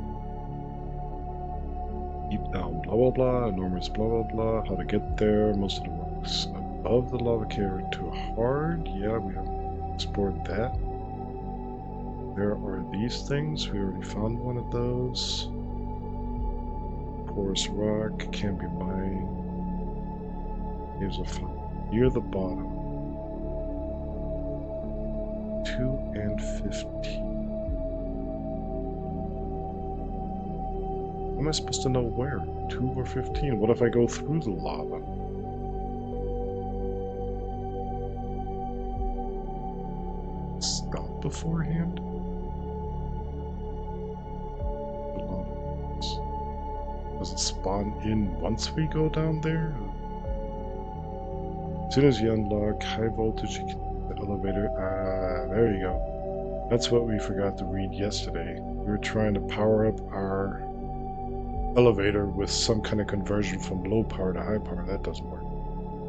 Deep down, blah blah blah, enormous blah blah blah, how to get there, most of the rocks above the lava cave are too hard. Yeah, we have explored that. There are these things, we already found one of those. Porous rock, can be mined. Here's a fun. Near the bottom. 2 and 15. How am I supposed to know where? 2 or 15? What if I go through the lava? Stop beforehand? Does it spawn in once we go down there? As soon as you unlock high voltage, you can the elevator. There you go. That's what we forgot to read yesterday. We were trying to power up our elevator with some kind of conversion from low power to high power. That doesn't work.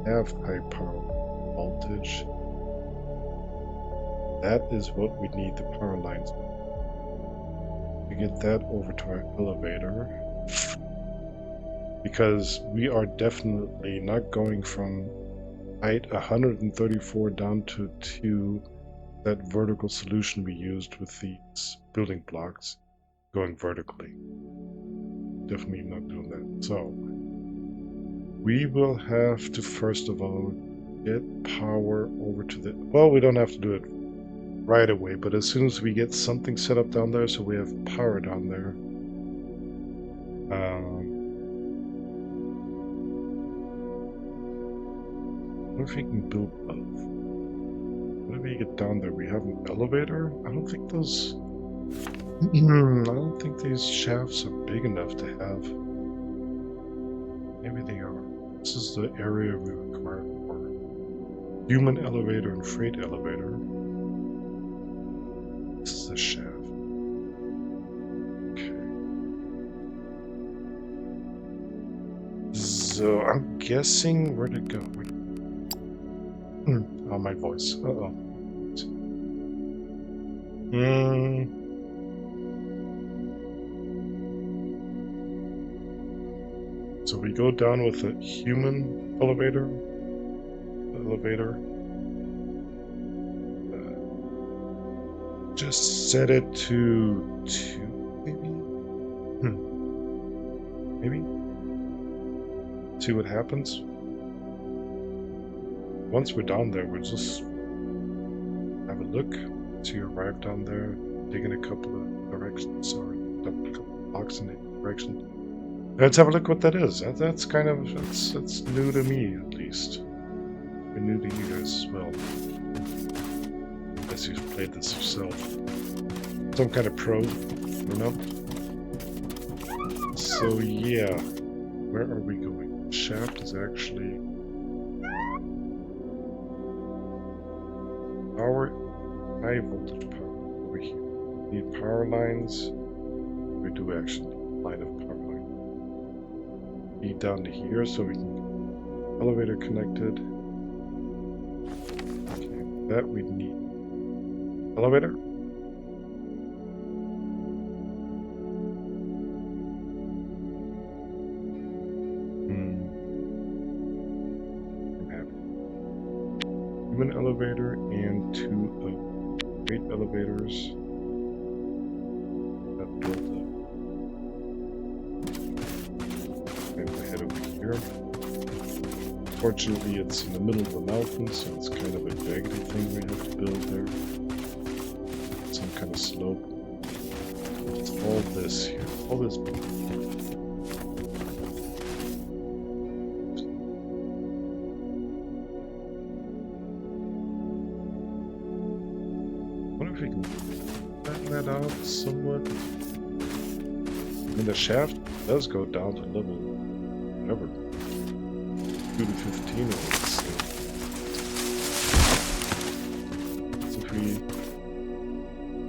Have high power voltage. That is what we need the power lines. To get that over to our elevator. Because we are definitely not going from height 134 down to 2, that vertical solution we used with these building blocks, going vertically. Definitely not doing that. So we will have to first of all get power over to the, well, we don't have to do it right away, but as soon as we get something set up down there so we have power down there, what if we can build both? What if we get down there? We have an elevator? I don't think those... I don't think these shafts are big enough to have. Maybe they are. This is the area we require for human elevator and freight elevator. This is the shaft. Okay. So I'm guessing where'd it go? Oh, my voice. Uh-oh. So we go down with a human elevator. Just set it to 2, maybe? Maybe? See what happens? Once we're down there, we'll just have a look. So you arrive down there, taking a couple of directions, or a couple of blocks in a direction. Let's have a look what that is. That's kind of, that's new to me, at least. We're new to you guys as well. Unless you've played this yourself. Some kind of pro, you know? So yeah, where are we going? The shaft is actually... Power, high voltage power over here. We need power lines. We do actually line of power line. Need down to here so we can elevator connected. Okay, that we need. Elevator. Human elevator and 2 freight elevators that built up. And we head over here. Fortunately, it's in the middle of the mountain, so it's kind of a jaggedy thing we have to build there. Some kind of slope. It's all this here. All this. If we can flatten that out somewhat. I mean, the shaft does go down to level whatever. 2 to 15 or so if we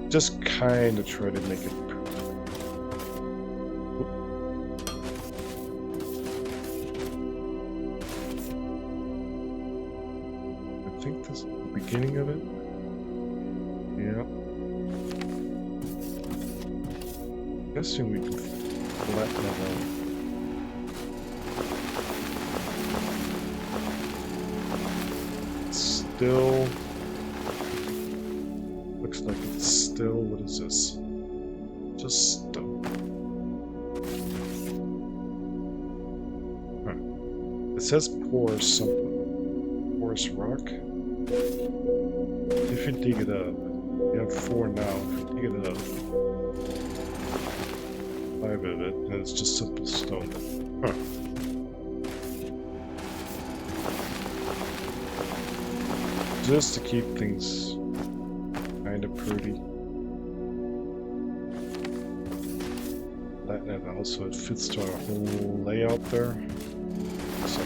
just kind of try to make it perfect. I think this is the beginning of it. Yeah. Guessing we can flatten that out. Still looks like it's still, what is this? Just stone. Huh. It says pour something. first rock. If you dig it up, you have 4 now. If you dig it up, 5 of it, and it's just simple stone. Huh. Just to keep things kind of pretty. And also it fits to our whole layout there. So,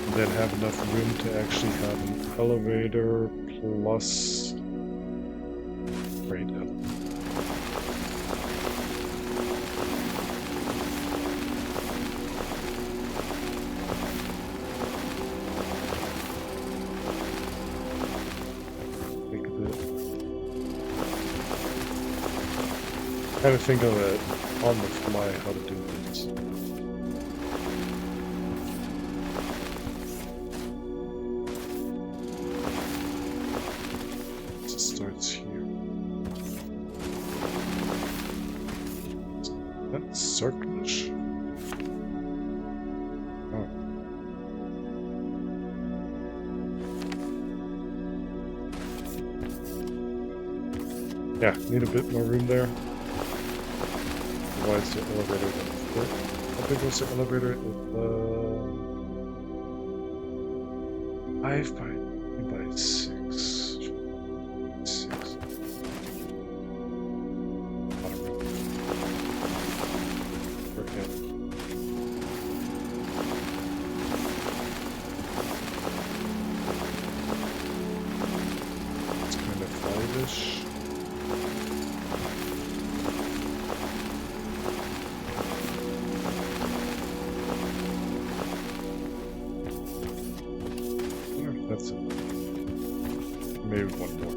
and then have enough room to actually have an elevator plus freight up. Kind of think of it on the fly how to do this. It starts here. That's circlish. Oh. Yeah, need a bit more room there. Why is the elevator that fit? How big was the elevator? 5 by 6. 6. Okay. It's kind of 5-ish. That's it. Maybe one more.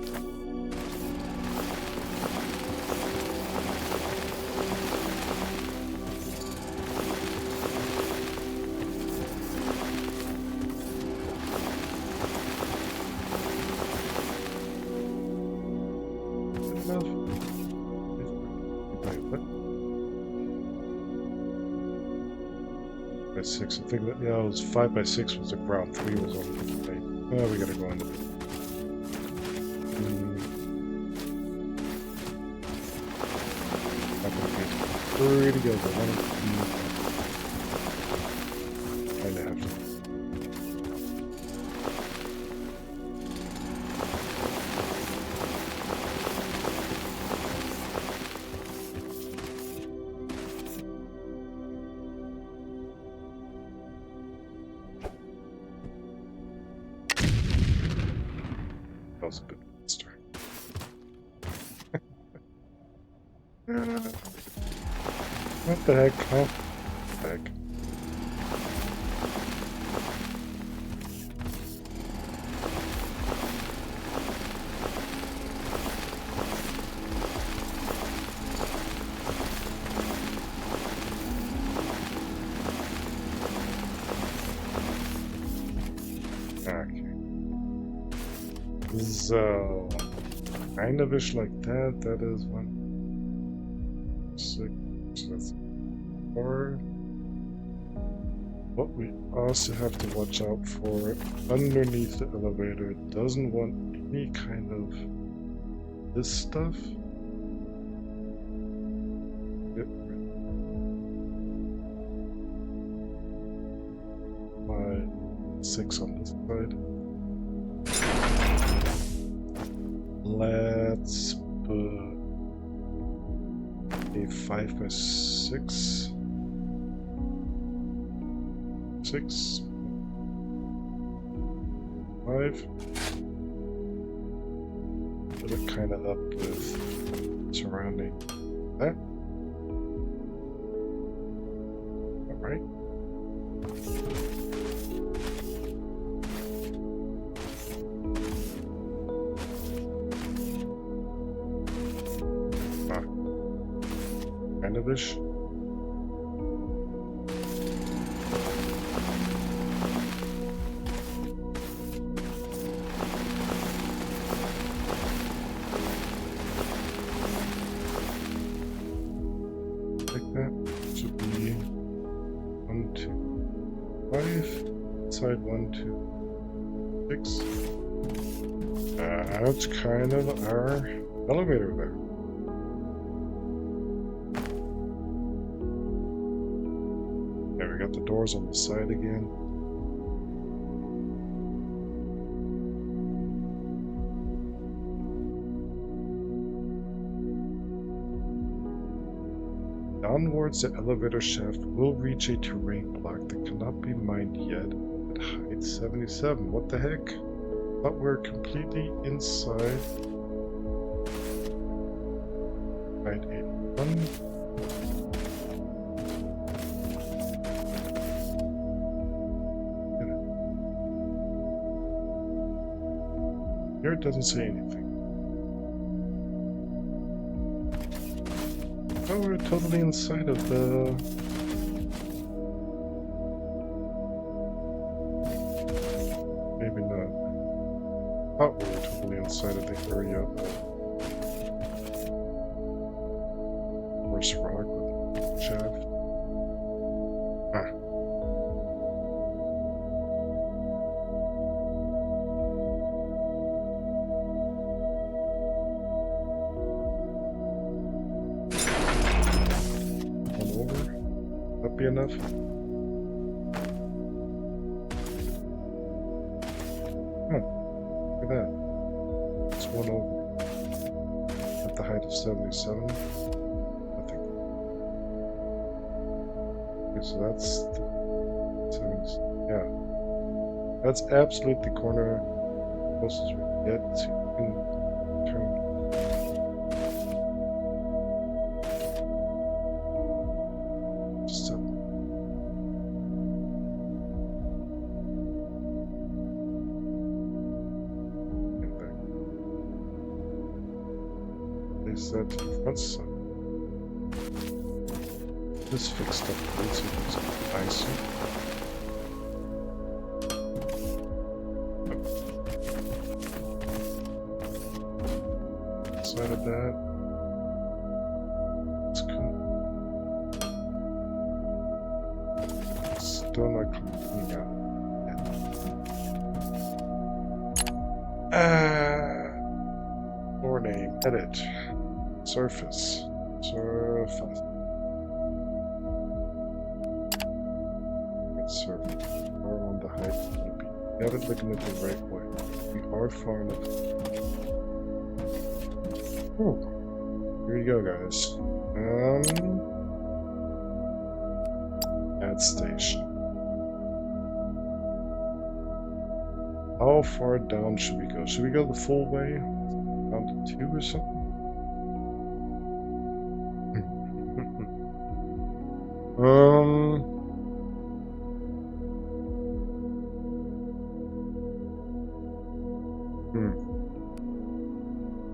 Enough. By 6. I think that yeah, it was 5 by 6 was the ground. 3 was on the plate. Oh, we gotta go in the bit. Not gonna be pretty good, but kinda have to. That was a bit faster. What the heck, huh? What the heck? Okay. So, kind of ish like that. That is 1, 6, that's 4. What we also have to watch out for underneath the elevator, it doesn't want any kind of this stuff. Get rid of my 6 on this side. Let's put a 5 by 6. 6. 5. Put it kind of up with surrounding that. Alright. Kind of ish. Like that. Should be 1, 2, 5. Inside 1, 2, 6. That's kind of our elevator there. There, we got the doors on the side again. Downwards, the elevator shaft will reach a terrain block that cannot be mined yet at height 77. What the heck? Thought we're completely inside. Height 81. Here it doesn't say anything. Oh, we're totally inside of the... Maybe not. Oh, we're totally inside of the area of Horse Rock with the shaft. Ah. Be enough? Oh, look at that. It's one over. At the height of 77. I think. Okay, so that's the 70, yeah. That's absolutely the corner closest we can get to turn. That to the front side. This fixed up great, so it's nice. Inside of that, it's cool. Still not cleaning out. Floor name, edit. Surface. Surface. Surface. Are on the height of the beam. We haven't looking at the right way. We are far enough. Oh. Here you go, guys. Add station. How far down should we go? Should we go the full way? Down to 2 or something?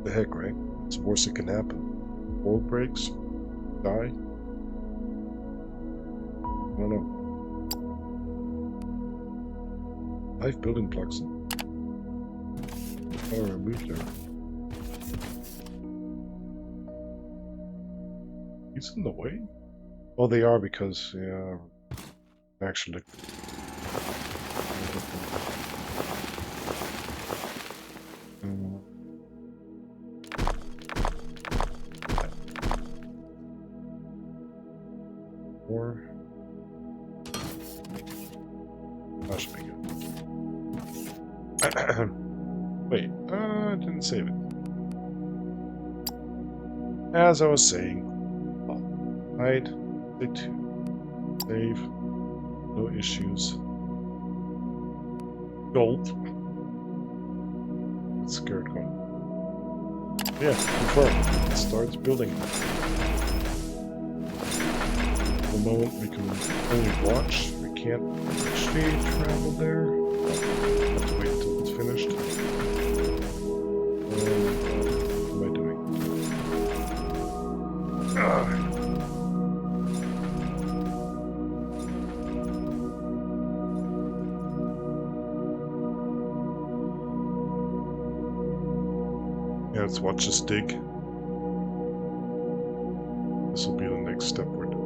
The heck, right? It's the worst that can happen. World breaks, die. I don't know. 5 building blocks. Oh, removed there. He's in the way? Well, they are because, yeah, actually. Or that should be good. Wait, I didn't save it. As I was saying, hide, say 2, save, no issues. Gold. It's scared going. Yeah, confirm. It starts building. At the moment we can only watch. We can't actually travel there. Have to wait until it's finished. What am I doing? Yeah, let's watch this dig. This will be the next step we're doing.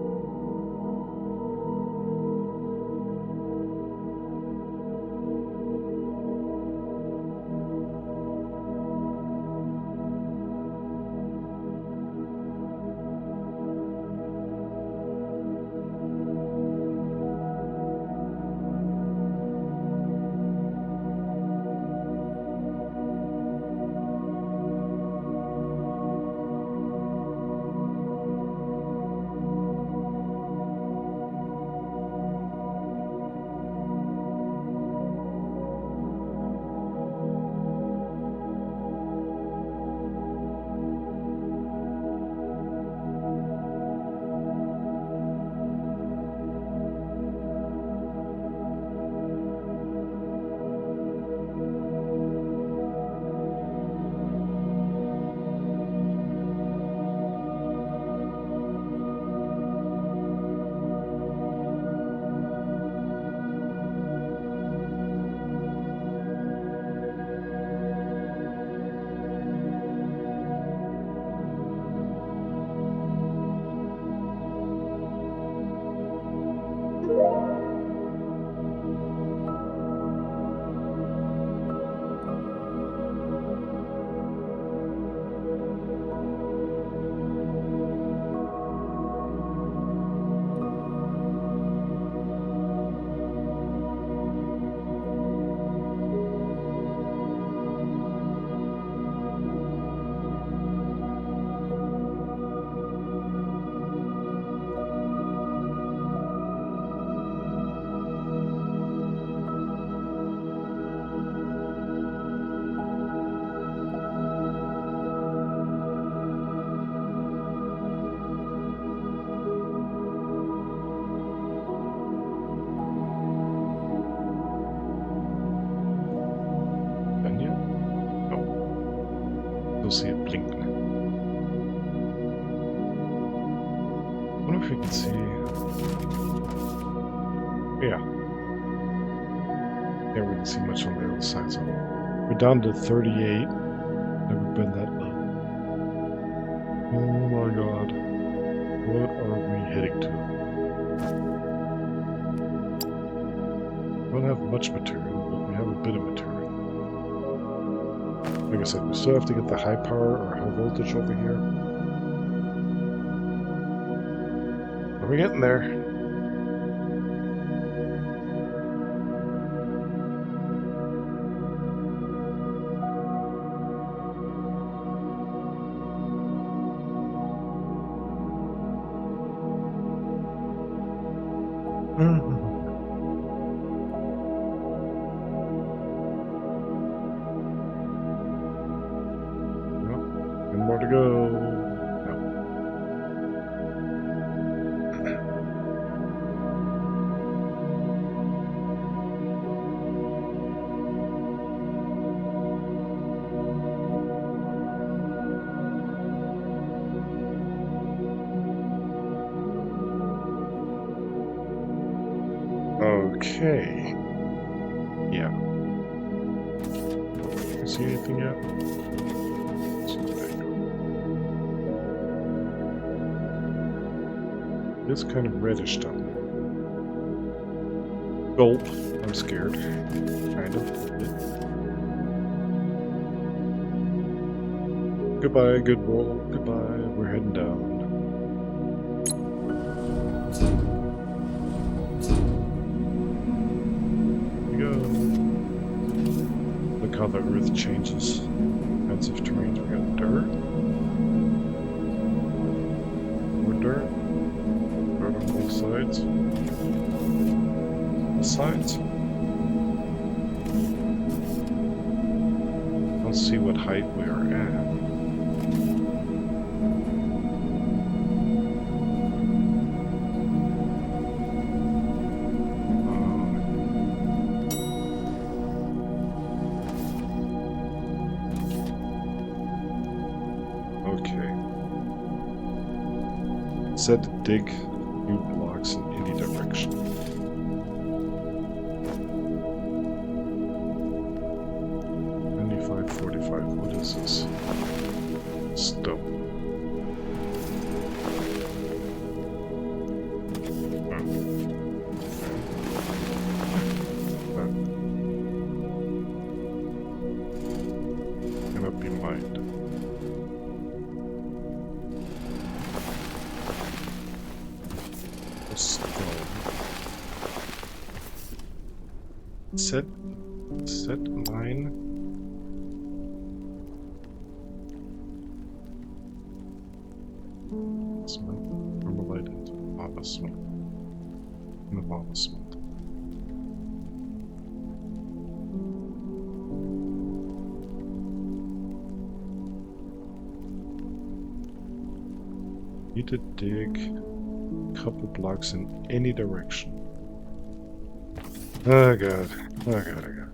You'll see it blinking. I wonder if we can see. Yeah. Yeah, we can see much on the other side. So we're down to 38. Never been that low. Oh my god. What are we heading to? We don't have much material, but we have a bit of material. Like I said, we still have to get the high power or high voltage over here. Are we getting there? More to go. No. Okay. Yeah. See anything yet? It's kind of reddish down there. Gulp. I'm scared. Kind of. Goodbye, good roll. Goodbye. We're heading down. Here we go. Look how the earth changes. Kinds of terrains. We got dirt. More dirt. On both sides. Let's see what height we are at. Okay. Set to dig new blocks in any direction. What is this? Stone. Cannot be mined. Stone. Set mine. Permalite into lava smelt. And the lava smelt. Need to dig a couple blocks in any direction. Oh god. Oh god, oh god.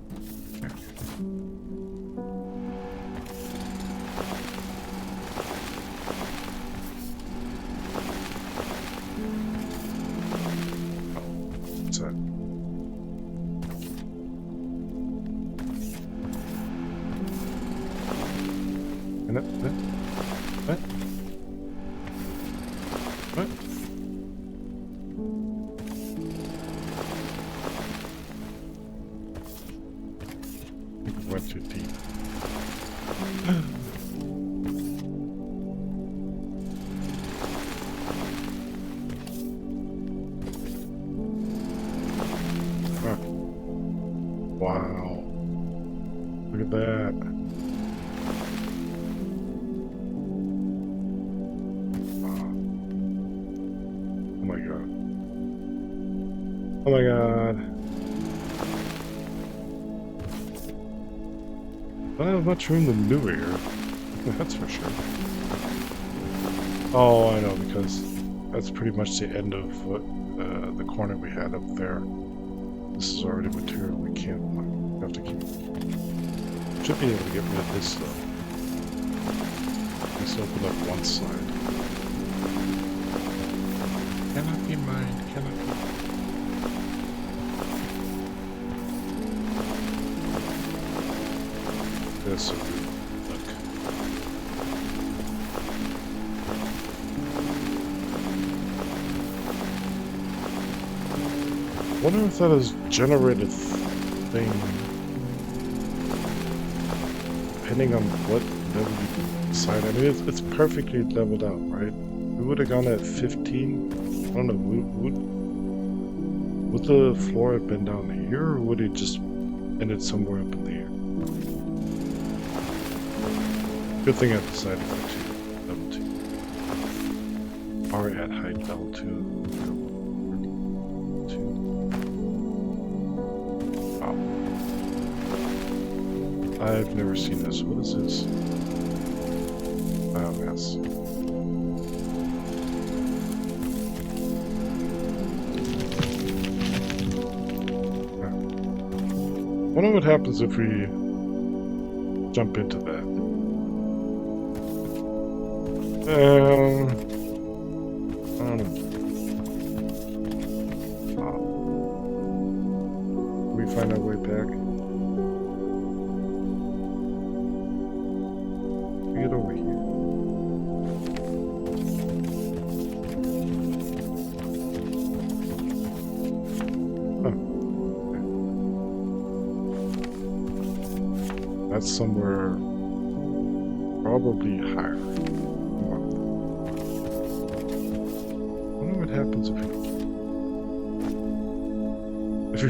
What? I think we went too deep. Wow. Look at that. Oh my god. Don't have much room to maneuver here. That's for sure. Oh, I know, because that's pretty much the end of what the corner we had up there. This is already material we can't mine. We have to keep. Should be able to get rid of this though. Let's open up one side. Cannot be mined, cannot be. This will be look. I wonder if that is generated thing depending on what level you decide. I mean, it's perfectly leveled out, right? We would have gone at 15. I don't know. Would the floor have been down here, or would it just ended somewhere up in the air? Good thing I decided to level 2. Or at height level 2. I've never seen this. What is this? Biomass. I wonder what happens if we jump into that. I don't know. We find our way back. Get over here. That's somewhere probably higher. I wonder what happens if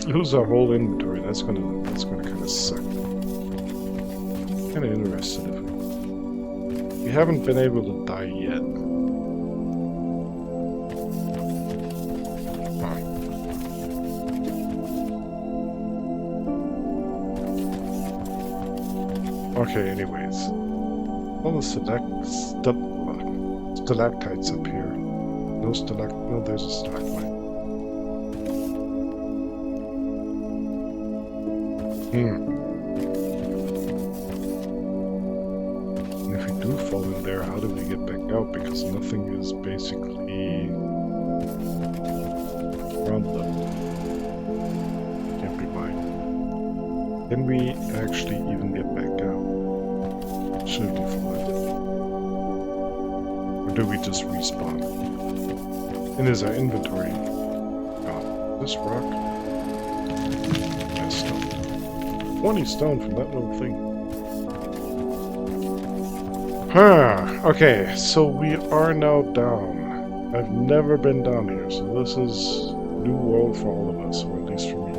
we lose our whole inventory. That's gonna kind of suck. Kind of interested if we haven't been able to die yet. Okay, anyways. All the stalactites up here. No, there's a stalagmite. And if we do fall in there, how do we get back out? Because nothing is basically ground level. Can't be mine. Can we actually even get back out? Should be fine. Or do we just respawn? And is our inventory gone? This rock? That's stone. 20 stone from that little thing. Okay, so we are now down. I've never been down here, so this is a new world for all of us, or at least for me.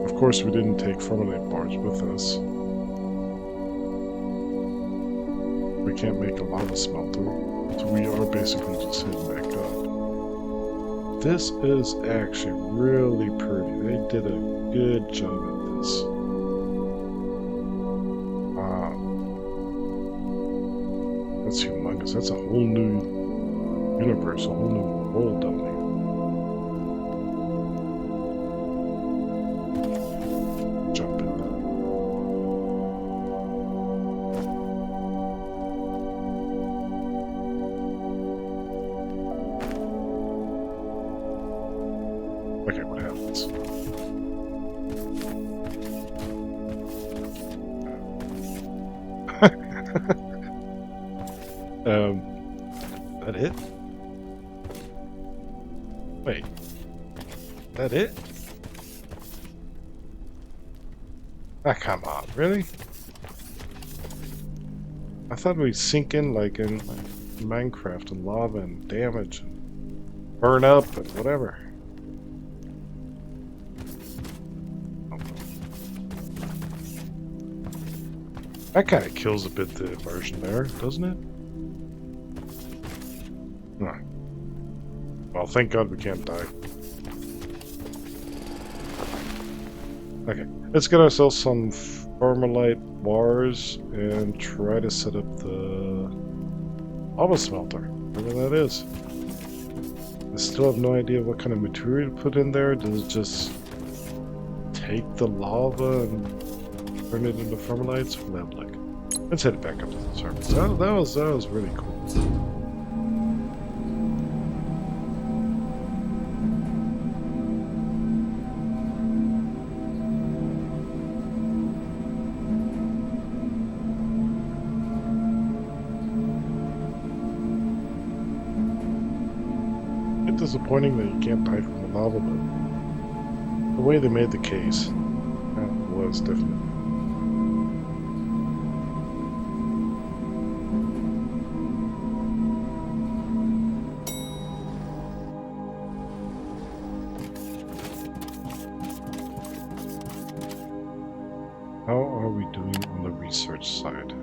Of course, we didn't take Formulate bars with us. We can't make a lava smelter, so we are basically just heading back up. This is actually really pretty. They did a good job at this. Wow. That's humongous. That's a whole new universe, a whole new world down there. Okay, what happens? That it? Wait. That it? Ah, come on, really? I thought we'd sink in like in Minecraft and lava and damage and burn up and whatever. That kind of kills a bit the immersion there, doesn't it? No. Well, thank God we can't die. Okay, let's get ourselves some Formulite bars and try to set up the lava smelter, whatever that is. I still have no idea what kind of material to put in there. Does it just take the lava and turn it into thermalites? Well, like, let's head back up to the surface. That was really cool. Disappointing that you can't die from the lava, but the way they made the case, that was definitely. How are we doing on the research side?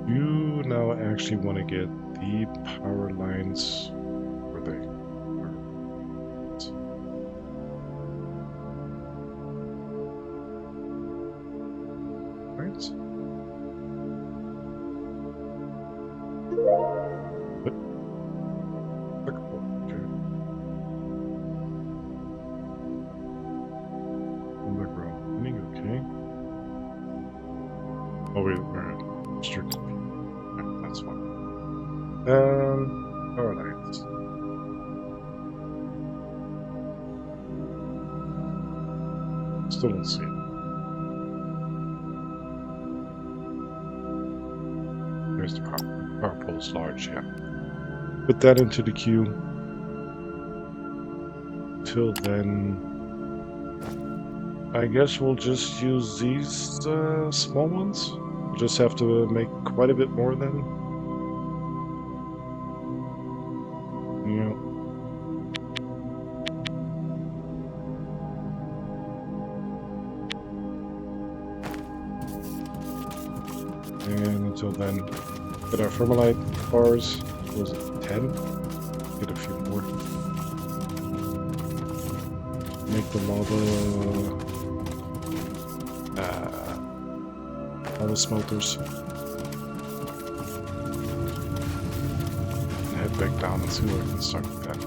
You now actually want to get the power lines. Oh wait, we're strictly. Okay, that's fine. Alright. Still don't see it. There's the power pole's large, yeah. Put that into the queue. Till then, I guess we'll just use these small ones. We'll just have to make quite a bit more then. Yeah. And until then, get our thermalite bars. Was it 10? Get a few more. Make the lava smelters. Head back down and see what I can start with that.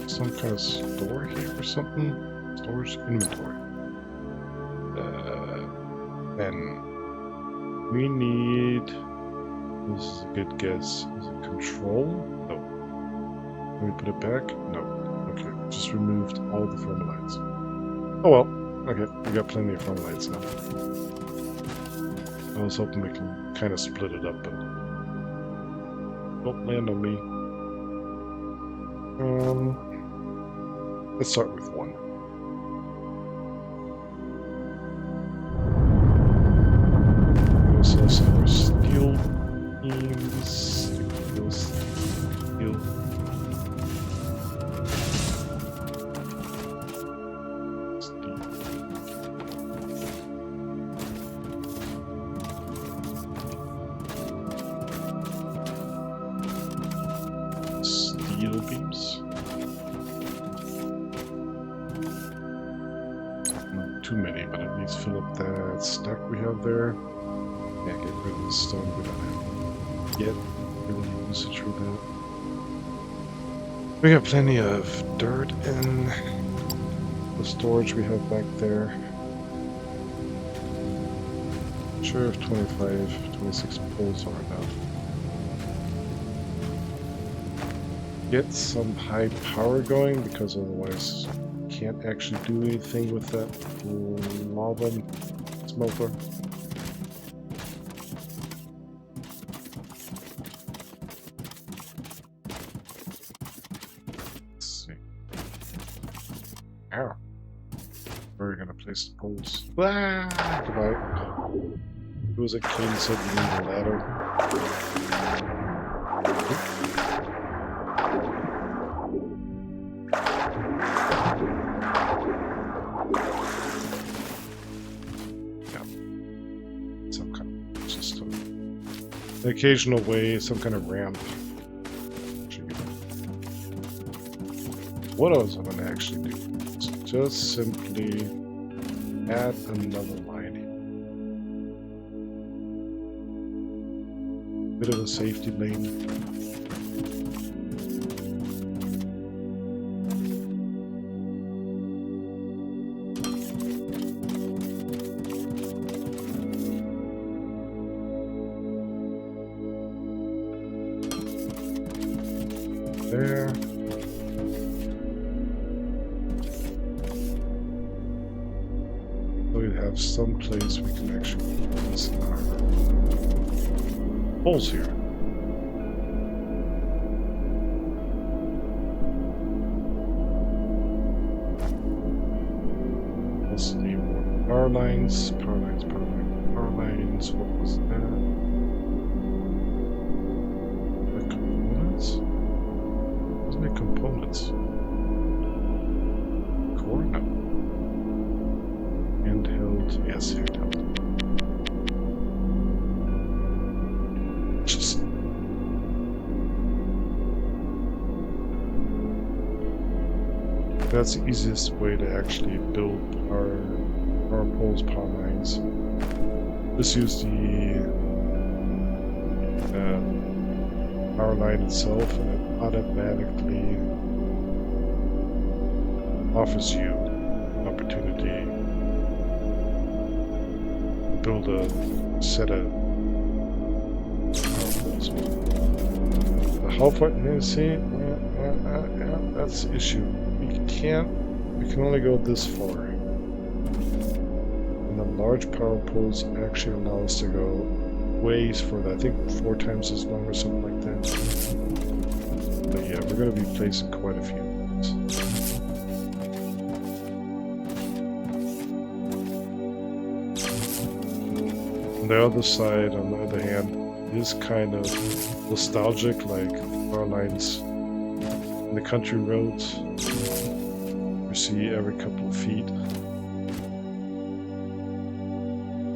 Some kind of store here or something? Storage inventory. Then we need. This is a good guess. Is it control? No. Can we put it back? No. Okay, just removed all the thermalites. Oh well. Okay, we got plenty of thermalites now. I was hoping we can kind of split it up, but don't land on me. Let's start with one. We also have some more steel beams. Steel. Steel beams. Too many, but at least fill up that stack we have there. Yeah, get rid of the stone we don't have yet. Really usage for that. We got plenty of dirt in the storage we have back there. Sure, if 26 poles are enough. Get some high power going, because otherwise can't actually do anything with that lava smelter. Let's see. Ow. Where are we gonna place the poles? Ah! Goodbye. It was a king said we need a ladder. An occasional way, some kind of ramp. What I was going to actually do is just simply add another line here. Bit of a safety lane. There. So we have some place we can actually place our poles here. Let's see more power lines, power lines, power lines, power lines. What was that? The components? Wasn't it components? Core? No. Handheld, yes, handheld. Just that's the easiest way to actually build our poles, power lines. Just use the power line itself, and it automatically offers you an opportunity to build a set of power poles. How far? See, that's the issue. We can only go this far. And the large power poles actually allow us to go ways further. I think 4 times as long or something like that. But yeah, we're going to be placing quite a few. On the other side, on the other hand, is kind of nostalgic, like power lines in the country roads. You see every couple of feet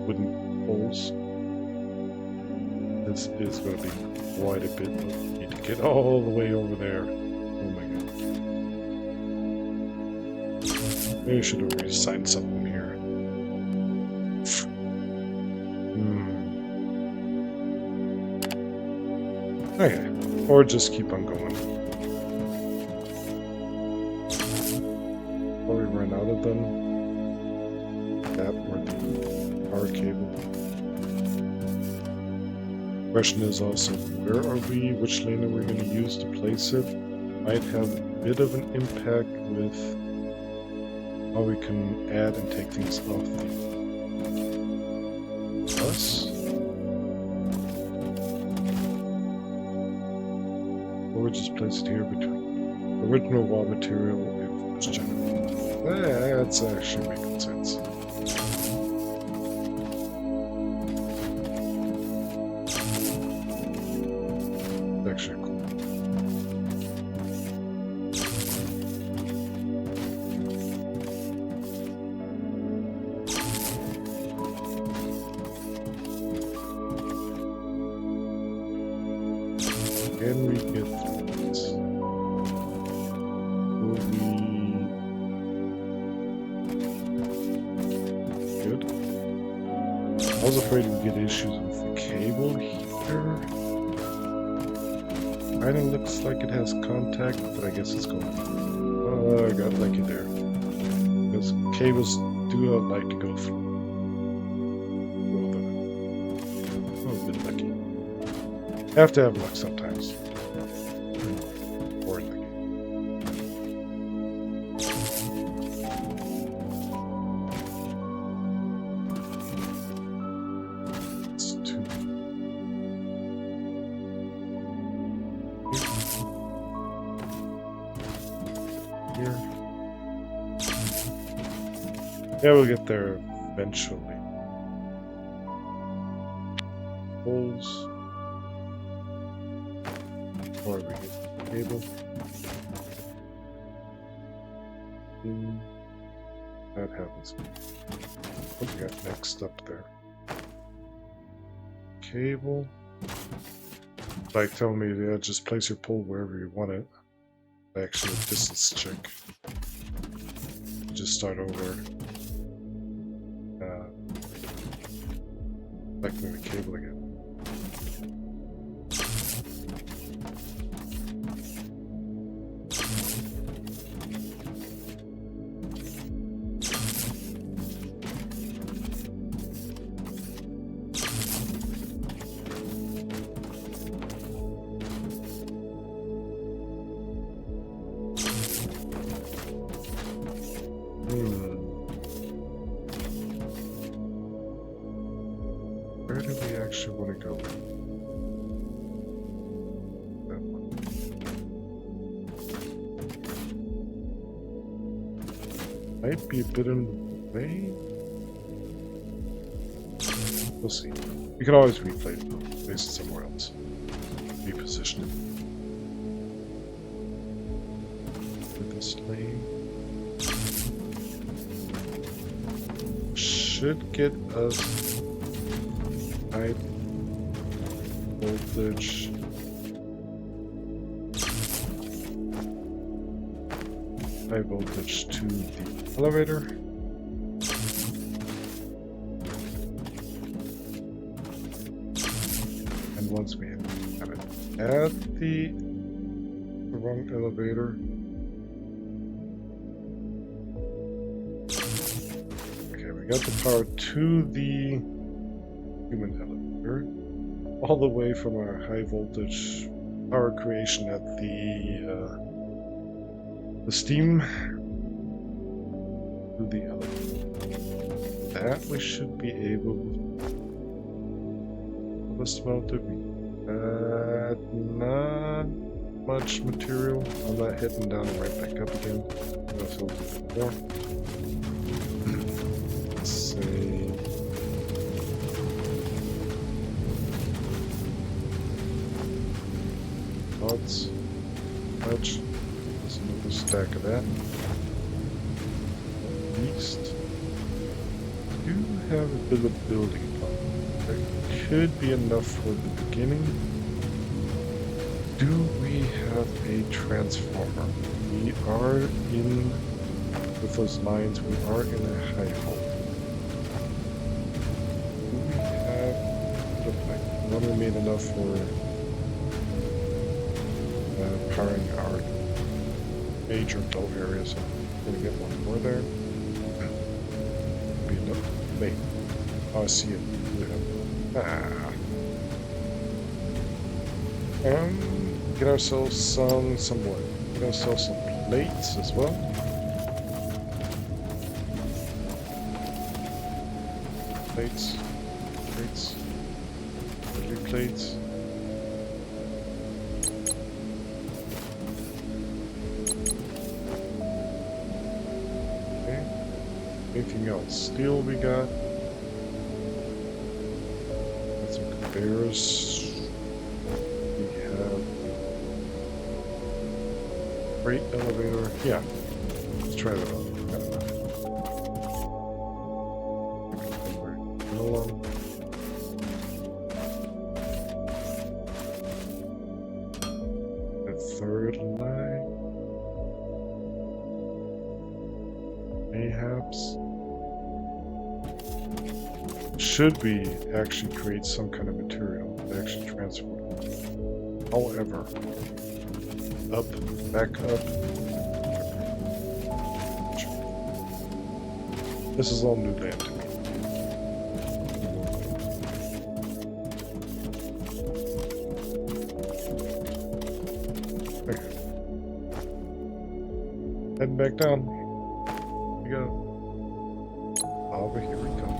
wooden poles. This is going to be quite a bit. You need to get all the way over there. Oh my god. Maybe I should have reassigned something here. Okay, or just keep on going. Before we run out of them, that or the power cable. Question is also, where are we? Which lane are we going to use to place it? Might have a bit of an impact with how we can add and take things off the bus. Or we just place it here between original raw material and first generation. That's actually making sense. It's actually cool. Can we get through this? Will we... Good. I was afraid we'd get issues with the cable here. Kinda looks like it has contact, but I guess it's going. Oh, I got lucky there. Because cables do not like to go through. Well, a bit lucky. Have to have luck sometimes. Or lucky. It's too. Here. Yeah, we'll get there eventually. Holes. Or we get the cable. That happens. What we got next up there? Cable. Like telling me, yeah, just place your pole wherever you want it. Actually, a distance check. Just start over. Connecting the cable again. Where do we actually want to go? That one. Might be a bit in the way. We'll see. We can always replay it though. Place it somewhere else. Reposition it. With this lane. Should get us high voltage. High voltage to the elevator. And once we have it at the wrong elevator. Okay, we got the power to the human elevator, all the way from our high voltage power creation at the steam to the elevator. That we should be able to smelt to be. Not much material. I'm not hitting down and right back up again. I'm gonna fill it with more. Let's say. Lots. Much. There's another stack of that. At least. Do have a bit of building block. That could be enough for the beginning. Do we have a transformer? We are in, with those lines, we are in a high voltage. Do we have, look like, one we made enough for powering our major dull areas. So I'm gonna get one more there. Be enough. Wait. Oh, I see it. Get ourselves some wood. Get ourselves some plates as well. Plates. Plates. Okay. Anything else? Steel we got. Got some conveyors. We have freight elevator. Yeah. Let's try that out. Got enough. Third line. Mayhaps. Should we actually create some kind of material to actually transform? However, back up. This is all new land to me. Heading back down. Here we go. Over here we come.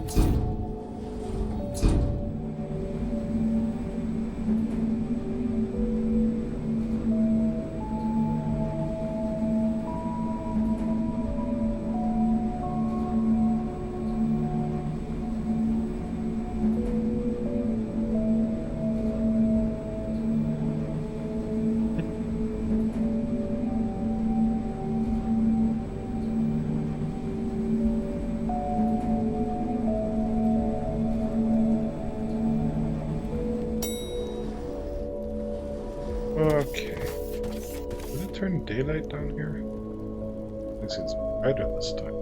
turn daylight down here? This is brighter this time.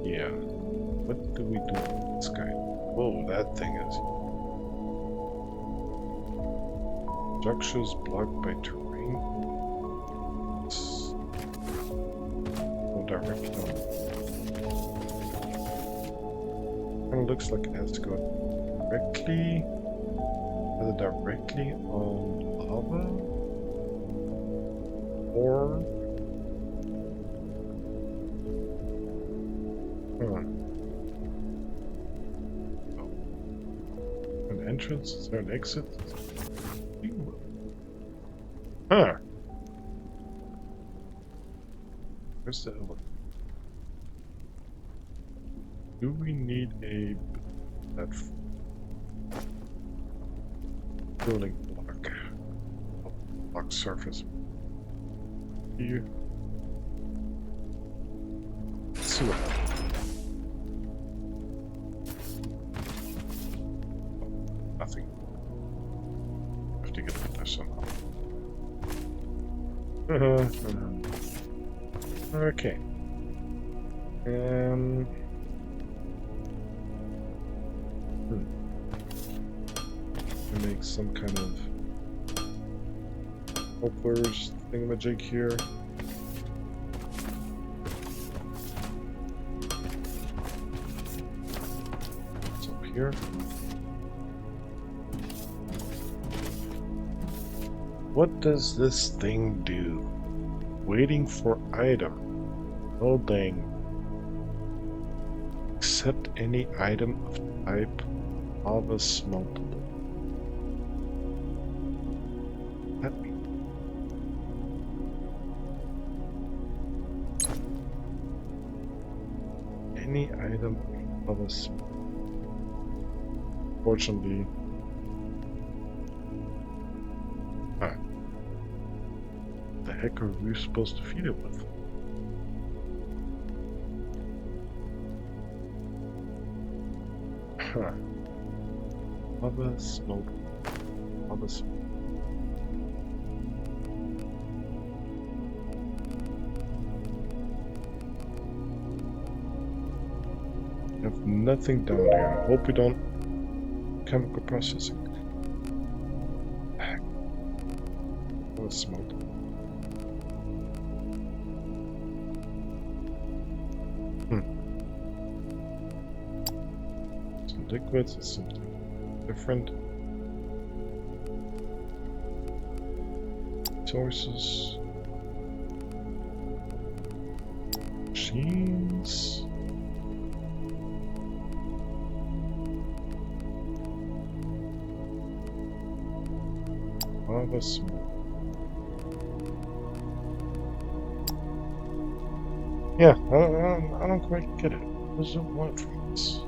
Yeah. What do we do with this guy? Whoa, that thing is. Structures blocked by terrain. No direct no. Kind of looks like it has to go directly. Either directly on lava or an entrance? Is there an exit? Huh. Where's the elevator? Do we need a that building block surface here? Let's see what happens. Nothing. Have to get up there somehow. Okay. Make some kind of hopper's thingamajig here. It's up here. What does this thing do? Waiting for item. Oh dang. Accept any item of type lava smeltable. That means any item of a smelt. Fortunately, the heck are we supposed to feed it with? Lava smoke. Lava smoke. I have nothing down here. I hope we don't chemical processing. Lava smoke. Some liquids is something different. Sources. Machines. Lava smoke. Yeah, I don't quite get it. What does it want from us?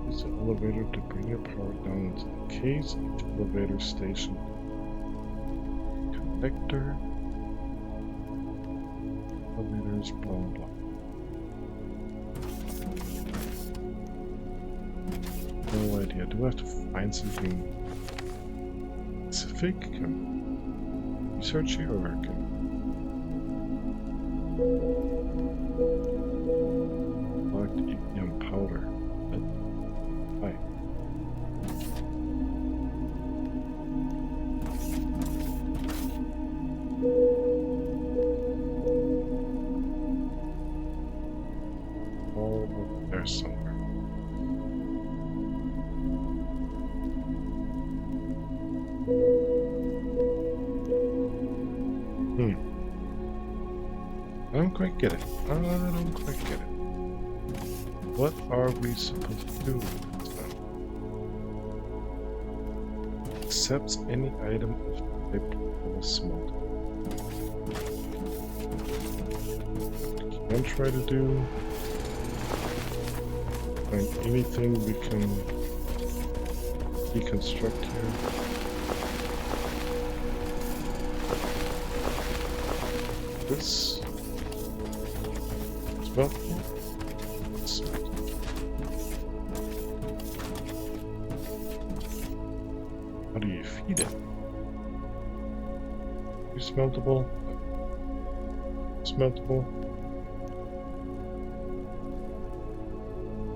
Use the elevator to bring your power down into the case. Each elevator station. Connector. Elevators, blah blah. No idea. Do I have to find something specific? Can research here or can locked EPM powder? Hi. Oh, there's somewhere. I don't quite get it. I don't quite get it. What are we supposed to do with this then? Accepts any item of type lava smelt. Can try to do. Find anything we can deconstruct here. This. Well, How do you feed it? You smeltable? Smeltable?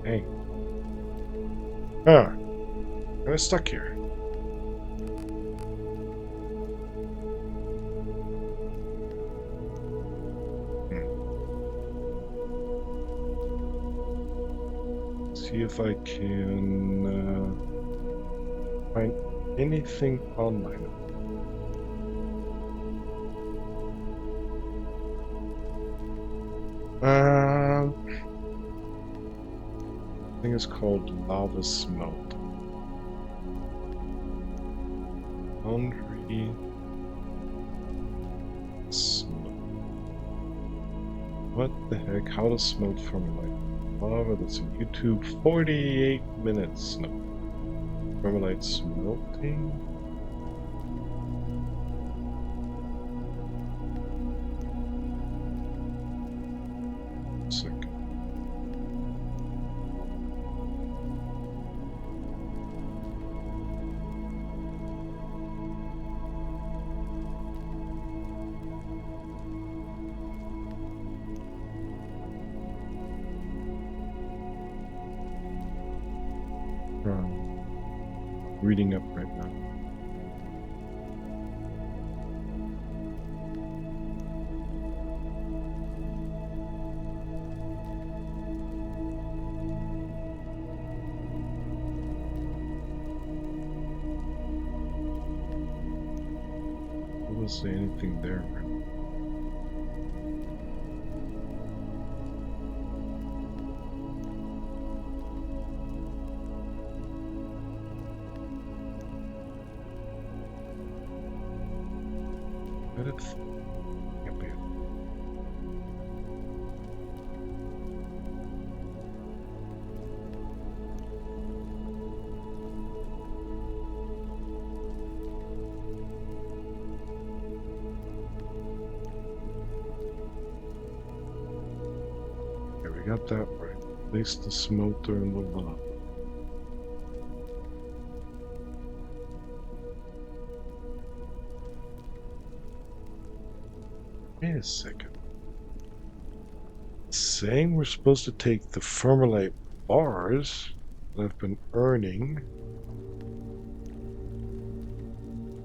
Hey. I'm stuck here. See if I can find anything online. I think it's called lava smelt. Foundry smelt. What the heck? How to smelt fermalite lava? That's on YouTube. 48 minutes. No. Fermalite smelting. Second. Reading up right now. There wasn't anything there. Can't be it. Okay, we got that right. Place the smelter in the lava. Wait a second. It's saying we're supposed to take the fermalite bars that I've been earning,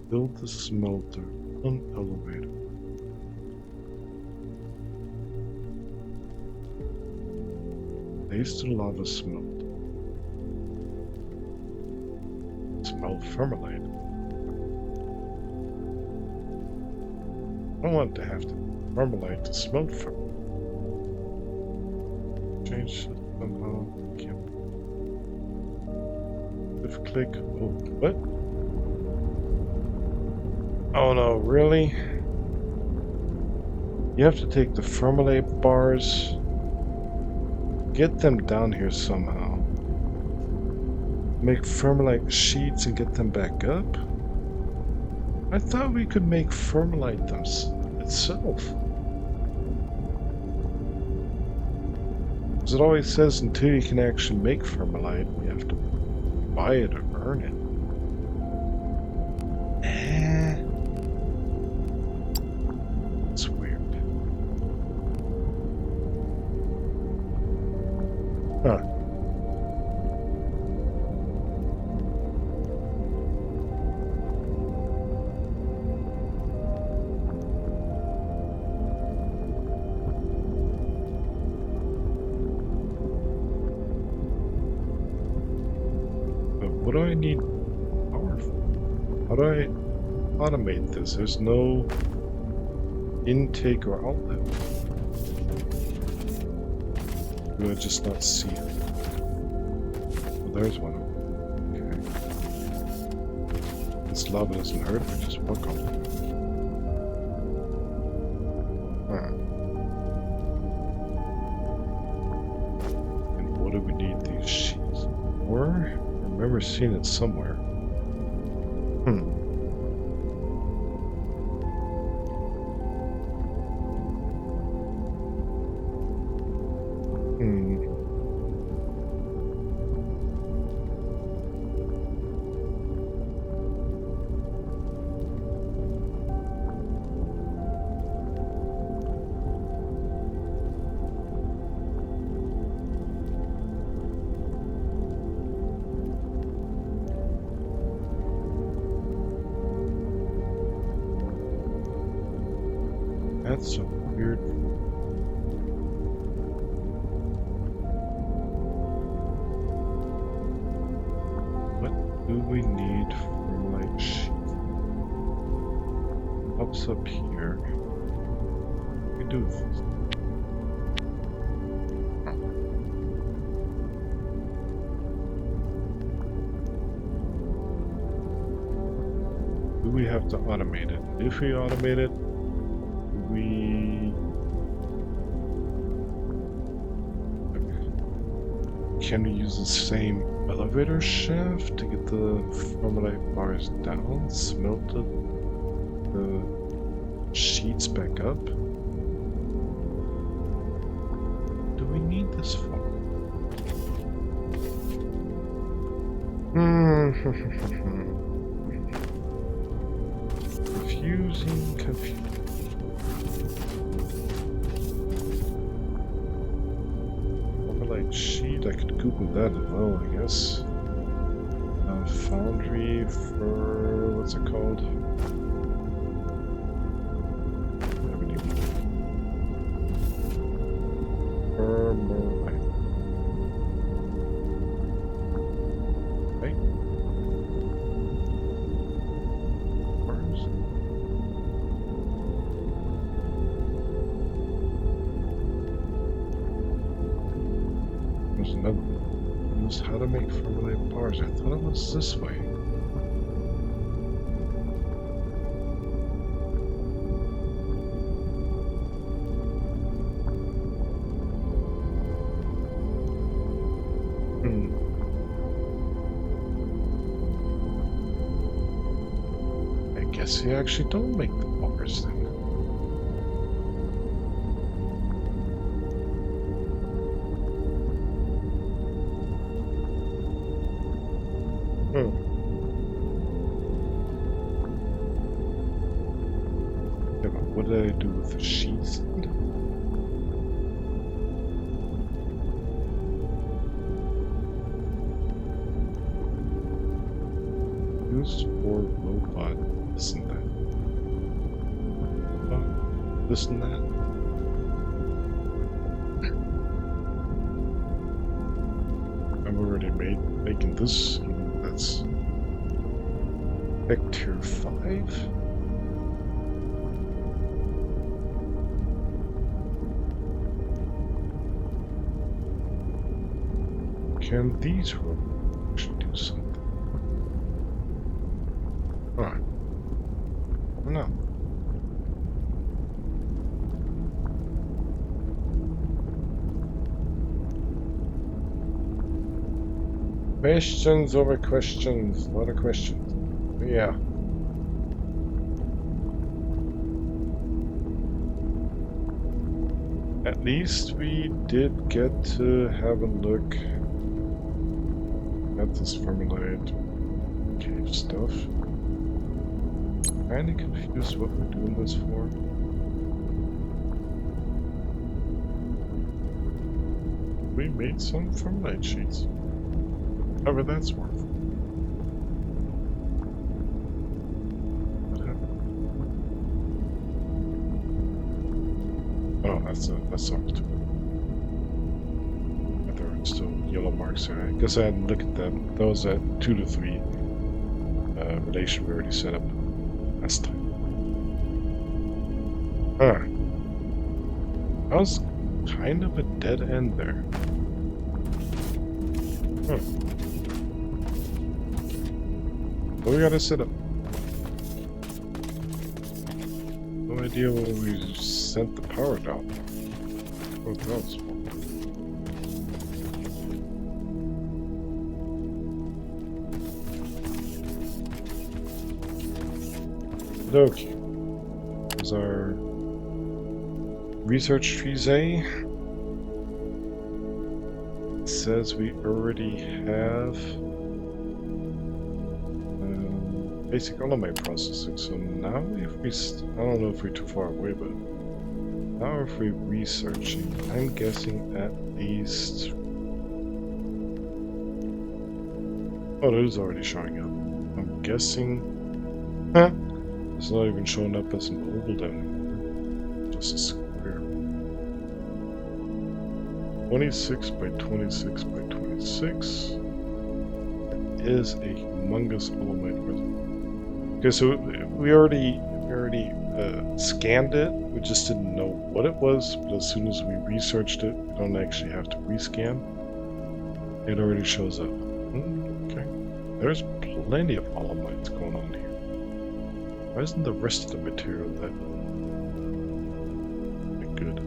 build the smelter on elevator. Place the lava smelt. Smelt fermalite. I don't want to have to fermalite to smelt fermalite. Change it somehow. Can't. If click. Oh, what? Oh no, really? You have to take the fermalite bars, get them down here somehow, make fermalite sheets and get them back up? I thought we could make fermalite itself. As it always says, until you can actually make fermalite, you have to buy it or earn it. It's weird. Huh. What do I need power for? How do I automate this? There's no intake or outlet. Do I just not see it? Oh, there's one. Okay. This lava doesn't hurt, we just walk on it. Huh. And what do we need these sheets for? I remember seeing it somewhere. That's so weird. What do we need for light sheet? Pops up here. We do this. Do we have to automate it? If we automate it, can we use the same elevator shaft to get the formulate bars down, smelt the sheets back up? Do we need this for? Confusing. Formulate sheet, I could Google that as well, I guess. Foundry for, what's it called? There's another one. Use how to make formulate bars. I thought it was this way. I guess you actually don't make the bars then. Yeah, but what did I do with the sheets? Use for robot this and that. This and that. I'm already making this. That's Tier 5. Can these robots actually do something? Alright. No. Questions over questions. A lot of questions. Yeah. At least we did get to have a look at this formulate cave stuff. Kinda confused what we're doing this for. We made some formulate sheets. However that's worth. What happened? Oh, that's off too. There are still yellow marks there. I guess I hadn't looked at them. That was at 2 to 3 relation we already set up last time. Huh. That was kind of a dead end there. Huh. Well, we gotta set up. No idea when we sent the power down. What that was for. Okay. There's our research trees A. It says we already have basic element processing. So now if we, I don't know if we're too far away, but now if we're researching, I'm guessing at least, oh, it is already showing up. I'm guessing, it's not even showing up as an oval anymore. So just a square. 26 by 26 by 26. That is a humongous Olamite reservoir. Okay, so we already scanned it. We just didn't know what it was. But as soon as we researched it, we don't actually have to rescan. It already shows up. Okay, there's plenty of Olamites going on here. Why isn't the rest of the material that good?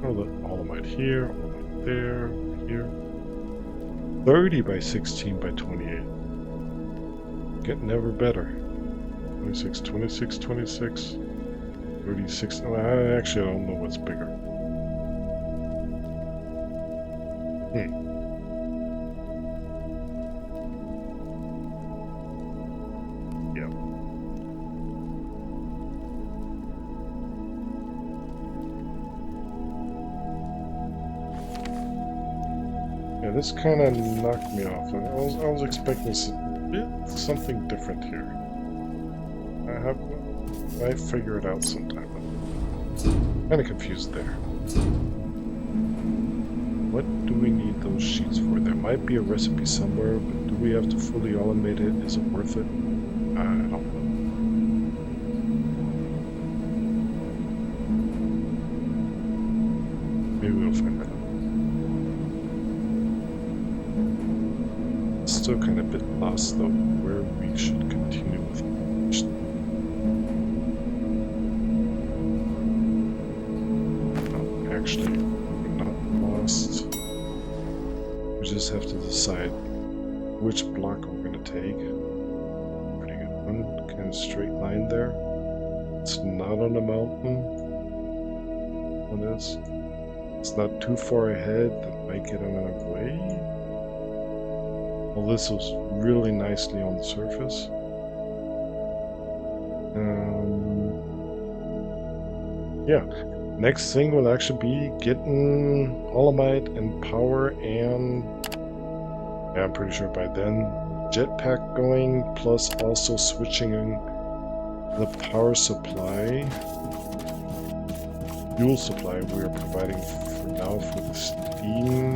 Oh, the Olamite here, Olamite there, here. 30 by 16 by 28. Getting ever better. 26, 26, 26, 36. Oh, I actually don't know what's bigger. Yeah. Yeah, this kind of knocked me off. I was expecting something different here. I figure it out sometime. Kind of confused there. What do we need those sheets for? There might be a recipe somewhere, but do we have to fully automate it? Is it worth it? I don't know. Maybe we'll find that out. Still kind of a bit lost though, where we should continue with it. Actually, we're not lost. We just have to decide which block we're going to take. Pretty good one, kind of straight line there. It's not on a mountain. One is. It's not too far ahead that might get in our way. Well, this was really nicely on the surface. Yeah. Next thing will actually be getting Olamite and power and yeah, I'm pretty sure by then jetpack going, plus also switching the power supply, fuel supply we are providing for now for the steam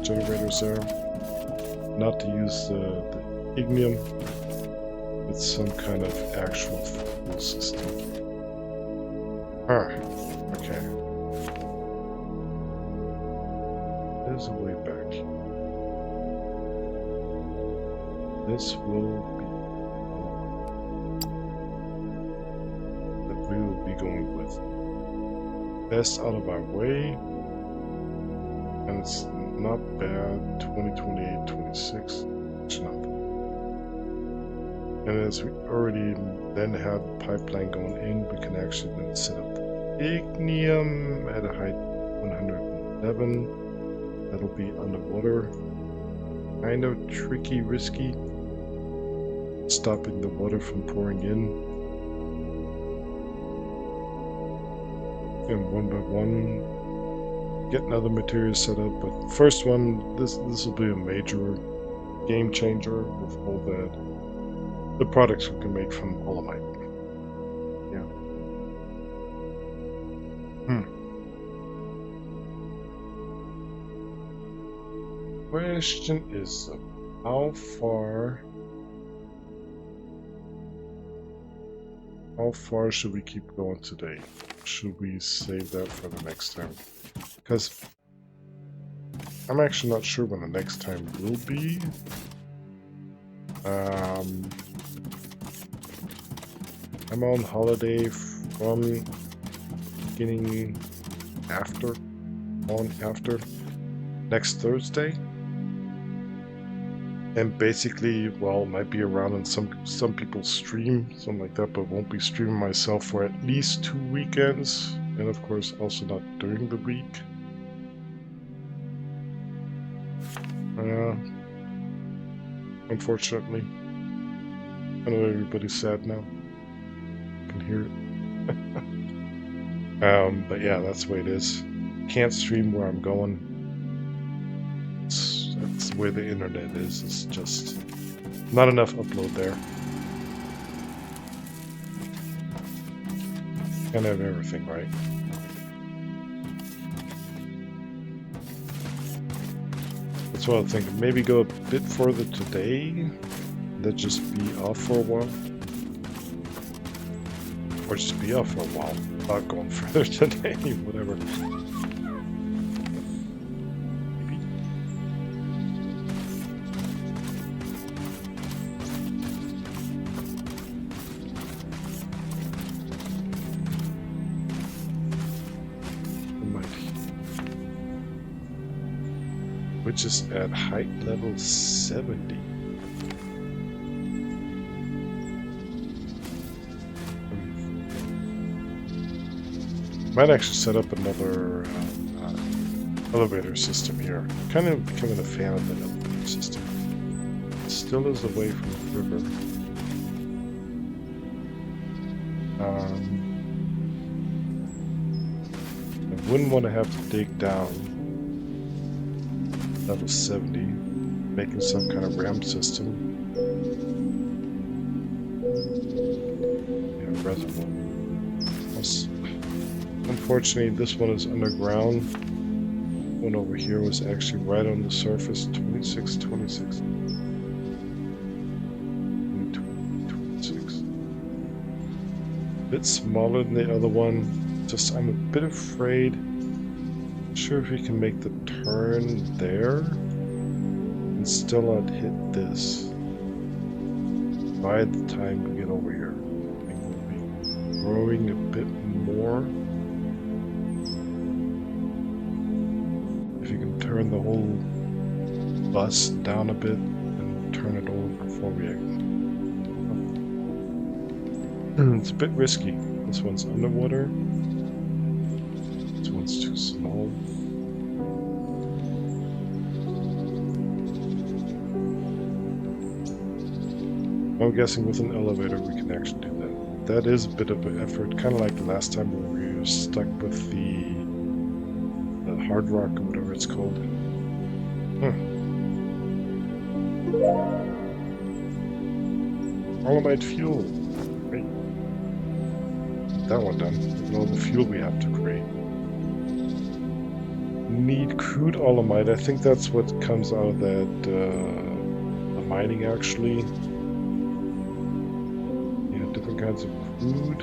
generators there. Not to use the ignium, with some kind of actual fuel system. Okay. There's a way back. This will be that we will be going with. Best out of our way. And it's not bad. 2028, 26. It's not bad. And as we already then have the pipeline going in, we can actually then set up the ignium at a height 111. That'll be underwater. Kind of tricky, risky. Stopping the water from pouring in. And one by one, get another material set up. But first one, this will be a major game changer with all that. The products we can make from Olamite. Yeah. Question is, how far should we keep going today? Should we save that for the next time? Because I'm actually not sure when the next time will be. I'm on holiday from beginning after next Thursday. And basically, well, might be around in some people stream, something like that, but won't be streaming myself for at least 2 weekends. And of course, also not during the week. Unfortunately. I know everybody's sad now. I can hear it. But yeah, that's the way it is. Can't stream where I'm going. That's the way the internet is. It's just not enough upload there. Can't have everything, right? That's what I'm thinking. Maybe go a bit further today. Then just be off for a while. Or just be off for a while. Not going further today, whatever. Maybe. Which is at height level 70. Might actually set up another elevator system here. Kind of becoming a fan of that elevator system. It still is away from the river. I wouldn't want to have to dig down level 70, making some kind of ramp system. Yeah, reservoir. Unfortunately, this one is underground. One over here was actually right on the surface. 26, 26. 26. A bit smaller than the other one. Just, I'm a bit afraid. Not sure if we can make the turn there and still not hit this by the time we get over here. I think we'll be growing a bit more. If you can turn the whole bus down a bit and turn it over before we It's a bit risky. This one's underwater. This one's too small. I'm guessing with an elevator we can actually do that. That is a bit of an effort, kind of like the last time when we were stuck with the hard rock or whatever it's called. Allemite fuel. Great. That one done. Look at all the fuel we have to create. Need crude allemite. I think that's what comes out of that the mining actually. Yeah, different kinds of crude.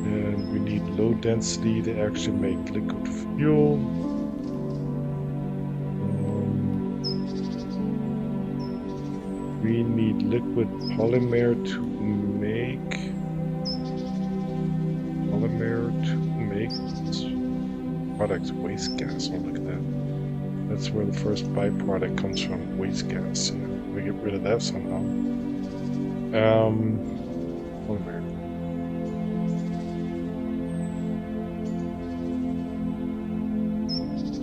And we need low density to actually make liquid fuel. We need liquid polymer to make products waste gas. Oh, look at that. That's where the first byproduct comes from, waste gas. Yeah, we get rid of that somehow. Polymer.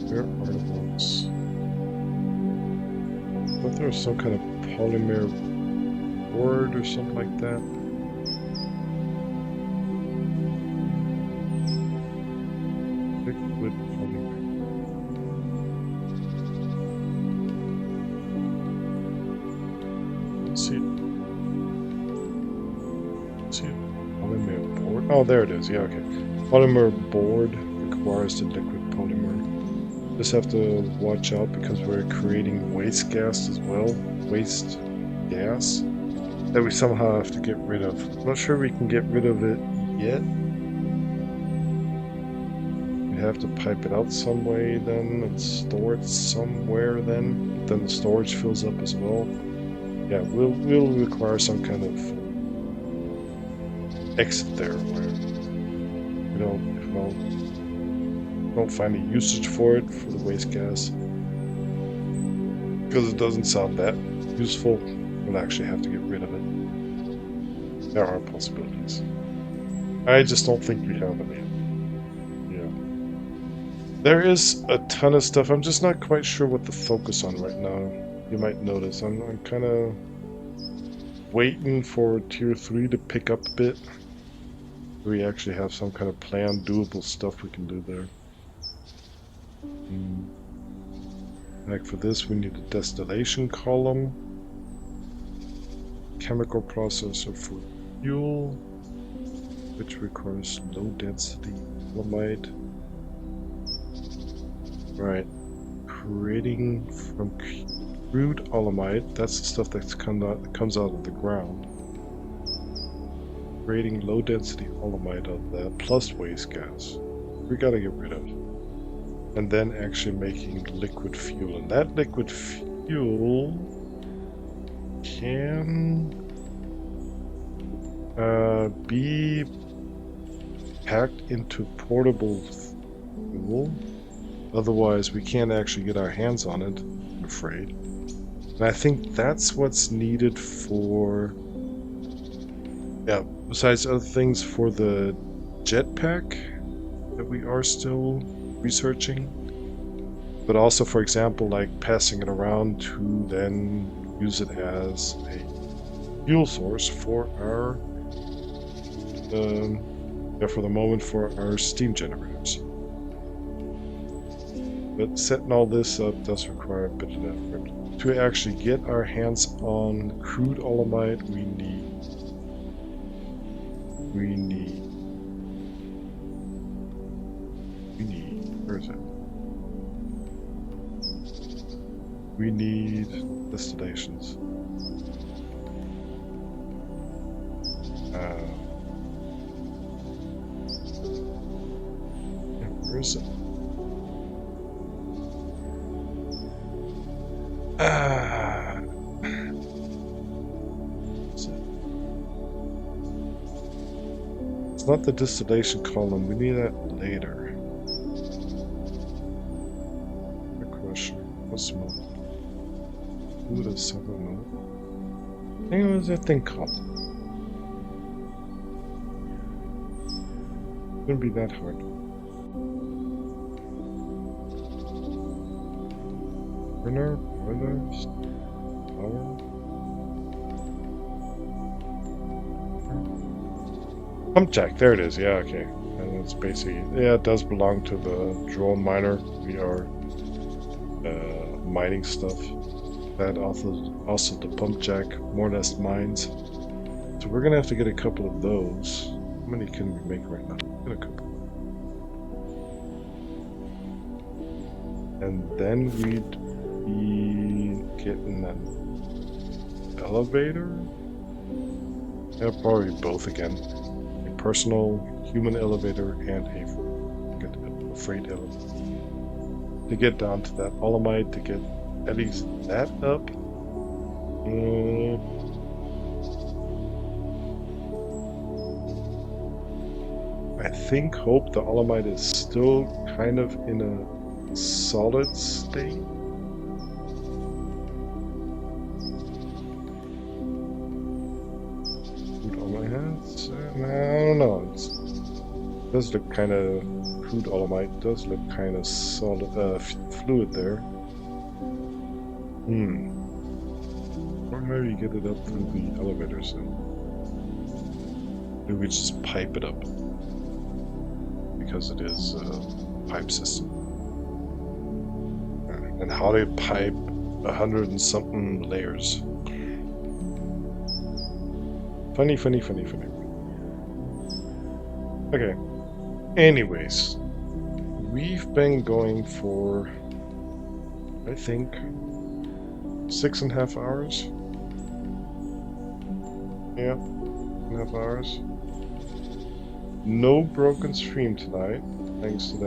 Where are those? I thought there was some kind of polymer board or something like that. Liquid polymer. Let's see it. Let's see it. Polymer board. Oh, there it is. Yeah, okay. Polymer board requires the liquid polymer. Just have to watch out because we're creating waste gas as well. Waste gas that we somehow have to get rid of. I'm not sure we can get rid of it yet. We have to pipe it out some way then and store it somewhere then. But then the storage fills up as well. Yeah, we'll require some kind of exit there where we don't find a usage for it for the waste gas. Because it doesn't sound that useful, we'll actually have to get rid of it. There are possibilities. I just don't think we have them yet. Yeah. There is a ton of stuff. I'm just not quite sure what to focus on right now. You might notice I'm kind of waiting for tier 3 to pick up a bit. We actually have some kind of planned, doable stuff we can do there. Like for this, we need a distillation column, chemical processor for fuel, which requires low density polyamide. Right. Creating from crude polyamide, that's the stuff that comes out of the ground. Creating low density polyamide of that plus waste gas. We gotta get rid of. And then actually making liquid fuel. And that liquid fuel can be packed into portable fuel. Otherwise, we can't actually get our hands on it, I'm afraid. And I think that's what's needed for, yeah, besides other things, for the jetpack that we are still researching. But also, for example, like passing it around to then use it as a fuel source for our, for the moment, for our steam generators. But setting all this up does require a bit of effort. To actually get our hands on crude polyamide, we need where is it? We need destillations. Where is it? It's not the distillation column. We need that later. Good question. What's more? Who would have several know? I think it was that thing called. Wouldn't be that hard. Burner, boilers, power. Pump jack, there it is. Yeah, okay. And it's basically, yeah, it does belong to the drone miner. We are mining stuff. That also the pump jack more or less mines. So we're gonna have to get a couple of those. How many can we make right now? Get a couple. And then we'd be getting an elevator. Yeah, probably both again. A personal human elevator and a freight elevator. To get down to that polyamide, to get at least that up. I hope the polyamide is still kind of in a solid state. Crude polyamide, I don't know. It does look kind of crude polyamide. Does look kind of solid, fluid there. Or maybe get it up through the elevators and maybe we just pipe it up because it is a pipe system. And how do you pipe 100 and something layers? Funny. Okay. Anyways, we've been going for, I think, 6.5 hours. Yeah, 6.5 hours. No broken stream tonight, thanks to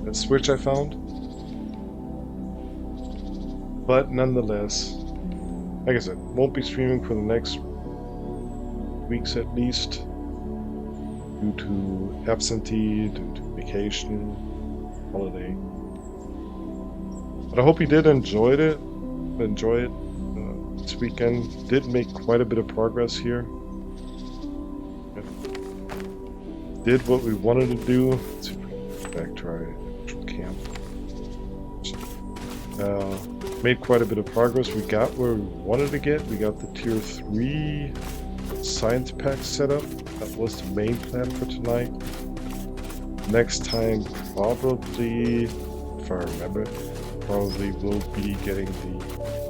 that switch I found. But nonetheless, like I said, won't be streaming for the next weeks at least, due to absentee, due to vacation, holiday. But I hope you did enjoy it. This weekend did make quite a bit of progress here. Did what we wanted to do. Let's see if we can get back to our actual camp. Made quite a bit of progress. We got where we wanted to get. We got the tier 3 science pack set up. That was the main plan for tonight. Next time, probably, if I remember, probably we'll be getting the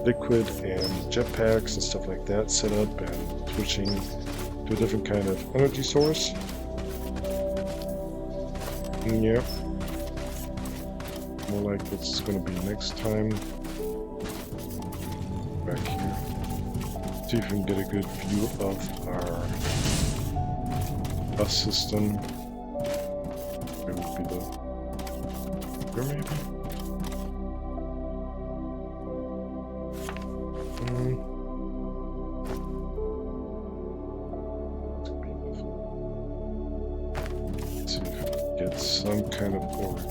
liquid and jetpacks and stuff like that set up and switching to a different kind of energy source. Yeah. More like what's going to be next time. Back here. See if we can get a good view of our bus system. It would be the here maybe. Let's see if we can get some kind of orbit.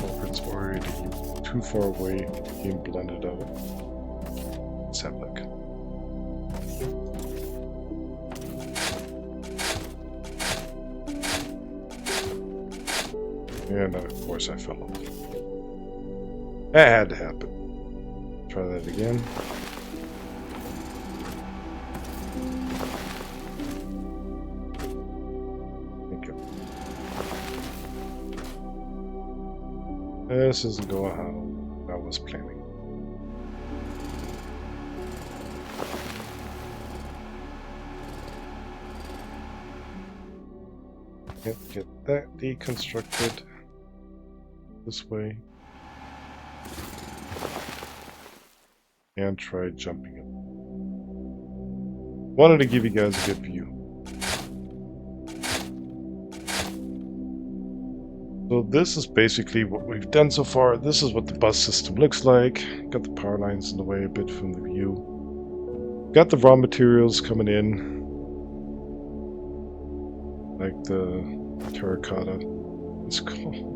Or it's already too far away, being blended out. Let's have a look. And of course I fell off. That had to happen. Try that again. Thank you. This isn't going how I was planning. Can't get that deconstructed this way. And try jumping it. Wanted to give you guys a good view. So this is basically what we've done so far. This is what the bus system looks like. Got the power lines in the way a bit from the view. Got the raw materials coming in. Like the terracotta it's called.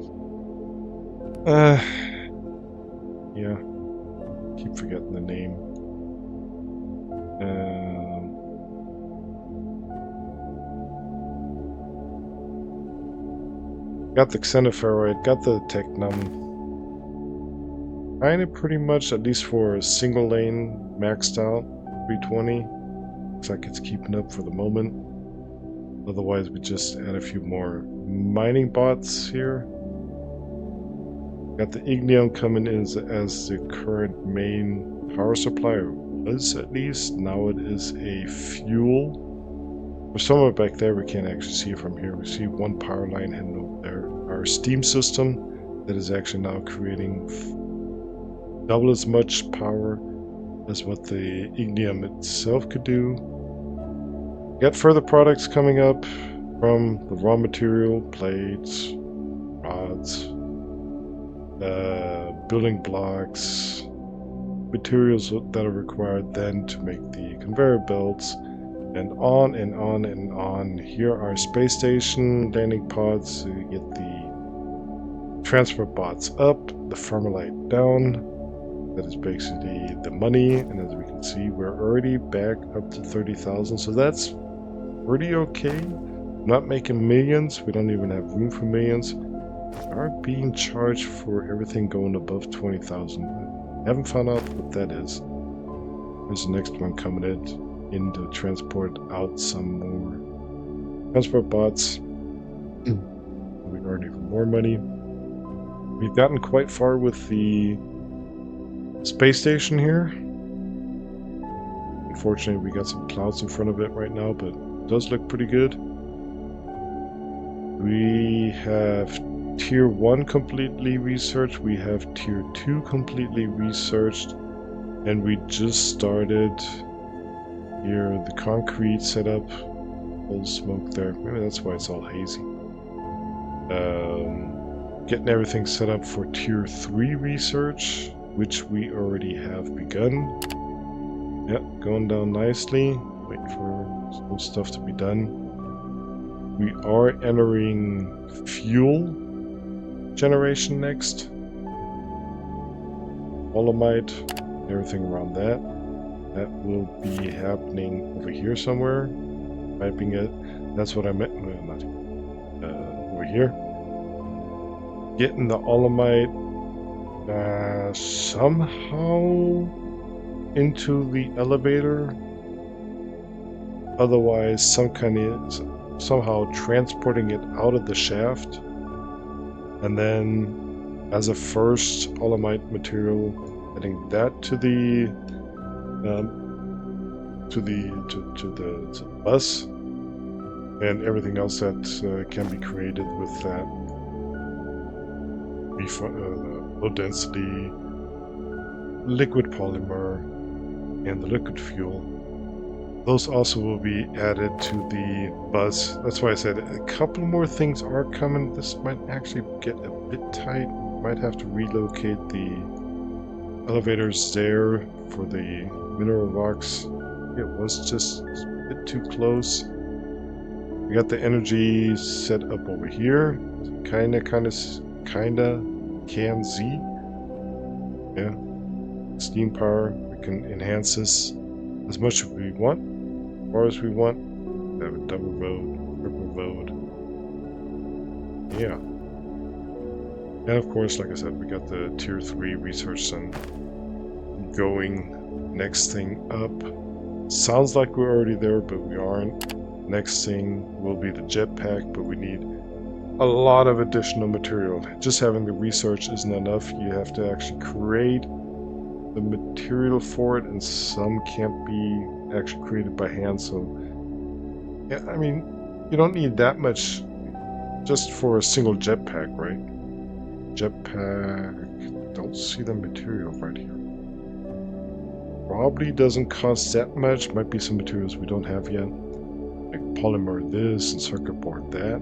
Yeah. Keep forgetting the name. Got the xenoferrite, got the technum. Kinda pretty much, at least for a single lane, maxed out 320. Looks like it's keeping up for the moment. Otherwise, we just add a few more mining bots here. Got the ignium coming in as the current main power supply, or was at least. Now it is a fuel. We're somewhere back there, we can't actually see it from here. We see one power line heading over there. Our steam system that is actually now creating double as much power as what the ignium itself could do. Got further products coming up from the raw material, plates, rods, building blocks, materials that are required then to make the conveyor belts, and on and on and on. Here are space station landing pods to get the transfer bots up, the Fermalite down. That is basically the money, and as we can see, we're already back up to 30,000, so that's pretty okay. Not making millions, we don't even have room for millions. We are being charged for everything going above 20,000. Haven't found out what that is. There's the next one coming in to transport out some more transport bots. We earn even more money. We've gotten quite far with the space station here. Unfortunately, we got some clouds in front of it right now, but it does look pretty good. We have Tier 1 completely researched, we have Tier 2 completely researched, and we just started here the concrete setup. Full smoke there. Maybe that's why it's all hazy. Getting everything set up for Tier 3 research, which we already have begun. Yep, going down nicely. Waiting for some stuff to be done. We are entering fuel generation next. Olamite, everything around that. That will be happening over here somewhere. Typing it. That's what I meant. Well, not over here. Getting the Olamite somehow into the elevator. Otherwise, somehow transporting it out of the shaft. And then, as a first Olamite material, adding that to the to the bus, and everything else that can be created with that low density liquid polymer and the liquid fuel. Those also will be added to the bus. That's why I said a couple more things are coming. This might actually get a bit tight. Might have to relocate the elevators there for the mineral rocks. It was just a bit too close. We got the energy set up over here. Kinda can Z. Yeah. Steam power. We can enhance this as much as we want, as far as we want. We have a double road, triple road. Yeah. And of course, like I said, we got the tier 3 research center going. Next thing up. Sounds like we're already there, but we aren't. Next thing will be the jetpack, but we need a lot of additional material. Just having the research isn't enough. You have to actually create the material for it, and some can't be actually created by hand. So, yeah, I mean, you don't need that much just for a single jetpack, right? Jetpack, don't see the material right here. Probably doesn't cost that much. Might be some materials we don't have yet, like polymer this and circuit board that.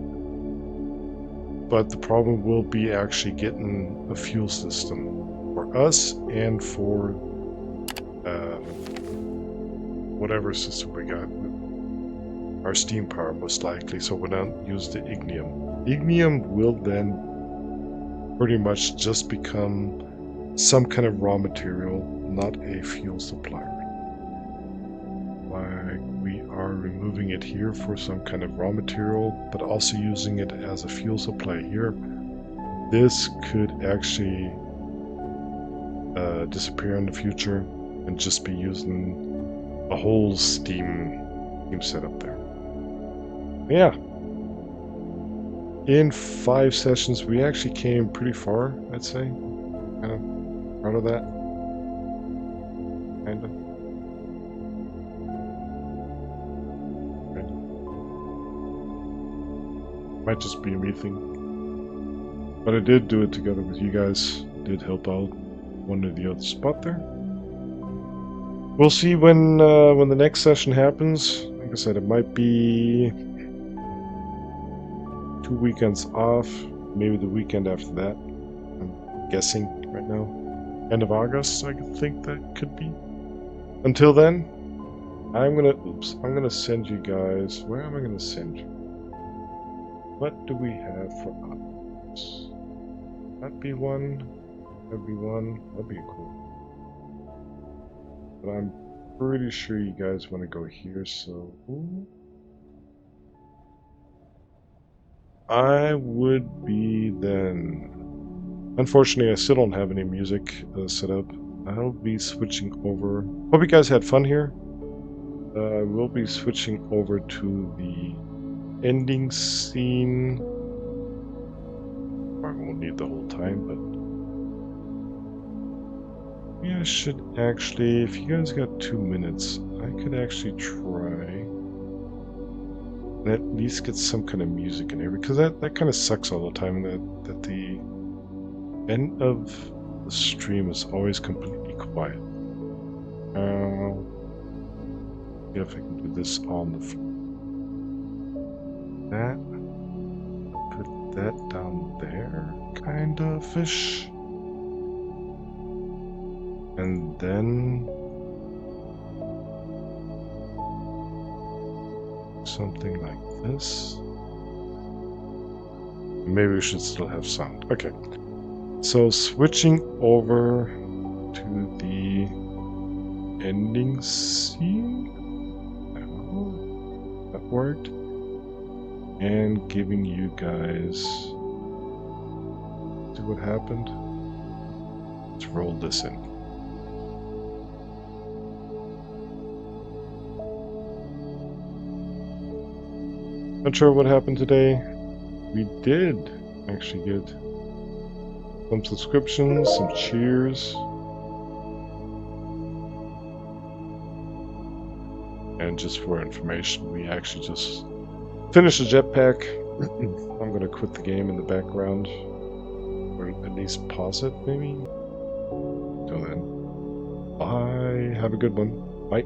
But the problem will be actually getting a fuel system for us and for whatever system we got. Our steam power most likely, so we don't use the ignium. Ignium will then pretty much just become some kind of raw material, not a fuel supplier. Like we are removing it here for some kind of raw material, but also using it as a fuel supply here. This could actually disappear in the future and just be using a whole steam setup there. Yeah. In 5 sessions, we actually came pretty far, I'd say. Kind of proud of that. Kind of. Might just be a me thing. But I did do it together with you guys. Did help out one or the other spot there. We'll see when the next session happens. Like I said, it might be 2 weekends off, maybe the weekend after that. I'm guessing right now. End of August, I think that could be. Until then, I'm gonna send you guys. Where am I gonna send you? What do we have for options? That'd be one. That'd be one. That'd be cool. But I'm pretty sure you guys want to go here, so I would be then. Unfortunately, I still don't have any music set up. I'll be switching over. Hope you guys had fun here. We'll be switching over to the ending scene. I won't need the whole time, but yeah, I should actually, if you guys got 2 minutes, I could actually try and at least get some kind of music in here, because that kind of sucks all the time that the end of the stream is always completely quiet. See if I can do this on the floor. Put that down there, kind of fish. And then something like this. Maybe we should still have sound. Okay. So switching over to the ending scene. Oh, that worked. And giving you guys. See what happened? Let's roll this in. Not sure what happened today. We did actually get some subscriptions, some cheers. And just for information, we actually just finished the jetpack. I'm gonna quit the game in the background. Or at least pause it, maybe? Till then. Bye. Have a good one. Bye.